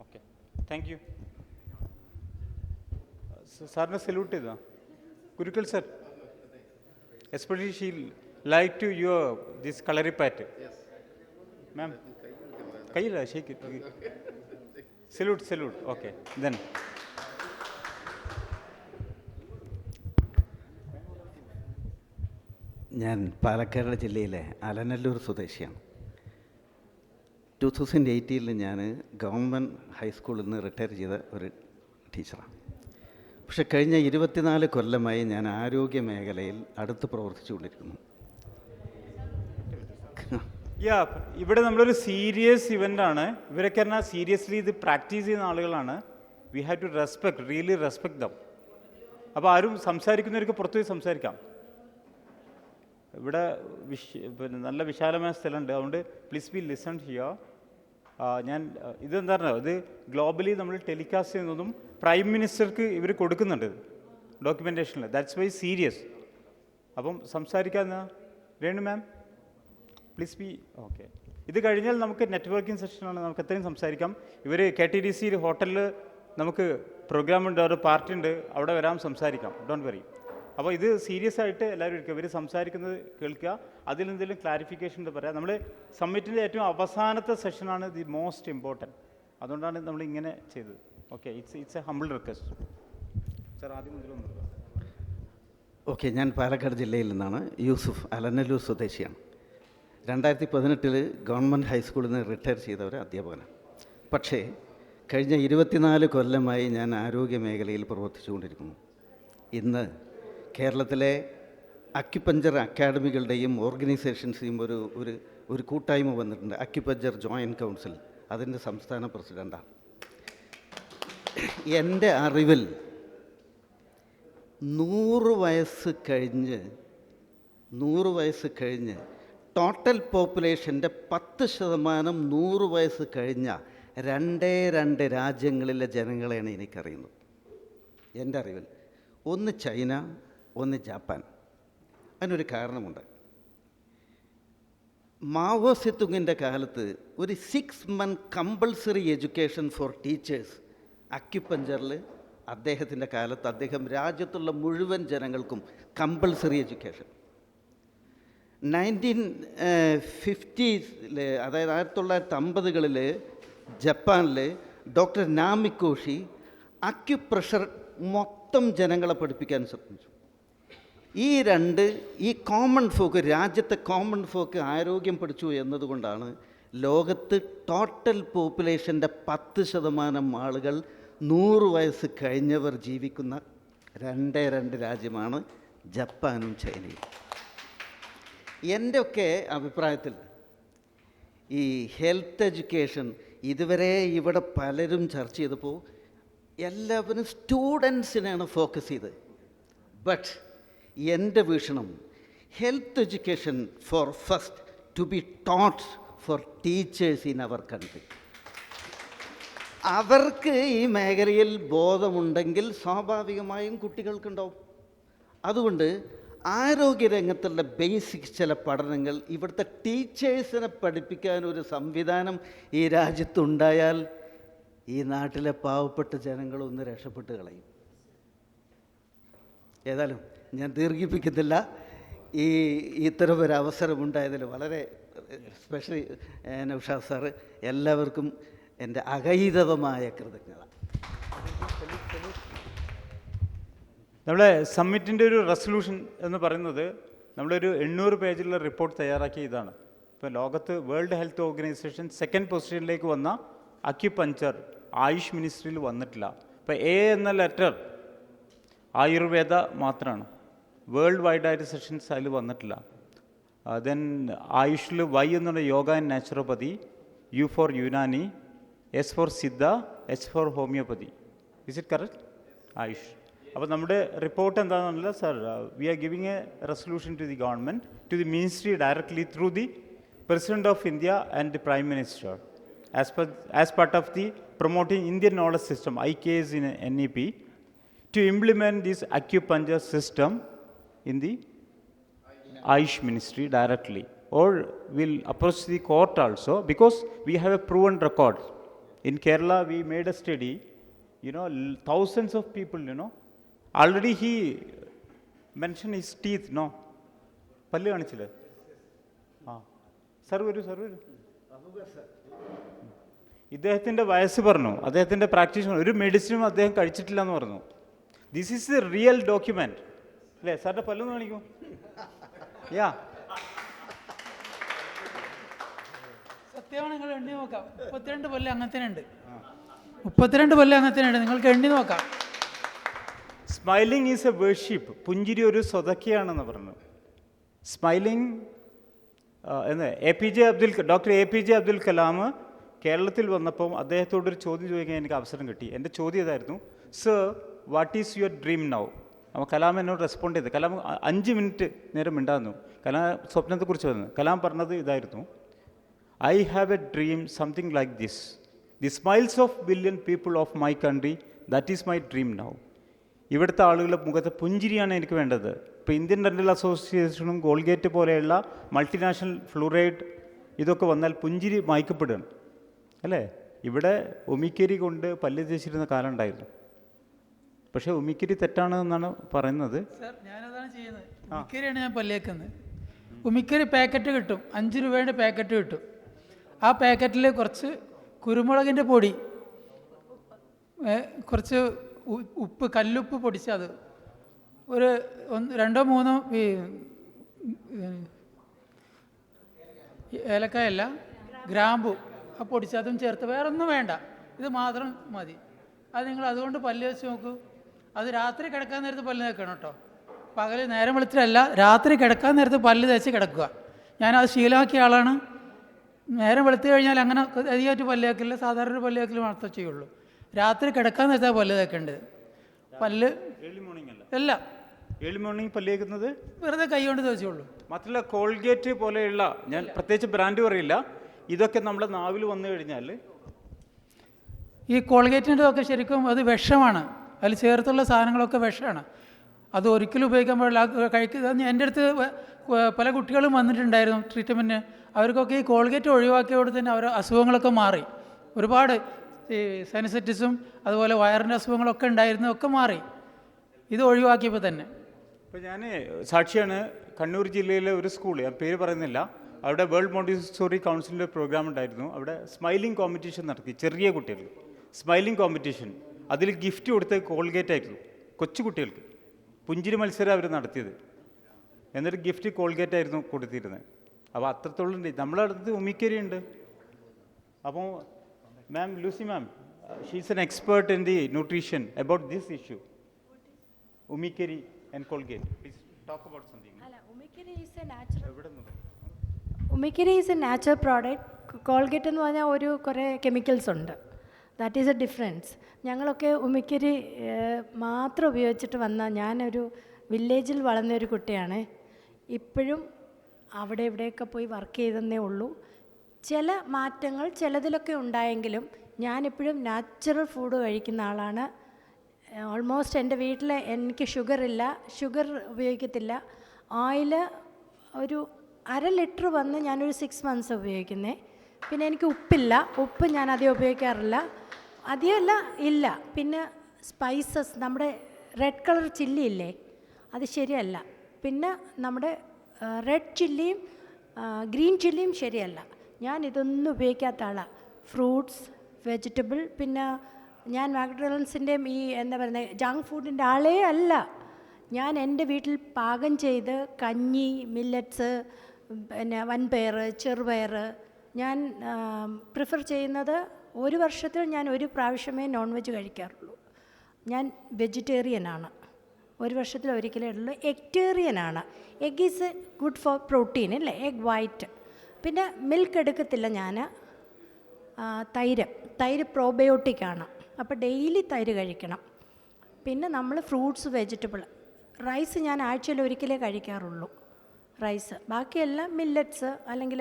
Okay, thank you. സാറിനെ സല്യൂട്ട് ചെയ്താ Gurukkal sir. Especially she like to your this കളറിപ്പാറ്റ്. മാം കയ്യില്ല, ഷേക്ക് സല്യൂട്ട്. ഓക്കെ, ദെൻ ഞാൻ പാലക്കാട് ജില്ലയിലെ അലനല്ലൂർ സ്വദേശിയാണ്. 2018 ഞാൻ ഗവൺമെൻറ് ഹൈസ്കൂളിൽ നിന്ന് റിട്ടയർ ചെയ്ത ഒരു ടീച്ചറാണ്. പക്ഷെ കഴിഞ്ഞ 24 കൊല്ലമായി ഞാൻ ആരോഗ്യ മേഖലയിൽ അടുത്ത് പ്രവർത്തിച്ചുകൊണ്ടിരിക്കുന്നു. ഇവിടെ നമ്മളൊരു സീരിയസ് ഇവൻ്റാണ്. ഇവരൊക്കെ പറഞ്ഞാൽ സീരിയസ്ലി ഇത് പ്രാക്ടീസ് ചെയ്യുന്ന ആളുകളാണ്. We have to respect, really respect them. അപ്പോൾ ആരും സംസാരിക്കുന്നവർക്ക് പുറത്തു പോയി സംസാരിക്കാം. ഇവിടെ പിന്നെ നല്ല വിശാലമായ സ്ഥലമുണ്ട്. അതുകൊണ്ട് പ്ലീസ് ബി ലിസൺ ഹിയർ. ഞാൻ ഇതെന്താ പറഞ്ഞത്, ഇത് ഗ്ലോബലി നമ്മൾ ടെലികാസ്റ്റ് ചെയ്യുന്നതും പ്രൈം മിനിസ്റ്റർക്ക് ഇവർ കൊടുക്കുന്നുണ്ട് ഡോക്യുമെൻറ്റേഷനിൽ. That's why serious. അപ്പം സംസാരിക്കാമെന്നാ വേണു മാം, പ്ലീസ് ബി ഓക്കെ. ഇത് കഴിഞ്ഞാൽ നമുക്ക് നെറ്റ്വർക്കിംഗ് സെഷനാണ്, നമുക്ക് എത്രയും സംസാരിക്കാം. ഇവർ KTDC ഹോട്ടലിൽ നമുക്ക് പ്രോഗ്രാം ഉണ്ട്, ഒരു പാർട്ടി ഉണ്ട്, അവിടെ വരാം, സംസാരിക്കാം. Don't worry. അപ്പോൾ ഇത് സീരിയസ് ആയിട്ട് എല്ലാവരും ഇരിക്കുക. ഇവർ സംസാരിക്കുന്നത് കേൾക്കുക, അതിൽ എന്തെങ്കിലും ക്ലാരിഫിക്കേഷൻ ഉണ്ട് പറയാം. നമ്മൾ സമ്മിറ്റിൻ്റെ ഏറ്റവും അവസാനത്തെ സെഷനാണ് ദി മോസ്റ്റ് ഇമ്പോർട്ടൻറ്റ്. അതുകൊണ്ടാണ് നമ്മൾ ഇങ്ങനെ ചെയ്തത്. Okay, it's A humble request. Sir ആദ്യം മുതലൊന്നും. ഓക്കെ, ഞാൻ പാലക്കാട് ജില്ലയിൽ നിന്നാണ്. യൂസുഫ്, അലനല്ലൂർ സ്വദേശിയാണ്. 2018 ഗവൺമെൻറ് ഹൈസ്കൂളിൽ നിന്ന് റിട്ടയർ ചെയ്ത ഒരു അധ്യാപകനാണ്. പക്ഷേ കഴിഞ്ഞ 24 കൊല്ലമായി ഞാൻ ആരോഗ്യ മേഖലയിൽ പ്രവർത്തിച്ചുകൊണ്ടിരിക്കുന്നു. ഇന്ന് കേരളത്തിലെ അക്യുപഞ്ചർ അക്കാഡമികളുടെയും ഓർഗനൈസേഷൻസിൻ്റെയും ഒരു കൂട്ടായ്മ വന്നിട്ടുണ്ട്, അക്യുപഞ്ചർ ജോയിൻറ്റ് കൗൺസിൽ. അതിൻ്റെ സംസ്ഥാന പ്രസിഡൻ്റാണ്. എൻ്റെ അറിവിൽ 100 വയസ്സ് കഴിഞ്ഞ് ടോട്ടൽ പോപ്പുലേഷൻ്റെ 10% 100 വയസ്സ് കഴിഞ്ഞ 2 രാജ്യങ്ങളിലെ ജനങ്ങളെയാണ് എനിക്കറിയുന്നത്. എൻ്റെ അറിവിൽ ഒന്ന് ചൈന, ഒന്ന് ജാപ്പാൻ. അതിനൊരു കാരണമുണ്ട്. മാവോ സെത്തുങ്ങിൻ്റെ കാലത്ത് ഒരു 6 month compulsory education for teachers അക്യുപഞ്ചറിൽ അദ്ദേഹത്തിൻ്റെ കാലത്ത് അദ്ദേഹം രാജ്യത്തുള്ള മുഴുവൻ ജനങ്ങൾക്കും കമ്പൾസറി എഡ്യൂക്കേഷൻ. 1950s അതായത് 1950കളിൽ ജപ്പാനിൽ ഡോക്ടർ നാമിക്കോഷി അക്യുപ്രഷർ മൊത്തം ജനങ്ങളെ പഠിപ്പിക്കാൻ ശ്രമിച്ചു. ഈ കോമൺ ഫോക്ക്, രാജ്യത്തെ കോമൺ ഫോക്ക് ആരോഗ്യം പഠിച്ചു എന്നതുകൊണ്ടാണ് ലോകത്ത് ടോട്ടൽ പോപ്പുലേഷൻ്റെ 10% ആളുകൾ 100 വയസ്സ് കഴിഞ്ഞവർ ജീവിക്കുന്ന 2 രാജ്യമാണ് ജപ്പാനും ചൈനയും. എൻ്റെയൊക്കെ അഭിപ്രായത്തിൽ ഈ ഹെൽത്ത് എഡ്യൂക്കേഷൻ ഇതുവരെ ഇവിടെ പലരും ചർച്ച ചെയ്തപ്പോൾ എല്ലാവരും സ്റ്റുഡൻസിനാണ് ഫോക്കസ് ചെയ്തത്. ബട്ട് എൻ്റെ വീക്ഷണം health education for first to be taught for teachers in our country. അവർക്ക് ഈ മേഖലയിൽ ബോധമുണ്ടെങ്കിൽ സ്വാഭാവികമായും കുട്ടികൾക്കുണ്ടാവും. അതുകൊണ്ട് ആരോഗ്യരംഗത്തുള്ള ബേസിക് ചില പഠനങ്ങൾ ഇവിടുത്തെ ടീച്ചേഴ്സിനെ പഠിപ്പിക്കാൻ ഒരു സംവിധാനം ഈ രാജ്യത്തുണ്ടായാൽ ഈ നാട്ടിലെ പാവപ്പെട്ട ജനങ്ങളൊന്ന് രക്ഷപ്പെട്ട് കളയും. ഏതായാലും ഞാൻ ദീർഘിപ്പിക്കുന്നില്ല. ഇത്തരമൊരു അവസരമുണ്ടായതിൽ വളരെ സ്പെഷ്യലി നൗഷാദ് സാറ് എല്ലാവർക്കും എൻ്റെ അഗൈതവമായ കൃതജ്ഞത. നമ്മുടെ സമ്മിറ്റിൻ്റെ ഒരു റെസൊല്യൂഷൻ എന്ന് പറയുന്നത് നമ്മളൊരു 800 പേജുള്ള റിപ്പോർട്ട് തയ്യാറാക്കിയ ഇതാണ്. ഇപ്പോൾ ലോകത്ത് വേൾഡ് ഹെൽത്ത് ഓർഗനൈസേഷൻ 2nd പൊസിഷനിലേക്ക് വന്ന അക്യുപഞ്ചർ ആയുഷ് മിനിസ്ട്രിയിൽ വന്നിട്ടില്ല. ഇപ്പോൾ എ എന്ന ലെറ്റർ ആയുർവേദ മാത്രമാണ്. വേൾഡ് വൈഡായിട്ട് സെഷൻസ് അതിൽ വന്നിട്ടില്ല. ദെൻ ആയുഷിൽ വൈ എന്നുള്ള yoga and naturopathy, U for Unani, S for Siddha, H for homeopathy. Is it correct? AYUSH. അപ്പോൾ നമ്മുടെ റിപ്പോർട്ട് എന്താണെന്നല്ല sir, we are giving a resolution to the government, to the ministry directly through the President of India and the Prime Minister as part of the promoting Indian knowledge system, IKS in NEP, to implement this acupuncture system in the Ayush Ministry directly, or will approach the court also, because we have a proven record. In Kerala, we made a study, thousands of people, already he mentioned his teeth, no? Palli kanichile. Sir വരൂ. ഇദ്ദേഹത്തിൻ്റെ വയസ്സ് പറഞ്ഞു, അദ്ദേഹത്തിൻ്റെ practice പറഞ്ഞു, ഒരു മെഡിസിനും അദ്ദേഹം കഴിച്ചിട്ടില്ല എന്ന് പറഞ്ഞു. This is A real document അല്ലേ? സാറിൻ്റെ പല്ലൊന്ന് കാണിക്കൂ. യാ, സത്യമാണ്. നിങ്ങൾ എണ്ണി നോക്കാം. 32 പല്ല് അങ്ങനത്തെ ഉണ്ട്. 32 പല്ല് അങ്ങനത്തെ ഉണ്ട്. നിങ്ങൾക്ക് എണ്ണി നോക്കാം. Smiling is A worship. പുഞ്ചിരി ഒരു സ്വതക്കയാണെന്ന് പറഞ്ഞു. Smiling doctor A P J Abdul Kalam കേരളത്തിൽ വന്നപ്പോൾ അദ്ദേഹത്തോടൊരു ചോദ്യം ചോദിക്കാൻ എനിക്ക് അവസരം കിട്ടി. എൻ്റെ ചോദ്യം ഇതായിരുന്നു, sir what is your dream now? അപ്പോൾ കലാം എന്നോട് റെസ്പോണ്ട് ചെയ്ത്. കലാം 5 മിനിറ്റ് നേരം മിണ്ടായിരുന്നു. കലാം സ്വപ്നത്തെക്കുറിച്ച് വന്നു. കലാം പറഞ്ഞത് ഇതായിരുന്നു, I have A dream something like this, the smiles of billion people of my country, that is my dream now. ഇവിടുത്തെ ആളുകളുടെ മുഖത്തെ പുഞ്ചിരിയാണ് എനിക്ക് വേണ്ടത്. ഇപ്പോൾ ഇന്ത്യൻ ഡെൻ്റൽ അസോസിയേഷനും കോൾഗേറ്റ് പോലെയുള്ള മൾട്ടിനാഷണൽ ഫ്ലൂറൈഡ് ഇതൊക്കെ വന്നാൽ പുഞ്ചിരി മായ്ക്കപ്പെടുകയാണ് അല്ലേ? ഇവിടെ ഉമിക്കരി കൊണ്ട് പല്ല് തേച്ചിരുന്ന കാലം ഉണ്ടായിരുന്നു. പക്ഷേ ഉമിക്കരി തെറ്റാണെന്നാണ് പറയുന്നത്. സാർ, ഞാനതാണ് ചെയ്യുന്നത്. ഉമിക്കരിയാണ് ഞാൻ പല്ലേക്കുന്നത്. ഉമിക്കരി പാക്കറ്റ് കിട്ടും, 5 രൂപയുടെ പാക്കറ്റ് കിട്ടും. ആ പാക്കറ്റിൽ കുറച്ച് കുരുമുളകിൻ്റെ പൊടി, കുറച്ച് ഉപ്പ്, കല്ലുപ്പ് പൊടിച്ചത്, ഒരു 2-3 ഏലക്കായല്ല, ഗ്രാമ്പു ആ പൊടിച്ചതും ചേർത്ത്, വേറെ ഒന്നും വേണ്ട, ഇത് മാത്രം മതി. അത് നിങ്ങൾ അതുകൊണ്ട് പല്ല് വെച്ച് നോക്കൂ. അത് രാത്രി കിടക്കാൻ നേരത്ത് പല്ല് തേക്കണം കേട്ടോ. പകൽ നേരം വെളുത്തിലല്ല, രാത്രി കിടക്കാൻ നേരത്ത് പല്ല് തേച്ച് കിടക്കുക. ഞാനത് ശീലമാക്കിയ ആളാണ്. നേരം വെളുത്ത് കഴിഞ്ഞാൽ അങ്ങനെ അധികമായിട്ട് പല്ല് തേക്കില്ല, സാധാരണ ഒരു പല്ല് തേക്കൽ മാത്രമേ ചെയ്യുള്ളൂ. രാത്രി കിടക്കാൻ നേരത്താണ് പല്ല് തേക്കേണ്ടത്. പല്ല് അല്ല, ഏർലി മോർണിംഗ് പല്ല് തേക്കുന്നത് വെറുതെ കൈ കൊണ്ട് തേച്ചുള്ളൂ. മാത്രമല്ല കോൾഗേറ്റ് പോലെയുള്ള, ഞാൻ പ്രത്യേകിച്ച് ബ്രാൻഡ് പറയില്ല, ഇതൊക്കെ നമ്മുടെ നാവിൽ വന്നു കഴിഞ്ഞാൽ, ഈ കോൾഗേറ്റിൻ്റെ ഒക്കെ ശരിക്കും അത് വിഷമാണ്. അതിൽ ചേർത്തുള്ള സാധനങ്ങളൊക്കെ വിഷമാണ്. അത് ഒരിക്കലും ഉപയോഗിക്കാൻ പാടില്ല. കഴിക്കുക. എൻ്റെ അടുത്ത് പല കുട്ടികളും വന്നിട്ടുണ്ടായിരുന്നു ട്രീറ്റ്മെൻറ്റിന്. അവർക്കൊക്കെ ഈ കോൾഗേറ്റ് ഒഴിവാക്കിയോട് തന്നെ അവർ അസുഖങ്ങളൊക്കെ മാറി. ഒരുപാട് ഈ സൈനസൈറ്റിസും അതുപോലെ വയറിൻ്റെ അസുഖങ്ങളൊക്കെ ഉണ്ടായിരുന്നു, ഒക്കെ മാറി ഇത് ഒഴിവാക്കിയപ്പോൾ തന്നെ. ഇപ്പോൾ ഞാൻ സാക്ഷിയാണ്. കണ്ണൂർ ജില്ലയിലെ ഒരു സ്കൂൾ, ഞാൻ പേര് പറയുന്നില്ല, അവിടെ വേൾഡ് മോണ്ടിസോറി കൗൺസിലിൻ്റെ പ്രോഗ്രാം ഉണ്ടായിരുന്നു. അവിടെ സ്മൈലിംഗ് കോമ്പറ്റീഷൻ നടത്തി. ചെറിയ കുട്ടികൾ സ്മൈലിംഗ് കോമ്പറ്റീഷൻ, അതിൽ ഗിഫ്റ്റ് കൊടുത്തത് കോൾഗേറ്റ് ആയിരുന്നു. കൊച്ചു കുട്ടികൾക്ക് പുഞ്ചിരി മത്സരം അവർ നടത്തിയത്. എന്നിട്ട് ഗിഫ്റ്റ് കോൾഗേറ്റ് ആയിരുന്നു കൊടുത്തിരുന്നത്. അപ്പോൾ അത്രത്തോളം ഉണ്ട്. നമ്മളെ അടുത്ത് ഉമിക്കരി ഉണ്ട്. അപ്പോൾ ma'am, Lucy ma'am, she is an expert in the nutrition about this issue. ഉമിക്കരി and Colgate, please talk about something. ഉമിക്കരി is a natural product. Colgate എന്ന് പറഞ്ഞാൽ കുറേ കെമിക്കൽസ് ഉണ്ട്. That is a difference. ഞങ്ങളൊക്കെ ഉമിക്കരി മാത്രം ഉപയോഗിച്ചിട്ട് ഞാനൊരു വില്ലേജിൽ വളർന്നൊരു കുട്ടിയാണ്. ഇപ്പോഴും അവിടെ ഇവിടെയൊക്കെ പോയി വർക്ക് ചെയ്തെന്നേ ഉള്ളൂ. ചില മാറ്റങ്ങൾ ചിലതിലൊക്കെ ഉണ്ടായെങ്കിലും ഞാനിപ്പോഴും നാച്ചുറൽ ഫുഡ് കഴിക്കുന്ന ആളാണ്. ഓൾമോസ്റ്റ് എൻ്റെ വീട്ടിൽ എനിക്ക് ഷുഗർ ഉപയോഗിക്കത്തില്ല. ഓയിൽ ഒരു 1/2 ലിറ്റർ വന്ന് ഞാനൊരു 6 months ഉപയോഗിക്കുന്നത്. പിന്നെ എനിക്ക് ഉപ്പില്ല, ഉപ്പ് ഞാൻ അധികം ഉപയോഗിക്കാറില്ല, അധികമല്ല ഇല്ല. പിന്നെ സ്പൈസസ്, നമ്മുടെ റെഡ് കളർ ചില്ലി ഇല്ലേ, അത് ശരിയല്ല. പിന്നെ നമ്മുടെ റെഡ് ചില്ലിയും ഗ്രീൻ ചില്ലിയും ശരിയല്ല. ഞാൻ ഇതൊന്നും ഉപയോഗിക്കാത്ത ആളാണ്. ഫ്രൂട്ട്സ്, വെജിറ്റബിൾ, പിന്നെ ഞാൻ മാക്ഡൊണാൾഡ്സിൻ്റെയും ഈ എന്താ പറയുന്നത് ജങ്ക് ഫുഡിൻ്റെ ആളേ അല്ല. ഞാൻ എൻ്റെ വീട്ടിൽ പാകം ചെയ്ത് കഞ്ഞി, മില്ലറ്റ്സ്, പിന്നെ വൻപയർ, ചെറുപയർ, ഞാൻ പ്രിഫർ ചെയ്യുന്നത്. ഒരു വർഷത്തിൽ ഞാൻ ഒരു പ്രാവശ്യമേ നോൺ വെജ് കഴിക്കാറുള്ളൂ. ഞാൻ വെജിറ്റേറിയനാണ്, ഒരു വർഷത്തിൽ ഒരിക്കലേ ഉള്ളൂ. എഗ്റ്റേറിയനാണ്. Egg is good for protein അല്ലേ, എഗ് വൈറ്റ്. പിന്നെ മിൽക്ക് എടുക്കത്തില്ല ഞാൻ. തൈര് പ്രോബയോട്ടിക്കാണ്, അപ്പോൾ ഡെയിലി തൈര് കഴിക്കണം. പിന്നെ നമ്മൾ ഫ്രൂട്ട്സ്, വെജിറ്റബിൾ. റൈസ് ഞാൻ ആഴ്ചയിൽ ഒരിക്കലേ കഴിക്കാറുള്ളൂ, റൈസ്. ബാക്കിയെല്ലാം മില്ലറ്റ്സ് അല്ലെങ്കിൽ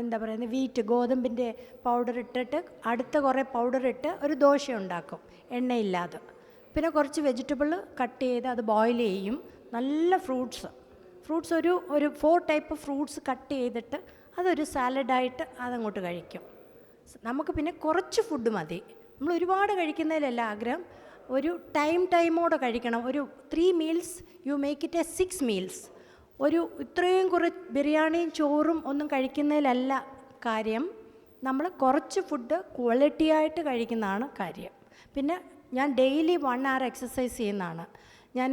എന്താ പറയുന്നത് വീറ്റ്, ഗോതമ്പിൻ്റെ പൗഡർ ഇട്ടിട്ട് അടുത്ത കുറേ പൗഡർ ഇട്ട് ഒരു ദോശ ഉണ്ടാക്കും എണ്ണയില്ലാതെ. പിന്നെ കുറച്ച് വെജിറ്റബിൾ കട്ട് ചെയ്ത് അത് ബോയിൽ ചെയ്യും. നല്ല ഫ്രൂട്ട്സ് ഒരു 4 ടൈപ്പ് ഫ്രൂട്ട്സ് കട്ട് ചെയ്തിട്ട് അതൊരു സാലഡായിട്ട് അതങ്ങോട്ട് കഴിക്കും. നമുക്ക് പിന്നെ കുറച്ച് ഫുഡ് മതി. നമ്മൾ ഒരുപാട് കഴിക്കുന്നതിലല്ല ആഗ്രഹം, ഒരു ടൈമോടെ കഴിക്കണം. ഒരു 3 meals you make it A 6 meals. ഒരു ഇത്രയും കുറേ ബിരിയാണിയും ചോറും ഒന്നും കഴിക്കുന്നതിലല്ല കാര്യം. നമ്മൾ കുറച്ച് ഫുഡ് ക്വാളിറ്റിയായിട്ട് കഴിക്കുന്നതാണ് കാര്യം. പിന്നെ ഞാൻ ഡെയിലി 1 hour എക്സസൈസ് ചെയ്യുന്നതാണ്. ഞാൻ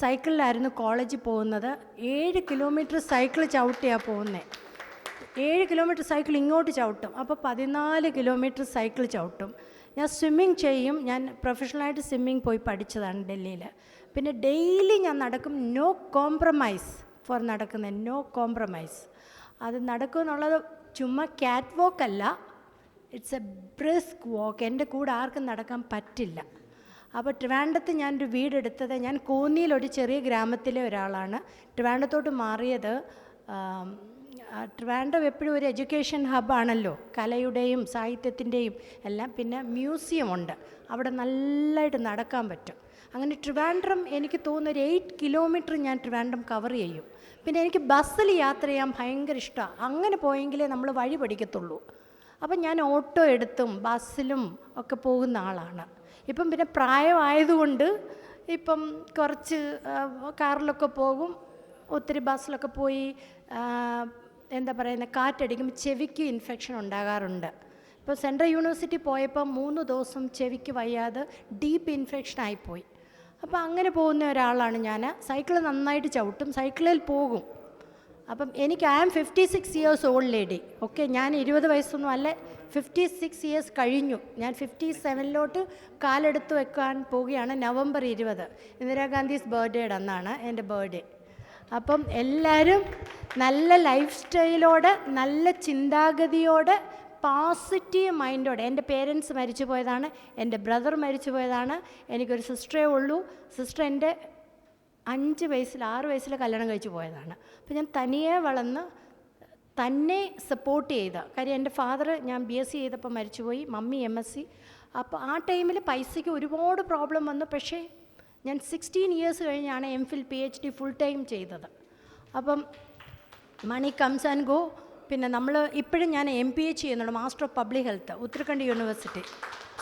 സൈക്കിളിലായിരുന്നു കോളേജിൽ പോകുന്നത്. 7 കിലോമീറ്റർ സൈക്കിൾ ചവിട്ടിയാണ് പോകുന്നത്. 7 കിലോമീറ്റർ സൈക്കിൾ ഇങ്ങോട്ട് ചവിട്ടും, അപ്പോൾ 14 കിലോമീറ്റർ സൈക്കിൾ ചവിട്ടും. ഞാൻ സ്വിമ്മിങ് ചെയ്യും. ഞാൻ പ്രൊഫഷണലായിട്ട് സ്വിമ്മിങ് പോയി പഠിച്ചതാണ് ഡൽഹിയിൽ. പിന്നെ ഡെയിലി ഞാൻ നടക്കും. നോ കോംപ്രമൈസ് ഫോർ നടക്കുന്നത്, നോ കോംപ്രമൈസ്. അത് നടക്കുമെന്നുള്ളത് ചുമ്മാ ക്യാറ്റ് വോക്ക് അല്ല, ഇറ്റ്സ് എ ബ്രിസ്ക് വാക്ക്. എൻ്റെ കൂടെ ആർക്കും നടക്കാൻ പറ്റില്ല. അപ്പോൾ ട്രിവാൻഡ്രത്ത് ഞാനൊരു വീടെടുത്തത്, ഞാൻ കോന്നിയിൽ ഒരു ചെറിയ ഗ്രാമത്തിലെ ഒരാളാണ്. ട്രിവാൻഡ്രത്തോട്ട് മാറിയത്, ട്രിവാൻഡ്രം എപ്പോഴും ഒരു എഡ്യൂക്കേഷൻ ഹബ്ബാണല്ലോ, കലയുടെയും സാഹിത്യത്തിൻ്റെയും എല്ലാം. പിന്നെ മ്യൂസിയം ഉണ്ട്, അവിടെ നല്ലതായിട്ട് നടക്കാൻ പറ്റും. അങ്ങനെ ട്രിവാൻഡ്രം എനിക്ക് തോന്നുന്നു ഒരു 8 കിലോമീറ്റർ ഞാൻ ട്രിവാൻഡ്രം കവർ ചെയ്യും. പിന്നെ എനിക്ക് ബസ്സിൽ യാത്ര ചെയ്യാൻ ഭയങ്കര ഇഷ്ടമാണ്. അങ്ങനെ പോയെങ്കിലേ നമ്മൾ വഴി പഠിക്കത്തുള്ളൂ. അപ്പം ഞാൻ ഓട്ടോ എടുത്തും ബസ്സിലും ഒക്കെ പോകുന്ന ആളാണ്. ഇപ്പം പിന്നെ പ്രായമായതുകൊണ്ട് ഇപ്പം കുറച്ച് കാറിലൊക്കെ പോകും, ഒത്തിരി ബസ്സിലൊക്കെ പോയി എന്താ പറയുന്നത് കാറ്റടിക്കുമ്പോൾ ചെവിക്ക് ഇൻഫെക്ഷൻ ഉണ്ടാകാറുണ്ട്. ഇപ്പോൾ സെൻട്രൽ യൂണിവേഴ്സിറ്റി പോയപ്പോൾ 3 ദിവസം ചെവിക്ക് വയ്യാതെ ഡീപ്പ് ഇൻഫെക്ഷൻ ആയിപ്പോയി. അപ്പോൾ അങ്ങനെ പോകുന്ന ഒരാളാണ് ഞാൻ. സൈക്കിൾ നന്നായിട്ട് ചവിട്ടും, സൈക്കിളിൽ പോകും. അപ്പം എനിക്ക് I am 56 years old lady. Okay, ഞാൻ 20 വയസ്സൊന്നും അല്ല, 56 years കഴിഞ്ഞു. ഞാൻ 57 കാലെടുത്ത് വെക്കാൻ പോവുകയാണ്. November 20 ഇന്ദിരാഗാന്ധീസ് ബർത്ത്ഡേയുടെ അന്നാണ് എൻ്റെ ബർത്ത്ഡേ. അപ്പം എല്ലാവരും നല്ല ലൈഫ് സ്റ്റൈലോടെ, നല്ല ചിന്താഗതിയോടെ, പോസിറ്റീവ് മൈൻഡോടെ. എൻ്റെ പേരൻസ് മരിച്ചു പോയതാണ്, എൻ്റെ ബ്രദർ മരിച്ചു പോയതാണ്, എനിക്കൊരു സിസ്റ്ററേ ഉള്ളൂ. സിസ്റ്റർ എൻ്റെ 6 വയസ്സിൽ കല്യാണം കഴിച്ച് പോയതാണ്. അപ്പോൾ ഞാൻ തനിയെ വളർന്ന് തന്നെ സപ്പോർട്ട് ചെയ്ത കാര്യം. എൻ്റെ ഫാദർ ഞാൻ BSc ചെയ്തപ്പോൾ മരിച്ചുപോയി, മമ്മി MSc. അപ്പോൾ ആ ടൈമിൽ പൈസയ്ക്ക് ഒരുപാട് പ്രോബ്ലം വന്നു. പക്ഷേ ഞാൻ 16 years കഴിഞ്ഞാണ് MPhil PhD ഫുൾ ടൈം ചെയ്തത്. അപ്പം മണി കംസ് ആൻഡ് ഗോ. പിന്നെ നമ്മൾ ഇപ്പോഴും ഞാൻ MPH ചെയ്യുന്നുണ്ട്, master of public health, Uttarakhand university.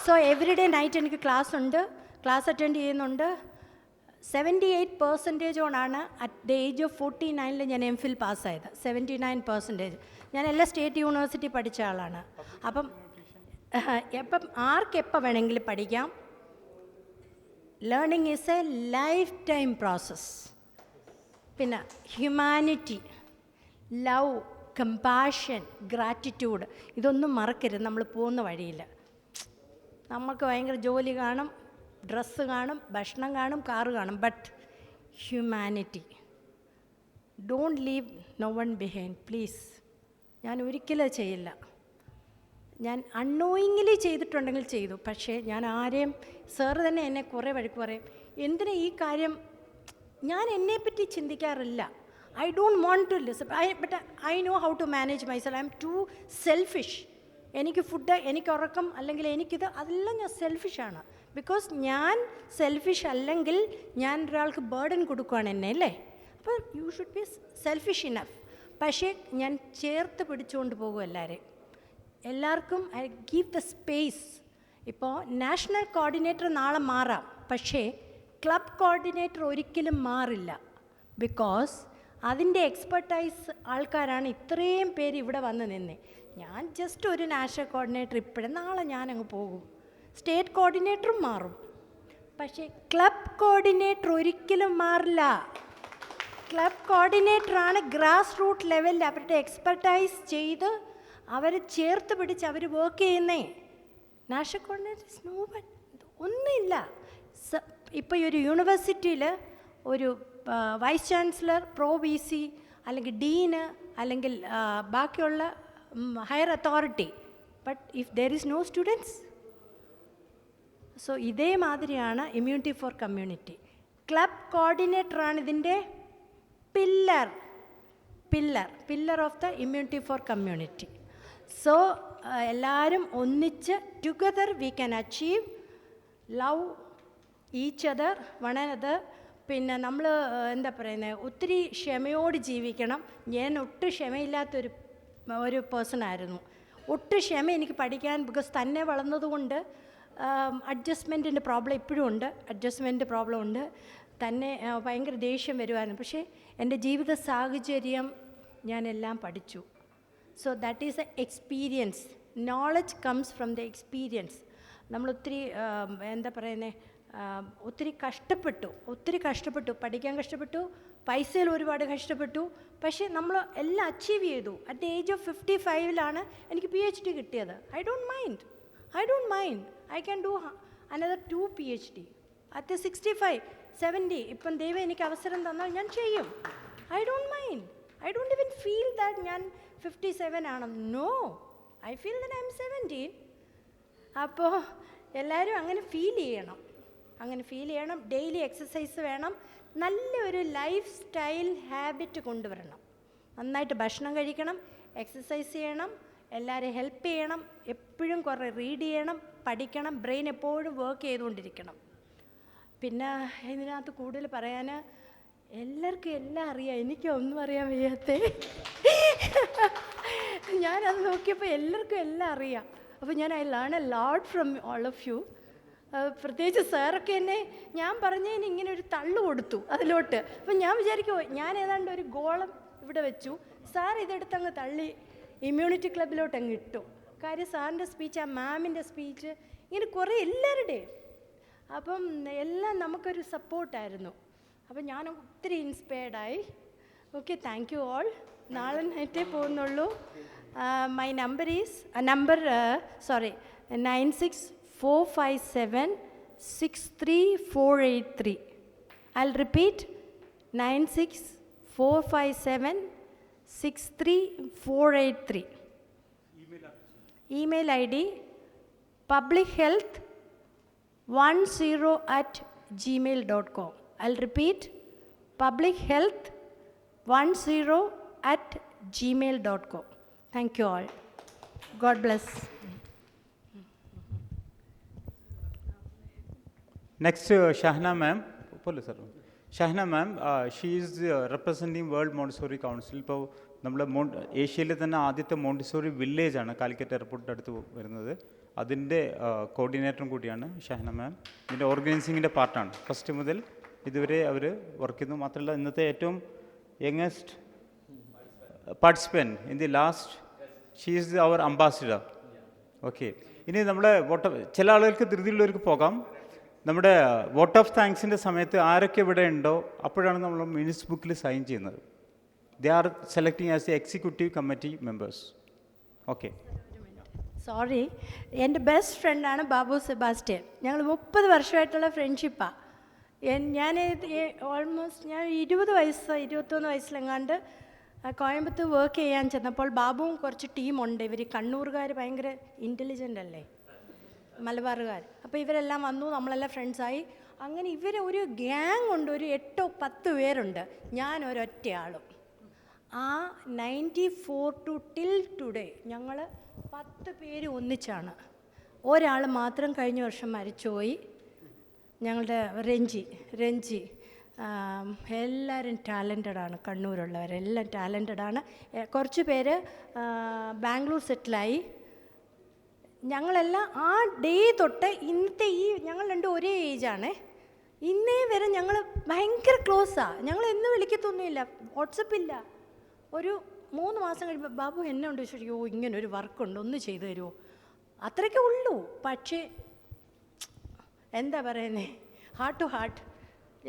So every day night എനിക്ക് ക്ലാസ് ഉണ്ട്, ക്ലാസ് അറ്റൻഡ് ചെയ്യുന്നുണ്ട്. 78% ഓണാണ് അറ്റ് ദ ഏജ് ഓഫ് 49 ഞാൻ MPhil പാസ്സായത്. 79%. ഞാൻ എല്ലാ സ്റ്റേറ്റ് യൂണിവേഴ്സിറ്റി പഠിച്ച ആളാണ്. അപ്പം ആർക്കെപ്പോൾ വേണമെങ്കിലും പഠിക്കാം. Learning is A life time process. പിന്നെ ഹ്യൂമാനിറ്റി, ലവ്, കമ്പാഷൻ, ഗ്രാറ്റിറ്റ്യൂഡ്, ഇതൊന്നും മറക്കരുത് നമ്മൾ പോകുന്ന വഴിയിൽ. നമുക്ക് ഭയങ്കര ജോലി കാണും, ഡ്രസ്സ് കാണും, ഭക്ഷണം കാണും, കാറ് കാണും, but humanity, don't leave no one behind please. ഞാൻ ഒരിക്കലും ചെയ്യില്ല. ഞാൻ അൺനോയിങ്ലി ചെയ്തിട്ടുണ്ടെങ്കിൽ ചെയ്തു, പക്ഷേ ഞാൻ ആരെയും, സാറ് തന്നെ എന്നെ കുറേ വഴക്ക് പറയും, എന്തിനാ ഈ കാര്യം. ഞാൻ എന്നെപ്പറ്റി ചിന്തിക്കാറില്ല. I don't want to listen, but I know how to manage myself. I am too selfish. എനിക്ക് ഫുഡ്, എനിക്ക് ഉറക്കം, അല്ലെങ്കിൽ എനിക്കിത്, അതെല്ലാം ഞാൻ സെൽഫിഷാണ്. ബിക്കോസ് ഞാൻ സെൽഫിഷ് അല്ലെങ്കിൽ ഞാൻ ഒരാൾക്ക് ബേർഡൻ കൊടുക്കുകയാണ് എന്നെ, അല്ലേ? അപ്പോൾ you should be selfish enough. പക്ഷേ ഞാൻ ചേർത്ത് പിടിച്ചുകൊണ്ട് പോകും എല്ലാവർക്കും. I give the space. ഇപ്പോൾ നാഷണൽ കോർഡിനേറ്റർ നാളെ മാറാം, പക്ഷേ ക്ലബ് കോർഡിനേറ്റർ ഒരിക്കലും മാറില്ല. ബിക്കോസ് അതിൻ്റെ എക്സ്പെർട്ടൈസ് ആൾക്കാരാണ് ഇത്രയും പേര് ഇവിടെ വന്ന് നിന്നേ. ഞാൻ ജസ്റ്റ് ഒരു നാഷണൽ കോർഡിനേറ്റർ ഇപ്പോഴും, നാളെ ഞാനങ്ങ് പോകും. സ്റ്റേറ്റ് കോർഡിനേറ്ററും മാറും, പക്ഷേ ക്ലബ് കോർഡിനേറ്റർ ഒരിക്കലും മാറില്ല. ക്ലബ് കോർഡിനേറ്ററാണ് ഗ്രാസ് റൂട്ട് ലെവലിൽ അവരുടെ എക്സ്പെർട്ടൈസ് ചെയ്ത് അവരെ ചേർത്ത് പിടിച്ച് അവർ വർക്ക് ചെയ്യുന്നേ. നാഷണൽ കോർഡിനേറ്റേഴ്സ് ഒന്നുമില്ല. ഇപ്പോൾ ഈ ഒരു യൂണിവേഴ്സിറ്റിയിൽ ഒരു vice chancellor, pro V C, അല്ലെങ്കിൽ ഡീന്, അല്ലെങ്കിൽ ബാക്കിയുള്ള higher authority, but if there is no students. So ഇതേമാതിരിയാണ് ഇമ്മ്യൂണിറ്റി ഫോർ കമ്മ്യൂണിറ്റി. ക്ലബ് കോർഡിനേറ്ററാണ് ഇതിൻ്റെ pillar of the immunity for community. So എല്ലാവരും ഒന്നിച്ച് together we can achieve love each other, one another. പിന്നെ നമ്മൾ എന്താ പറയുന്നത്, ഒത്തിരി ക്ഷമയോട് ജീവിക്കണം. ഞാൻ ഒട്ടും ക്ഷമയില്ലാത്തൊരു പേഴ്സൺ ആയിരുന്നു. ഒട്ടും ക്ഷമ എനിക്ക് പഠിക്കാൻ, ബിക്കോസ് തന്നെ വളർന്നതുകൊണ്ട് അഡ്ജസ്റ്റ്മെൻറ്റിൻ്റെ പ്രോബ്ലം ഇപ്പോഴും ഉണ്ട്. ഉണ്ട്. തന്നെ ഭയങ്കര ദേഷ്യം വരുമായിരുന്നു. പക്ഷേ എൻ്റെ ജീവിത സാഹചര്യം ഞാനെല്ലാം പഠിച്ചു. So that is a experience. Knowledge comes from the experience. നമ്മളൊത്തിരി എന്താ പറയുന്നത്, ഒത്തിരി കഷ്ടപ്പെട്ടു, പഠിക്കാൻ കഷ്ടപ്പെട്ടു, പൈസയിൽ ഒരുപാട് കഷ്ടപ്പെട്ടു. പക്ഷേ നമ്മൾ എല്ലാം അച്ചീവ് ചെയ്തു. അറ്റ് ദ ഏജ് ഓഫ് 55 എനിക്ക് PhD കിട്ടിയത്. I don't mind. I can do another 2 PhD at 65, 70. ഇപ്പം ദൈവം എനിക്ക് അവസരം തന്നാൽ ഞാൻ ചെയ്യും. I don't mind. I don't even feel that ഞാൻ 57 ആണെന്ന്. No, I feel that I am 17. അപ്പോൾ എല്ലാവരും അങ്ങനെ ഫീൽ ചെയ്യണം. ഡെയിലി എക്സസൈസ് വേണം. നല്ലൊരു ലൈഫ് സ്റ്റൈൽ ഹാബിറ്റ് കൊണ്ടുവരണം. നന്നായിട്ട് ഭക്ഷണം കഴിക്കണം, എക്സസൈസ് ചെയ്യണം, എല്ലാവരെയും ഹെൽപ്പ് ചെയ്യണം, എപ്പോഴും കുറേ റീഡ് ചെയ്യണം, പഠിക്കണം. ബ്രെയിൻ എപ്പോഴും വർക്ക് ചെയ്തുകൊണ്ടിരിക്കണം. പിന്നെ ഇതിനകത്ത് കൂടുതൽ പറയാൻ, എല്ലാവർക്കും എല്ലാം അറിയാം, എനിക്കൊന്നും അറിയാൻ വയ്യാത്തേ. ഞാനത് നോക്കിയപ്പോൾ എല്ലാവർക്കും എല്ലാം അറിയാം. അപ്പോൾ ഞാൻ I learn a lot from all of you. പ്രത്യേകിച്ച് സാറൊക്കെ എന്നെ ഞാൻ പറഞ്ഞതിന് ഇങ്ങനെ ഒരു തള്ളു കൊടുത്തു അതിലോട്ട്. അപ്പം ഞാൻ വിചാരിക്കുമോ, ഞാൻ ഏതാണ്ട് ഒരു ഗോളം ഇവിടെ വെച്ചു, സാർ ഇതെടുത്തങ്ങ് തള്ളി ഇമ്മ്യൂണിറ്റി ക്ലബിലോട്ട് അങ്ങ് ഇട്ടു. കാര്യം സാറിൻ്റെ സ്പീച്ച്, ആ മാമിൻ്റെ സ്പീച്ച്, ഇങ്ങനെ കുറേ എല്ലാവരുടെയും. അപ്പം എല്ലാം നമുക്കൊരു സപ്പോർട്ടായിരുന്നു. അപ്പം ഞാൻ ഒത്തിരി ഇൻസ്പയർഡായി. Okay, thank you all. നാളെ നൈറ്റേ പോകുന്നുള്ളൂ. My number 9645763483. I'll repeat, 9645763483. Email ID publichealth10@gmail.com. I'll repeat, publichealth10@gmail.com. Thank you all. God bless. Next, Shahna ma'am. Shahna ma'am, she is representing World Montessori Council. ഇപ്പോൾ നമ്മൾ ഏഷ്യയിലെ തന്നെ ആദ്യത്തെ മോണ്ടിസോറി വില്ലേജാണ് കാലിക്കറ്റ് എയർപോർട്ടിൻ്റെ അടുത്ത് വരുന്നത്. അതിൻ്റെ കോർഡിനേറ്ററും കൂടിയാണ് ഷഹന മാം. ഇതിൻ്റെ ഓർഗനൈസിങ്ങിൻ്റെ പാർട്ടാണ്. ഫസ്റ്റ് മുതൽ ഇതുവരെ അവർ വർക്ക് ചെയ്യുന്നു. മാത്രമല്ല ഇന്നത്തെ ഏറ്റവും youngest participant in the last, she is our ambassador. Okay, ഇനി നമ്മുടെ ചില ആളുകൾക്ക് ധൃതിയുള്ളവർക്ക് പോകാം. നമ്മുടെ വോട്ട് ഓഫ് താങ്ക്സിൻ്റെ സമയത്ത് ആരൊക്കെ ഇവിടെ ഉണ്ടോ അപ്പോഴാണ് നമ്മൾ മിനിറ്റ്സ് ബുക്കിൽ സൈൻ ചെയ്യുന്നത്. They are selecting as the executive committee members. Okay. Sorry, എൻ്റെ ബെസ്റ്റ് ഫ്രണ്ടാണ് ബാബു സെബാസ്റ്റ്യൻ. ഞങ്ങൾ 30 വർഷമായിട്ടുള്ള ഫ്രണ്ട്ഷിപ്പാണ്. ഞാൻ ഓൾമോസ്റ്റ് 21 വയസ്സിലെങ്ങാണ്ട് കോയമ്പത്തൂർ വർക്ക് ചെയ്യാൻ ചെന്നപ്പോൾ ബാബുവും കുറച്ച് ടീമുണ്ട്. ഇവർ കണ്ണൂറുകാർ ഭയങ്കര ഇൻ്റലിജൻ്റ് അല്ലേ, മലബാറുകാർ. അപ്പോൾ ഇവരെല്ലാം വന്നു, നമ്മളെല്ലാം ഫ്രണ്ട്സായി. അങ്ങനെ ഇവരൊരു ഗ്യാങ് ഉണ്ട്, ഒരു 8-10 പേരുണ്ട്, ഞാൻ ഒരൊറ്റയാളും. ആ 94 to till today ഞങ്ങൾ 10 പേര് ഒന്നിച്ചാണ്. ഒരാൾ മാത്രം കഴിഞ്ഞ വർഷം മരിച്ചുപോയി, ഞങ്ങളുടെ രഞ്ജി. എല്ലാവരും ടാലൻറ്റഡാണ്, കണ്ണൂരുള്ളവരെല്ലാം ടാലൻറ്റഡാണ്. കുറച്ച് പേര് ബാംഗ്ലൂർ സെറ്റിലായി. ഞങ്ങളെല്ലാം ആ ഡേ തൊട്ട് ഇന്നത്തെ ഞങ്ങൾ രണ്ടും ഒരേ ഏജാണ്. ഇന്നേ വരെ ഞങ്ങൾ ഭയങ്കര ക്ലോസാണ്. ഞങ്ങൾ എന്നും വിളിക്കത്തൊന്നുമില്ല, വാട്സപ്പില്ല. ഒരു 3 മാസം കഴിയുമ്പോൾ ബാബു എന്നെ കൊണ്ട് ചോദിച്ചു, ഇങ്ങനെ ഒരു വർക്കുണ്ട്, ഒന്ന് ചെയ്തു തരുമോ? അത്രയ്ക്കേ ഉള്ളൂ. പക്ഷേ എന്താ പറയുന്നേ, ഹാർട്ട് ടു ഹാർട്ട്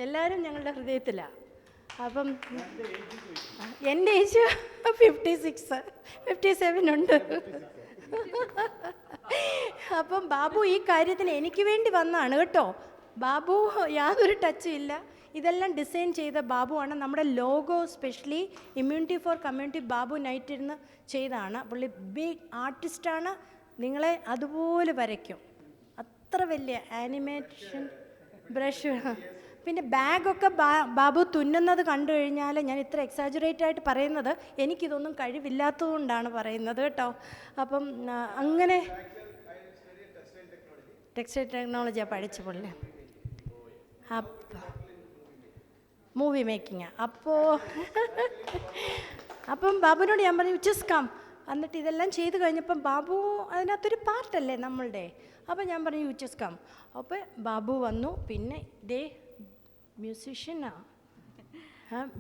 എല്ലാവരും ഞങ്ങളുടെ ഹൃദയത്തിലാണ്. അപ്പം എൻ്റെ ഏജ് 56, 57 ഉണ്ട്. അപ്പം ബാബു ഈ കാര്യത്തിന് എനിക്ക് വേണ്ടി വന്നതാണ് കേട്ടോ. ബാബു യാതൊരു ടച്ചും ഇല്ല. ഇതെല്ലാം ഡിസൈൻ ചെയ്ത ബാബുവാണ്. നമ്മുടെ logo specially immunity for community Babu night ഇരുന്ന് ചെയ്താണ്. പുള്ളി ബിഗ് ആർട്ടിസ്റ്റാണ്. നിങ്ങളെ അതുപോലെ വരയ്ക്കും. അത്ര വലിയ ആനിമേഷൻ ബ്രഷ്. പിന്നെ ബാഗൊക്കെ ബാബു തുന്നുന്നത് കണ്ടു കഴിഞ്ഞാൽ, ഞാൻ ഇത്ര എക്സാജറേറ്റ് ആയിട്ട് പറയുന്നത് എനിക്കിതൊന്നും കഴിവില്ലാത്തതുകൊണ്ടാണ് പറയുന്നത് കേട്ടോ. അപ്പം അങ്ങനെ ടെക്സ്റ്റൈൽ ടെക്നോളജിയാണ് പഠിച്ച പുള്ളി. മൂവി മേക്കിങ്ങാണ്. അപ്പം ബാബുവിനോട് ഞാൻ പറഞ്ഞു ജസ്റ്റ് കം. എന്നിട്ട് ഇതെല്ലാം ചെയ്ത് കഴിഞ്ഞപ്പം ബാബു അതിനകത്തൊരു പാർട്ടല്ലേ നമ്മളുടെ. അപ്പം ഞാൻ പറഞ്ഞു ജസ്റ്റ് കം. അപ്പോൾ ബാബു വന്നു. പിന്നെ മ്യൂസിഷ്യനാണ്,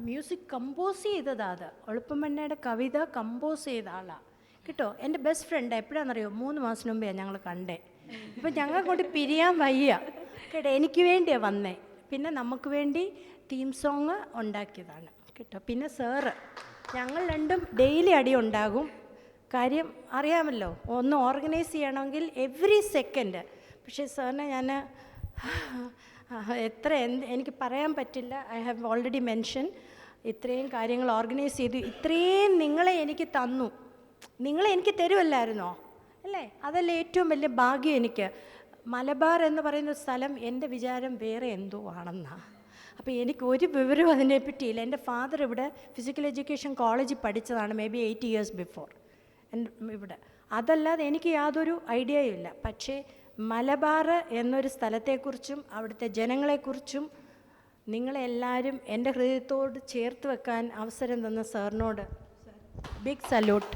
മ്യൂസിക് കമ്പോസ് ചെയ്തതാണ്. അത് എളുപ്പമണ്ണയുടെ കവിത കമ്പോസ് ചെയ്ത ആളാണ് കേട്ടോ. എൻ്റെ ബെസ്റ്റ് ഫ്രണ്ട്. എപ്പോഴാണെന്നറിയോ, 3 മാസം മുമ്പേ ഞങ്ങൾ കണ്ടേ. ഇപ്പം ഞങ്ങളെ കൊണ്ട് പിരിയാൻ വയ്യ കേട്ടോ. എനിക്ക് വേണ്ടിയാണ് വന്നേ. പിന്നെ നമുക്ക് വേണ്ടി തീം സോങ് ഉണ്ടാക്കിയതാണ് കേട്ടോ. പിന്നെ സാറ്, ഞങ്ങൾ രണ്ടും ഡെയിലി അടി ഉണ്ടാകും. കാര്യം അറിയാമല്ലോ, ഒന്ന് ഓർഗനൈസ് ചെയ്യണമെങ്കിൽ എവറി സെക്കൻഡ്. പക്ഷേ സാറിനെ ഞാൻ എനിക്ക് പറയാൻ പറ്റില്ല. I have already mention. ഇത്രയും കാര്യങ്ങൾ ഓർഗനൈസ് ചെയ്തു. ഇത്രയും നിങ്ങളെ എനിക്ക് തന്നു. നിങ്ങളെ എനിക്ക് തരുമല്ലായിരുന്നോ അല്ലേ? അതല്ലേ ഏറ്റവും വലിയ ഭാഗ്യം എനിക്ക്. മലബാർ എന്ന് പറയുന്ന സ്ഥലം എൻ്റെ വിചാരം വേറെ എന്തോ ആണെന്നാണ്. അപ്പോൾ എനിക്ക് ഒരു വിവരവും അതിനെപ്പറ്റിയില്ല. എൻ്റെ ഫാദർ ഇവിടെ ഫിസിക്കൽ എഡ്യൂക്കേഷൻ കോളേജിൽ പഠിച്ചതാണ്, മേ ബി 8 years ബിഫോർ ഇവിടെ. അതല്ലാതെ എനിക്ക് യാതൊരു ഐഡിയയും ഇല്ല. പക്ഷേ മലബാർ എന്നൊരു സ്ഥലത്തെക്കുറിച്ചും അവിടുത്തെ ജനങ്ങളെക്കുറിച്ചും നിങ്ങളെല്ലാവരും എൻ്റെ ഹൃദയത്തോട് ചേർത്ത് വെക്കാൻ അവസരം തന്ന സാറിനോട് big salute.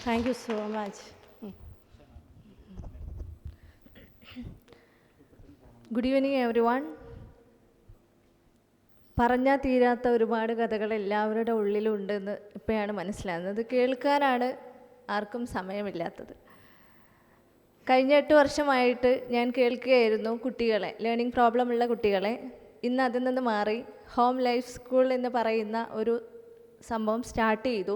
Thank you so much. Good evening everyone. പറഞ്ഞാൽ തീരാത്ത ഒരുപാട് കഥകൾ എല്ലാവരുടെ ഉള്ളിലുണ്ടെന്ന് ഇപ്പോഴാണ് മനസ്സിലാകുന്നത്. കേൾക്കാനാണ് ആർക്കും സമയമില്ലാത്തത്. കഴിഞ്ഞ 8 വർഷമായിട്ട് ഞാൻ കേൾക്കുകയായിരുന്നു കുട്ടികളെ, ലേണിംഗ് പ്രോബ്ലം ഉള്ള കുട്ടികളെ. ഇന്ന് അതിൽ നിന്ന് മാറി ഹോം ലൈഫ് സ്കൂൾ എന്ന് പറയുന്ന ഒരു സംഭവം സ്റ്റാർട്ട് ചെയ്തു.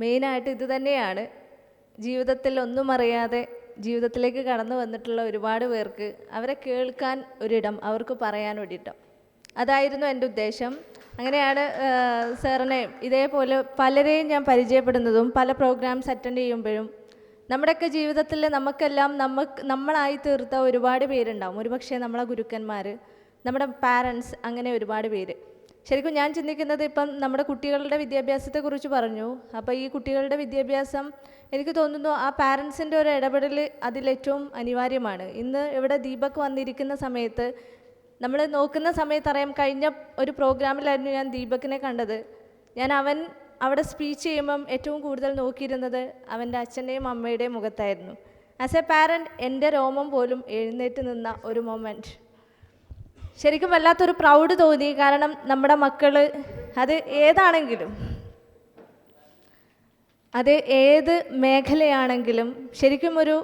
മെയിനായിട്ട് ഇത് തന്നെയാണ്. ജീവിതത്തിൽ ഒന്നും അറിയാതെ ജീവിതത്തിലേക്ക് കടന്നു വന്നിട്ടുള്ള ഒരുപാട് പേർക്ക് അവരെ കേൾക്കാൻ ഒരിടം, അവർക്ക് പറയാൻ ഒരിടം, അതായിരുന്നു എൻ്റെ ഉദ്ദേശം. അങ്ങനെയാണ് സാറിനെയും ഇതേപോലെ പലരെയും ഞാൻ പരിചയപ്പെടുന്നതും പല പ്രോഗ്രാംസ് അറ്റൻഡ് ചെയ്യുമ്പോഴും. നമ്മുടെയൊക്കെ ജീവിതത്തിൽ നമുക്കെല്ലാം നമ്മളായി തീർത്ത ഒരുപാട് പേരുണ്ടാവും. ഒരുപക്ഷെ നമ്മളെ ഗുരുക്കന്മാർ, നമ്മുടെ പാരൻസ്, അങ്ങനെ ഒരുപാട് പേര്. ശരിക്കും ഞാൻ ചിന്തിക്കുന്നത്, ഇപ്പം നമ്മുടെ കുട്ടികളുടെ വിദ്യാഭ്യാസത്തെക്കുറിച്ച് പറഞ്ഞു. അപ്പോൾ ഈ കുട്ടികളുടെ വിദ്യാഭ്യാസം എനിക്ക് തോന്നുന്നു ആ പാരൻസിൻ്റെ ഒരു ഇടപെടൽ അതിലേറ്റവും അനിവാര്യമാണ്. ഇന്ന് ഇവിടെ ദീപക് വന്നിരിക്കുന്ന സമയത്ത് നമ്മൾ നോക്കുന്ന സമയത്ത് അറിയാം, കഴിഞ്ഞ ഒരു പ്രോഗ്രാമിലായിരുന്നു ഞാൻ ദീപകിനെ കണ്ടത്. അവൻ അവിടെ സ്പീച്ച് ചെയ്യുമ്പം ഏറ്റവും കൂടുതൽ നോക്കിയിരുന്നത് അവൻ്റെ അച്ഛൻ്റെയും അമ്മയുടെയും മുഖത്തായിരുന്നു. ആസ് എ പാരൻറ്റ് എൻ്റെ രോമം പോലും എഴുന്നേറ്റ് നിന്ന ഒരു മൊമെൻറ്റ്. ശരിക്കും വല്ലാത്തൊരു പ്രൗഡ് തോന്നി. കാരണം നമ്മുടെ മക്കൾ അത് ഏതാണെങ്കിലും, അത് ഏത് മേഖലയാണെങ്കിലും, ശരിക്കും ഒരു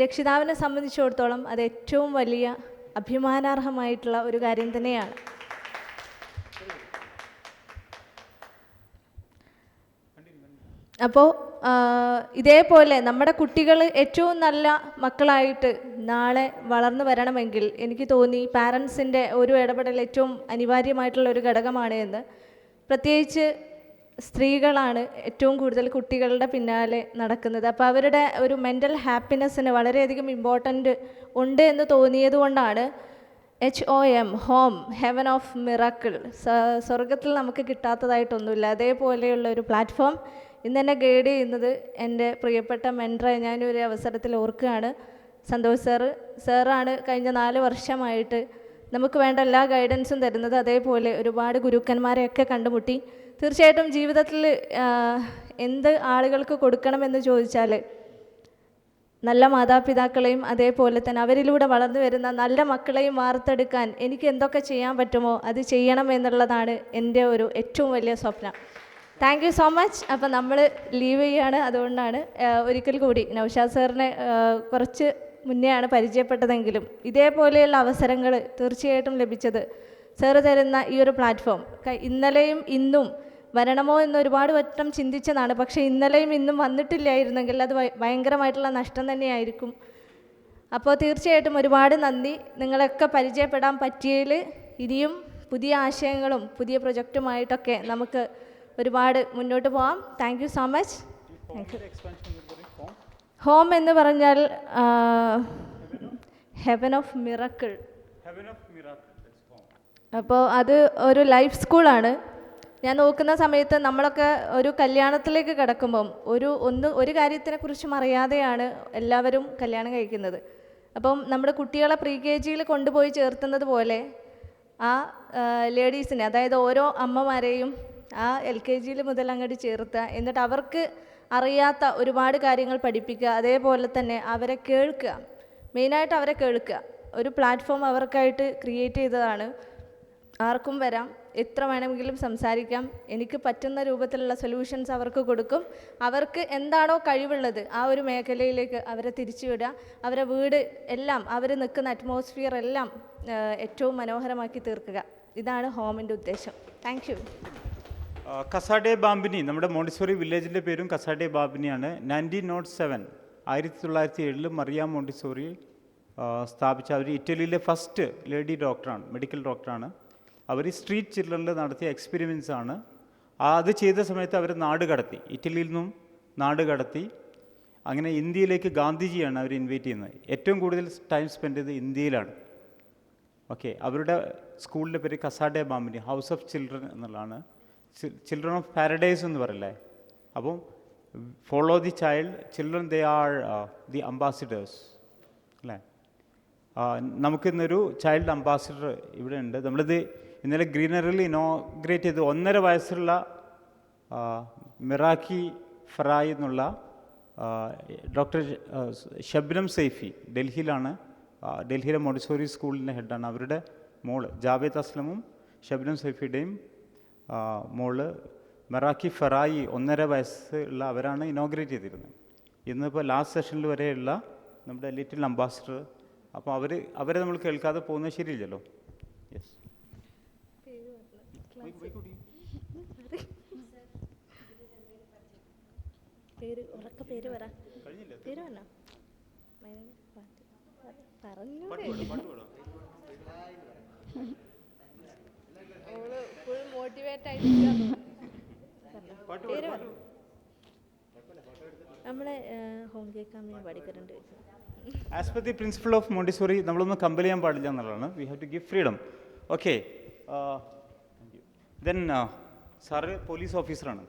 രക്ഷിതാവിനെ സംബന്ധിച്ചിടത്തോളം അത് ഏറ്റവും വലിയ അഭിമാനാർഹമായിട്ടുള്ള ഒരു കാര്യം തന്നെയാണ്. അപ്പോൾ ഇതേപോലെ നമ്മുടെ കുട്ടികൾ ഏറ്റവും നല്ല മക്കളായിട്ട് നാളെ വളർന്നു വരണമെങ്കിൽ എനിക്ക് തോന്നി പാരൻസിൻ്റെ ഒരു ഇടപെടൽ ഏറ്റവും അനിവാര്യമായിട്ടുള്ള ഒരു ഘടകമാണ് എന്ന്. പ്രത്യേകിച്ച് സ്ത്രീകളാണ് ഏറ്റവും കൂടുതൽ കുട്ടികളുടെ പിന്നാലെ നടക്കുന്നത്. അപ്പോൾ അവരുടെ ഒരു മെൻ്റൽ ഹാപ്പിനെസ്സിന് വളരെയധികം ഇമ്പോർട്ടൻ്റ് ഉണ്ട് എന്ന് തോന്നിയത് കൊണ്ടാണ് HOM, home, heaven of miracle, സ്വർഗത്തിൽ നമുക്ക് കിട്ടാത്തതായിട്ടൊന്നുമില്ല, അതേപോലെയുള്ള ഒരു പ്ലാറ്റ്ഫോം ഇന്ന് എന്നെ ഗൈഡ് ചെയ്യുന്നത് എൻ്റെ പ്രിയപ്പെട്ട മെൻറ്ററെ ഞാനൊരു അവസരത്തിൽ ഓർക്കുകയാണ്. സന്തോഷ് സാറാണ് കഴിഞ്ഞ 4 വർഷമായിട്ട് നമുക്ക് വേണ്ട എല്ലാ ഗൈഡൻസും തരുന്നത്. അതേപോലെ ഒരുപാട് ഗുരുക്കന്മാരെയൊക്കെ കണ്ടുമുട്ടി. തീർച്ചയായിട്ടും ജീവിതത്തിൽ എന്ത് ആളുകൾക്ക് കൊടുക്കണമെന്ന് ചോദിച്ചാൽ നല്ല മാതാപിതാക്കളെയും അതേപോലെ തന്നെ അവരിലൂടെ വളർന്നു വരുന്ന നല്ല മക്കളെയും വാർത്തെടുക്കാൻ എനിക്ക് എന്തൊക്കെ ചെയ്യാൻ പറ്റുമോ അത് ചെയ്യണം എന്നുള്ളതാണ് എൻ്റെ ഒരു ഏറ്റവും വലിയ സ്വപ്നം. Thank you so much. അപ്പം നമ്മൾ ലീവ് ചെയ്യുകയാണ്. അതുകൊണ്ടാണ് ഒരിക്കൽ കൂടി നൗഷാദ് സാറിനെ കുറച്ച് മുന്നെയാണ് പരിചയപ്പെട്ടതെങ്കിലും ഇതേപോലെയുള്ള അവസരങ്ങൾ തീർച്ചയായിട്ടും ലഭിച്ചത് സാറ് തരുന്ന ഈ ഒരു പ്ലാറ്റ്ഫോം ഇന്നലെയും ഇന്നും വരണമോ എന്ന് ഒരുപാട് വട്ടം ചിന്തിച്ചതാണ്. പക്ഷേ ഇന്നലെയും ഇന്നും വന്നിട്ടില്ലായിരുന്നെങ്കിൽ അത് ഭയങ്കരമായിട്ടുള്ള നഷ്ടം തന്നെയായിരിക്കും. അപ്പോൾ തീർച്ചയായിട്ടും ഒരുപാട് നന്ദി. നിങ്ങളൊക്കെ പരിചയപ്പെടാൻ പറ്റിയതിൽ ഇനിയും പുതിയ ആശയങ്ങളും പുതിയ പ്രൊജക്റ്റുമായിട്ടൊക്കെ നമുക്ക് ഒരുപാട് മുന്നോട്ട് പോകാം. Thank you so much. Home എന്ന് പറഞ്ഞാൽ ഹെവൻ ഓഫ് മിറക്കിൾ. അപ്പോൾ അത് ഒരു ലൈഫ് സ്കൂളാണ്. ഞാൻ നോക്കുന്ന സമയത്ത് നമ്മളൊക്കെ ഒരു കല്യാണത്തിലേക്ക് കിടക്കുമ്പം ഒരു കാര്യത്തിനെക്കുറിച്ചും അറിയാതെയാണ് എല്ലാവരും കല്യാണം കഴിക്കുന്നത്. അപ്പം നമ്മുടെ കുട്ടികളെ പ്രീ KGയിൽ കൊണ്ടുപോയി ചേർത്തുന്നത് പോലെ ആ ലേഡീസിനെ, അതായത് ഓരോ അമ്മമാരെയും ആ LKGയിൽ മുതൽ അങ്ങോട്ട് ചേർത്തുക. എന്നിട്ട് അവർക്ക് അറിയാത്ത ഒരുപാട് കാര്യങ്ങൾ പഠിപ്പിക്കുക. അതേപോലെ തന്നെ അവരെ കേൾക്കുക, മെയിനായിട്ട് അവരെ കേൾക്കുക. ഒരു പ്ലാറ്റ്ഫോം അവർക്കായിട്ട് ക്രിയേറ്റ് ചെയ്തതാണ്. ആർക്കും വരാം, എത്ര വേണമെങ്കിലും സംസാരിക്കാം. എനിക്ക് പറ്റുന്ന രൂപത്തിലുള്ള സൊല്യൂഷൻസ് അവർക്ക് കൊടുക്കും. അവർക്ക് എന്താണോ കഴിവുള്ളത് ആ ഒരു മേഖലയിലേക്ക് അവരെ തിരിച്ചുവിടുക. അവരെ വീട് എല്ലാം, അവർ നിൽക്കുന്ന അറ്റ്മോസ്ഫിയർ എല്ലാം ഏറ്റവും മനോഹരമാക്കി തീർക്കുക. ഇതാണ് ഹോമിൻ്റെ ഉദ്ദേശം. Thank you. കസാഡെ ബാമ്പിനി, നമ്മുടെ മോണ്ടിസോറി വില്ലേജിൻ്റെ പേരും കസാഡെ ബാമ്പിനിയാണ്. 1907 1907 മറിയ മോണ്ടിസോറി സ്ഥാപിച്ച അവർ ഇറ്റലിയിലെ ഫസ്റ്റ് ലേഡി ഡോക്ടറാണ്, മെഡിക്കൽ ഡോക്ടറാണ്. അവർ സ്ട്രീറ്റ് ചിൽഡ്രനിൽ നടത്തിയ എക്സ്പെരിമെൻസ് ആണ്. അത് ചെയ്ത സമയത്ത് അവർ നാട് കടത്തി, ഇറ്റലിയിൽ നിന്നും നാട് കടത്തി. അങ്ങനെ ഇന്ത്യയിലേക്ക് ഗാന്ധിജിയാണ് അവർ ഇൻവൈറ്റ് ചെയ്യുന്നത്. ഏറ്റവും കൂടുതൽ ടൈം സ്പെൻഡ് ചെയ്തത് ഇന്ത്യയിലാണ്. ഓക്കെ, അവരുടെ സ്കൂളിൻ്റെ പേര് കസാഡെ ബാമ്പിനി, ഹൗസ് ഓഫ് ചിൽഡ്രൻ എന്നുള്ളതാണ്. ചിൽഡ്രൻ ഓഫ് പാരഡൈസ് എന്ന് പറയില്ലേ. അപ്പം follow the child, children they are the ambassadors അല്ലേ. നമുക്കിന്നൊരു ചൈൽഡ് അംബാസിഡർ ഇവിടെ ഉണ്ട്. നമ്മളിത് ഇന്നലെ ഗ്രീനറിൽ ഇനോഗ്രേറ്റ് ചെയ്ത് 1.5 വയസ്സുള്ള മിറാക്കി ഫറായി എന്നുള്ള ഡോക്ടർ ഷബ്നം സൈഫി, ഡൽഹിയിലാണ്, ഡൽഹിയിലെ മോണ്ടിസോറി സ്കൂളിൻ്റെ ഹെഡാണ്. അവരുടെ മോള് ജാവേദ് അസ്ലമും ഷബ്നം സൈഫിയുടെയും മോള് മെറാക്കി ഫറായി 1.5 വയസ്സുള്ള അവരാണ് ഇനോഗ്രേറ്റ് ചെയ്തിരുന്നത്. ഇന്നിപ്പോൾ ലാസ്റ്റ് സെഷനിൽ വരെയുള്ള നമ്മുടെ ലിറ്റിൽ അംബാസിഡർ. അപ്പോൾ അവരെ നമ്മൾ കേൾക്കാതെ പോകുന്നത് ശരിയില്ലല്ലോ. യെസ്, നമ്മളെ ഹോം കേൾക്കാൻ പഠിക്കുന്നുണ്ട്. As per the principle of Montessori നമ്മളൊന്നും കമ്പൽ ചെയ്യാൻ പാടില്ല എന്നുള്ളതാണ്. We have to give freedom. Okay, then sir police ഓഫീസറാണ്,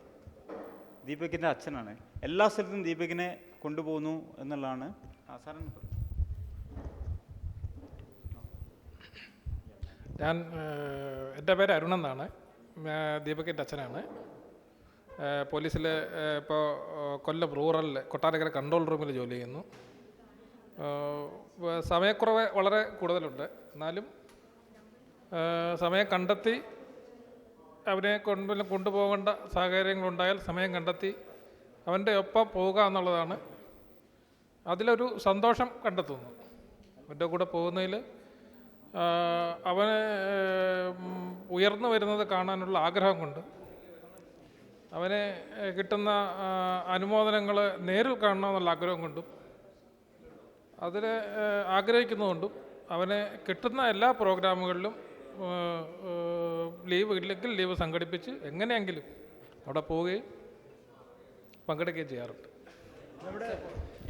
ദീപകിൻ്റെ അച്ഛനാണ്. എല്ലാ സ്ഥലത്തും ദീപകിനെ കൊണ്ടുപോകുന്നു എന്നുള്ളതാണ്. സാറിന് എൻ്റെ പേര് അരുൺ എന്നാണ്. ദീപകിൻ്റെ അച്ഛനാണ്. പോലീസിൽ ഇപ്പോൾ കൊല്ലം റൂറലിൽ കൊട്ടാരക്കര കൺട്രോൾ റൂമിൽ ജോലി ചെയ്യുന്നു. സമയക്കുറവ് വളരെ കൂടുതലുണ്ട്. എന്നാലും സമയം കണ്ടെത്തി അവനെ കൊണ്ടുപോകേണ്ട സാഹചര്യങ്ങളുണ്ടായാൽ സമയം കണ്ടെത്തി അവൻ്റെ ഒപ്പം പോവുക എന്നുള്ളതാണ്. അതിലൊരു സന്തോഷം കണ്ടെത്തുന്നു. അവൻ്റെ കൂടെ പോകുന്നതിൽ അവന് ഉയർന്നു വരുന്നത് കാണാനുള്ള ആഗ്രഹം കൊണ്ട്, അവനെ കിട്ടുന്ന അനുമോദനങ്ങൾ നേരിൽ കാണണമെന്നുള്ള ആഗ്രഹം കൊണ്ടും, അതിനെ ആഗ്രഹിക്കുന്നതുകൊണ്ടും അവനെ കിട്ടുന്ന എല്ലാ പ്രോഗ്രാമുകളിലും ലീവ് ഇല്ലെങ്കിൽ ലീവ് സംഘടിപ്പിച്ച് എങ്ങനെയെങ്കിലും അവിടെ പോവുകയും പങ്കെടുക്കുകയും ചെയ്യാറുണ്ട്. നമ്മുടെ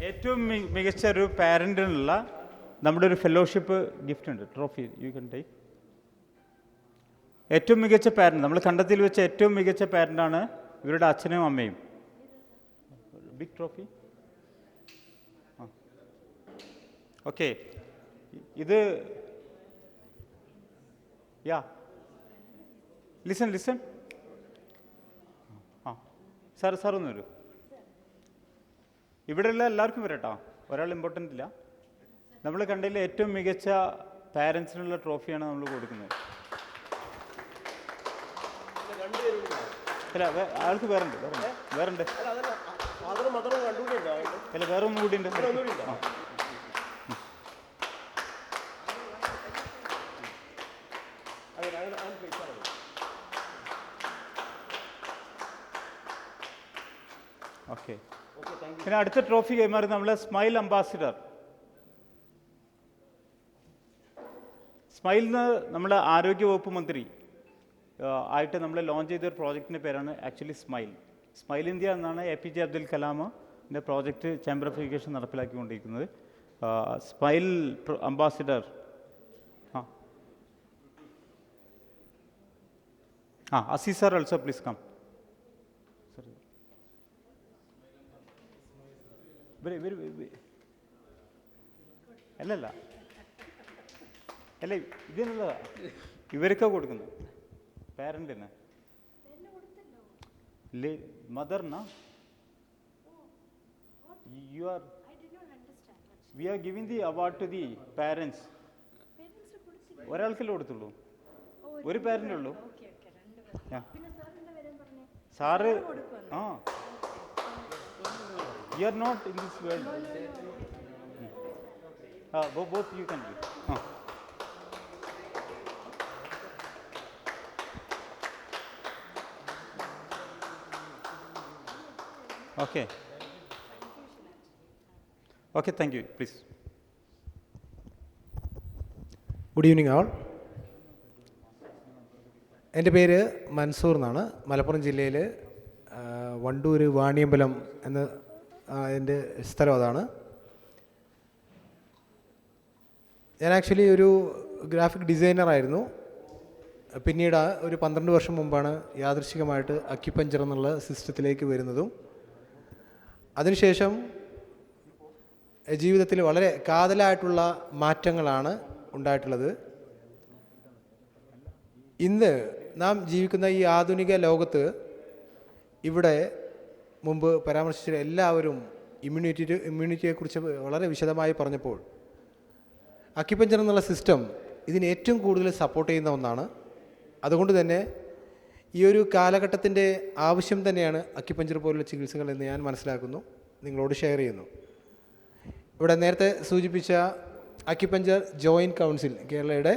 ഏറ്റവും മികച്ച ഒരു പാരൻറ്റിനുള്ള നമ്മുടെ ഒരു ഫെലോഷിപ്പ് ഗിഫ്റ്റ് ഉണ്ട്, ട്രോഫി യു ക്യാൻ ടേക്ക്. ഏറ്റവും മികച്ച പാരൻറ്റ്, നമ്മൾ കണ്ടെത്തിയിൽ വെച്ച ഏറ്റവും മികച്ച പാരൻ്റാണ് ഇവരുടെ അച്ഛനും അമ്മയും. Big trophy. ഓക്കെ, ഇത് Yeah. Listen. സാർ ഒന്ന് വരൂ. ഇവിടെയുള്ള എല്ലാവർക്കും വരട്ടോ, ഒരാൾ ഇമ്പോർട്ടൻ്റ് ഇല്ല. നമ്മൾ കണ്ടതിൽ ഏറ്റവും മികച്ച പാരൻസിനുള്ള ട്രോഫിയാണ് നമ്മൾ കൊടുക്കുന്നത്. അല്ല, ആൾക്ക് വേറുണ്ട്. അല്ല, വേറെ ഒന്നും കൂടി ഉണ്ട്. ഓക്കെ. പിന്നെ അടുത്ത ട്രോഫി കൈമാറി നമ്മളെ സ്മൈൽ അംബാസിഡർ. സ്മൈലിന് നമ്മുടെ ആരോഗ്യവകുപ്പ് മന്ത്രി ആയിട്ട് നമ്മൾ ലോഞ്ച് ചെയ്തൊരു പ്രോജക്റ്റിൻ്റെ പേരാണ് ആക്ച്വലി സ്മൈൽ ഇന്ത്യ എന്നാണ് APJ അബ്ദുൽ കലാമിൻ്റെ പ്രോജക്റ്റ് ചേംബർ ഓഫ് എഡ്യൂക്കേഷൻ നടപ്പിലാക്കിക്കൊണ്ടിരിക്കുന്നത്. Smile ambassador Azeez sir also please come. അല്ല ഇതിനുള്ളതാ, ഇവർക്കാ കൊടുക്കുന്നത്, പാരന്റിന്, മദറിനാ. We are giving the award to the parents. ഒരാൾക്കല്ലേ കൊടുത്തുള്ളൂ, ഒരു പാരൻ്റേ ഉള്ളൂ. Sir you are not in this world. Both you can do. Okay, thank you. Please. Good evening all. എൻ്റെ പേര് മൻസൂർ എന്നാണ്. മലപ്പുറം ജില്ലയിൽ വണ്ടൂർ വാണിയമ്പലം എന്ന എൻ്റെ സ്ഥലം അതാണ്. ഞാൻ ആക്ച്വലി ഒരു ഗ്രാഫിക് ഡിസൈനറായിരുന്നു. പിന്നീട് ഒരു 12 വർഷം മുമ്പാണ് യാദൃശ്ചികമായിട്ട് അക്യുപഞ്ചർ എന്നുള്ള സിസ്റ്റത്തിലേക്ക് വരുന്നതും. അതിനുശേഷം ജീവിതത്തിൽ വളരെ കാതലായിട്ടുള്ള മാറ്റങ്ങളാണ് ഉണ്ടായിട്ടുള്ളത്. ഇന്ന് നാം ജീവിക്കുന്ന ഈ ആധുനിക ലോകത്ത് ഇവിടെ മുമ്പ് പരാമർശിച്ച എല്ലാവരും ഇമ്മ്യൂണിറ്റിയെക്കുറിച്ച് വളരെ വിശദമായി പറഞ്ഞപ്പോൾ അക്യുപഞ്ചർ എന്നുള്ള സിസ്റ്റം ഇതിന് ഏറ്റവും കൂടുതൽ സപ്പോർട്ട് ചെയ്യുന്ന ഒന്നാണ്. അതുകൊണ്ട് തന്നെ ഈ ഒരു കാലഘട്ടത്തിൻ്റെ ആവശ്യം തന്നെയാണ് അക്യുപഞ്ചർ പോലുള്ള ചികിത്സകൾ എന്ന് ഞാൻ മനസ്സിലാക്കുന്നു, നിങ്ങളോട് ഷെയർ ചെയ്യുന്നു. ഇവിടെ നേരത്തെ സൂചിപ്പിച്ച അക്യുപഞ്ചർ ജോയിൻറ്റ് കൗൺസിൽ കേരളയുടെ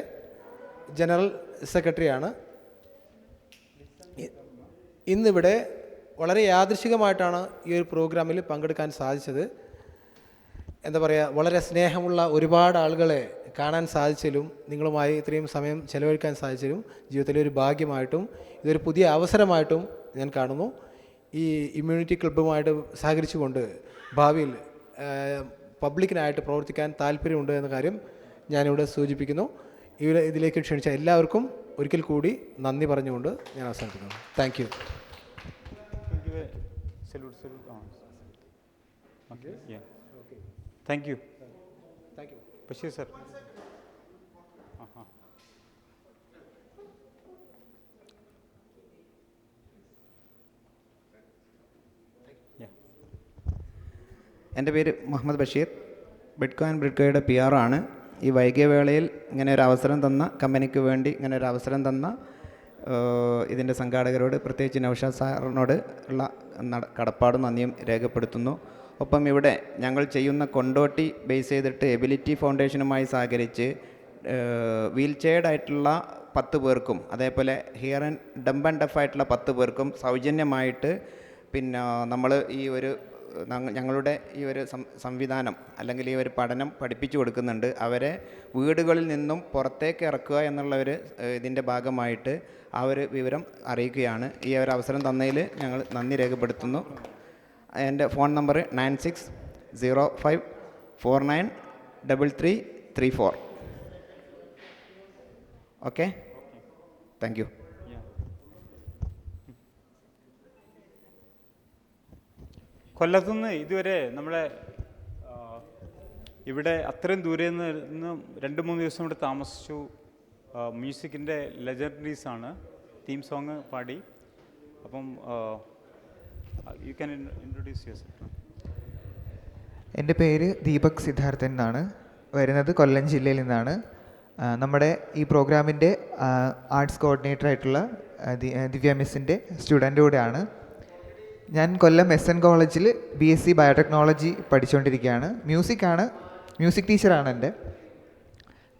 ജനറൽ സെക്രട്ടറിയാണ്. ഇന്നിവിടെ വളരെ യാദൃശികമായിട്ടാണ് ഈ ഒരു പ്രോഗ്രാമിൽ പങ്കെടുക്കാൻ സാധിച്ചത്. എന്താ പറയുക, വളരെ സ്നേഹമുള്ള ഒരുപാട് ആളുകളെ കാണാൻ സാധിച്ചതിലും നിങ്ങളുമായി ഇത്രയും സമയം ചെലവഴിക്കാൻ സാധിച്ചതിലും ജീവിതത്തിലെ ഒരു ഭാഗ്യമായിട്ടും ഇതൊരു പുതിയ അവസരമായിട്ടും ഞാൻ കാണുന്നു. ഈ ഇമ്മ്യൂണിറ്റി ക്ലബ്ബുമായിട്ട് സഹകരിച്ചുകൊണ്ട് ഭാവിയിൽ പബ്ലിക്കിനായിട്ട് പ്രവർത്തിക്കാൻ താല്പര്യമുണ്ട് എന്ന കാര്യം ഞാനിവിടെ സൂചിപ്പിക്കുന്നു. ഇതിലേക്ക് ക്ഷണിച്ച എല്ലാവർക്കും ഒരിക്കൽ കൂടി നന്ദി പറഞ്ഞുകൊണ്ട് ഞാൻ അവസാനിപ്പിക്കുന്നു. Thank you. Thank you. Bashir sir. എൻ്റെ പേര് മുഹമ്മദ് ബഷീർ, ബിഡ്കോ ആൻഡ് ബ്രിഡ്കോയുടെ PR ആണ്. ഈ വൈകിയ വേളയിൽ ഇങ്ങനെ ഒരു അവസരം തന്ന കമ്പനിക്ക് വേണ്ടി ഇങ്ങനെ ഒരു അവസരം തന്ന ഇതിൻ്റെ സംഘാടകരോട്, പ്രത്യേകിച്ച് നൗഷാദ് സാറിനോട് ഉള്ള കടപ്പാടും നന്ദിയും രേഖപ്പെടുത്തുന്നു. ഒപ്പം ഇവിടെ ഞങ്ങൾ ചെയ്യുന്ന കൊണ്ടോട്ടി ബേസ് ചെയ്തിട്ട് എബിലിറ്റി ഫൗണ്ടേഷനുമായി സഹകരിച്ച് വീൽ ചെയർഡ് ആയിട്ടുള്ള 10 പേർക്കും അതേപോലെ hear and dumb and deaf ആയിട്ടുള്ള 10 പേർക്കും സൗജന്യമായിട്ട് പിന്നെ നമ്മൾ ഈ ഒരു ഞങ്ങളുടെ ഈ ഒരു സംവിധാനം അല്ലെങ്കിൽ ഈ ഒരു പഠനം പഠിപ്പിച്ചു കൊടുക്കുന്നുണ്ട്. അവരെ വീടുകളിൽ നിന്നും പുറത്തേക്ക് ഇറക്കുക എന്നുള്ള ഒരു ഇതിൻ്റെ ഭാഗമായിട്ട് ആ ഒരു വിവരം അറിയിക്കുകയാണ്. ഈ ഒരു അവസരം തന്നതിൽ ഞങ്ങൾ നന്ദി രേഖപ്പെടുത്തുന്നു. എൻ്റെ phone number 9605493334. Okay, thank you. കൊല്ലത്തുനിന്ന് ഇതുവരെ നമ്മളെ ഇവിടെ അത്രയും ദൂരെ നിന്ന് 2-3 ദിവസം ഇവിടെ താമസിച്ചു മ്യൂസിക്കിൻ്റെ ലെജൻഡറീസ് ആണ്. തീം സോങ് പാടി. അപ്പം യു ക്യാൻ ഇൻട്രൊഡ്യൂസ് യുവർസെൽഫ്. എൻ്റെ പേര് ദീപക് സിദ്ധാർത്ഥൻ എന്നാണ്. വരുന്നത് കൊല്ലം ജില്ലയിൽ നിന്നാണ്. നമ്മുടെ ഈ പ്രോഗ്രാമിൻ്റെ ആർട്സ് കോർഡിനേറ്റർ ആയിട്ടുള്ള ദിവ്യ മിസ്സിൻ്റെ സ്റ്റുഡൻ്റ് കൂടെയാണ്. ഞാൻ കൊല്ലം SN കോളേജിൽ BSc ബയോടെക്നോളജി പഠിച്ചുകൊണ്ടിരിക്കുകയാണ്. മ്യൂസിക് ടീച്ചറാണ് എൻ്റെ.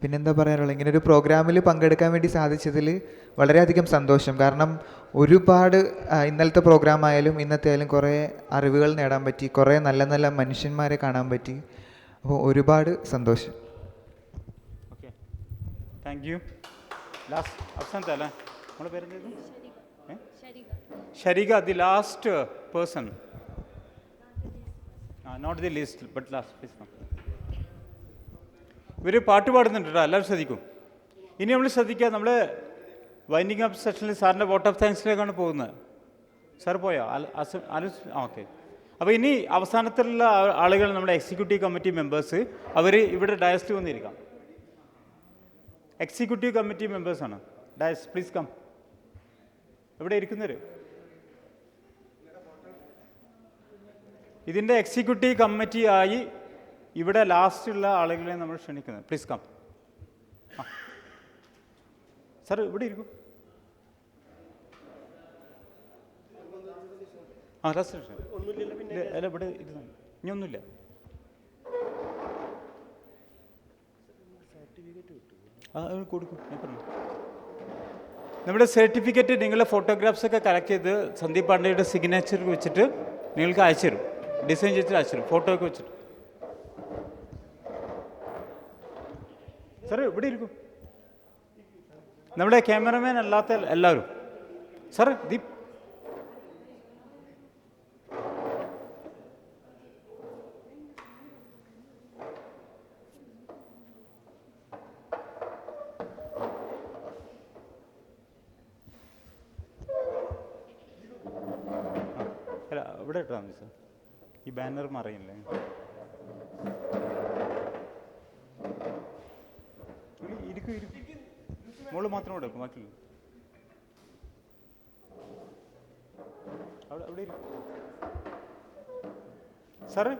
പിന്നെന്താ പറയാനുള്ളത്, ഇങ്ങനെ ഒരു പ്രോഗ്രാമിൽ പങ്കെടുക്കാൻ വേണ്ടി സാധിച്ചതിൽ വളരെയധികം സന്തോഷം. കാരണം ഒരുപാട് ഇന്നലത്തെ പ്രോഗ്രാം ആയാലും ഇന്നത്തെ ആയാലും കുറേ അറിവുകൾ നേടാൻ പറ്റി, കുറേ നല്ല നല്ല മനുഷ്യന്മാരെ കാണാൻ പറ്റി. അപ്പോൾ ഒരുപാട് സന്തോഷം. Okay, thank U. ലാസ്റ്റ് അവസാനത്തെ അല്ലേ നമ്മുടെ പേരെന്തായിരുന്നു? Sharika, the last person. Not the list but last please come. ഇവർ പാട്ട് പാടുന്നുണ്ട് കേട്ടോ, എല്ലാവരും ശ്രദ്ധിക്കും. ഇനി നമ്മൾ ശ്രദ്ധിക്കുക, നമ്മൾ വൈൻഡിങ് അപ്പ് സെഷനിൽ സാറിൻ്റെ വോട്ട് ഓഫ് താങ്ക്സിലേക്കാണ് പോകുന്നത്. സാർ പോയോ? ഓക്കെ. അപ്പോൾ ഇനി അവസാനത്തിലുള്ള ആളുകൾ നമ്മുടെ എക്സിക്യൂട്ടീവ് കമ്മിറ്റി മെമ്പേഴ്സ്, അവർ ഇവിടെ ഡയസിൽ വന്നിരിക്കാം. എക്സിക്യൂട്ടീവ് കമ്മിറ്റി മെമ്പേഴ്സാണ്. Dais please come. ഇവിടെ ഇരിക്കുന്നവർ ഇതിൻ്റെ എക്സിക്യൂട്ടീവ് കമ്മിറ്റി ആയി ഇവിടെ ലാസ്റ്റുള്ള ആളുകളെ നമ്മൾ ക്ഷണിക്കുന്നത്. Please come. സാർ ഇവിടെ ഇരിക്കും. ലാസ്റ്റ് അല്ല, ഇവിടെ ഇരുന്നു. ഇനി ഒന്നുമില്ല. കൊടുക്കും, ഞാൻ പറഞ്ഞു. നമ്മുടെ സർട്ടിഫിക്കറ്റ് നിങ്ങളുടെ ഫോട്ടോഗ്രാഫ്സൊക്കെ കളക്ട് ചെയ്ത് സന്ദീപ് പാണ്ഡെയുടെ സിഗ്നേച്ചർ വെച്ചിട്ട് നിങ്ങൾക്ക് അയച്ചു തരും. ഡിസൈൻ ചെയ്തിട്ട് അയച്ചു തരും, ഫോട്ടോ ഒക്കെ വെച്ചിട്ട്. സാർ ഇവിടെ ഇരിക്കും. നമ്മുടെ ക്യാമറമാൻ അല്ലാത്ത എല്ലാവരും. സാർ ദീപ്, അല്ല ഇവിടെ ഇട്ടാ മതി സാർ. ഈ ബാനർ മറിയില്ലേ? ഇരിക്കും ഇരിക്കും. മോള് മാത്രം എടുക്കും, ബാക്കിയില്ല. അവിടെ അവിടെ ഇരിക്കും. സാറേ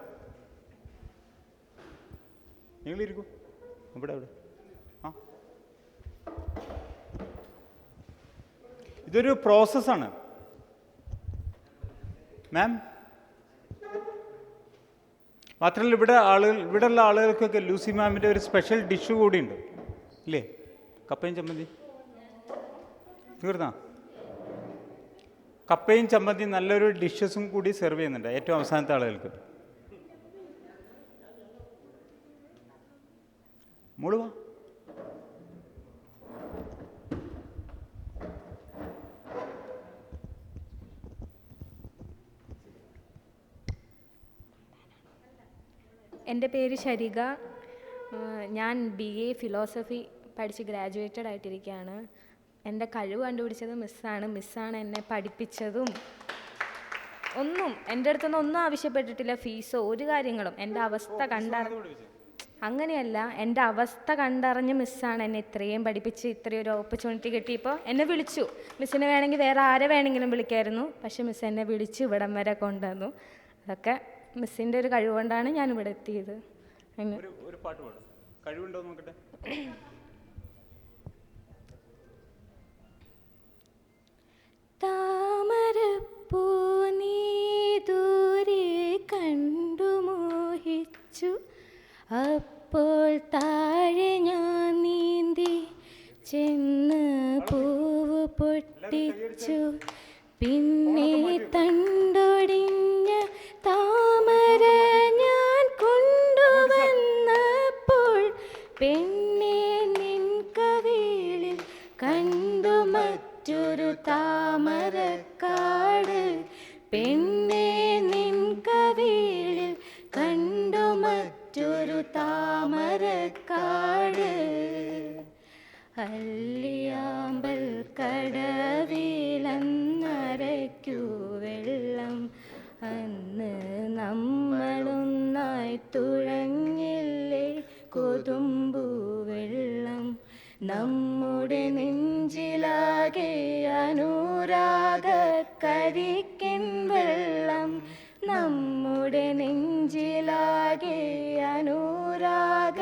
നിങ്ങളിരിക്കും. ഇവിടെ അവിടെ. ആ, ഇതൊരു പ്രോസസ്സാണ് മാം. മാത്രമല്ല ഇവിടെയുള്ള ആളുകൾക്കൊക്കെ ലൂസി മാമിൻ്റെ ഒരു സ്പെഷ്യൽ ഡിഷ് കൂടിയുണ്ട് ഇല്ലേ? കപ്പയും ചമ്മന്തി തീർന്നാ? കപ്പയും ചമ്മന്തി നല്ലൊരു ഡിഷസും കൂടി സെർവ് ചെയ്യുന്നുണ്ട് ഏറ്റവും അവസാനത്തെ ആളുകൾക്ക്. മുഴുവ എൻ്റെ പേര് ഷരിക. ഞാൻ BA ഫിലോസഫി പഠിച്ച് ഗ്രാജുവേറ്റഡ് ആയിട്ടിരിക്കുകയാണ്. എൻ്റെ കഴിവ് കണ്ടുപിടിച്ചത് മിസ്സാണ് എന്നെ പഠിപ്പിച്ചതും. എൻ്റെ അടുത്തൊന്നും ഒന്നും ആവശ്യപ്പെട്ടിട്ടില്ല, ഫീസോ ഒരു കാര്യങ്ങളും. എൻ്റെ അവസ്ഥ അങ്ങനെയല്ല, എൻ്റെ അവസ്ഥ കണ്ടറിഞ്ഞ് മിസ്സാണ് എന്നെ ഇത്രയും പഠിപ്പിച്ച് ഇത്രയും ഒരു ഓപ്പർച്യൂണിറ്റി കിട്ടിയപ്പോൾ എന്നെ വിളിച്ചു. മിസ്സിനെ വേണമെങ്കിൽ വേറെ ആരെ വേണമെങ്കിലും വിളിക്കായിരുന്നു, പക്ഷെ മിസ് എന്നെ വിളിച്ച് ഇവിടം വരെ കൊണ്ടുവന്നു. അതൊക്കെ മിസ്സിൻ്റെ ഒരു കഴിവുകൊണ്ടാണ് ഞാൻ ഇവിടെ എത്തിയത്. ഒരു പാട്ട് പാടും, കഴിവുണ്ടോ നോക്കട്ടെ. താമരപ്പൂ നീ ദൂരെ കണ്ടു മോഹിച്ചു, അപ്പോൾ താഴെ ഞാൻ നീന്തി ചെന്ന് പൂവ് പൊട്ടിച്ചു. പിന്നെ തണ്ടൊടിഞ്ഞ താമര ഞാൻ കൊണ്ടുവന്നപ്പോൾ പെണ്ണെ നിൻ കവിളിൽ കണ്ടു മറ്റൊരു താമരക്കാട്. പെണ്ണെ നിൻ കവിളിൽ കണ്ടു മറ്റൊരു താമരക്കാട്. അല്ലിയാമ്പൽ കടവിലന്നരയ്ക്കു വെള്ളം, അന്ന് നമ്മളൊന്നായി തുഴഞ്ഞില്ലേ കൊതുമ്പു വെള്ളം. നമ്മുടെ നെഞ്ചിലാകെ അനുരാഗ കരിക്കിൻ വെള്ളം, നമ്മുടെ നെഞ്ചിലാകെ അനുരാഗ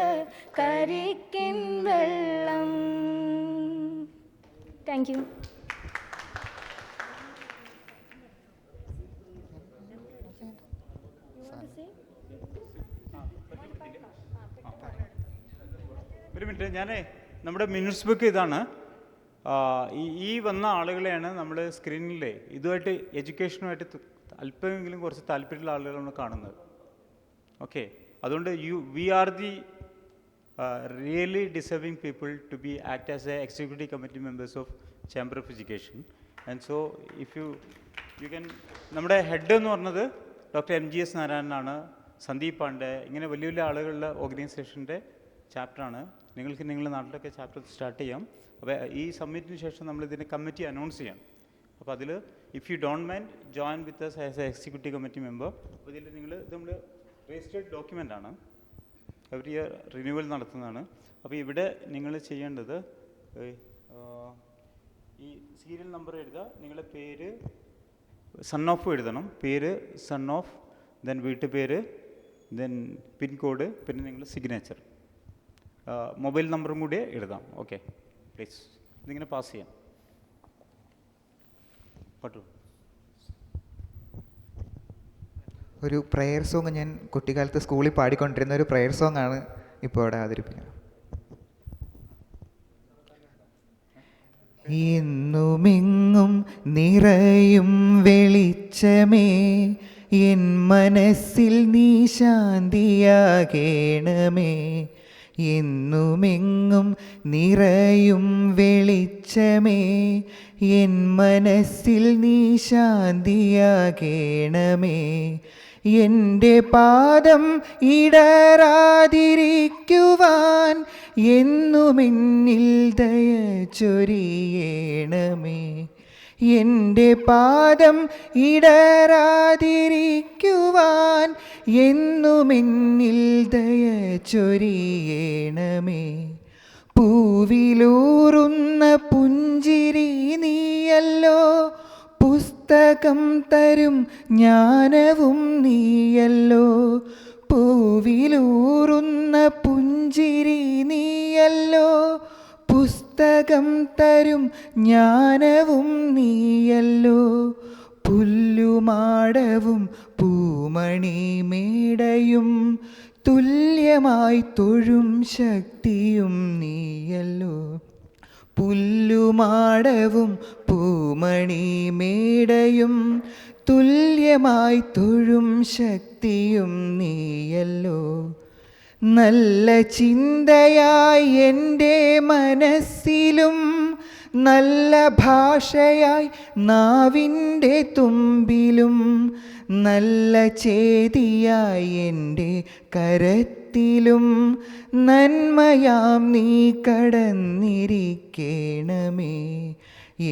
കരിക്കിൻ വെള്ളം. Thank you. ഒരു മിനിറ്റ്, ഞാനേ നമ്മുടെ മിനിറ്റ്സ് ബുക്ക് ഇതാണ്. ഈ വന്ന ആളുകളെയാണ് നമ്മൾ സ്ക്രീനിലെ ഇതുമായിട്ട് എഡ്യൂക്കേഷനുമായിട്ട് അല്പമെങ്കിലും കുറച്ച് താല്പര്യമുള്ള ആളുകളാണ് നമ്മൾ കാണുന്നത്. ഓക്കെ, അതുകൊണ്ട് we are the really deserving people to be act as a executive committee members of chamber of education. And so if you can, നമ്മുടെ ഹെഡ് എന്ന് പറഞ്ഞത് ഡോക്ടർ MGS നാരായണനാണ്, സന്ദീപ് പാണ്ഡെ, ഇങ്ങനെ വലിയ വലിയ ആളുകളുടെ ഓർഗനൈസേഷൻ്റെ ചാപ്റ്ററാണ്. നിങ്ങൾക്ക് നിങ്ങളുടെ നാട്ടിലൊക്കെ ചാപ്റ്റർ സ്റ്റാർട്ട് ചെയ്യാം. അപ്പോൾ ഈ സബ്മിറ്റിന് ശേഷം നമ്മൾ ഇതിൻ്റെ കമ്മിറ്റി അനൗൺസ് ചെയ്യാം. അപ്പോൾ അതിൽ if you don't mind join with us as a executive committee member. അപ്പോൾ ഇതിൽ ഇത് നമ്മൾ രജിസ്റ്റേർഡ് ഡോക്യുമെൻ്റാണ്, എവറി ഇയർ റിന്യൂവൽ നടത്തുന്നതാണ്. അപ്പോൾ ഇവിടെ നിങ്ങൾ ചെയ്യേണ്ടത് ഈ സീരിയൽ നമ്പർ എഴുതുക, നിങ്ങളുടെ പേര് സൺ ഓഫ് എഴുതണം, പേര് സൺ ഓഫ്, ദെൻ വീട്ടുപേര്, ദെൻ പിൻകോഡ്, പിന്നെ നിങ്ങളുടെ സിഗ്നേച്ചർ, മൊബൈൽ നമ്പറും കൂടി എഴുതാം. ഓക്കെ, പ്ലീസ് ഇതിങ്ങനെ പാസ് ചെയ്യാം. പറ്റൂ. ഒരു പ്രെയർ സോങ് ഞാൻ കുട്ടിക്കാലത്ത് സ്കൂളിൽ പാടിക്കൊണ്ടിരുന്ന ഒരു പ്രെയർ സോങ് ആണ് ഇപ്പോൾ ഇവിടെ അവതരിപ്പിക്കുന്നത്. എന്നുമെങ്ങും നിറയും വെളിച്ചമേ, എൻ മനസ്സിൽ നീ ശാന്തിയാകേണമേ. എന്നുമെങ്ങും നിറയും വെളിച്ചമേ, എൻ മനസ്സിൽ നീ ശാന്തിയാകേണമേ. എൻ്റെ പാദം ഇടറാതിരിക്കുവാൻ എന്നുമെന്നിൽ ദയ ചൊരിയണമേ. എൻ്റെ പാദം ഇടറാതിരിക്കുവാൻ എന്നുമെന്നിൽ ദയ ചൊരിയണമേ. പൂവിലൂറുന്ന പുഞ്ചിരി നീയല്ലോ, പുസ്തകം തരും ജ്ഞാനവും നീയല്ലോ. പൂവിലൂറുന്ന പുഞ്ചിരി നീയല്ലോ, പുസ്തകം തരും ജ്ഞാനവും നീയല്ലോ. പുല്ലുമാടവും പൂമണിമേടയും തുല്യമായി തൊഴും ശക്തിയും നീയല്ലോ. പുല്ലുമാടവും പൂമണിമേടയും തുല്യമായി തൊഴും ശക്തിയും നീയല്ലോ. നല്ല ചിന്തയായി എൻ്റെ മനസ്സിലും, നല്ല ഭാഷയായി നാവിൻ്റെ തുമ്പിലും, നല്ല ചേതിയായി എൻ്റെ കരത്തിലും, നന്മയാം നീ കടന്നിരിക്കണമേ.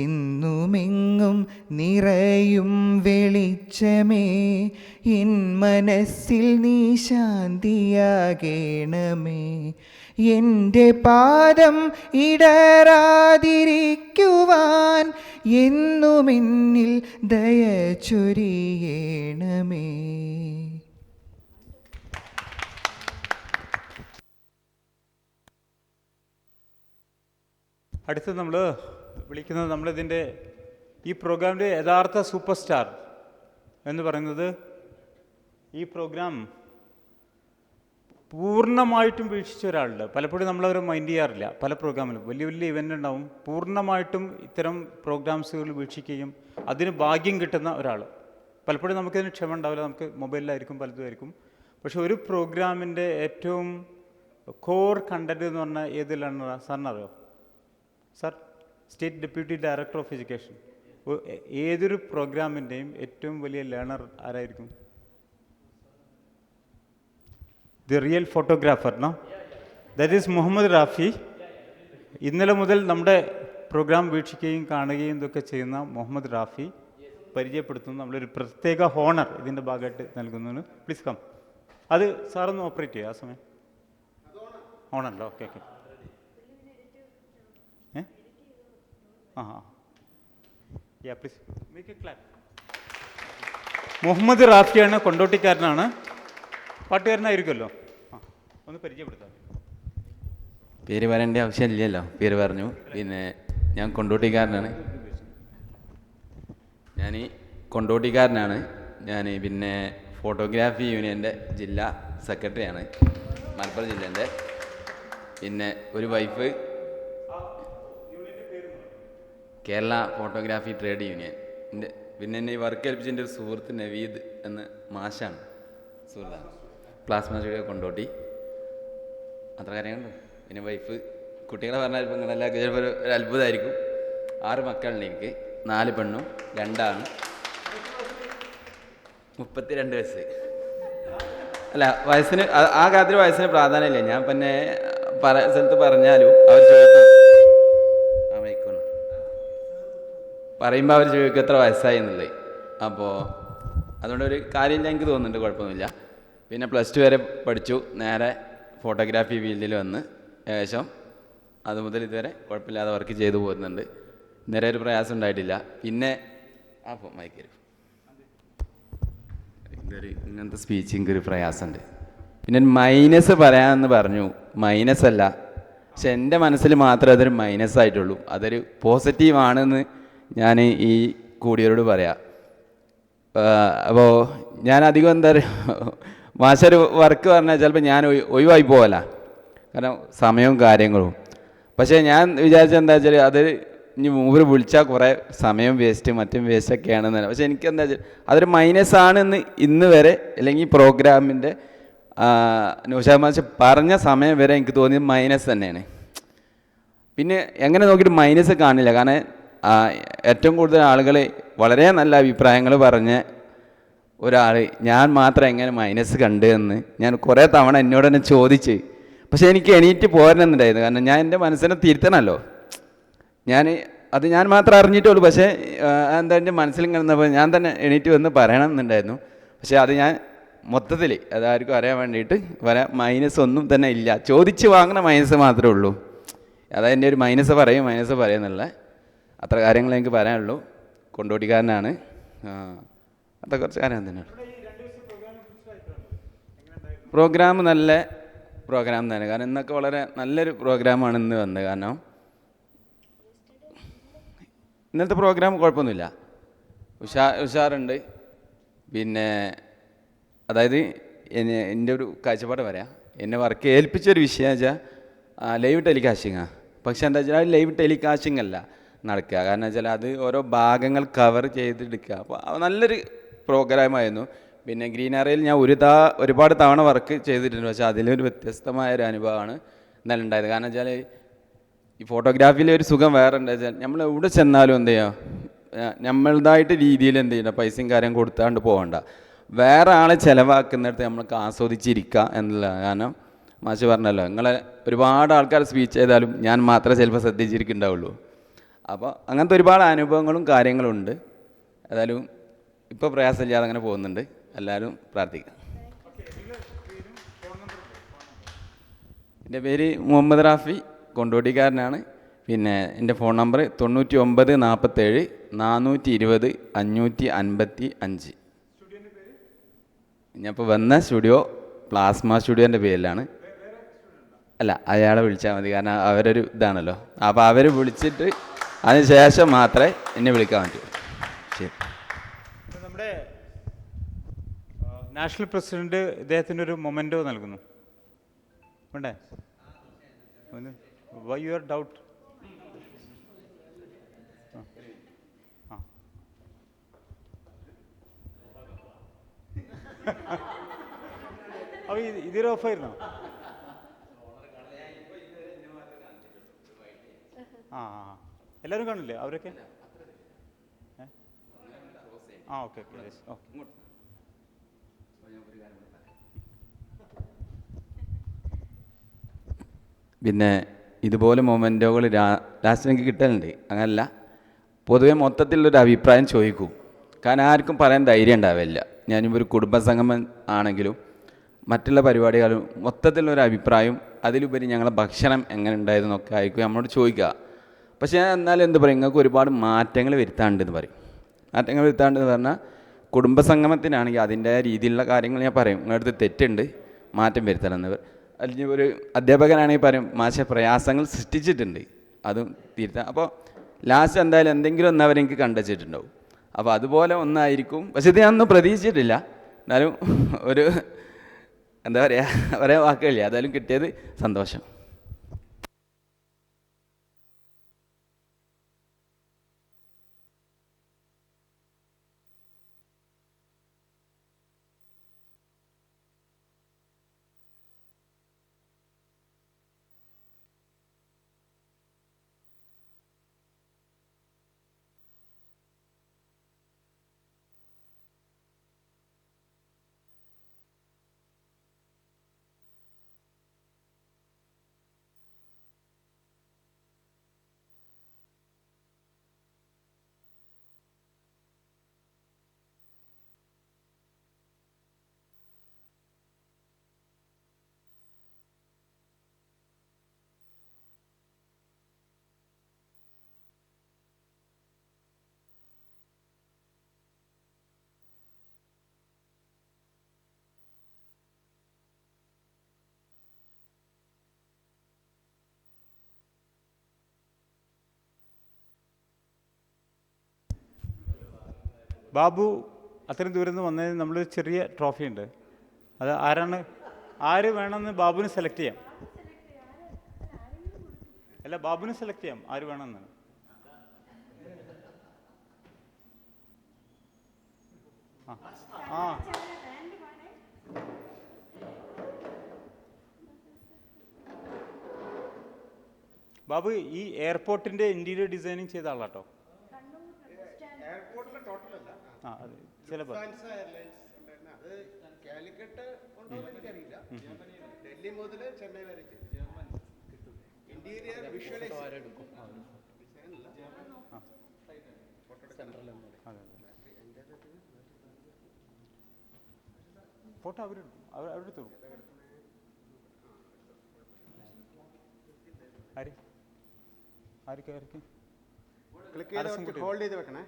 എന്നുമെങ്ങും നിറയും വെളിച്ചമേ, എൻ മനസ്സിൽ നീ ശാന്തിയാകേണമേ. എൻ്റെ പാദം ഇടറാതിരിക്കുവാൻ എന്നുമെന്നിൽ ദയ ചൊരിയണമേ. അടുത്ത് നമ്മൾ വിളിക്കുന്നത്, നമ്മളിതിൻ്റെ ഈ പ്രോഗ്രാമിൻ്റെ യഥാർത്ഥ സൂപ്പർ സ്റ്റാർ എന്ന് പറയുന്നത്, ഈ പ്രോഗ്രാം പൂർണ്ണമായിട്ടും വീക്ഷിച്ച ഒരാളുണ്ട്. പലപ്പോഴും നമ്മളവരെ മൈൻഡ് ചെയ്യാറില്ല. പല പ്രോഗ്രാമിലും വലിയ വലിയ ഇവൻ്റ് ഉണ്ടാവും, പൂർണ്ണമായിട്ടും ഇത്തരം പ്രോഗ്രാംസുകൾ വീക്ഷിക്കുകയും അതിന് ഭാഗ്യം കിട്ടുന്ന ഒരാൾ. പലപ്പോഴും നമുക്കതിന് ക്ഷമ ഉണ്ടാവില്ല, നമുക്ക് മൊബൈലിലായിരിക്കും, പലതുമായിരിക്കും. പക്ഷെ ഒരു പ്രോഗ്രാമിൻ്റെ ഏറ്റവും കോർ കണ്ടൻറ്റ് എന്ന് പറഞ്ഞാൽ ഏതിലാണ് സാറിനറിയോ? Sir, state deputy director of education. ഏതൊരു പ്രോഗ്രാമിൻ്റെയും ഏറ്റവും വലിയ ലേണർ ആരായിരിക്കും? The real photographer, no? That is Muhammad Rafi. ഇന്നലെ മുതൽ നമ്മുടെ പ്രോഗ്രാം വീക്ഷിക്കുകയും കാണുകയും ഇതൊക്കെ ചെയ്യുന്ന മുഹമ്മദ് റാഫി പരിചയപ്പെടുത്തുന്നു. നമ്മളൊരു പ്രത്യേക ഹോണർ ഇതിൻ്റെ ഭാഗമായിട്ട് നൽകുന്നതിന്. Please come. അത് സാറൊന്ന് ഓപ്പറേറ്റ് ചെയ്യുക ആ സമയം. ഹോണറല്ലോ? Okay okay. Yeah, please make a clap. Muhammad റാഫിയാണ്, കൊണ്ടോട്ടിക്കാരനാണ്, പാട്ടുകാരനായിരിക്കുമല്ലോ. ഒന്ന് പരിചയപ്പെടുത്താം. പേര് പറയേണ്ട ആവശ്യമില്ലല്ലോ, പേര് പറഞ്ഞു. പിന്നെ ഞാൻ കൊണ്ടോട്ടിക്കാരനാണ്. ഞാൻ പിന്നെ ഫോട്ടോഗ്രാഫി യൂണിയൻ്റെ ജില്ലാ സെക്രട്ടറിയാണ്, മലപ്പുറം ജില്ലേൻ്റെ. പിന്നെ ഒരു wife, Kerala photography trade union. പിന്നെ എന്നെ ഈ വർക്ക് ഏൽപ്പിച്ചതിൻ്റെ ഒരു സുഹൃത്ത് നവീദ് എന്ന മാഷാണ്, സുഹൃത്താണ്, പ്ലാസ്മ സ്റ്റുഡിയോ കൊണ്ടോട്ടി. അത്ര കാര്യങ്ങളുണ്ട്. പിന്നെ വൈഫ്, കുട്ടികളെ പറഞ്ഞാൽ ഇപ്പം നിങ്ങളെല്ലാവർക്കും ചിലപ്പോൾ ഒരു അത്ഭുതമായിരിക്കും. 6 മക്കളുണ്ട് എനിക്ക്, 4 പെണ്ണും 2 ആണും. 32 വയസ്സ്. അല്ല, വയസ്സിന് ആ കാര്യത്തിൽ വയസ്സിന് പ്രാധാന്യമില്ല. ഞാൻ പിന്നെ സ്ഥലത്ത് പറഞ്ഞാലും അവർ ചോദിക്കും, പറയുമ്പോൾ അവർ ചോദിക്കും എത്ര വയസ്സായി എന്നുള്ളത്. അപ്പോൾ അതുകൊണ്ടൊരു കാര്യമില്ല, എനിക്ക് തോന്നുന്നുണ്ട്, കുഴപ്പമൊന്നുമില്ല. പിന്നെ +2 വരെ പഠിച്ചു, നേരെ ഫോട്ടോഗ്രാഫി ഫീൽഡിൽ വന്ന് ഏകദേശം അത് മുതൽ ഇതുവരെ കുഴപ്പമില്ലാതെ വർക്ക് ചെയ്തു പോകുന്നുണ്ട്. നേരെ ഒരു പ്രയാസം ഉണ്ടായിട്ടില്ല. പിന്നെ മൈക്കരു ഇങ്ങനത്തെ സ്പീച്ചിങ് ഒരു പ്രയാസമുണ്ട്. പിന്നെ മൈനസ് പറയാമെന്ന് പറഞ്ഞു. മൈനസ് അല്ല, പക്ഷെ എൻ്റെ മനസ്സിൽ മാത്രമേ അതൊരു മൈനസ് ആയിട്ടുള്ളൂ. അതൊരു പോസിറ്റീവാണെന്ന് ഞാൻ ഈ കൂടിയവരോട് പറയാം. അപ്പോൾ ഞാൻ അധികം എന്താ പറയുക, മാഷൊരു വർക്ക് പറഞ്ഞാൽ ചിലപ്പോൾ ഞാൻ ഒഴിവായി പോകല, കാരണം സമയവും കാര്യങ്ങളും. പക്ഷേ ഞാൻ വിചാരിച്ചത് എന്താ വെച്ചാൽ അത് ഇനി മൂവർ വിളിച്ചാൽ കുറേ സമയം വേസ്റ്റ് മറ്റും വേസ്റ്റൊക്കെയാണെന്ന്. പക്ഷേ എനിക്കെന്താ വെച്ചാൽ അതൊരു മൈനസാണെന്ന് ഇന്ന് വരെ, അല്ലെങ്കിൽ പ്രോഗ്രാമിൻ്റെ നൗഷാദ് മാഷ് പറഞ്ഞ സമയം വരെ എനിക്ക് തോന്നിയത് മൈനസ് തന്നെയാണ്. പിന്നെ എങ്ങനെ നോക്കിയിട്ട് മൈനസ് കാണില്ല, കാരണം ഏറ്റവും കൂടുതൽ ആളുകൾ വളരെ നല്ല അഭിപ്രായങ്ങൾ പറഞ്ഞ ഒരാൾ ഞാൻ മാത്രം എങ്ങനെ മൈനസ് കണ്ട് എന്ന് ഞാൻ കുറേ തവണ എന്നോട് തന്നെ ചോദിച്ച്. പക്ഷേ എനിക്ക് എണീറ്റ് പോരണമെന്നുണ്ടായിരുന്നു, കാരണം ഞാൻ എൻ്റെ മനസ്സിനെ തിരുത്തണമല്ലോ. ഞാൻ മാത്രം അറിഞ്ഞിട്ടുള്ളൂ. പക്ഷേ എന്താ എൻ്റെ മനസ്സിൽ കിടന്നപ്പോൾ ഞാൻ തന്നെ എണീറ്റ് വന്ന് പറയണം എന്നുണ്ടായിരുന്നു. പക്ഷേ അത് ഞാൻ മൊത്തത്തിൽ അതാർക്കും അറിയാൻ വേണ്ടിയിട്ട് മൈനസ് ഒന്നും തന്നെ ഇല്ല. ചോദിച്ച് വാങ്ങുന്ന മൈനസ് മാത്രമേ ഉള്ളൂ. അതായത് എൻ്റെ ഒരു മൈനസ് പറയുന്നുള്ള അത്ര കാര്യങ്ങൾ എനിക്ക് പറയാനുള്ളൂ. കൊണ്ടോട്ടിക്കാരനാണ്, അത്ര കുറച്ച് കാര്യം തന്നെയാണ്. പ്രോഗ്രാം നല്ല പ്രോഗ്രാം തന്നെ, കാരണം ഇന്നൊക്കെ വളരെ നല്ലൊരു പ്രോഗ്രാമാണ് ഇന്ന് വന്നത്. കാരണം ഇന്നത്തെ പ്രോഗ്രാം കുഴപ്പമൊന്നുമില്ല, ഉഷാറുണ്ട്. പിന്നെ അതായത് എൻ്റെ ഒരു കാഴ്ചപ്പാട് പറയാം, എന്നെ വർക്ക് ഏൽപ്പിച്ചൊരു വിഷയം വെച്ചാൽ ലൈവ് ടെലികാസ്റ്റിങ്ങാണ്. പക്ഷേ എന്താ വെച്ചാൽ ലൈവ് ടെലികാസ്റ്റിംഗ് അല്ല നടക്കുക, കാരണം വെച്ചാൽ അത് ഓരോ ഭാഗങ്ങൾ കവർ ചെയ്തെടുക്കുക. അപ്പോൾ നല്ലൊരു പ്രോഗ്രാമായിരുന്നു. പിന്നെ ഗ്രീൻ ഏരിയയിൽ ഞാൻ ഒരുപാട് തവണ വർക്ക് ചെയ്തിട്ടുണ്ട്, പക്ഷേ അതിലൊരു വ്യത്യസ്തമായൊരു അനുഭവമാണ് ഇന്നലെ ഉണ്ടായത്. കാരണം വെച്ചാൽ ഈ ഫോട്ടോഗ്രാഫിയിലെ ഒരു സുഖം വേറെ എന്താ വെച്ചാൽ നമ്മൾ എവിടെ ചെന്നാലും എന്ത് ചെയ്യുക, നമ്മളുടേതായിട്ട് രീതിയിൽ എന്ത് ചെയ്യണം, പൈസയും കാര്യം കൊടുത്താണ്ട് പോകണ്ട, വേറെ ആളെ ചിലവാക്കുന്നിടത്ത് നമ്മൾക്ക് ആസ്വദിച്ചിരിക്കുക എന്നുള്ളതാണ്. കാരണം മാഷ് പറഞ്ഞല്ലോ, നിങ്ങളെ ഒരുപാട് ആൾക്കാർ സ്പീച്ച് ചെയ്താലും ഞാൻ മാത്രമേ ചിലപ്പോൾ ശ്രദ്ധിച്ചിരിക്കുന്നുണ്ടാവുള്ളൂ. അപ്പോൾ അങ്ങനത്തെ ഒരുപാട് അനുഭവങ്ങളും കാര്യങ്ങളും ഉണ്ട്. ഏതായാലും ഇപ്പോൾ പ്രയാസമില്ലാതെ അങ്ങനെ പോകുന്നുണ്ട്. എല്ലാവരും പ്രാർത്ഥിക്കാം. എൻ്റെ പേര് മുഹമ്മദ് റാഫി, കൊണ്ടോട്ടിക്കാരനാണ്. പിന്നെ എൻ്റെ ഫോൺ നമ്പർ 99 47 420 555. ഞാനിപ്പോൾ വന്ന സ്റ്റുഡിയോ പ്ലാസ്മ സ്റ്റുഡിയോൻ്റെ പേരിലാണ്. അല്ല, അയാളെ വിളിച്ചാൽ മതി, കാരണം അവരൊരു ഇതാണല്ലോ. അപ്പോൾ അവർ വിളിച്ചിട്ട് അതിന് ശേഷം മാത്രമേ എന്നെ വിളിക്കാൻ പറ്റൂ. ശരി. നമ്മുടെ നാഷണൽ പ്രസിഡന്റ് ഇദ്ദേഹത്തിൻ്റെ ഒരു മൊമെൻറ്റോ നൽകുന്നു. വേണ്ടേ? Y your doubt? അപ്പോൾ ഇതിൽ ഓഫായിരുന്നോ? എല്ലാവരും കാണില്ലേ അവരൊക്കെ? Okay okay. പിന്നെ ഇതുപോലെ മൊമെൻറ്റോകൾ ലാസ്റ്റ് എനിക്ക് കിട്ടലുണ്ട്. അങ്ങനല്ല, പൊതുവെ മൊത്തത്തിലുള്ളൊരു അഭിപ്രായം ചോദിക്കും, കാരണം ആർക്കും പറയാൻ ധൈര്യം ഉണ്ടാവില്ല. ഞാനിപ്പോൾ ഒരു കുടുംബസംഗമം ആണെങ്കിലും മറ്റുള്ള പരിപാടികളും മൊത്തത്തിലുള്ളൊരു അഭിപ്രായം, അതിലുപരി ഞങ്ങളെ ഭക്ഷണം എങ്ങനെ ഉണ്ടായിരുന്നൊക്കെ ആയിരിക്കും നമ്മളോട് ചോദിക്കുക. പക്ഷേ ഞാൻ എന്നാലും എന്ത് പറയും, നിങ്ങൾക്ക് ഒരുപാട് മാറ്റങ്ങൾ വരുത്താണ്ടെന്ന് പറയും. മാറ്റങ്ങൾ വരുത്താണ്ടെന്ന് പറഞ്ഞാൽ കുടുംബസംഗമത്തിനാണെങ്കിൽ അതിൻ്റെ രീതിയിലുള്ള കാര്യങ്ങൾ ഞാൻ പറയും, നിങ്ങളുടെ അടുത്ത് തെറ്റുണ്ട്, മാറ്റം വരുത്തണമെന്ന്. അല്ലെങ്കിൽ ഒരു അധ്യാപകനാണെങ്കിൽ പറയും, മാഷെ പ്രയാസങ്ങൾ സൃഷ്ടിച്ചിട്ടുണ്ട്, അതും തിരുത്താം. അപ്പോൾ ലാസ്റ്റ് എന്തായാലും എന്തെങ്കിലും ഒന്ന് അവരെനിക്ക് കണ്ടുവച്ചിട്ടുണ്ടാവും. അപ്പോൾ അതുപോലെ ഒന്നായിരിക്കും. പക്ഷെ ഇത് ഞാനൊന്നും പ്രതീക്ഷിച്ചിട്ടില്ല. എന്നാലും ഒരു എന്താ പറയുക, പറയാൻ വാക്കുകളില്ല. അതായാലും കിട്ടിയത് സന്തോഷം. ബാബു അത്രയും ദൂരം നിന്ന് വന്നതിന് നമ്മളൊരു ചെറിയ ട്രോഫി ഉണ്ട്. അത് ആര് വേണമെന്ന് ബാബുവിന് സെലക്ട് ചെയ്യാം. അല്ല, ബാബുവിന് സെലക്ട് ചെയ്യാം ആര് വേണമെന്ന്. ആ ബാബു ഈ എയർപോർട്ടിൻ്റെ ഇൻറ്റീരിയർ ഡിസൈനിങ് ചെയ്ത ആളാട്ടോ. ആ അതെ, ചിലപ്പോൾ അത് കാലിക്കട്ട് ഉണ്ടോന്ന് എനിക്കറിയില്ല. ഡൽഹി മുതൽ ചെന്നൈ വരെ ഇന്റീരിയർ ഫോട്ടോ അവരെടുത്തു. ക്ലിക്ക് ചെയ്ത് ഹോൾഡ് ചെയ്ത് വെക്കണേ.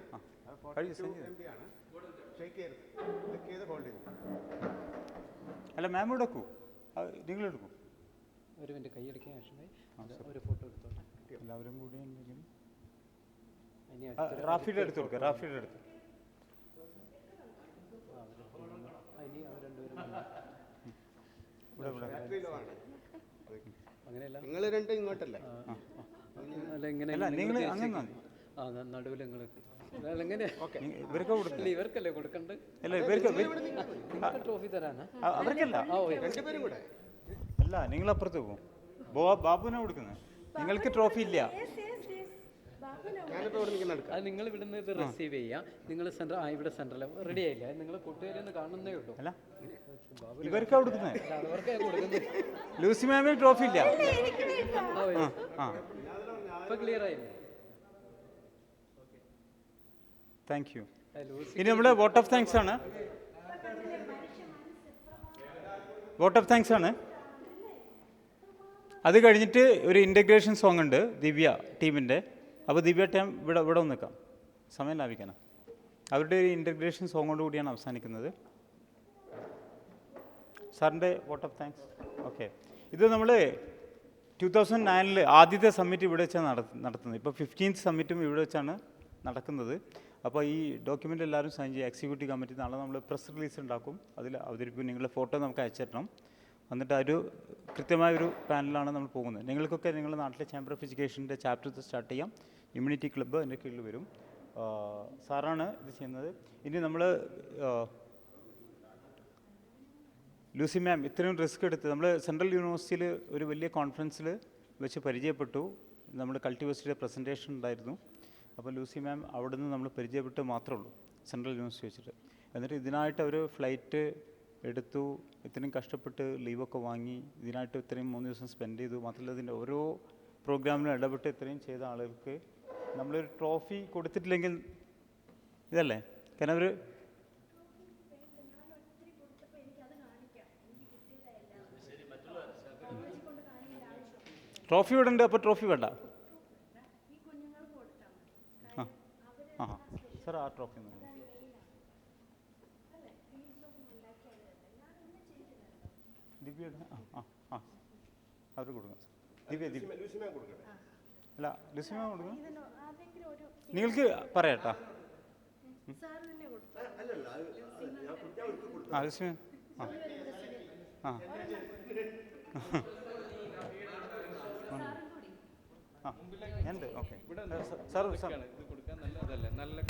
അല്ല, മാം എടുക്കൂ, നിങ്ങൾ എടുക്കൂ. ഒരു മിനിറ്റ് കൈയടിക്കാൻ ഒരു ഫോട്ടോ എടുത്തോ. എല്ലാവരും കൂടി എന്തെങ്കിലും റാഫിയുടെ അടുത്ത് കൊടുക്കുക. റാഫിയുടെ അടുത്ത് അങ്ങനെയല്ല, നിങ്ങൾ രണ്ടും ഇങ്ങോട്ടല്ലേ? അല്ല ഇങ്ങനെ നടുവിൽ നിങ്ങൾ ഇവർക്കല്ലേ കൊടുക്കണ്ട്? ട്രോഫി തരാനാ? അവർക്കല്ല, അല്ല, നിങ്ങൾ അപ്പുറത്ത് പോകും. ബാബുവിനെ കൊടുക്കുന്നത്. നിങ്ങൾക്ക് ട്രോഫി ഇല്ല. അത് നിങ്ങൾ ഇവിടുന്ന് ഇത് റിസീവ് ചെയ്യാം. നിങ്ങൾ സെൻറ്റർ ഇവിടെ സെൻറ്ററിൽ റെഡി ആയില്ല. നിങ്ങൾ കൂട്ടുകാരെന്ന് കാണുന്നേ ഉള്ളൂ. അല്ല, ഇവർക്കാ കൊടുക്കുന്നത്. അവർക്കാ കൊടുക്കുന്നത്. ലൂസി മാമിന് ട്രോഫി ഇല്ല. ഇപ്പൊ ക്ലിയർ ആയില്ലേ? Thank you. ഇനി നമ്മുടെ വോട്ട് ഓഫ് താങ്ക്സ് ആണ്. വോട്ട് ഓഫ് താങ്ക്സ് ആണ്. അത് കഴിഞ്ഞിട്ട് ഒരു ഇൻ്റഗ്രേഷൻ സോങ് ഉണ്ട് ദിവ്യ ടീമിൻ്റെ. അപ്പോൾ ദിവ്യ ടീം ഇവിടെ ഒന്ന് നിൽക്കാം, സമയം ലാഭിക്കണം. അവരുടെ ഒരു ഇൻ്റഗ്രേഷൻ സോങ്ങോട് കൂടിയാണ് അവസാനിക്കുന്നത്. സാറിൻ്റെ വോട്ട് ഓഫ് താങ്ക്സ്. ഓക്കെ, ഇത് നമ്മൾ 2009 ആദ്യത്തെ സമ്മിറ്റ് ഇവിടെ വെച്ചാണ് നടത്തുന്നത്. ഇപ്പോൾ 15th സമ്മിറ്റും ഇവിടെ വെച്ചാണ് നടക്കുന്നത്. അപ്പോൾ ഈ ഡോക്യുമെൻ്റ് എല്ലാവരും സൈൻ ചെയ്യുക. എക്സിക്യൂട്ടീവ് കമ്മിറ്റി നാളെ നമ്മൾ പ്രസ് റിലീസ് ഉണ്ടാക്കും, അതിൽ അവതരിപ്പിക്കും. നിങ്ങളുടെ ഫോട്ടോ നമുക്ക് അയച്ചു തരണം. എന്നിട്ട് ഒരു കൃത്യമായൊരു പാനലാണ് നമ്മൾ പോകുന്നത്. നിങ്ങൾക്കൊക്കെ നിങ്ങളുടെ നാട്ടിലെ ചാമ്പർ ഓഫ് എഡ്യൂക്കേഷൻ്റെ ചാപ്റ്റർ സ്റ്റാർട്ട് ചെയ്യാം. ഇമ്മ്യൂണിറ്റി ക്ലബ്ബ് എൻ്റെ കീഴിൽ വരും. സാറാണ് ഇത് ചെയ്യുന്നത്. ഇനി നമ്മൾ ലൂസി മാം ഇത്രയും റിസ്ക് എടുത്ത് നമ്മൾ സെൻട്രൽ യൂണിവേഴ്സിറ്റിയിൽ ഒരു വലിയ കോൺഫറൻസിൽ വെച്ച് പരിചയപ്പെട്ടു. നമ്മൾ കൾട്ടിവേഴ്സിറ്റിയുടെ പ്രസൻറ്റേഷൻ ഉണ്ടായിരുന്നു. അപ്പോൾ ലൂസി മാം അവിടെ നിന്ന് നമ്മൾ പരിചയപ്പെട്ട് മാത്രമേ ഉള്ളൂ സെൻട്രൽ യൂണിവേഴ്സിറ്റി വെച്ചിട്ട്. എന്നിട്ട് ഇതിനായിട്ട് അവർ ഫ്ലൈറ്റ് എടുത്തു, ഇത്രയും കഷ്ടപ്പെട്ട് ലീവൊക്കെ വാങ്ങി ഇതിനായിട്ട് ഇത്രയും 3 ദിവസം സ്പെൻഡ് ചെയ്തു. മാത്രമല്ല ഇതിൻ്റെ ഓരോ പ്രോഗ്രാമിലും ഇടപെട്ട് ഇത്രയും ചെയ്ത ആളുകൾക്ക് നമ്മളൊരു ട്രോഫി കൊടുത്തിട്ടില്ലെങ്കിൽ ഇതല്ലേ, കാരണം അവർ ട്രോഫി ഇവിടെ ഉണ്ട്. അപ്പോൾ ട്രോഫി വേണ്ട. സാർ ആ ട്രോഫി ദിവ്യയുടെ അവർ കൊടുക്കാം. ദിവ്യ അല്ല ലുസിമ കൊടുക്കാം. നിങ്ങൾക്ക് പറയാട്ടാ. ലുസിമ ഉണ്ട്. ഓക്കെ സാർ ഇത് കൊടുക്കാൻ നല്ലതല്ലേ? നല്ല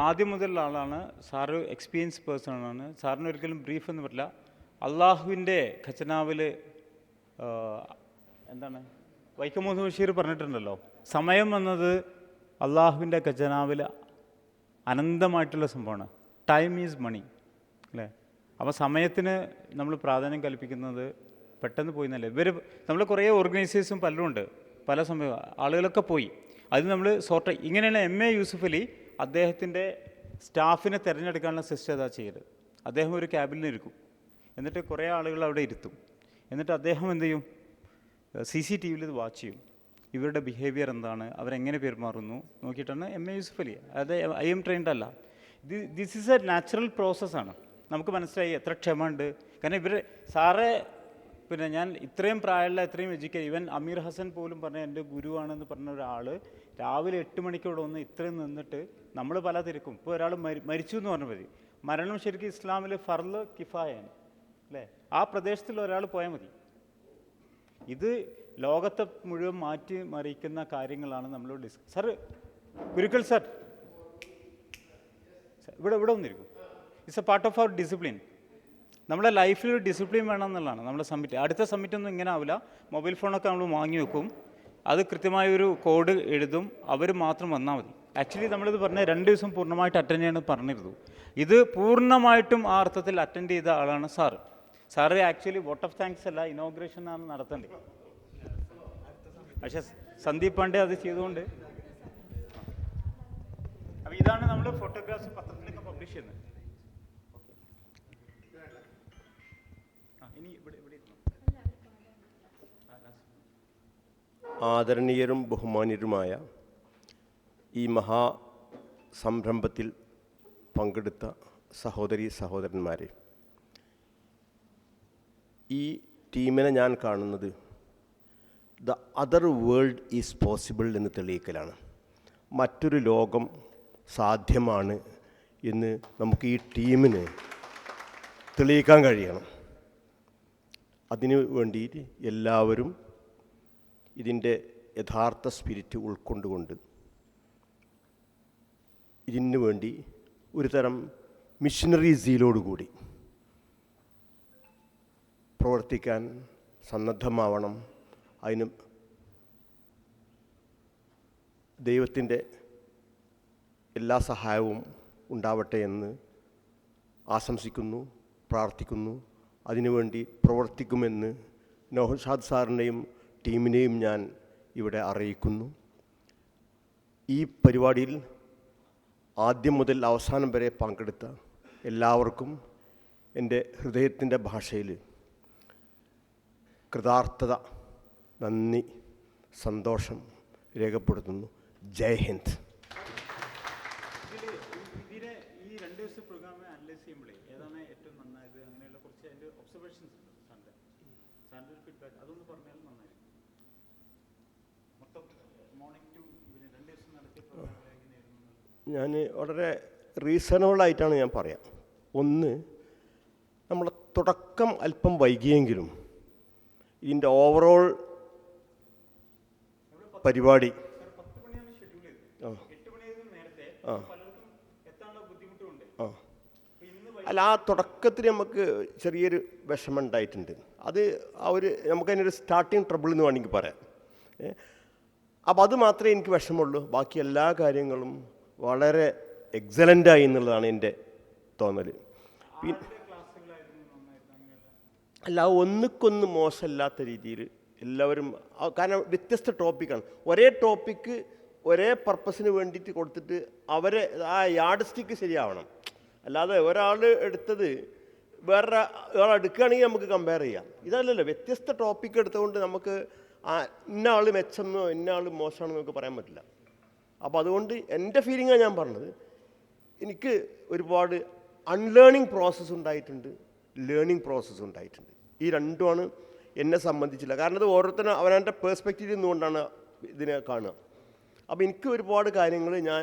ആദ്യം മുതലുള്ള ആളാണ് സാറ്. എക്സ്പീരിയൻസ് പേഴ്സണാണ്. സാറിന് ഒരിക്കലും ബ്രീഫ് എന്ന് പറ്റില്ല. അള്ളാഹുവിൻ്റെ ഖജനാവിൽ എന്താണ് വൈക്കം മുഹമ്മദ് ബഷീർ പറഞ്ഞിട്ടുണ്ടല്ലോ, സമയം എന്നത് അള്ളാഹുവിൻ്റെ ഖജനാവിൽ അനന്തമായിട്ടുള്ള സംഭവമാണ്. ടൈം ഈസ് മണി അല്ലേ? അപ്പോൾ സമയത്തിന് നമ്മൾ പ്രാധാന്യം കൽപ്പിക്കുന്നത് പെട്ടെന്ന് പോയി എന്നല്ലേ. നമ്മൾ കുറേ ഓർഗനൈസേഴ്സും പലരും ഉണ്ട്, പല സമയം ആളുകളൊക്കെ പോയി. അത് നമ്മൾ ഇങ്ങനെയാണ് MA യൂസുഫ് അലി അദ്ദേഹത്തിൻ്റെ സ്റ്റാഫിനെ തിരഞ്ഞെടുക്കാനുള്ള സിസ്റ്റം അതാ ചെയ്യരുത്. അദ്ദേഹം ഒരു ക്യാബിനിലിരിക്കും, എന്നിട്ട് കുറേ ആളുകൾ അവിടെ ഇരുത്തും, എന്നിട്ട് അദ്ദേഹം എന്ത് ചെയ്യും, CCTVയിൽ ഇത് വാച്ച് ചെയ്യും. ഇവരുടെ ബിഹേവിയർ എന്താണ്, അവരെങ്ങനെ പെരുമാറുന്നു നോക്കിയിട്ടാണ് MA യൂസുഫ് അലി. അത് IM ട്രെയിൻഡ് അല്ല. ദിസ് ഈസ് എ നാച്ചുറൽ പ്രോസസ്സാണ്. നമുക്ക് മനസ്സിലായി എത്ര ക്ഷമ ഉണ്ട്. കാരണം സാറേ പിന്നെ ഞാൻ ഇത്രയും പ്രായമുള്ള ഇത്രയും ഈവൻ അമീർ ഹസൻ പോലും പറഞ്ഞ എൻ്റെ ഗുരുവാണെന്ന് പറഞ്ഞ ഒരാൾ രാവിലെ 8 മണിക്കോടെ വന്ന് ഇത്രയും നിന്നിട്ട് നമ്മൾ പല തിരക്കും. ഇപ്പോൾ ഒരാൾ മരിച്ചു എന്ന് പറഞ്ഞാൽ മതി. മരണം ശരിക്കും ഇസ്ലാമിൽ ഫർള് കിഫായാണ് അല്ലേ? ആ പ്രദേശത്തിൽ ഒരാൾ പോയാൽ മതി. ഇത് ലോകത്തെ മുഴുവൻ മാറ്റി മറിക്കുന്ന കാര്യങ്ങളാണ് നമ്മൾ സാർ ഗുരുക്കൾ സാർ ഇവിടെ വന്നിരിക്കും. It's a part of our discipline. നമ്മുടെ ലൈഫിൽ ഒരു ഡിസിപ്ലിൻ വേണം എന്നുള്ളതാണ് നമ്മുടെ സബ്മിറ്റ്. അടുത്ത സബ്മിറ്റൊന്നും ഇങ്ങനെ ആവില്ല. മൊബൈൽ ഫോണൊക്കെ നമ്മൾ വാങ്ങി വെക്കും, അത് കൃത്യമായൊരു കോഡ് എഴുതും, അവർ മാത്രം വന്നാൽ മതി. ആക്ച്വലി നമ്മളിത് പറഞ്ഞ 2 ദിവസം പൂർണ്ണമായിട്ട് അറ്റൻഡ് ചെയ്യണമെന്ന് പറഞ്ഞിരുന്നു. ഇത് പൂർണ്ണമായിട്ടും ആ അർത്ഥത്തിൽ അറ്റൻഡ് ചെയ്ത ആളാണ് sir. Sir actually vote of thanks അല്ല, ഇനോഗ്രേഷൻ ആണ് നടത്തേണ്ടത്. പക്ഷേ സന്ദീപ് പാണ്ഡെ അത് ചെയ്തുകൊണ്ട്. അപ്പോൾ ഇതാണ് നമ്മൾ ഫോട്ടോഗ്രാഫ്സ് പത്രത്തിലൊക്കെ പബ്ലിഷ് ചെയ്യുന്നത്. ഇനി ഇവിടെ ആദരണീയരും ബഹുമാന്യരുമായ ഈ മഹാസംരംഭത്തിൽ പങ്കെടുത്ത സഹോദരീ സഹോദരന്മാരെ, ഈ ടീമിനെ ഞാൻ കാണുന്നത് the other world is possible എന്ന് തെളിയിക്കലാണ്. മറ്റൊരു ലോകം സാധ്യമാണ് എന്ന് നമുക്ക് ഈ ടീമിന് തെളിയിക്കാൻ കഴിയണം. അതിനു വേണ്ടിയിട്ട് എല്ലാവരും ഇതിൻ്റെ യഥാർത്ഥ സ്പിരിറ്റ് ഉൾക്കൊണ്ടുകൊണ്ട് ഇതിനു വേണ്ടി ഒരു തരം മിഷനറി സീലോടുകൂടി പ്രവർത്തിക്കാൻ സന്നദ്ധമാവണം. അതിന് ദൈവത്തിൻ്റെ എല്ലാ സഹായവും ഉണ്ടാവട്ടെ എന്ന് ആശംസിക്കുന്നു, പ്രാർത്ഥിക്കുന്നു. അതിനുവേണ്ടി പ്രവർത്തിക്കുമെന്ന് നൗഷാദ് സാറിനെയും ടീമിനെയും ഞാൻ ഇവിടെ അറിയിക്കുന്നു. ഈ പരിപാടിയിൽ ആദ്യം മുതൽ അവസാനം വരെ പങ്കെടുത്ത എല്ലാവർക്കും എൻ്റെ ഹൃദയത്തിൻ്റെ ഭാഷയിൽ കൃതാർത്ഥത, നന്ദി, സന്തോഷം രേഖപ്പെടുത്തുന്നു. ജയ് ഹിന്ദ്. ഇതിനെ ഈ 2 ദിവസത്തെ പ്രോഗ്രാം അനലൈസ് ചെയ്യുമ്പോഴേ ഏതാണ് ഏറ്റവും നന്നായത്, അങ്ങനെയുള്ള കുറച്ച് അതിൻ്റെ ഒബ്സർവേഷൻസ് ഉണ്ട്. സാറിൻ്റെ ഫീഡ്ബാക്ക് അതൊന്ന് പറഞ്ഞാൽ നന്നായിരിക്കും. മൊത്തം മോർണിംഗ് ടു ഇവന് 2 ദിവസം നടത്തിയ പ്രോഗ്രാം എങ്ങനെയായിരുന്നു? ഞാൻ വളരെ റീസണബിളായിട്ടാണ് ഞാൻ പറയാം. ഒന്ന്, നമ്മളെ തുടക്കം അല്പം വൈകിയെങ്കിലും ഇതിൻ്റെ ഓവറോൾ പരിപാടി അല്ല, ആ തുടക്കത്തിൽ നമുക്ക് ചെറിയൊരു വിഷമം ഉണ്ടായിട്ടുണ്ട്. അത് നമുക്കതിനൊരു സ്റ്റാർട്ടിങ് ട്രബിൾ എന്ന് വേണമെങ്കിൽ പറയാം. അപ്പോൾ അത് മാത്രമേ എനിക്ക് വിഷമമുള്ളൂ. ബാക്കി എല്ലാ കാര്യങ്ങളും വളരെ എക്സലൻ്റായി എന്നുള്ളതാണ് എൻ്റെ തോന്നൽ. അല്ല, ഒന്നുക്കൊന്ന് മോശമില്ലാത്ത രീതിയിൽ എല്ലാവരും, കാരണം വ്യത്യസ്ത ടോപ്പിക്കാണ്. ഒരേ ടോപ്പിക്ക് ഒരേ പർപ്പസിന് വേണ്ടിയിട്ട് കൊടുത്തിട്ട് അവരെ ആ യാർഡ് സ്റ്റിക്ക് ശരിയാവണം. അല്ലാതെ ഒരാൾ എടുത്തത് വേറെ ഒരാൾ എടുക്കുകയാണെങ്കിൽ നമുക്ക് കമ്പയർ ചെയ്യാം. ഇതല്ലല്ലോ, വ്യത്യസ്ത ടോപ്പിക്ക് എടുത്തുകൊണ്ട് നമുക്ക് ഇന്ന ആൾ മെച്ചമെന്നോ ഇന്ന ആൾ മോശമാണെന്നോ നമുക്ക് പറയാൻ പറ്റില്ല. അപ്പോൾ അതുകൊണ്ട് എൻ്റെ ഫീലിംഗാണ് ഞാൻ പറഞ്ഞത്. എനിക്ക് ഒരുപാട് അൺലേണിംഗ് പ്രോസസ്സ് ഉണ്ടായിട്ടുണ്ട്, ലേണിംഗ് പ്രോസസ്സ് ഉണ്ടായിട്ടുണ്ട്. ഈ രണ്ടുമാണ് എന്നെ സംബന്ധിച്ചില്ല. കാരണം ഇത് ഓരോരുത്തരും അവനവൻ്റെ പേഴ്സ്പെക്റ്റീവിൽ നിന്നുകൊണ്ടാണ് ഇതിനെ കാണുക. അപ്പോൾ എനിക്ക് ഒരുപാട് കാര്യങ്ങൾ ഞാൻ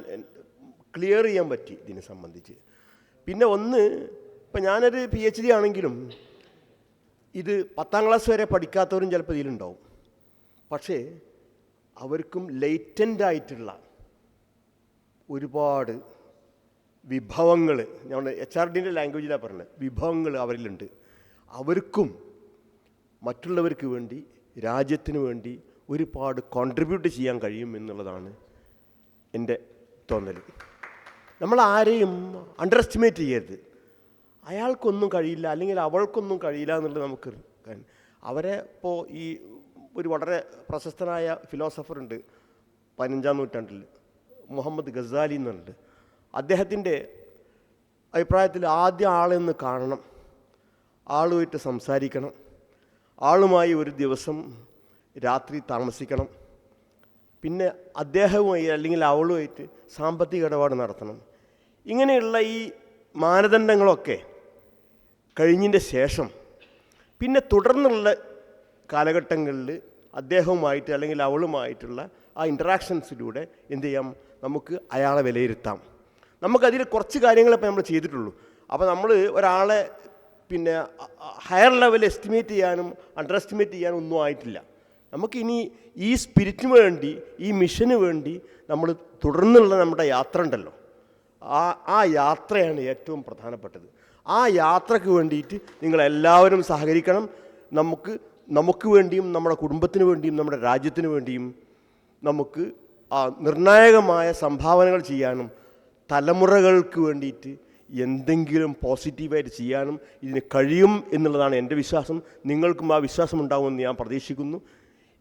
ക്ലിയർ ചെയ്യാൻ പറ്റി ഇതിനെ സംബന്ധിച്ച്. പിന്നെ ഒന്ന്, ഇപ്പം ഞാനൊരു PhD ആണെങ്കിലും ഇത് 10ാം ക്ലാസ് വരെ പഠിക്കാത്തവരും ചിലപ്പോൾ ഇതിലുണ്ടാവും. പക്ഷേ അവർക്കും ലേറ്റൻ്റായിട്ടുള്ള ഒരുപാട് വിഭവങ്ങൾ, ഞാൻ HRDൻ്റെ ലാംഗ്വേജിലാണ് പറഞ്ഞത്, വിഭവങ്ങൾ അവരിലുണ്ട്. അവർക്കും മറ്റുള്ളവർക്ക് വേണ്ടി, രാജ്യത്തിന് വേണ്ടി ഒരുപാട് കോൺട്രിബ്യൂട്ട് ചെയ്യാൻ കഴിയും എന്നുള്ളതാണ് എൻ്റെ തോന്നൽ. നമ്മൾ ആരെയും അണ്ടർ എസ്റ്റിമേറ്റ് ചെയ്യരുത്. അയാൾക്കൊന്നും കഴിയില്ല അല്ലെങ്കിൽ അവൾക്കൊന്നും കഴിയില്ല എന്നുള്ളത് നമുക്ക് അവരെ ഇപ്പോൾ ഈ ഒരു വളരെ പ്രശസ്തനായ ഫിലോസഫർ ഉണ്ട് 15ാം നൂറ്റാണ്ടിൽ, മുഹമ്മദ് ഗസാലി എന്നുണ്ട്. അദ്ദേഹത്തിൻ്റെ അഭിപ്രായത്തിൽ ആദ്യം ആളെന്ന് കാണണം, ആളുമായിട്ട് സംസാരിക്കണം, ആളുമായി ഒരു ദിവസം രാത്രി താമസിക്കണം, പിന്നെ അദ്ദേഹവുമായി അല്ലെങ്കിൽ അവളുമായിട്ട് സാമ്പത്തിക ഇടപാട് നടത്തണം. ഇങ്ങനെയുള്ള ഈ മാനദണ്ഡങ്ങളൊക്കെ കഴിഞ്ഞതിൻ്റെ ശേഷം പിന്നെ തുടർന്നുള്ള കാലഘട്ടങ്ങളിൽ അദ്ദേഹവുമായിട്ട് അല്ലെങ്കിൽ അവളുമായിട്ടുള്ള ആ ഇൻറ്ററാക്ഷൻസിലൂടെ എന്ത് ചെയ്യാം, നമുക്ക് അയാളെ വിലയിരുത്താം. നമുക്കതിൽ കുറച്ച് കാര്യങ്ങളെ ഇപ്പോൾ നമ്മൾ ചെയ്തിട്ടുള്ളൂ. അപ്പോൾ നമ്മൾ ഒരാളെ പിന്നെ ഹയർ ലെവൽ എസ്റ്റിമേറ്റ് ചെയ്യാനും അണ്ടർ എസ്റ്റിമേറ്റ് ചെയ്യാനും ഒന്നും ആയിട്ടില്ല. നമുക്കിനി ഈ സ്പിരിറ്റിന് വേണ്ടി, ഈ മിഷന് വേണ്ടി നമ്മൾ തുടർന്നുള്ള നമ്മുടെ യാത്ര ഉണ്ടല്ലോ, ആ യാത്രയാണ് ഏറ്റവും പ്രധാനപ്പെട്ടത്. ആ യാത്രയ്ക്ക് വേണ്ടിയിട്ട് നിങ്ങളെല്ലാവരും സഹകരിക്കണം. നമുക്ക് വേണ്ടിയും നമ്മുടെ കുടുംബത്തിന് വേണ്ടിയും നമ്മുടെ രാജ്യത്തിന് വേണ്ടിയും നമുക്ക് നിർണായകമായ സംഭാവനകൾ ചെയ്യാനും തലമുറകൾക്ക് വേണ്ടിയിട്ട് എന്തെങ്കിലും പോസിറ്റീവായിട്ട് ചെയ്യാനും ഇതിന് കഴിയും എന്നുള്ളതാണ് എൻ്റെ വിശ്വാസം. നിങ്ങൾക്കും ആ വിശ്വാസം ഉണ്ടാകുമെന്ന് ഞാൻ പ്രതീക്ഷിക്കുന്നു.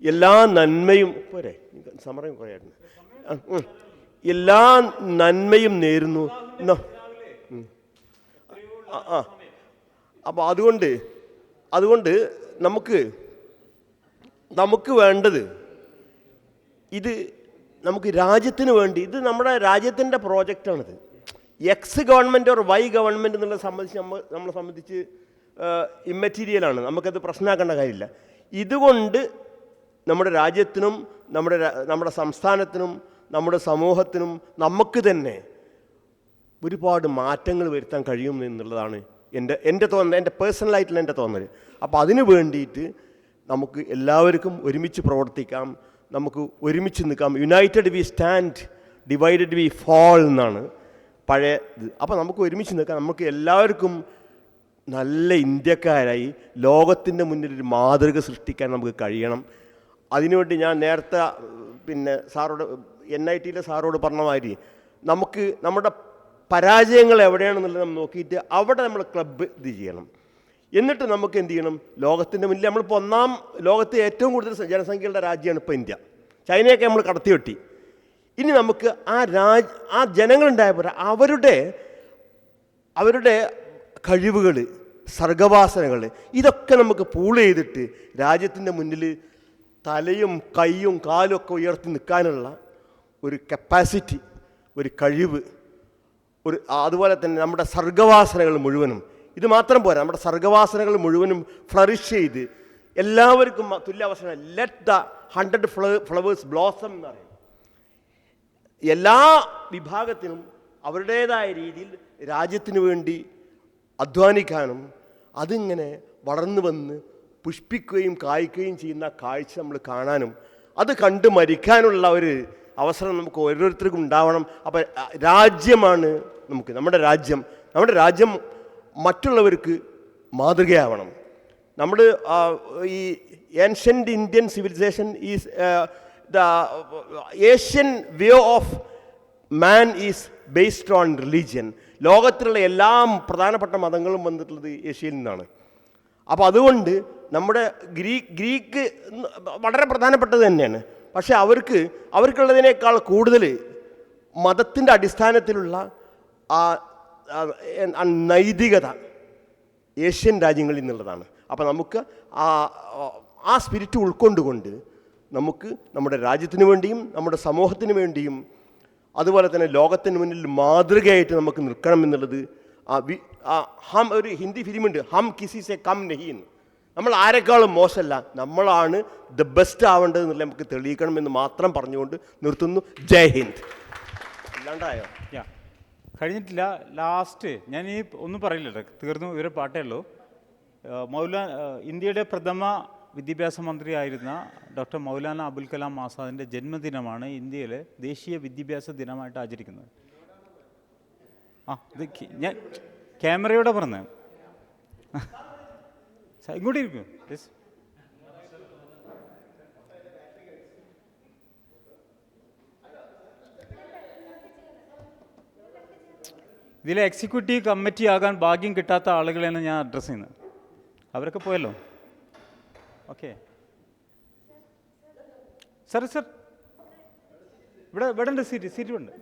എല്ലാ നന്മയും പോരെ, സമരം കുറയായിരുന്നു, എല്ലാ നന്മയും നേരുന്നു. അപ്പോൾ അതുകൊണ്ട് നമുക്ക് വേണ്ടത് ഇത് നമുക്ക് രാജ്യത്തിന് വേണ്ടി, ഇത് നമ്മുടെ രാജ്യത്തിൻ്റെ പ്രോജക്റ്റാണിത്. X government or Y government എന്നുള്ളത് സംബന്ധിച്ച് നമ്മളെ സംബന്ധിച്ച് ഇമ്മെറ്റീരിയലാണ്, നമുക്കത് പ്രശ്നമാക്കേണ്ട കാര്യമില്ല. ഇതുകൊണ്ട് നമ്മുടെ രാജ്യത്തിനും നമ്മുടെ സംസ്ഥാനത്തിനും നമ്മുടെ സമൂഹത്തിനും നമുക്ക് തന്നെ ഒരുപാട് മാറ്റങ്ങൾ വരുത്താൻ കഴിയും എന്നുള്ളതാണ് എൻ്റെ തോന്നൽ, എൻ്റെ പേഴ്സണലായിട്ടുള്ള എൻ്റെ തോന്നൽ. അപ്പോൾ അതിന് വേണ്ടിയിട്ട് നമുക്ക് എല്ലാവർക്കും ഒരുമിച്ച് പ്രവർത്തിക്കാം, നമുക്ക് ഒരുമിച്ച് നിൽക്കാം. United we stand, divided we fall എന്നാണ് പഴയ ഇത്. അപ്പോൾ നമുക്ക് ഒരുമിച്ച് നിൽക്കാം, നമുക്ക് എല്ലാവർക്കും നല്ല ഇന്ത്യക്കാരായി ലോകത്തിൻ്റെ മുന്നിൽ ഒരു മാതൃക സൃഷ്ടിക്കാൻ നമുക്ക് കഴിയണം. അതിനുവേണ്ടി ഞാൻ നേരത്തെ സാറോട് NITയിലെ സാറോട് പറഞ്ഞ മാതിരി നമുക്ക് നമ്മുടെ പരാജയങ്ങൾ എവിടെയാണെന്നുള്ളത് നമ്മൾ നോക്കിയിട്ട് അവിടെ നമ്മൾ ക്ലബ്ബ് ഇത് ചെയ്യണം. എന്നിട്ട് നമുക്ക് എന്ത് ചെയ്യണം, ലോകത്തിൻ്റെ മുന്നിൽ നമ്മളിപ്പോൾ ലോകത്തെ ഏറ്റവും കൂടുതൽ ജനസംഖ്യയുടെ രാജ്യമാണ് ഇപ്പോൾ ഇന്ത്യ. ചൈനയൊക്കെ നമ്മൾ കടത്തിവെട്ടി. ഇനി നമുക്ക് ആ ജനങ്ങളുണ്ടായ പോലെ അവരുടെ കഴിവുകൾ, സർഗവാസനകൾ, ഇതൊക്കെ നമുക്ക് പൂൾ ചെയ്തിട്ട് രാജ്യത്തിൻ്റെ മുന്നിൽ തലയും കൈയും കാലും ഒക്കെ ഉയർത്തി നിൽക്കാനുള്ള ഒരു കപ്പാസിറ്റി, ഒരു കഴിവ്, അതുപോലെ തന്നെ നമ്മുടെ സർഗവാസനകൾ മുഴുവനും, ഇത് മാത്രം പോരാ, നമ്മുടെ സർഗവാസനകൾ മുഴുവനും ഫ്ലറിഷ് ചെയ്ത് എല്ലാവർക്കും തുല്യാവസരം, ലെറ്റ് ദ 100 ഫ്ലവേഴ്സ് ബ്ലോസം എന്ന് പറയും. എല്ലാ വിഭാഗത്തിനും അവരുടേതായ രീതിയിൽ രാജ്യത്തിന് വേണ്ടി അധ്വാനിക്കാനും അതിങ്ങനെ വളർന്നു വന്ന് പുഷ്പിക്കുകയും കായ്ക്കുകയും ചെയ്യുന്ന കാഴ്ച നമ്മൾ കാണാനും അത് കണ്ട് മരിക്കാനുള്ള ഒരു അവസരം നമുക്ക് ഓരോരുത്തർക്കും ഉണ്ടാവണം. അപ്പോൾ രാജ്യമാണ് നമ്മുടെ രാജ്യം മറ്റുള്ളവർക്ക് മാതൃകയാവണം. ഈ ancient Indian civilization is the Asian way of man is based on religion. ലോകത്തിലുള്ള എല്ലാ പ്രധാനപ്പെട്ട മതങ്ങളും വന്നിട്ടുള്ളത് ഏഷ്യയിൽ നിന്നാണ്. അപ്പോൾ അതുകൊണ്ട് നമ്മുടെ ഗ്രീക്ക് വളരെ പ്രധാനപ്പെട്ടത് തന്നെയാണ്. പക്ഷേ അവർക്കുള്ളതിനേക്കാൾ കൂടുതൽ മതത്തിൻ്റെ അടിസ്ഥാനത്തിലുള്ള നൈതികത ഏഷ്യൻ രാജ്യങ്ങളിൽ നിന്നുള്ളതാണ്. അപ്പോൾ നമുക്ക് ആ സ്പിരിറ്റ് ഉൾക്കൊണ്ടുകൊണ്ട് നമുക്ക് നമ്മുടെ രാജ്യത്തിന് വേണ്ടിയും നമ്മുടെ സമൂഹത്തിന് വേണ്ടിയും അതുപോലെ തന്നെ ലോകത്തിന് മുന്നിൽ മാതൃകയായിട്ട് നമുക്ക് നിൽക്കണം എന്നുള്ളത്. ഒരു ഹിന്ദി ഫിലിമുണ്ട്, ഹം കിസി സെ കം നഹി എന്ന്. നമ്മൾ ആരെക്കാളും മോശമല്ല, നമ്മളാണ് ദ ബെസ്റ്റ് ആവേണ്ടത് എന്നുള്ള നമുക്ക് തെളിയിക്കണം എന്ന് മാത്രം പറഞ്ഞുകൊണ്ട് നിർത്തുന്നു. ജയ് ഹിന്ദ്. ഇല്ലാണ്ടായോ? കഴിഞ്ഞിട്ടില്ല. ലാസ്റ്റ് ഞാൻ ഒന്നും പറയില്ല, തീർന്നു. ഇവരെ പാട്ടേ ഉള്ളൂ. ഇന്ത്യയുടെ പ്രഥമ വിദ്യാഭ്യാസ മന്ത്രിയായിരുന്ന ഡോക്ടർ മൗലാന അബുൽ കലാം ആസാദിൻ്റെ ജന്മദിനമാണ് ഇന്ത്യയിലെ ദേശീയ വിദ്യാഭ്യാസ ദിനമായിട്ട് ആചരിക്കുന്നത്. ഇത് ഞാൻ ക്യാമറയോടെ പറഞ്ഞത്. ഇങ്ങോട്ട് ഇരിക്കും. ഇതിലെ എക്സിക്യൂട്ടീവ് കമ്മിറ്റി ആകാൻ ഭാഗ്യം കിട്ടാത്ത ആളുകളെയാണ് ഞാൻ അഡ്രസ്സ് ചെയ്യുന്നത്. അവരൊക്കെ പോയല്ലോ. ഓക്കെ സർ ഇവിടെ ഉണ്ട്, സീറ്റ് ഉണ്ട്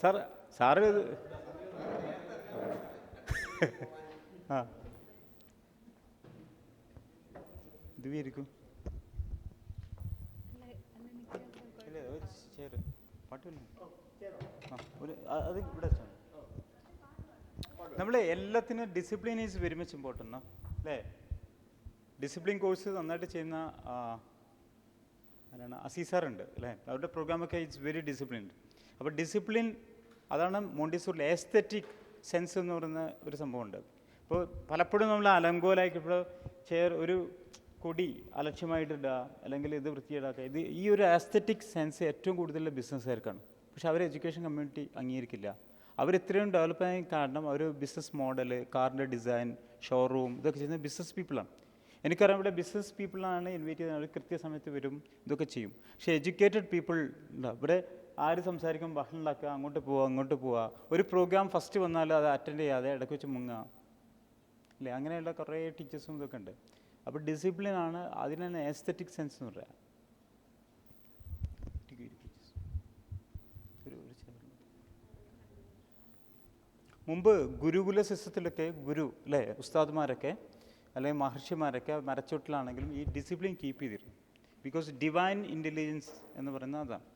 സാറ് ഇതുവരിക്കും അത് ഇവിടെ നമ്മൾ എല്ലാത്തിനും discipline is very much important അല്ലേ? ഡിസിപ്ലിൻ കോഴ്സ് നന്നായിട്ട് ചെയ്യുന്ന അസീസാറുണ്ട് അല്ലേ? അവരുടെ പ്രോഗ്രാമൊക്കെ ഇറ്റ്സ് വെരി ഡിസിപ്ലിൻഡ്. അപ്പോൾ ഡിസിപ്ലിൻ അതാണ് മോണ്ടിസോറിൽ എസ്തെറ്റിക് സെൻസ് എന്ന് പറയുന്ന ഒരു സംഭവമുണ്ട്. ഇപ്പോൾ പലപ്പോഴും നമ്മൾ അലങ്കോലായിട്ട് ഇപ്പോൾ ഒരു കൊടി അലക്ഷ്യമായിട്ടിടുക അല്ലെങ്കിൽ ഇത് വൃത്തിയിടാക്കുക, ഈ ഒരു ആസ്തെറ്റിക് സെൻസ് ഏറ്റവും കൂടുതൽ ബിസിനസ്സുകാർക്കാണ്. പക്ഷെ അവർ എഡ്യൂക്കേഷൻ കമ്മ്യൂണിറ്റി അംഗീകരിക്കില്ല. അവരിത്രയും ഡെവലപ്പ് ആയ കാരണം അവർ ബിസിനസ് മോഡൽ, കാറിൻ്റെ ഡിസൈൻ, ഷോറൂം ഇതൊക്കെ ചെയ്യുന്ന ബിസിനസ് പീപ്പിളാണ്. എനിക്കറിയാം ഇവിടെ ബിസിനസ് പീപ്പിളാണ് ഇൻവൈറ്റ് ചെയ്യുന്നത്, അവർ കൃത്യസമയത്ത് വരും, ഇതൊക്കെ ചെയ്യും. പക്ഷേ എഡ്യൂക്കേറ്റഡ് പീപ്പിൾ ഇവിടെ ആര് സംസാരിക്കും ബഹളം ഉണ്ടാക്കുക, അങ്ങോട്ട് പോവുക അങ്ങോട്ട് പോവുക, ഒരു പ്രോഗ്രാം ഫസ്റ്റ് വന്നാൽ അത് അറ്റൻഡ് ചെയ്യാതെ ഇടയ്ക്ക് വെച്ച് മുങ്ങുക അല്ലേ, അങ്ങനെയുള്ള കുറേ ടീച്ചേഴ്സും ഇതൊക്കെ ഉണ്ട്. അപ്പോൾ ഡിസിപ്ലിനാണ്, അതിനാണ് എസ്തെറ്റിക് സെൻസ് എന്ന് പറയുക. മുമ്പ് ഗുരുകുല സിസ്റ്റത്തിലൊക്കെ ഗുരു അല്ലേ, ഉസ്താദ്മാരൊക്കെ അല്ലെങ്കിൽ മഹർഷിമാരൊക്കെ മരച്ചോട്ടിലാണെങ്കിലും ഈ ഡിസിപ്ലിൻ കീപ്പ് ചെയ്തിരുന്നു. ബിക്കോസ് ഡിവൈൻ ഇൻ്റലിജൻസ് എന്ന് പറയുന്നത് അതാണ്.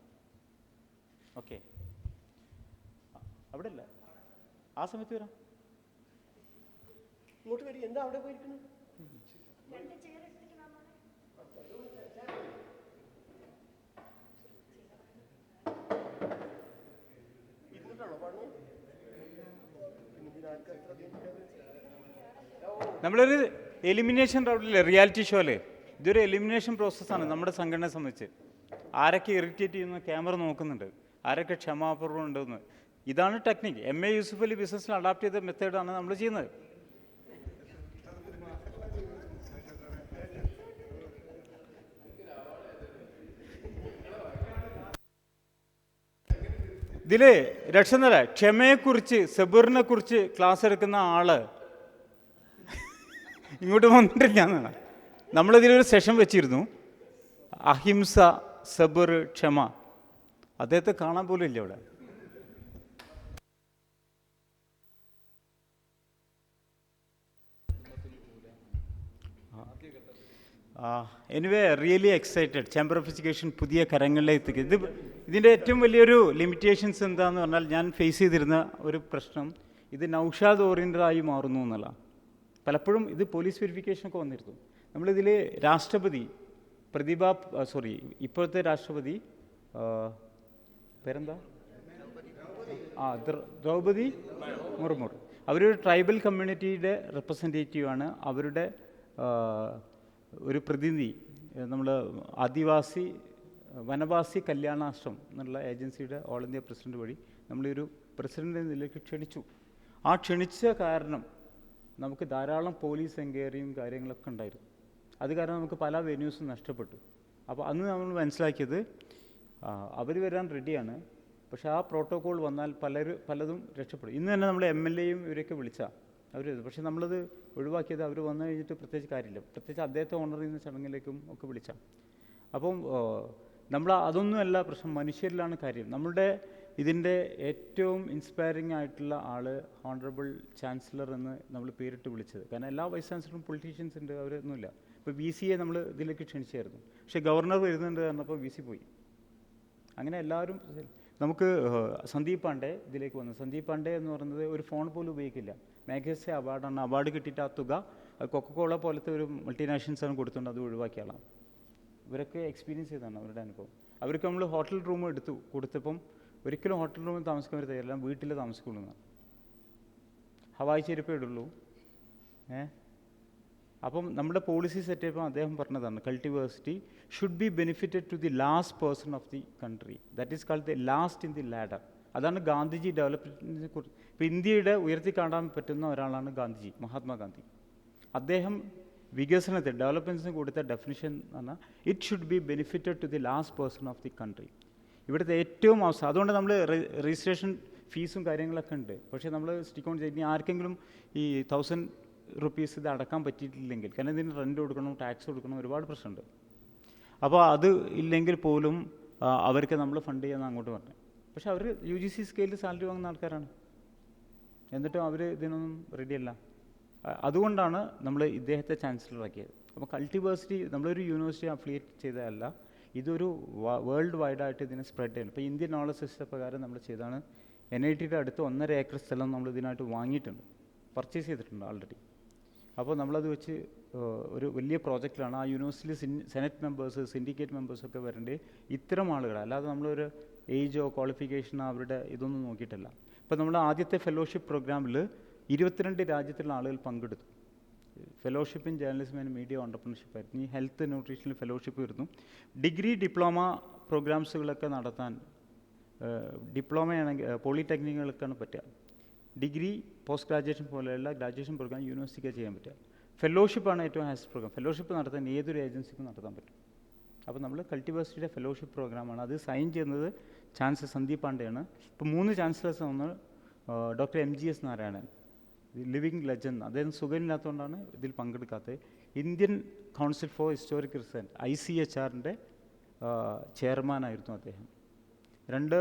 ഓക്കെ, അവിടെ അല്ല, ആ സമയത്ത് വരാം. ഇങ്ങോട്ട് വരി, എന്താ അവിടെ പോയിരിക്കുന്നു? നമ്മളൊരു എലിമിനേഷൻ റൗണ്ടില്ലേ, റിയാലിറ്റി ഷോയില് ഇതൊരു എലിമിനേഷൻ പ്രോസസ്സാണ് നമ്മുടെ സംഘടനയെ സംബന്ധിച്ച്. ആരൊക്കെ ഇറിറ്റേറ്റ് ചെയ്യുന്ന ക്യാമറ നോക്കുന്നുണ്ട്, ആരൊക്കെ ക്ഷമാപൂർവ്വം ഉണ്ടെന്ന്. ഇതാണ് ടെക്നിക്ക്. MA യൂസുഫ് അലി ബിസിനസ്സിൽ അഡാപ്റ്റ് ചെയ്ത മെത്തേഡാണ് നമ്മൾ ചെയ്യുന്നത്. ഇതിൽ രക്ഷന്നല്ല, ക്ഷമയെക്കുറിച്ച് സബറിനെ കുറിച്ച് ക്ലാസ് എടുക്കുന്ന ആള് ഇങ്ങോട്ട് വന്നിട്ടില്ല. നമ്മളിതിലൊരു സെഷൻ വെച്ചിരുന്നു, അഹിംസ, സബർ, ക്ഷമ. അദ്ദേഹത്തെ കാണാൻ പോലും ഇല്ല ഇവിടെ. Anyway really excited. Chamber of education പുതിയ കരങ്ങളിലേക്ക് എത്തിക്കുക. ഇതിൻ്റെ ഏറ്റവും വലിയൊരു ലിമിറ്റേഷൻസ് എന്താണെന്ന് പറഞ്ഞാൽ, ഞാൻ ഫേസ് ചെയ്തിരുന്ന ഒരു പ്രശ്നം, ഇത് നൗഷാദ് ഓറിയൻറ്റഡായി മാറുന്നു എന്നുള്ള. പലപ്പോഴും ഇത് പോലീസ് വെരിഫിക്കേഷനൊക്കെ വന്നിരുന്നു. നമ്മളിതിൽ രാഷ്ട്രപതി ഇപ്പോഴത്തെ രാഷ്ട്രപതി പേരെന്താ, ദ്രൗപദി മുർമു, അവരൊരു ട്രൈബൽ കമ്മ്യൂണിറ്റിയുടെ റെപ്രസെൻറ്റേറ്റീവാണ്. അവരുടെ ഒരു പ്രതിനിധി, നമ്മൾ ആദിവാസി വനവാസി കല്യാണാശ്രം എന്നുള്ള ഏജൻസിയുടെ ഓൾ ഇന്ത്യ പ്രസിഡന്റ് വഴി നമ്മളൊരു പ്രസിഡന്റ് നിലയ്ക്ക് ക്ഷണിച്ചു. ആ ക്ഷണിച്ച കാരണം നമുക്ക് ധാരാളം പോലീസ് എൻക്വയറിയും കാര്യങ്ങളൊക്കെ ഉണ്ടായിരുന്നു. അത് കാരണം നമുക്ക് പല വെന്യൂസും നഷ്ടപ്പെട്ടു. അപ്പോൾ അന്ന് നമ്മൾ മനസ്സിലാക്കിയത്, അവർ വരാൻ റെഡിയാണ്, പക്ഷേ ആ പ്രോട്ടോക്കോൾ വന്നാൽ പലതും രക്ഷപ്പെടും. ഇന്ന് തന്നെ നമ്മൾ MLAയും ഇവരൊക്കെ വിളിച്ചാൽ അവർ, പക്ഷേ നമ്മളത് ഒഴിവാക്കിയത് അവർ വന്നു കഴിഞ്ഞിട്ട് പ്രത്യേകിച്ച് കാര്യമില്ല, പ്രത്യേകിച്ച് അദ്ദേഹത്തെ ഓണർ ചെയ്യുന്ന ചടങ്ങിലേക്കും ഒക്കെ വിളിച്ചാൽ. അപ്പം നമ്മൾ അതൊന്നുമല്ല പ്രശ്നം, മനുഷ്യരിലാണ് കാര്യം. നമ്മളുടെ ഇതിൻ്റെ ഏറ്റവും ഇൻസ്പയറിംഗ് ആയിട്ടുള്ള ആൾ ഹോണറബിൾ ചാൻസലർ എന്ന് നമ്മൾ പേരിട്ട് വിളിച്ചത്. കാരണം എല്ലാ വൈസ് ചാൻസലറും പൊളിറ്റീഷ്യൻസ് ഉണ്ട്, അവരൊന്നുമില്ല. ഇപ്പോൾ VCയെ നമ്മൾ ഇതിലേക്ക് ക്ഷണിച്ചായിരുന്നു, പക്ഷേ ഗവർണർ വരുന്നുണ്ട് പറഞ്ഞപ്പോൾ VC പോയി. അങ്ങനെ എല്ലാവരും. നമുക്ക് സന്ദീപ് പാണ്ഡെ ഇതിലേക്ക് വന്നു. സന്ദീപ് പാണ്ഡെ എന്ന് പറയുന്നത് ഒരു ഫോൺ പോലും ഉപയോഗിക്കില്ല. മാഗസെ അവാർഡാണ്. അവാർഡ് കിട്ടിയിട്ട് ആ തുക കൊക്കക്കോള പോലത്തെ ഒരു മൾട്ടിനാഷണൽസാണ് കൊടുത്തുകൊണ്ട് അത് ഒഴിവാക്കിയ ആളാണ്. ഇവരൊക്കെ എക്സ്പീരിയൻസ് ചെയ്തതാണ് അവരുടെ അനുഭവം. അവർക്ക് നമ്മൾ ഹോട്ടൽ റൂം കൊടുത്തപ്പം ഒരിക്കലും ഹോട്ടൽ റൂമിൽ താമസിക്കാൻ ഒരു തയ്യാറല്ല, വീട്ടിൽ താമസിക്കുള്ളൂ. ഹവായി ചെരുപ്പേ ഇടുള്ളൂ. അപ്പം നമ്മുടെ പോളിസി സെറ്റ് ചെയ്തപ്പോൾ അദ്ദേഹം പറഞ്ഞതാണ്, cultiversity should be benefited to the last person of the country, that is called the last in the ladder. അതാണ് ഗാന്ധിജി ഡെവലപ്മെൻറ്റിനെ കുറിച്ച്. ഇപ്പോൾ ഇന്ത്യയുടെ ഉയർത്തി കാണാൻ പറ്റുന്ന ഒരാളാണ് ഗാന്ധിജി, മഹാത്മാഗാന്ധി. അദ്ദേഹം വികസനത്തെ ഡെവലപ്മെൻറ്റ്സിന് കൊടുത്ത ഡെഫിനിഷൻ എന്ന് പറഞ്ഞാൽ, it should be benefited to the last person of the country. ഇവിടുത്തെ ഏറ്റവും അവസ്ഥ. അതുകൊണ്ട് നമ്മൾ രജിസ്ട്രേഷൻ ഫീസും കാര്യങ്ങളൊക്കെ ഉണ്ട്, പക്ഷേ നമ്മൾ സ്റ്റിക്ക് ഓൺ ചെയ്ത് ആർക്കെങ്കിലും ഈ 1000 rupees ഇത് അടക്കാൻ പറ്റിയിട്ടില്ലെങ്കിൽ, കാരണം ഇതിന് റെൻറ്റ് കൊടുക്കണം, ടാക്സ് കൊടുക്കണം, ഒരുപാട് പ്രശ്നമുണ്ട്. അപ്പോൾ അത് ഇല്ലെങ്കിൽ പോലും അവർക്ക് നമ്മൾ ഫണ്ട് ചെയ്യാമെന്ന് അങ്ങോട്ട് പറഞ്ഞു. പക്ഷേ അവർ UGC സ്കെയിലിൽ സാലറി വാങ്ങുന്ന ആൾക്കാരാണ്, എന്നിട്ടും അവർ ഇതിനൊന്നും റെഡിയല്ല. അതുകൊണ്ടാണ് നമ്മൾ ഇദ്ദേഹത്തെ ചാൻസലറാക്കിയത്. അപ്പോൾ കൾട്ടിവേഴ്സിറ്റി നമ്മളൊരു യൂണിവേഴ്സിറ്റി അഫിലിയേറ്റ് ചെയ്തതല്ല, ഇതൊരു വേൾഡ് വൈഡായിട്ട് ഇതിനെ സ്പ്രെഡ് ചെയ്യണം. ഇപ്പോൾ ഇന്ത്യൻ നോളജ് സിസ്റ്റം പ്രകാരം നമ്മൾ ചെയ്താണ്. NITയുടെ അടുത്ത് 1.5 ഏക്കർ സ്ഥലം നമ്മൾ ഇതിനായിട്ട് വാങ്ങിയിട്ടുണ്ട്, പർച്ചേസ് ചെയ്തിട്ടുണ്ട് ഓൾറെഡി. അപ്പോൾ നമ്മളത് വെച്ച് ഒരു വലിയ പ്രോജക്റ്റിലാണ്. ആ യൂണിവേഴ്സിറ്റിയിൽ സെനറ്റ് മെമ്പേഴ്സ്, സിൻഡിക്കേറ്റ് മെമ്പേഴ്സൊക്കെ വരേണ്ടത് ഇത്തരം ആളുകൾ, അല്ലാതെ നമ്മളൊരു ഏജോ ക്വാളിഫിക്കേഷനോ അവരുടെ ഇതൊന്നും നോക്കിയിട്ടല്ല. ഇപ്പോൾ നമ്മൾ ആദ്യത്തെ ഫെലോഷിപ്പ് പ്രോഗ്രാമിൽ 22 രാജ്യത്തുള്ള ആളുകൾ പങ്കെടുത്തു. Fellowship in journalism and media entrepreneurship ആയിരുന്നു. ഈ ഹെൽത്ത് ന്യൂട്രീഷനിൽ ഫെലോഷിപ്പ് വരുന്നു. ഡിഗ്രി ഡിപ്ലോമ പ്രോഗ്രാംസുകളൊക്കെ നടത്താൻ ഡിപ്ലോമയാണെങ്കിൽ പോളിടെക്നിക്കുകൾക്കാണ് പറ്റുക. ഡിഗ്രി പോസ്റ്റ് ഗ്രാജുവേഷൻ പോലെയുള്ള ഗ്രാജുവേഷൻ പ്രോഗ്രാം യൂണിവേഴ്സിറ്റിക്ക് ചെയ്യാൻ പറ്റുക. ഫെലോഷിപ്പാണ് ഏറ്റവും ഹയസ്റ്റ് പ്രോഗ്രാം. ഫെലോഷിപ്പ് നടത്താൻ ഏതൊരു ഏജൻസിക്കും നടത്താൻ പറ്റും. അപ്പോൾ നമ്മൾ കൾട്ടിവേഴ്സിറ്റിയുടെ ഫെലോഷിപ്പ് പ്രോഗ്രാമാണ്. അത് സൈൻ ചെയ്യുന്നത് ചാൻസലർ സന്ദീപ് പാണ്ഡെയാണ്. ഇപ്പോൾ 3 ചാൻസലേഴ്സ് വന്ന് doctor MGS Narayanan, living legend, അദ്ദേഹം സുഖമില്ലാത്തതുകൊണ്ടാണ് ഇതിൽ പങ്കെടുക്കാത്തത്. Indian council for historic research ICHRൻ്റെ ചെയർമാനായിരുന്നു അദ്ദേഹം. 2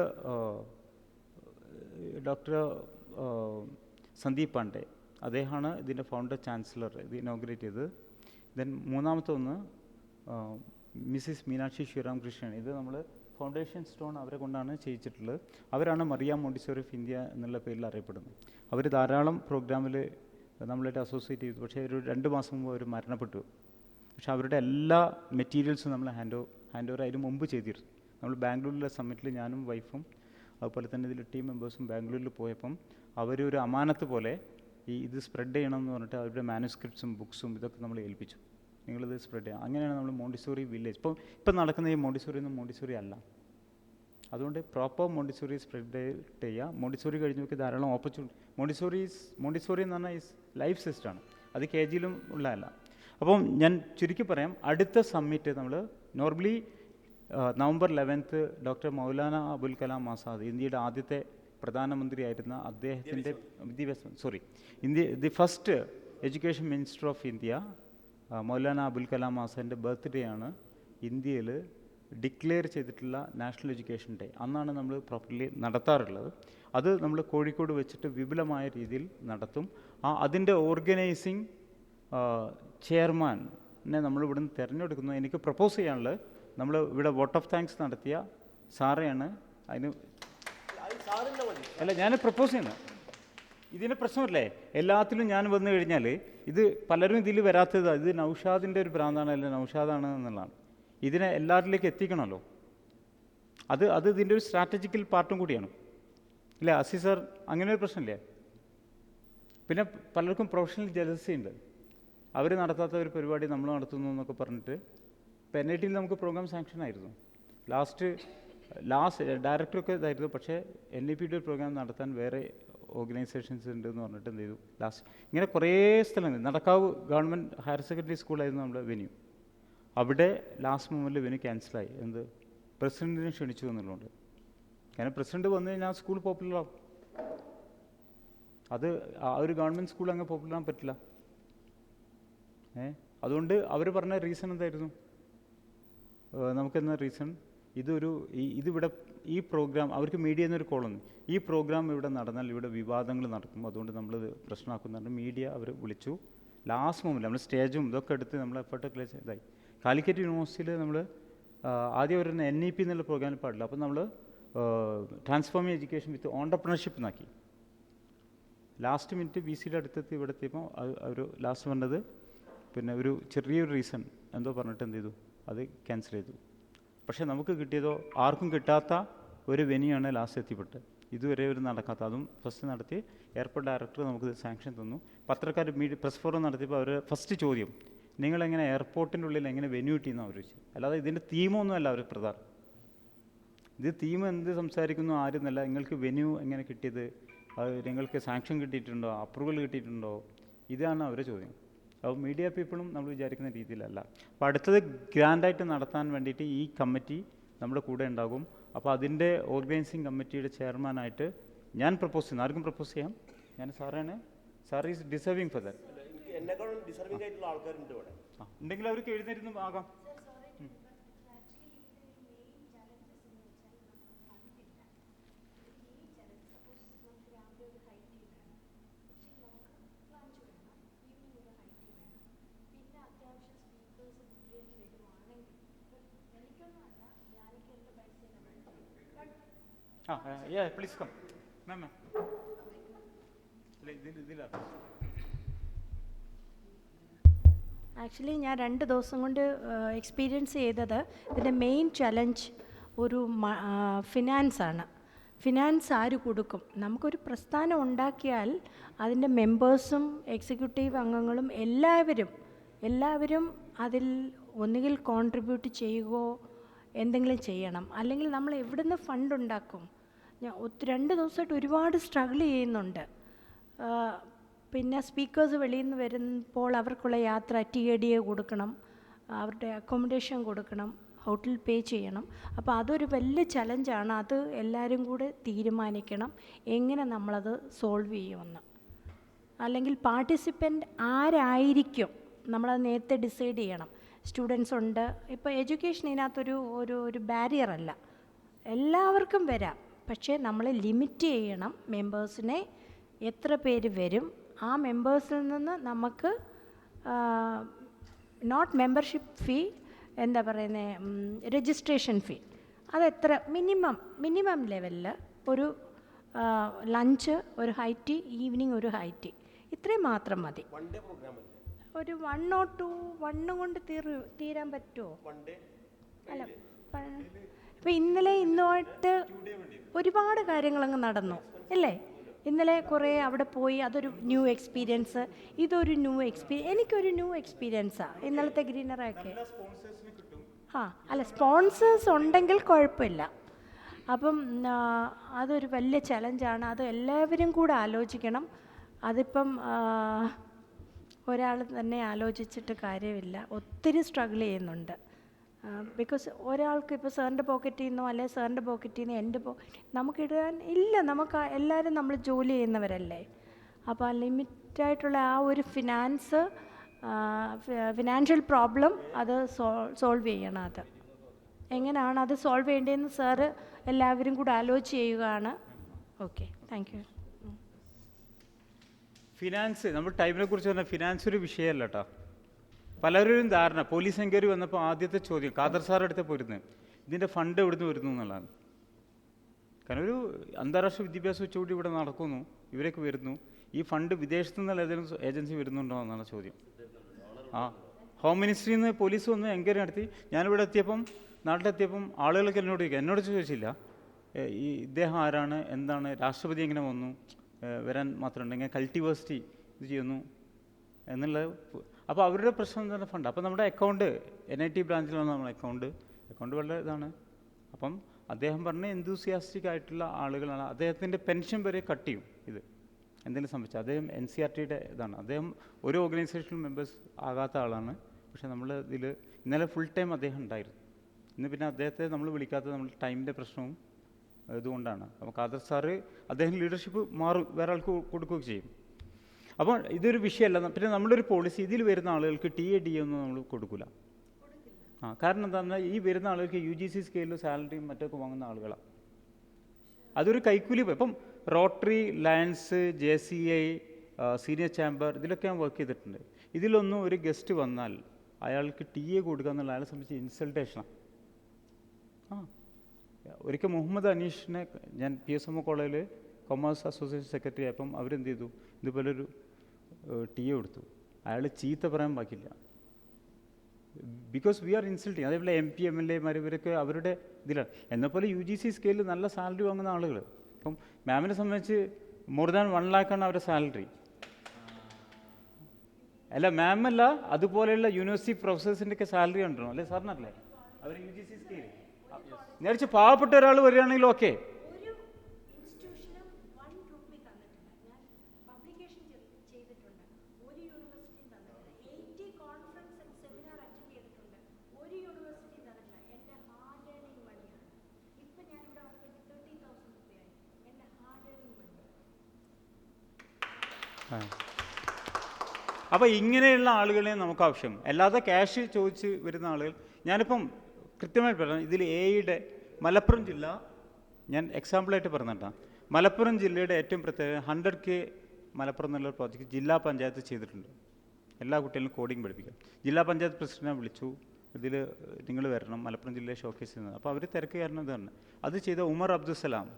ഡോക്ടർ സന്ദീപ് പാണ്ഡെ, അദ്ദേഹമാണ് ഇതിൻ്റെ ഫൗണ്ടർ ചാൻസലർ, ഇത് ഇനോഗ്രേറ്റ് ചെയ്തത്. ദെൻ മൂന്നാമത്തെ ഒന്ന് മിസ്സിസ് മീനാക്ഷി ശ്രീരാമകൃഷ്ണൻ, ഇത് നമ്മൾ ഫൗണ്ടേഷൻ സ്റ്റോൺ അവരെ കൊണ്ടാണ് ചെയ്യിച്ചിട്ടുള്ളത്. അവരാണ് മറിയ മോണ്ടിസോറി ഓഫ് ഇന്ത്യ എന്നുള്ള പേരിൽ അറിയപ്പെടുന്നത്. അവർ ധാരാളം പ്രോഗ്രാമിൽ നമ്മളായിട്ട് അസോസിയേറ്റ് ചെയ്തു. പക്ഷേ ഒരു 2 മാസം മുമ്പ് അവർ മരണപ്പെട്ടു. പക്ഷേ അവരുടെ എല്ലാ മെറ്റീരിയൽസും നമ്മൾ ഹാൻഡ് ഓവർ അതിന് മുമ്പ് ചെയ്തിരുന്നു. നമ്മൾ ബാംഗ്ലൂരിലെ സമ്മിറ്റിൽ ഞാനും വൈഫും അതുപോലെ തന്നെ ഇതിൽ ടീം മെമ്പേഴ്സും ബാംഗ്ലൂരിൽ പോയപ്പം അവരൊരു അമാനത്ത് പോലെ ഇത് സ്പ്രെഡ് ചെയ്യണം എന്ന് പറഞ്ഞിട്ട് അവരുടെ മാനുസ്ക്രിപ്റ്റ്സും ബുക്സും ഇതൊക്കെ നമ്മൾ ഏൽപ്പിച്ചു. നിങ്ങളിത് സ്പ്രെഡ് ചെയ്യാം. അങ്ങനെയാണ് നമ്മൾ മോണ്ടിസോറി വില്ലേജ് ഇപ്പം നടക്കുന്ന ഈ മോണ്ടിസോറി ഒന്നും മോണ്ടിസോറി അല്ല. അതുകൊണ്ട് പ്രോപ്പർ മോണ്ടിസോറി സ്പ്രെഡ് ചെയ്യുക. മോണ്ടിസോറി കഴിഞ്ഞവർക്ക് ധാരാളം ഓപ്പർച്യൂണിറ്റി. മോണ്ടിസോറി എന്ന് പറഞ്ഞാൽ ലൈഫ് സിസ്റ്റമാണ്, അത് KGയിലും ഉള്ളതല്ല. അപ്പം ഞാൻ ചുരുക്കി പറയാം, അടുത്ത സമ്മിറ്റ് നമ്മൾ normally November 11 doctor Maulana Abul Kalam Azad, ഇന്ത്യയുടെ ആദ്യത്തെ പ്രധാനമന്ത്രിയായിരുന്ന അദ്ദേഹത്തിൻ്റെ the first education minister of India Maulana Abul Kalam ആസാദിൻ്റെ ബർത്ത്ഡേ ആണ് ഇന്ത്യയിൽ ഡിക്ലെയർ ചെയ്തിട്ടുള്ള നാഷണൽ എഡ്യൂക്കേഷൻ ഡേ. അന്നാണ് നമ്മൾ പ്രോപ്പർലി നടത്താറുള്ളത്. അത് നമ്മൾ കോഴിക്കോട് വെച്ചിട്ട് വിപുലമായ രീതിയിൽ നടത്തും. അതിൻ്റെ ഓർഗനൈസിങ് ചെയർമാനെ നമ്മൾ ഇവിടുന്ന് തിരഞ്ഞെടുക്കുന്നു. എനിക്ക് പ്രപ്പോസ് ചെയ്യാനുള്ളത്, നമ്മൾ ഇവിടെ വോട്ട് ഓഫ് താങ്ക്സ് നടത്തിയ സാറെയാണ് അതിന് അല്ല ഞാൻ പ്രപ്പോസ് ചെയ്യുന്നത്. ഇതിന് പ്രശ്നമല്ലേ, എല്ലാത്തിലും ഞാൻ വന്നു കഴിഞ്ഞാൽ ഇത് പലരും ഇതിൽ വരാത്തത് ഇത് നൗഷാദിൻ്റെ ഒരു ഭ്രാന്താണ്, അല്ല നൗഷാദാണ് എന്നുള്ളതാണ്. ഇതിനെ എല്ലാവരിലേക്ക് എത്തിക്കണമല്ലോ. അത് ഇതിൻ്റെ ഒരു സ്ട്രാറ്റജിക്കൽ പാർട്ടും കൂടിയാണ്. ഇല്ല അസീസ് സാർ, അങ്ങനെ ഒരു പ്രശ്നമില്ലേ? പിന്നെ പലർക്കും പ്രൊഫഷണൽ ജലസി ഉണ്ട്. അവർ നടത്താത്ത ഒരു പരിപാടി നമ്മൾ നടത്തുന്നു എന്നൊക്കെ പറഞ്ഞിട്ട്. ഇപ്പോൾ NITയിൽ നമുക്ക് പ്രോഗ്രാം സാങ്ഷൻ ആയിരുന്നു. ലാസ്റ്റ് ഡയറക്ടറൊക്കെ ഇതായിരുന്നു. പക്ഷേ NEPയുടെ ഒരു പ്രോഗ്രാം നടത്താൻ വേറെ ഓർഗനൈസേഷൻസ് ഉണ്ട് എന്ന് പറഞ്ഞിട്ട് എന്ത് ചെയ്തു, ലാസ്റ്റ് ഇങ്ങനെ കുറേ സ്ഥലങ്ങൾ. നടക്കാവ് ഗവൺമെൻറ് ഹയർ സെക്കൻഡറി സ്കൂളായിരുന്നു നമ്മുടെ വെന്യൂ. അവിടെ ലാസ്റ്റ് മൊമെൻറ്റിൽ വെന്യൂ ക്യാൻസലായി. എന്ത്, പ്രസിഡൻറ്റിനെ ക്ഷണിച്ചു എന്നുള്ളതുകൊണ്ട്. കാരണം പ്രസിഡൻറ്റ് വന്നു കഴിഞ്ഞാൽ സ്കൂൾ പോപ്പുലറാകും. അത് ആ ഒരു ഗവൺമെൻറ് സ്കൂൾ അങ്ങ് പോപ്പുലറാകാൻ പറ്റില്ല. അതുകൊണ്ട് അവർ പറഞ്ഞ റീസൺ എന്തായിരുന്നു, നമുക്കെന്ന റീസൺ, ഇതിവിടെ ഈ പ്രോഗ്രാം അവർക്ക് മീഡിയ എന്നൊരു കോളൊന്ന്, ഈ പ്രോഗ്രാം ഇവിടെ നടന്നാൽ ഇവിടെ വിവാദങ്ങൾ നടക്കും, അതുകൊണ്ട് നമ്മളിത് പ്രശ്നമാക്കുന്നുണ്ട്. മീഡിയ അവർ വിളിച്ചു. ലാസ്റ്റ് മൊമെൻറ്റ് നമ്മൾ സ്റ്റേജും ഇതൊക്കെ എടുത്ത് നമ്മൾ എഫേർട്ടൊക്കെ ഇതായി. കാലിക്കറ്റ് യൂണിവേഴ്സിറ്റിയിൽ നമ്മൾ ആദ്യം ഒരു NEP എന്നുള്ള പ്രോഗ്രാമിൽ പാടില്ല. അപ്പോൾ നമ്മൾ ട്രാൻസ്ഫോമിംഗ് എഡ്യൂക്കേഷൻ വിത്ത് ഓണ്ടർപ്രണർഷിപ്പ് എന്നാക്കി. ലാസ്റ്റ് മിനിറ്റ് VCയുടെ അടുത്തെത്തി ഇവിടെ എത്തിയപ്പോൾ അവർ ലാസ്റ്റ് പറഞ്ഞത് പിന്നെ ഒരു ചെറിയൊരു റീസൺ എന്തോ പറഞ്ഞിട്ട് എന്ത് ചെയ്തു, അത് ക്യാൻസൽ ചെയ്തു. പക്ഷേ നമുക്ക് കിട്ടിയതോ ആർക്കും കിട്ടാത്ത ഒരു വെന്യൂയാണ് ലാസ്റ്റ് എത്തിപ്പെട്ടത്. ഇതുവരെ ഒരു നടക്കാത്ത, അതും ഫസ്റ്റ് നടത്തി എയർപോർട്ട് ഡയറക്ടർ നമുക്ക് സാങ്ഷൻ തന്നു. പത്രക്കാർ പ്രസ് ഫോറം നടത്തിയപ്പോൾ അവർ ഫസ്റ്റ് ചോദ്യം, നിങ്ങളെങ്ങനെ എയർപോർട്ടിൻ്റെ ഉള്ളിൽ എങ്ങനെ വെന്യൂ കിട്ടിയെന്ന് അവർ ചോദിച്ചു. അല്ലാതെ ഇതിൻ്റെ തീമൊന്നും അല്ല അവർ പ്രധാനം. ഇത് തീം എന്ത് സംസാരിക്കുന്നു ആരുന്നല്ല, നിങ്ങൾക്ക് വെന്യൂ എങ്ങനെ കിട്ടിയത്, അത് നിങ്ങൾക്ക് സാങ്ഷൻ കിട്ടിയിട്ടുണ്ടോ, അപ്രൂവൽ കിട്ടിയിട്ടുണ്ടോ, ഇതാണ് അവരുടെ ചോദ്യം. അപ്പോൾ മീഡിയ പീപ്പിളും നമ്മൾ വിചാരിക്കുന്ന രീതിയിലല്ല. അപ്പോൾ അടുത്തത് ഗ്രാൻഡായിട്ട് നടത്താൻ വേണ്ടിയിട്ട് ഈ കമ്മിറ്റി നമ്മുടെ കൂടെ ഉണ്ടാകും. അപ്പോൾ അതിൻ്റെ ഓർഗനൈസിങ് കമ്മിറ്റിയുടെ ചെയർമാനായിട്ട് ഞാൻ പ്രപ്പോസ് ചെയ്യുന്നു. ആർക്കും പ്രപ്പോസ് ചെയ്യാം. ഞാൻ സാറാണ്. Sir is deserving for that. എന്നെക്കാളും ഡിസേർവിംഗ് ആയിട്ടുള്ള ആൾക്കാരുണ്ട് ഇവിടെ. ഉണ്ടെങ്കിൽ അവർക്ക് എഴുന്നേരുന്നു ആകാം. Please come ma'am. ആക്ച്വലി ഞാൻ 2 ദിവസം കൊണ്ട് എക്സ്പീരിയൻസ് ചെയ്തത് ഇതിൻ്റെ മെയിൻ ചലഞ്ച് ഒരു ഫിനാൻസാണ്. ഫിനാൻസ് ആര് കൊടുക്കും? നമുക്കൊരു പ്രസ്ഥാനം ഉണ്ടാക്കിയാൽ അതിൻ്റെ മെമ്പേഴ്സും എക്സിക്യൂട്ടീവ് അംഗങ്ങളും എല്ലാവരും അതിൽ ഒന്നുകിൽ കോൺട്രിബ്യൂട്ട് ചെയ്യുകയോ എന്തെങ്കിലും ചെയ്യണം. അല്ലെങ്കിൽ നമ്മൾ എവിടുന്ന് ഫണ്ട് ഉണ്ടാക്കും? ഞാൻ 2 ദിവസമായിട്ട് ഒരുപാട് സ്ട്രഗിൾ ചെയ്യുന്നുണ്ട്. പിന്നെ സ്പീക്കേഴ്സ് വെളിയിൽ നിന്ന് വരുമ്പോൾ അവർക്കുള്ള യാത്ര TADA കൊടുക്കണം, അവരുടെ അക്കോമഡേഷൻ കൊടുക്കണം. ഹോട്ടൽ പേ ചെയ്യണം. അപ്പോൾ അതൊരു വലിയ ചലഞ്ചാണ്. അത് എല്ലാവരും കൂടെ തീരുമാനിക്കണം എങ്ങനെ നമ്മളത് സോൾവ് ചെയ്യുമെന്ന്. അല്ലെങ്കിൽ പാർട്ടിസിപ്പൻ്റ് ആരായിരിക്കും നമ്മളത് നേരത്തെ ഡിസൈഡ് ചെയ്യണം. സ്റ്റുഡൻസ് ഉണ്ട്. ഇപ്പോൾ എഡ്യൂക്കേഷൻ ഇതിനകത്തൊരു ഒരു ബാരിയറല്ല, എല്ലാവർക്കും വരാം. പക്ഷേ നമ്മൾ ലിമിറ്റ് ചെയ്യണം മെമ്പേഴ്സിനെ, എത്ര പേര് വരും. ആ മെമ്പേഴ്സിൽ നിന്ന് നമുക്ക് നോട്ട് മെമ്പർഷിപ്പ് ഫീ, എന്താ പറയുന്നത്, രജിസ്ട്രേഷൻ ഫീ, അതെത്ര മിനിമം ലെവലിൽ ഒരു ലഞ്ച്, ഒരു ഹൈ ടീ, ഈവനിങ് ഒരു ഹൈ ടീ, ഇത്രയും മാത്രം മതി. ഒരു 1 or 2 1 കൊണ്ട് തീരാൻ പറ്റുമോ? അല്ല, ഇപ്പോൾ ഇന്നുമായിട്ട് ഒരുപാട് കാര്യങ്ങളങ്ങ് നടന്നു അല്ലേ? ഇന്നലെ കുറേ അവിടെ പോയി, അതൊരു ന്യൂ എക്സ്പീരിയൻസ്, ഇതൊരു ന്യൂ എക്സ്പീരിയൻസ്. എനിക്കൊരു ന്യൂ എക്സ്പീരിയൻസാണ് ഇന്നലത്തെ ഗ്രീനറൊക്കെ. അല്ല, സ്പോൺസേഴ്സ് ഉണ്ടെങ്കിൽ കുഴപ്പമില്ല. അപ്പം അതൊരു വലിയ ചലഞ്ചാണ്. അത് എല്ലാവരും കൂടെ ആലോചിക്കണം. അതിപ്പം ഒരാൾ തന്നെ ആലോചിച്ചിട്ട് കാര്യമില്ല, ഒത്തിരി സ്ട്രഗിൾ ചെയ്യുന്നുണ്ട്. ബിക്കോസ് ഒരാൾക്ക് ഇപ്പോൾ സാറിൻ്റെ പോക്കറ്റിൽ നിന്നോ അല്ലെങ്കിൽ സാറിൻ്റെ പോക്കറ്റിൽ നിന്ന് എൻ്റെ നമുക്കിടാൻ ഇല്ല. നമുക്ക് എല്ലാവരും നമ്മൾ ജോലി ചെയ്യുന്നവരല്ലേ. അപ്പോൾ ആ ലിമിറ്റായിട്ടുള്ള ആ ഒരു ഫിനാൻഷ്യൽ പ്രോബ്ലം അത് സോൾവ് ചെയ്യണം. അത് എങ്ങനെയാണ് അത് സോൾവ് ചെയ്യേണ്ടതെന്ന് സാറ് എല്ലാവരും കൂടെ ആലോചിച്ച് ചെയ്യുകയാണ്. Okay, thank U. ഫിനാൻസ്, നമ്മൾ ടൈമിനെ കുറിച്ച് പറഞ്ഞാൽ ഫിനാൻസ് ഒരു വിഷയമല്ല കേട്ടോ. പലരും ധാരണ, പോലീസ് എൻക്വയറി വന്നപ്പോൾ ആദ്യത്തെ ചോദ്യം ഖാദർ സാർ അടുത്ത് പോരുന്നത് ഇതിൻ്റെ ഫണ്ട് എവിടുന്ന് വരുന്നു എന്നുള്ളതാണ്. കാരണം ഒരു അന്താരാഷ്ട്ര വിദ്യാഭ്യാസ ഉച്ചകോടി ഇവിടെ നടക്കുന്നു, ഇവരൊക്കെ വരുന്നു, ഈ ഫണ്ട് വിദേശത്തു നിന്നുള്ള ഏതെങ്കിലും ഏജൻസി വരുന്നുണ്ടോ എന്നാണ് ചോദ്യം. ഹോം മിനിസ്ട്രിയിൽ നിന്ന് പോലീസ് വന്ന് എൻക്വയറി നടത്തി. ഞാനിവിടെ എത്തിയപ്പം, നാട്ടിലെത്തിയപ്പം ആളുകൾക്ക് എന്നോട് ചോദിച്ചില്ല ഈ ഇദ്ദേഹം ആരാണ്, എന്താണ്, രാഷ്ട്രപതി എങ്ങനെ വന്നു, വരാൻ മാത്രമുണ്ട്, ഇങ്ങനെ കൾട്ടിവേഴ്സിറ്റി ഇത് ചെയ്യുന്നു എന്നുള്ളത്. അപ്പോൾ അവരുടെ പ്രശ്നം എന്ന് പറഞ്ഞാൽ ഫണ്ട്. അപ്പോൾ നമ്മുടെ അക്കൗണ്ട് NIT ബ്രാഞ്ചിലാണ് നമ്മുടെ അക്കൗണ്ട് വളരെ ഇതാണ്. അപ്പം അദ്ദേഹം പറഞ്ഞ എന്തൂസിയാസ്റ്റിക് ആയിട്ടുള്ള ആളുകളാണ്. അദ്ദേഹത്തിൻ്റെ പെൻഷൻ വരെ കട്ട് ചെയ്യും ഇത് എന്തെങ്കിലും സംഭവിച്ചാൽ. അദ്ദേഹം NCERTയുടെ ഇതാണ്. അദ്ദേഹം ഒരു ഓർഗനൈസേഷനിൽ മെമ്പേഴ്സ് ആകാത്ത ആളാണ്. പക്ഷേ നമ്മൾ ഇതിൽ ഇന്നലെ ഫുൾ ടൈം അദ്ദേഹം ഉണ്ടായിരുന്നു. ഇന്ന് പിന്നെ അദ്ദേഹത്തെ നമ്മൾ വിളിക്കാത്തത് നമ്മൾ ടൈമിൻ്റെ പ്രശ്നവും ഇതുകൊണ്ടാണ്. അപ്പോൾ ഖാദർ സാറ് അദ്ദേഹം ലീഡർഷിപ്പ് മാറും, വേറെ ആൾക്ക് കൊടുക്കുകയൊക്കെ ചെയ്യും. അപ്പോൾ ഇതൊരു വിഷയമല്ല. പിന്നെ നമ്മുടെ ഒരു പോളിസി, ഇതിൽ വരുന്ന ആളുകൾക്ക് TA DA ഒന്നും നമ്മൾ കൊടുക്കില്ല. കാരണം എന്താണെന്ന് പറഞ്ഞാൽ ഈ വരുന്ന ആളുകൾക്ക് UGC സ്കെയിലും സാലറിയും മറ്റൊക്കെ വാങ്ങുന്ന ആളുകളാണ്. അതൊരു കൈക്കൂലി. ഇപ്പം rotary, lions, JCI, senior chamber, ഇതിലൊക്കെ ഞാൻ വർക്ക് ചെയ്തിട്ടുണ്ട്. ഇതിലൊന്നും ഒരു ഗസ്റ്റ് വന്നാൽ അയാൾക്ക് TA കൊടുക്കുക എന്നുള്ള അയാളെ സംബന്ധിച്ച് ഇൻസൾട്ടേഷനാണ്. ഒരിക്കൽ മുഹമ്മദ് അനീഷിനെ ഞാൻ PSMO കോളേജിൽ കൊമേഴ്സ് അസോസിയേഷൻ സെക്രട്ടറി ആയപ്പം അവരെന്ത് ചെയ്തു, ഇതുപോലൊരു TA കൊടുത്തു. അയാൾ ചീത്ത പറയാൻ ബാക്കില്ല. Because we are insulting. അതേപോലെ MP MLA ഇവരൊക്കെ അവരുടെ ഇതിലാണ്. എന്നപോലെ UGC സ്കെയിലിൽ നല്ല സാലറി വാങ്ങുന്ന ആളുകൾ. ഇപ്പം മാമിനെ സംബന്ധിച്ച് മോർ ദാൻ 1 lakh അവരുടെ സാലറി. അല്ല മാമല്ല, അതുപോലെയുള്ള യൂണിവേഴ്സിറ്റി പ്രൊഫസേഴ്സിൻ്റെ ഒക്കെ സാലറി ഉണ്ടോ അല്ലേ സാറിനല്ലേ അവർ UGC സ്കെയിൽ. നേരിച്ച് പാവപ്പെട്ട ഒരാൾ വരികയാണെങ്കിൽ ഓക്കെ. അപ്പോൾ ഇങ്ങനെയുള്ള ആളുകളെ നമുക്ക് ആവശ്യം, അല്ലാതെ ക്യാഷ് ചോദിച്ച് വരുന്ന ആളുകൾ. ഞാനിപ്പം കൃത്യമായി പറഞ്ഞു, ഇതിൽ AEയുടെ മലപ്പുറം ജില്ല ഞാൻ എക്സാമ്പിളായിട്ട് പറഞ്ഞിട്ടാണ്. മലപ്പുറം ജില്ലയുടെ ഏറ്റവും പ്രത്യേകത 100K മലപ്പുറം എന്നുള്ള പ്രോജക്റ്റ് ജില്ലാ പഞ്ചായത്ത് ചെയ്തിട്ടുണ്ട്. എല്ലാ കുട്ടികളും കോഡിങ് പഠിപ്പിക്കാം. ജില്ലാ പഞ്ചായത്ത് പ്രസിഡന്റിനെ വിളിച്ചു, ഇതിൽ നിങ്ങൾ വരണം, മലപ്പുറം ജില്ലയെ ഷോക്കേസ് ചെയ്യുന്നത്. അപ്പോൾ അവർ തിരക്ക് കാരണം ഇതാണ്. അത് ചെയ്ത ഉമർ അബ്ദുസലാം,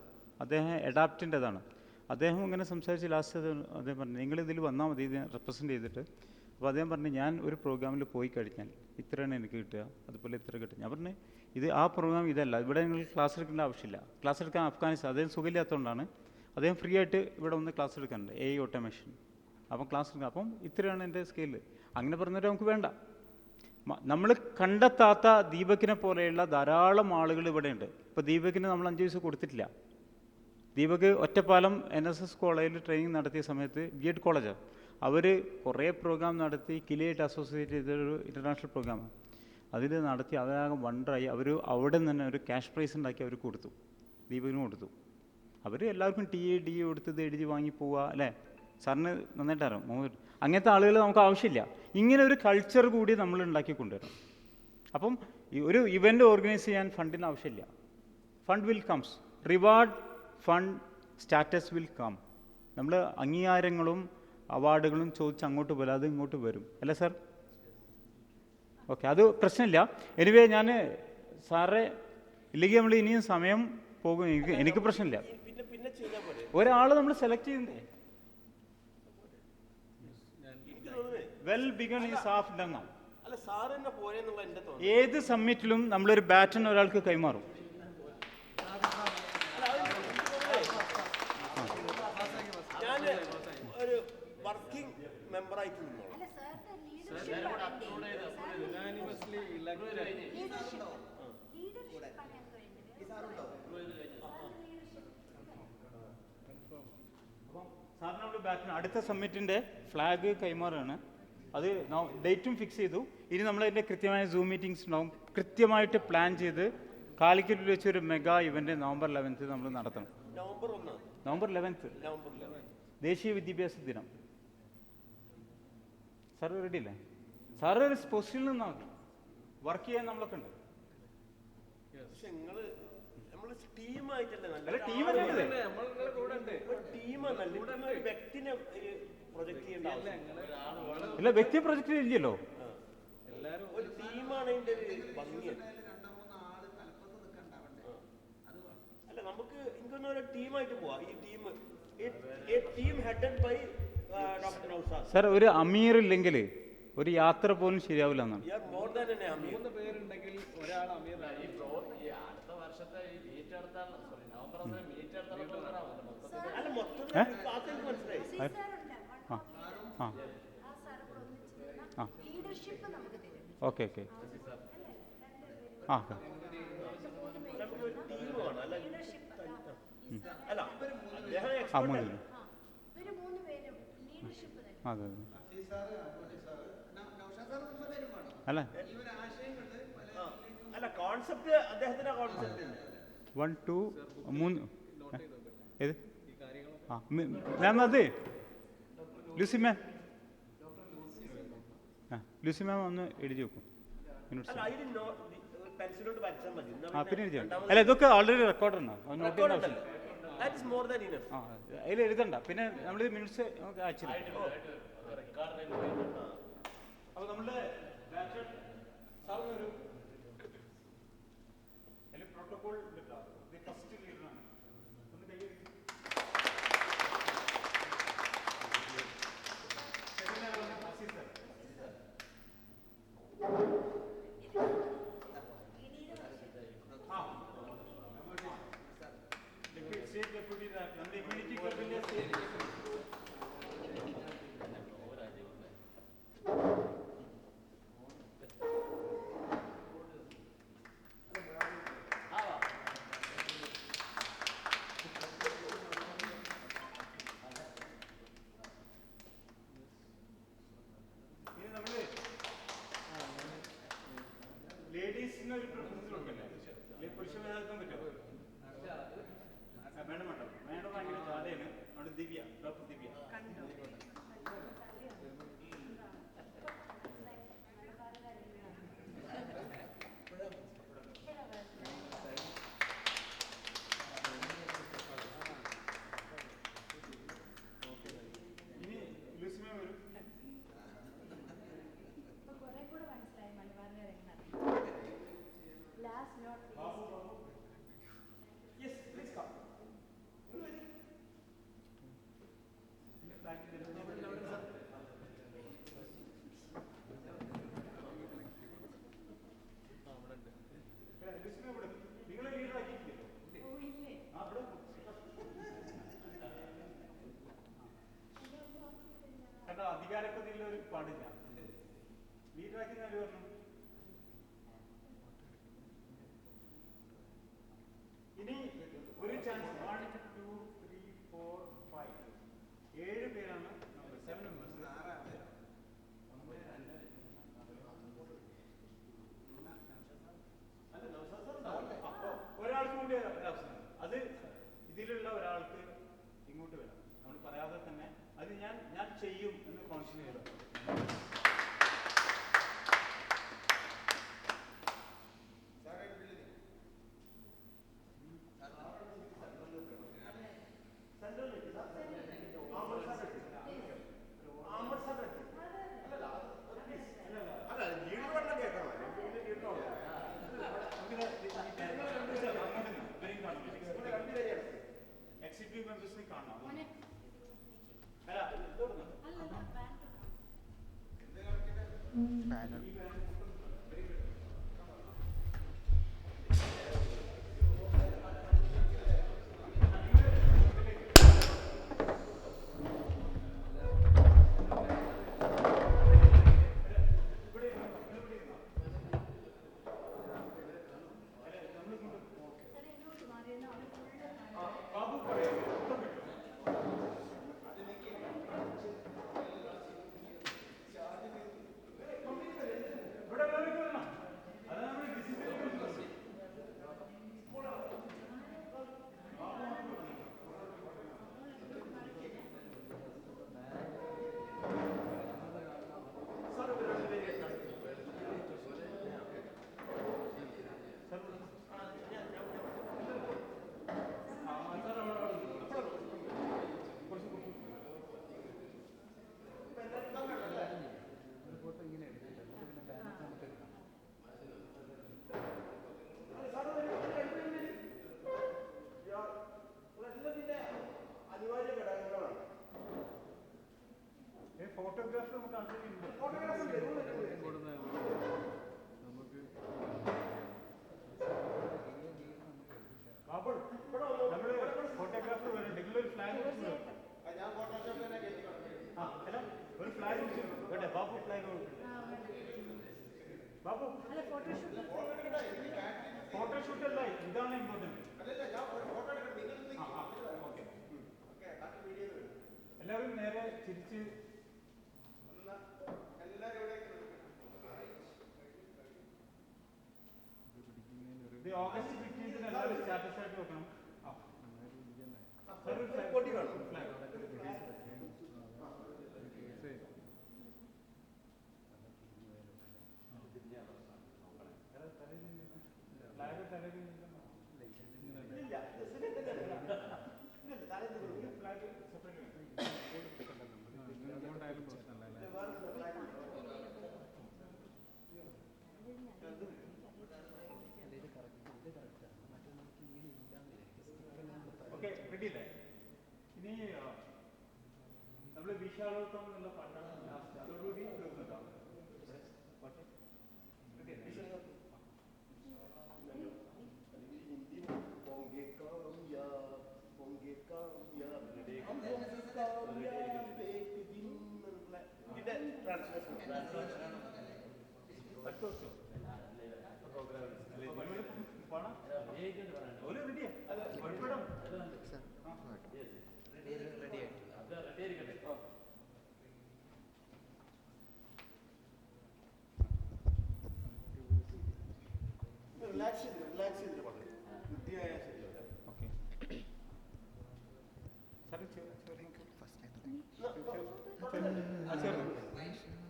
അദ്ദേഹം എഡാപ്റ്റിൻ്റെതാണ്. അദ്ദേഹം ഇങ്ങനെ സംസാരിച്ച് ലാസ്റ്റ് അദ്ദേഹം പറഞ്ഞു, നിങ്ങളിതിൽ വന്നാൽ മതി, ഇത് റെപ്രസെൻറ്റ് ചെയ്തിട്ട്. അപ്പോൾ അദ്ദേഹം പറഞ്ഞു, ഞാൻ ഒരു പ്രോഗ്രാമിൽ പോയി കഴിഞ്ഞാൽ ഇത്രയാണ് എനിക്ക് കിട്ടുക, അതുപോലെ ഇത്ര കിട്ടുക. ഞാൻ പറഞ്ഞു, ഇത് ആ പ്രോഗ്രാം ഇതല്ല, ഇവിടെ നിങ്ങൾ ക്ലാസ് എടുക്കേണ്ട ആവശ്യമില്ല. ക്ലാസ് എടുക്കാൻ അഫ്ഗാനിസ്ഥാൻ, അദ്ദേഹം സുഖമില്ലാത്തതുകൊണ്ടാണ് അദ്ദേഹം ഫ്രീ ആയിട്ട് ഇവിടെ വന്ന് ക്ലാസ് എടുക്കാനുണ്ട്, AI ഓട്ടോമേഷൻ. അപ്പം ക്ലാസ് എടുക്കുക, അപ്പം ഇത്രയാണ് എൻ്റെ സ്കെയിൽ. അങ്ങനെ പറഞ്ഞാൽ നമുക്ക് വേണ്ട. നമ്മൾ കണ്ടെത്താത്ത ദീപകിനെ പോലെയുള്ള ധാരാളം ആളുകൾ ഇവിടെയുണ്ട്. ഇപ്പോൾ ദീപകിന് നമ്മൾ 5 പൈസ കൊടുത്തിട്ടില്ല. ദീപക് ഒറ്റപ്പാലം NSS കോളേജിൽ ട്രെയിനിങ് നടത്തിയ സമയത്ത് B.Ed കോളേജാണ്, അവർ കുറേ പ്രോഗ്രാം നടത്തി കിലയായിട്ട് അസോസിയേറ്റ് ചെയ്തൊരു ഇൻ്റർനാഷണൽ പ്രോഗ്രാമാണ്. അതിൽ നടത്തി അവരാകെ വണ്ടറായി. അവർ അവിടെ നിന്ന് തന്നെ ഒരു ക്യാഷ് പ്രൈസ് ഉണ്ടാക്കി അവർ കൊടുത്തു, ദീപകിന് കൊടുത്തു. അവർ എല്ലാവർക്കും ഡി കൊടുത്തത് എഴുതി വാങ്ങി പോവുക അല്ലേ? സാറിന് നന്നായിട്ട് അറിയാം. അങ്ങനത്തെ ആളുകൾ നമുക്ക് ആവശ്യമില്ല. ഇങ്ങനെ ഒരു കൾച്ചർ കൂടി നമ്മൾ ഉണ്ടാക്കി കൊണ്ടുവരണം. അപ്പം ഒരു ഇവൻ്റ് ഓർഗനൈസ് ചെയ്യാൻ ഫണ്ടിന് ആവശ്യമില്ല. Fund will comes, reward fund status will come. നമ്മൾ അംഗീകാരങ്ങളും അവാർഡുകളും ചോദിച്ച് അങ്ങോട്ട് പോലെ അത് ഇങ്ങോട്ട് വരും അല്ലേ സാർ? ഓക്കെ, അത് പ്രശ്നമില്ല. എനിവേ ഞാൻ സാറെ ഇല്ലെങ്കിൽ നമ്മൾ ഇനിയും സമയം പോകും. എനിക്ക് പ്രശ്നമില്ല. ഒരാൾ നമ്മൾ സെലക്ട് ചെയ്യുന്നേ well begun is half done. ഏത് സമ്മിറ്റിലും നമ്മളൊരു ബാറ്റൺ ഒരാൾക്ക് കൈമാറും. ഒരു വർക്കിംഗ് മെമ്പറായിട്ട് നിന്നോളാം. സാറിനുള്ള ബാറ്റിന് അടുത്ത സമ്മിറ്റിൻ്റെ ഫ്ലാഗ് കൈമാറുകയാണ്. അത് ഡേറ്റും ഫിക്സ് ചെയ്തു. ഇനി നമ്മളതിൻ്റെ കൃത്യമായ സൂം മീറ്റിംഗ്സ് ഉണ്ടാവും. കൃത്യമായിട്ട് പ്ലാൻ ചെയ്ത് കാലിക്കറ്റിൽ വെച്ചൊരു മെഗാ ഇവൻ്റ് നവംബർ 11 നമ്മൾ നടത്തണം. നവംബർ 11 ദേശീയ വിദ്യാഭ്യാസ ദിനം. സാറ് റെഡി അല്ലേ? സാറ് ഒരു പൊസിഷനിൽ നിന്നാണ് വർക്ക് ചെയ്യാൻ നമ്മളൊക്കെ ഉണ്ട്. ഇല്ല, വ്യക്തിയെ പ്രൊജക്റ്റ് ഇല്ലല്ലോ. നമുക്ക് ഇങ്ങനൊരു ടീമായിട്ട് പോവാം. ഈ team headed by doctor Noushad. Sir, ഒരു അമീർ ഇല്ലെങ്കിൽ ഒരു യാത്ര പോലും ശരിയാവില്ല എന്നാണ്. പേരുണ്ടെങ്കിൽ ഒരാൾ അമീർ അടുത്ത വർഷത്തെ മീറ്റ് നടത്താൻ ഓക്കെ ഓക്കെ ആ അതെ അല്ല അല്ല കോൺസെപ്റ്റ് അദ്ദേഹത്തിന്റെ കോൺസെപ്റ്റ് 1 2 3 ഏത് ആ മാം അതെ ലൂസി മാം ലൂസി മാം ഒന്ന് എഴുതി വെക്കും. പിന്നെ എഴുതി അല്ല ഇതൊക്കെ ഓൾറെഡി റെക്കോർഡാണ്. നോട്ട് ചെയ്യേണ്ട ആവശ്യമില്ല. ആ അതിൽ എഴുതണ്ട. പിന്നെ നമ്മൾ മിനിറ്റ്സ് അയച്ചില്ല. അപ്പോൾ നമ്മളുടെ ഒരു പ്രോട്ടോകോൾ ഫസ്റ്റ് ലീഡറാണ്. ലേഡീസിന് ഒരു പ്രിഫറൻസ് കൊടുക്കല്ലേ? പുരുഷ മേധാവിത്വം പറ്റുമോ? മേഡം വേണ്ട, മേഡം ഭയങ്കര ജാഥയാണ്. അവിടെ ദിവ്യ, ഡോക്ടർ ദിവ്യ. ഇനി ലൂസിമ വരും. അധികാരപ്പതിയുള്ള ഒരു പാടില്ല. ലീഡറാക്കി ഞാൻ പറഞ്ഞു. ഇനി ഒരു ചാൻസ് 1 2 3 4 5 7 പേരാണ് നമ്മൾ 7 മെമ്പേഴ്സ്.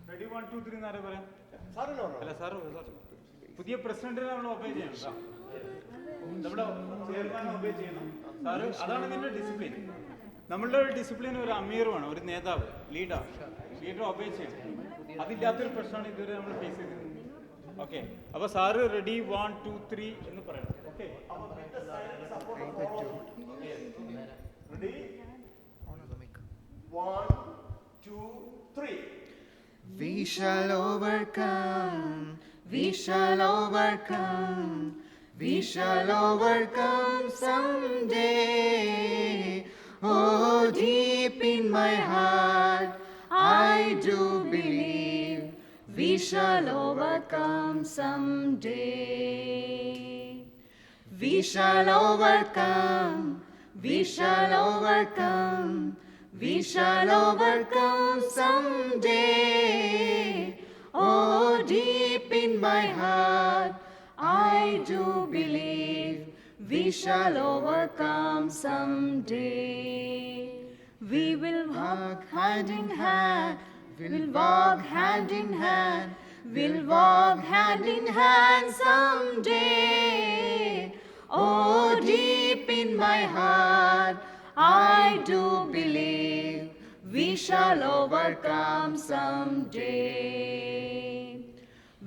റെഡി 1 2 3 എന്നാരെ പറയാം അല്ല സാറ് പുതിയ പ്രസിഡന്റിനെ നമ്മൾ ഒബേ ചെയ്യണം നമ്മുടെ ചെയർമാനെ ഒബേ ചെയ്യണം സാറ് അതാണ് ഇതിന്റെ ഡിസിപ്ലിൻ നമ്മളുടെ ഒരു ഡിസിപ്ലിൻ ഒരു അമീറുമാണ് ഒരു നേതാവ് ലീഡർ ഒബേ ചെയ്യണം അതില്ലാത്തൊരു പ്രശ്നമാണ് ഇതുവരെ നമ്മൾ ഫേസ് ചെയ്തിരുന്നത് ഓക്കെ അപ്പോൾ സാറ് റെഡി 1 2 3 എന്ന് പറയണം okay ready 1 2 3 We shall overcome, we shall overcome, we shall overcome someday. Oh, deep in my heart, I do believe we shall overcome someday. We shall overcome, we shall overcome. We shall overcome someday. Oh, deep in my heart, I do believe we shall overcome someday. We will walk hand in hand we'll walk hand in hand, we'll walk hand in hand someday. Oh, deep in my heart, I do believe we shall overcome someday.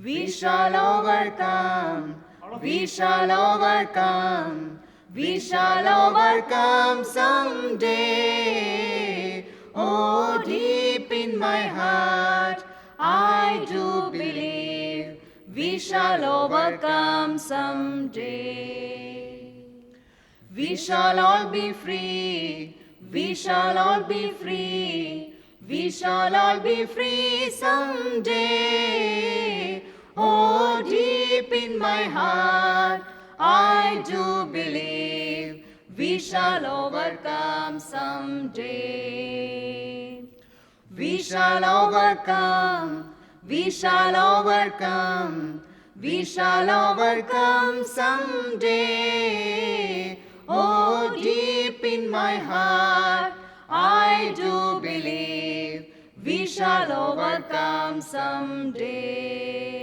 We shall overcome, we shall overcome, we shall overcome someday. Oh, deep in my heart, I do believe we shall overcome someday. We shall all be free, we shall all be free, we shall all be free someday. Oh, deep in my heart, I do believe we shall overcome someday. We shall overcome, we shall overcome, we shall overcome someday. Oh, deep in my heart, I do believe we shall overcome someday.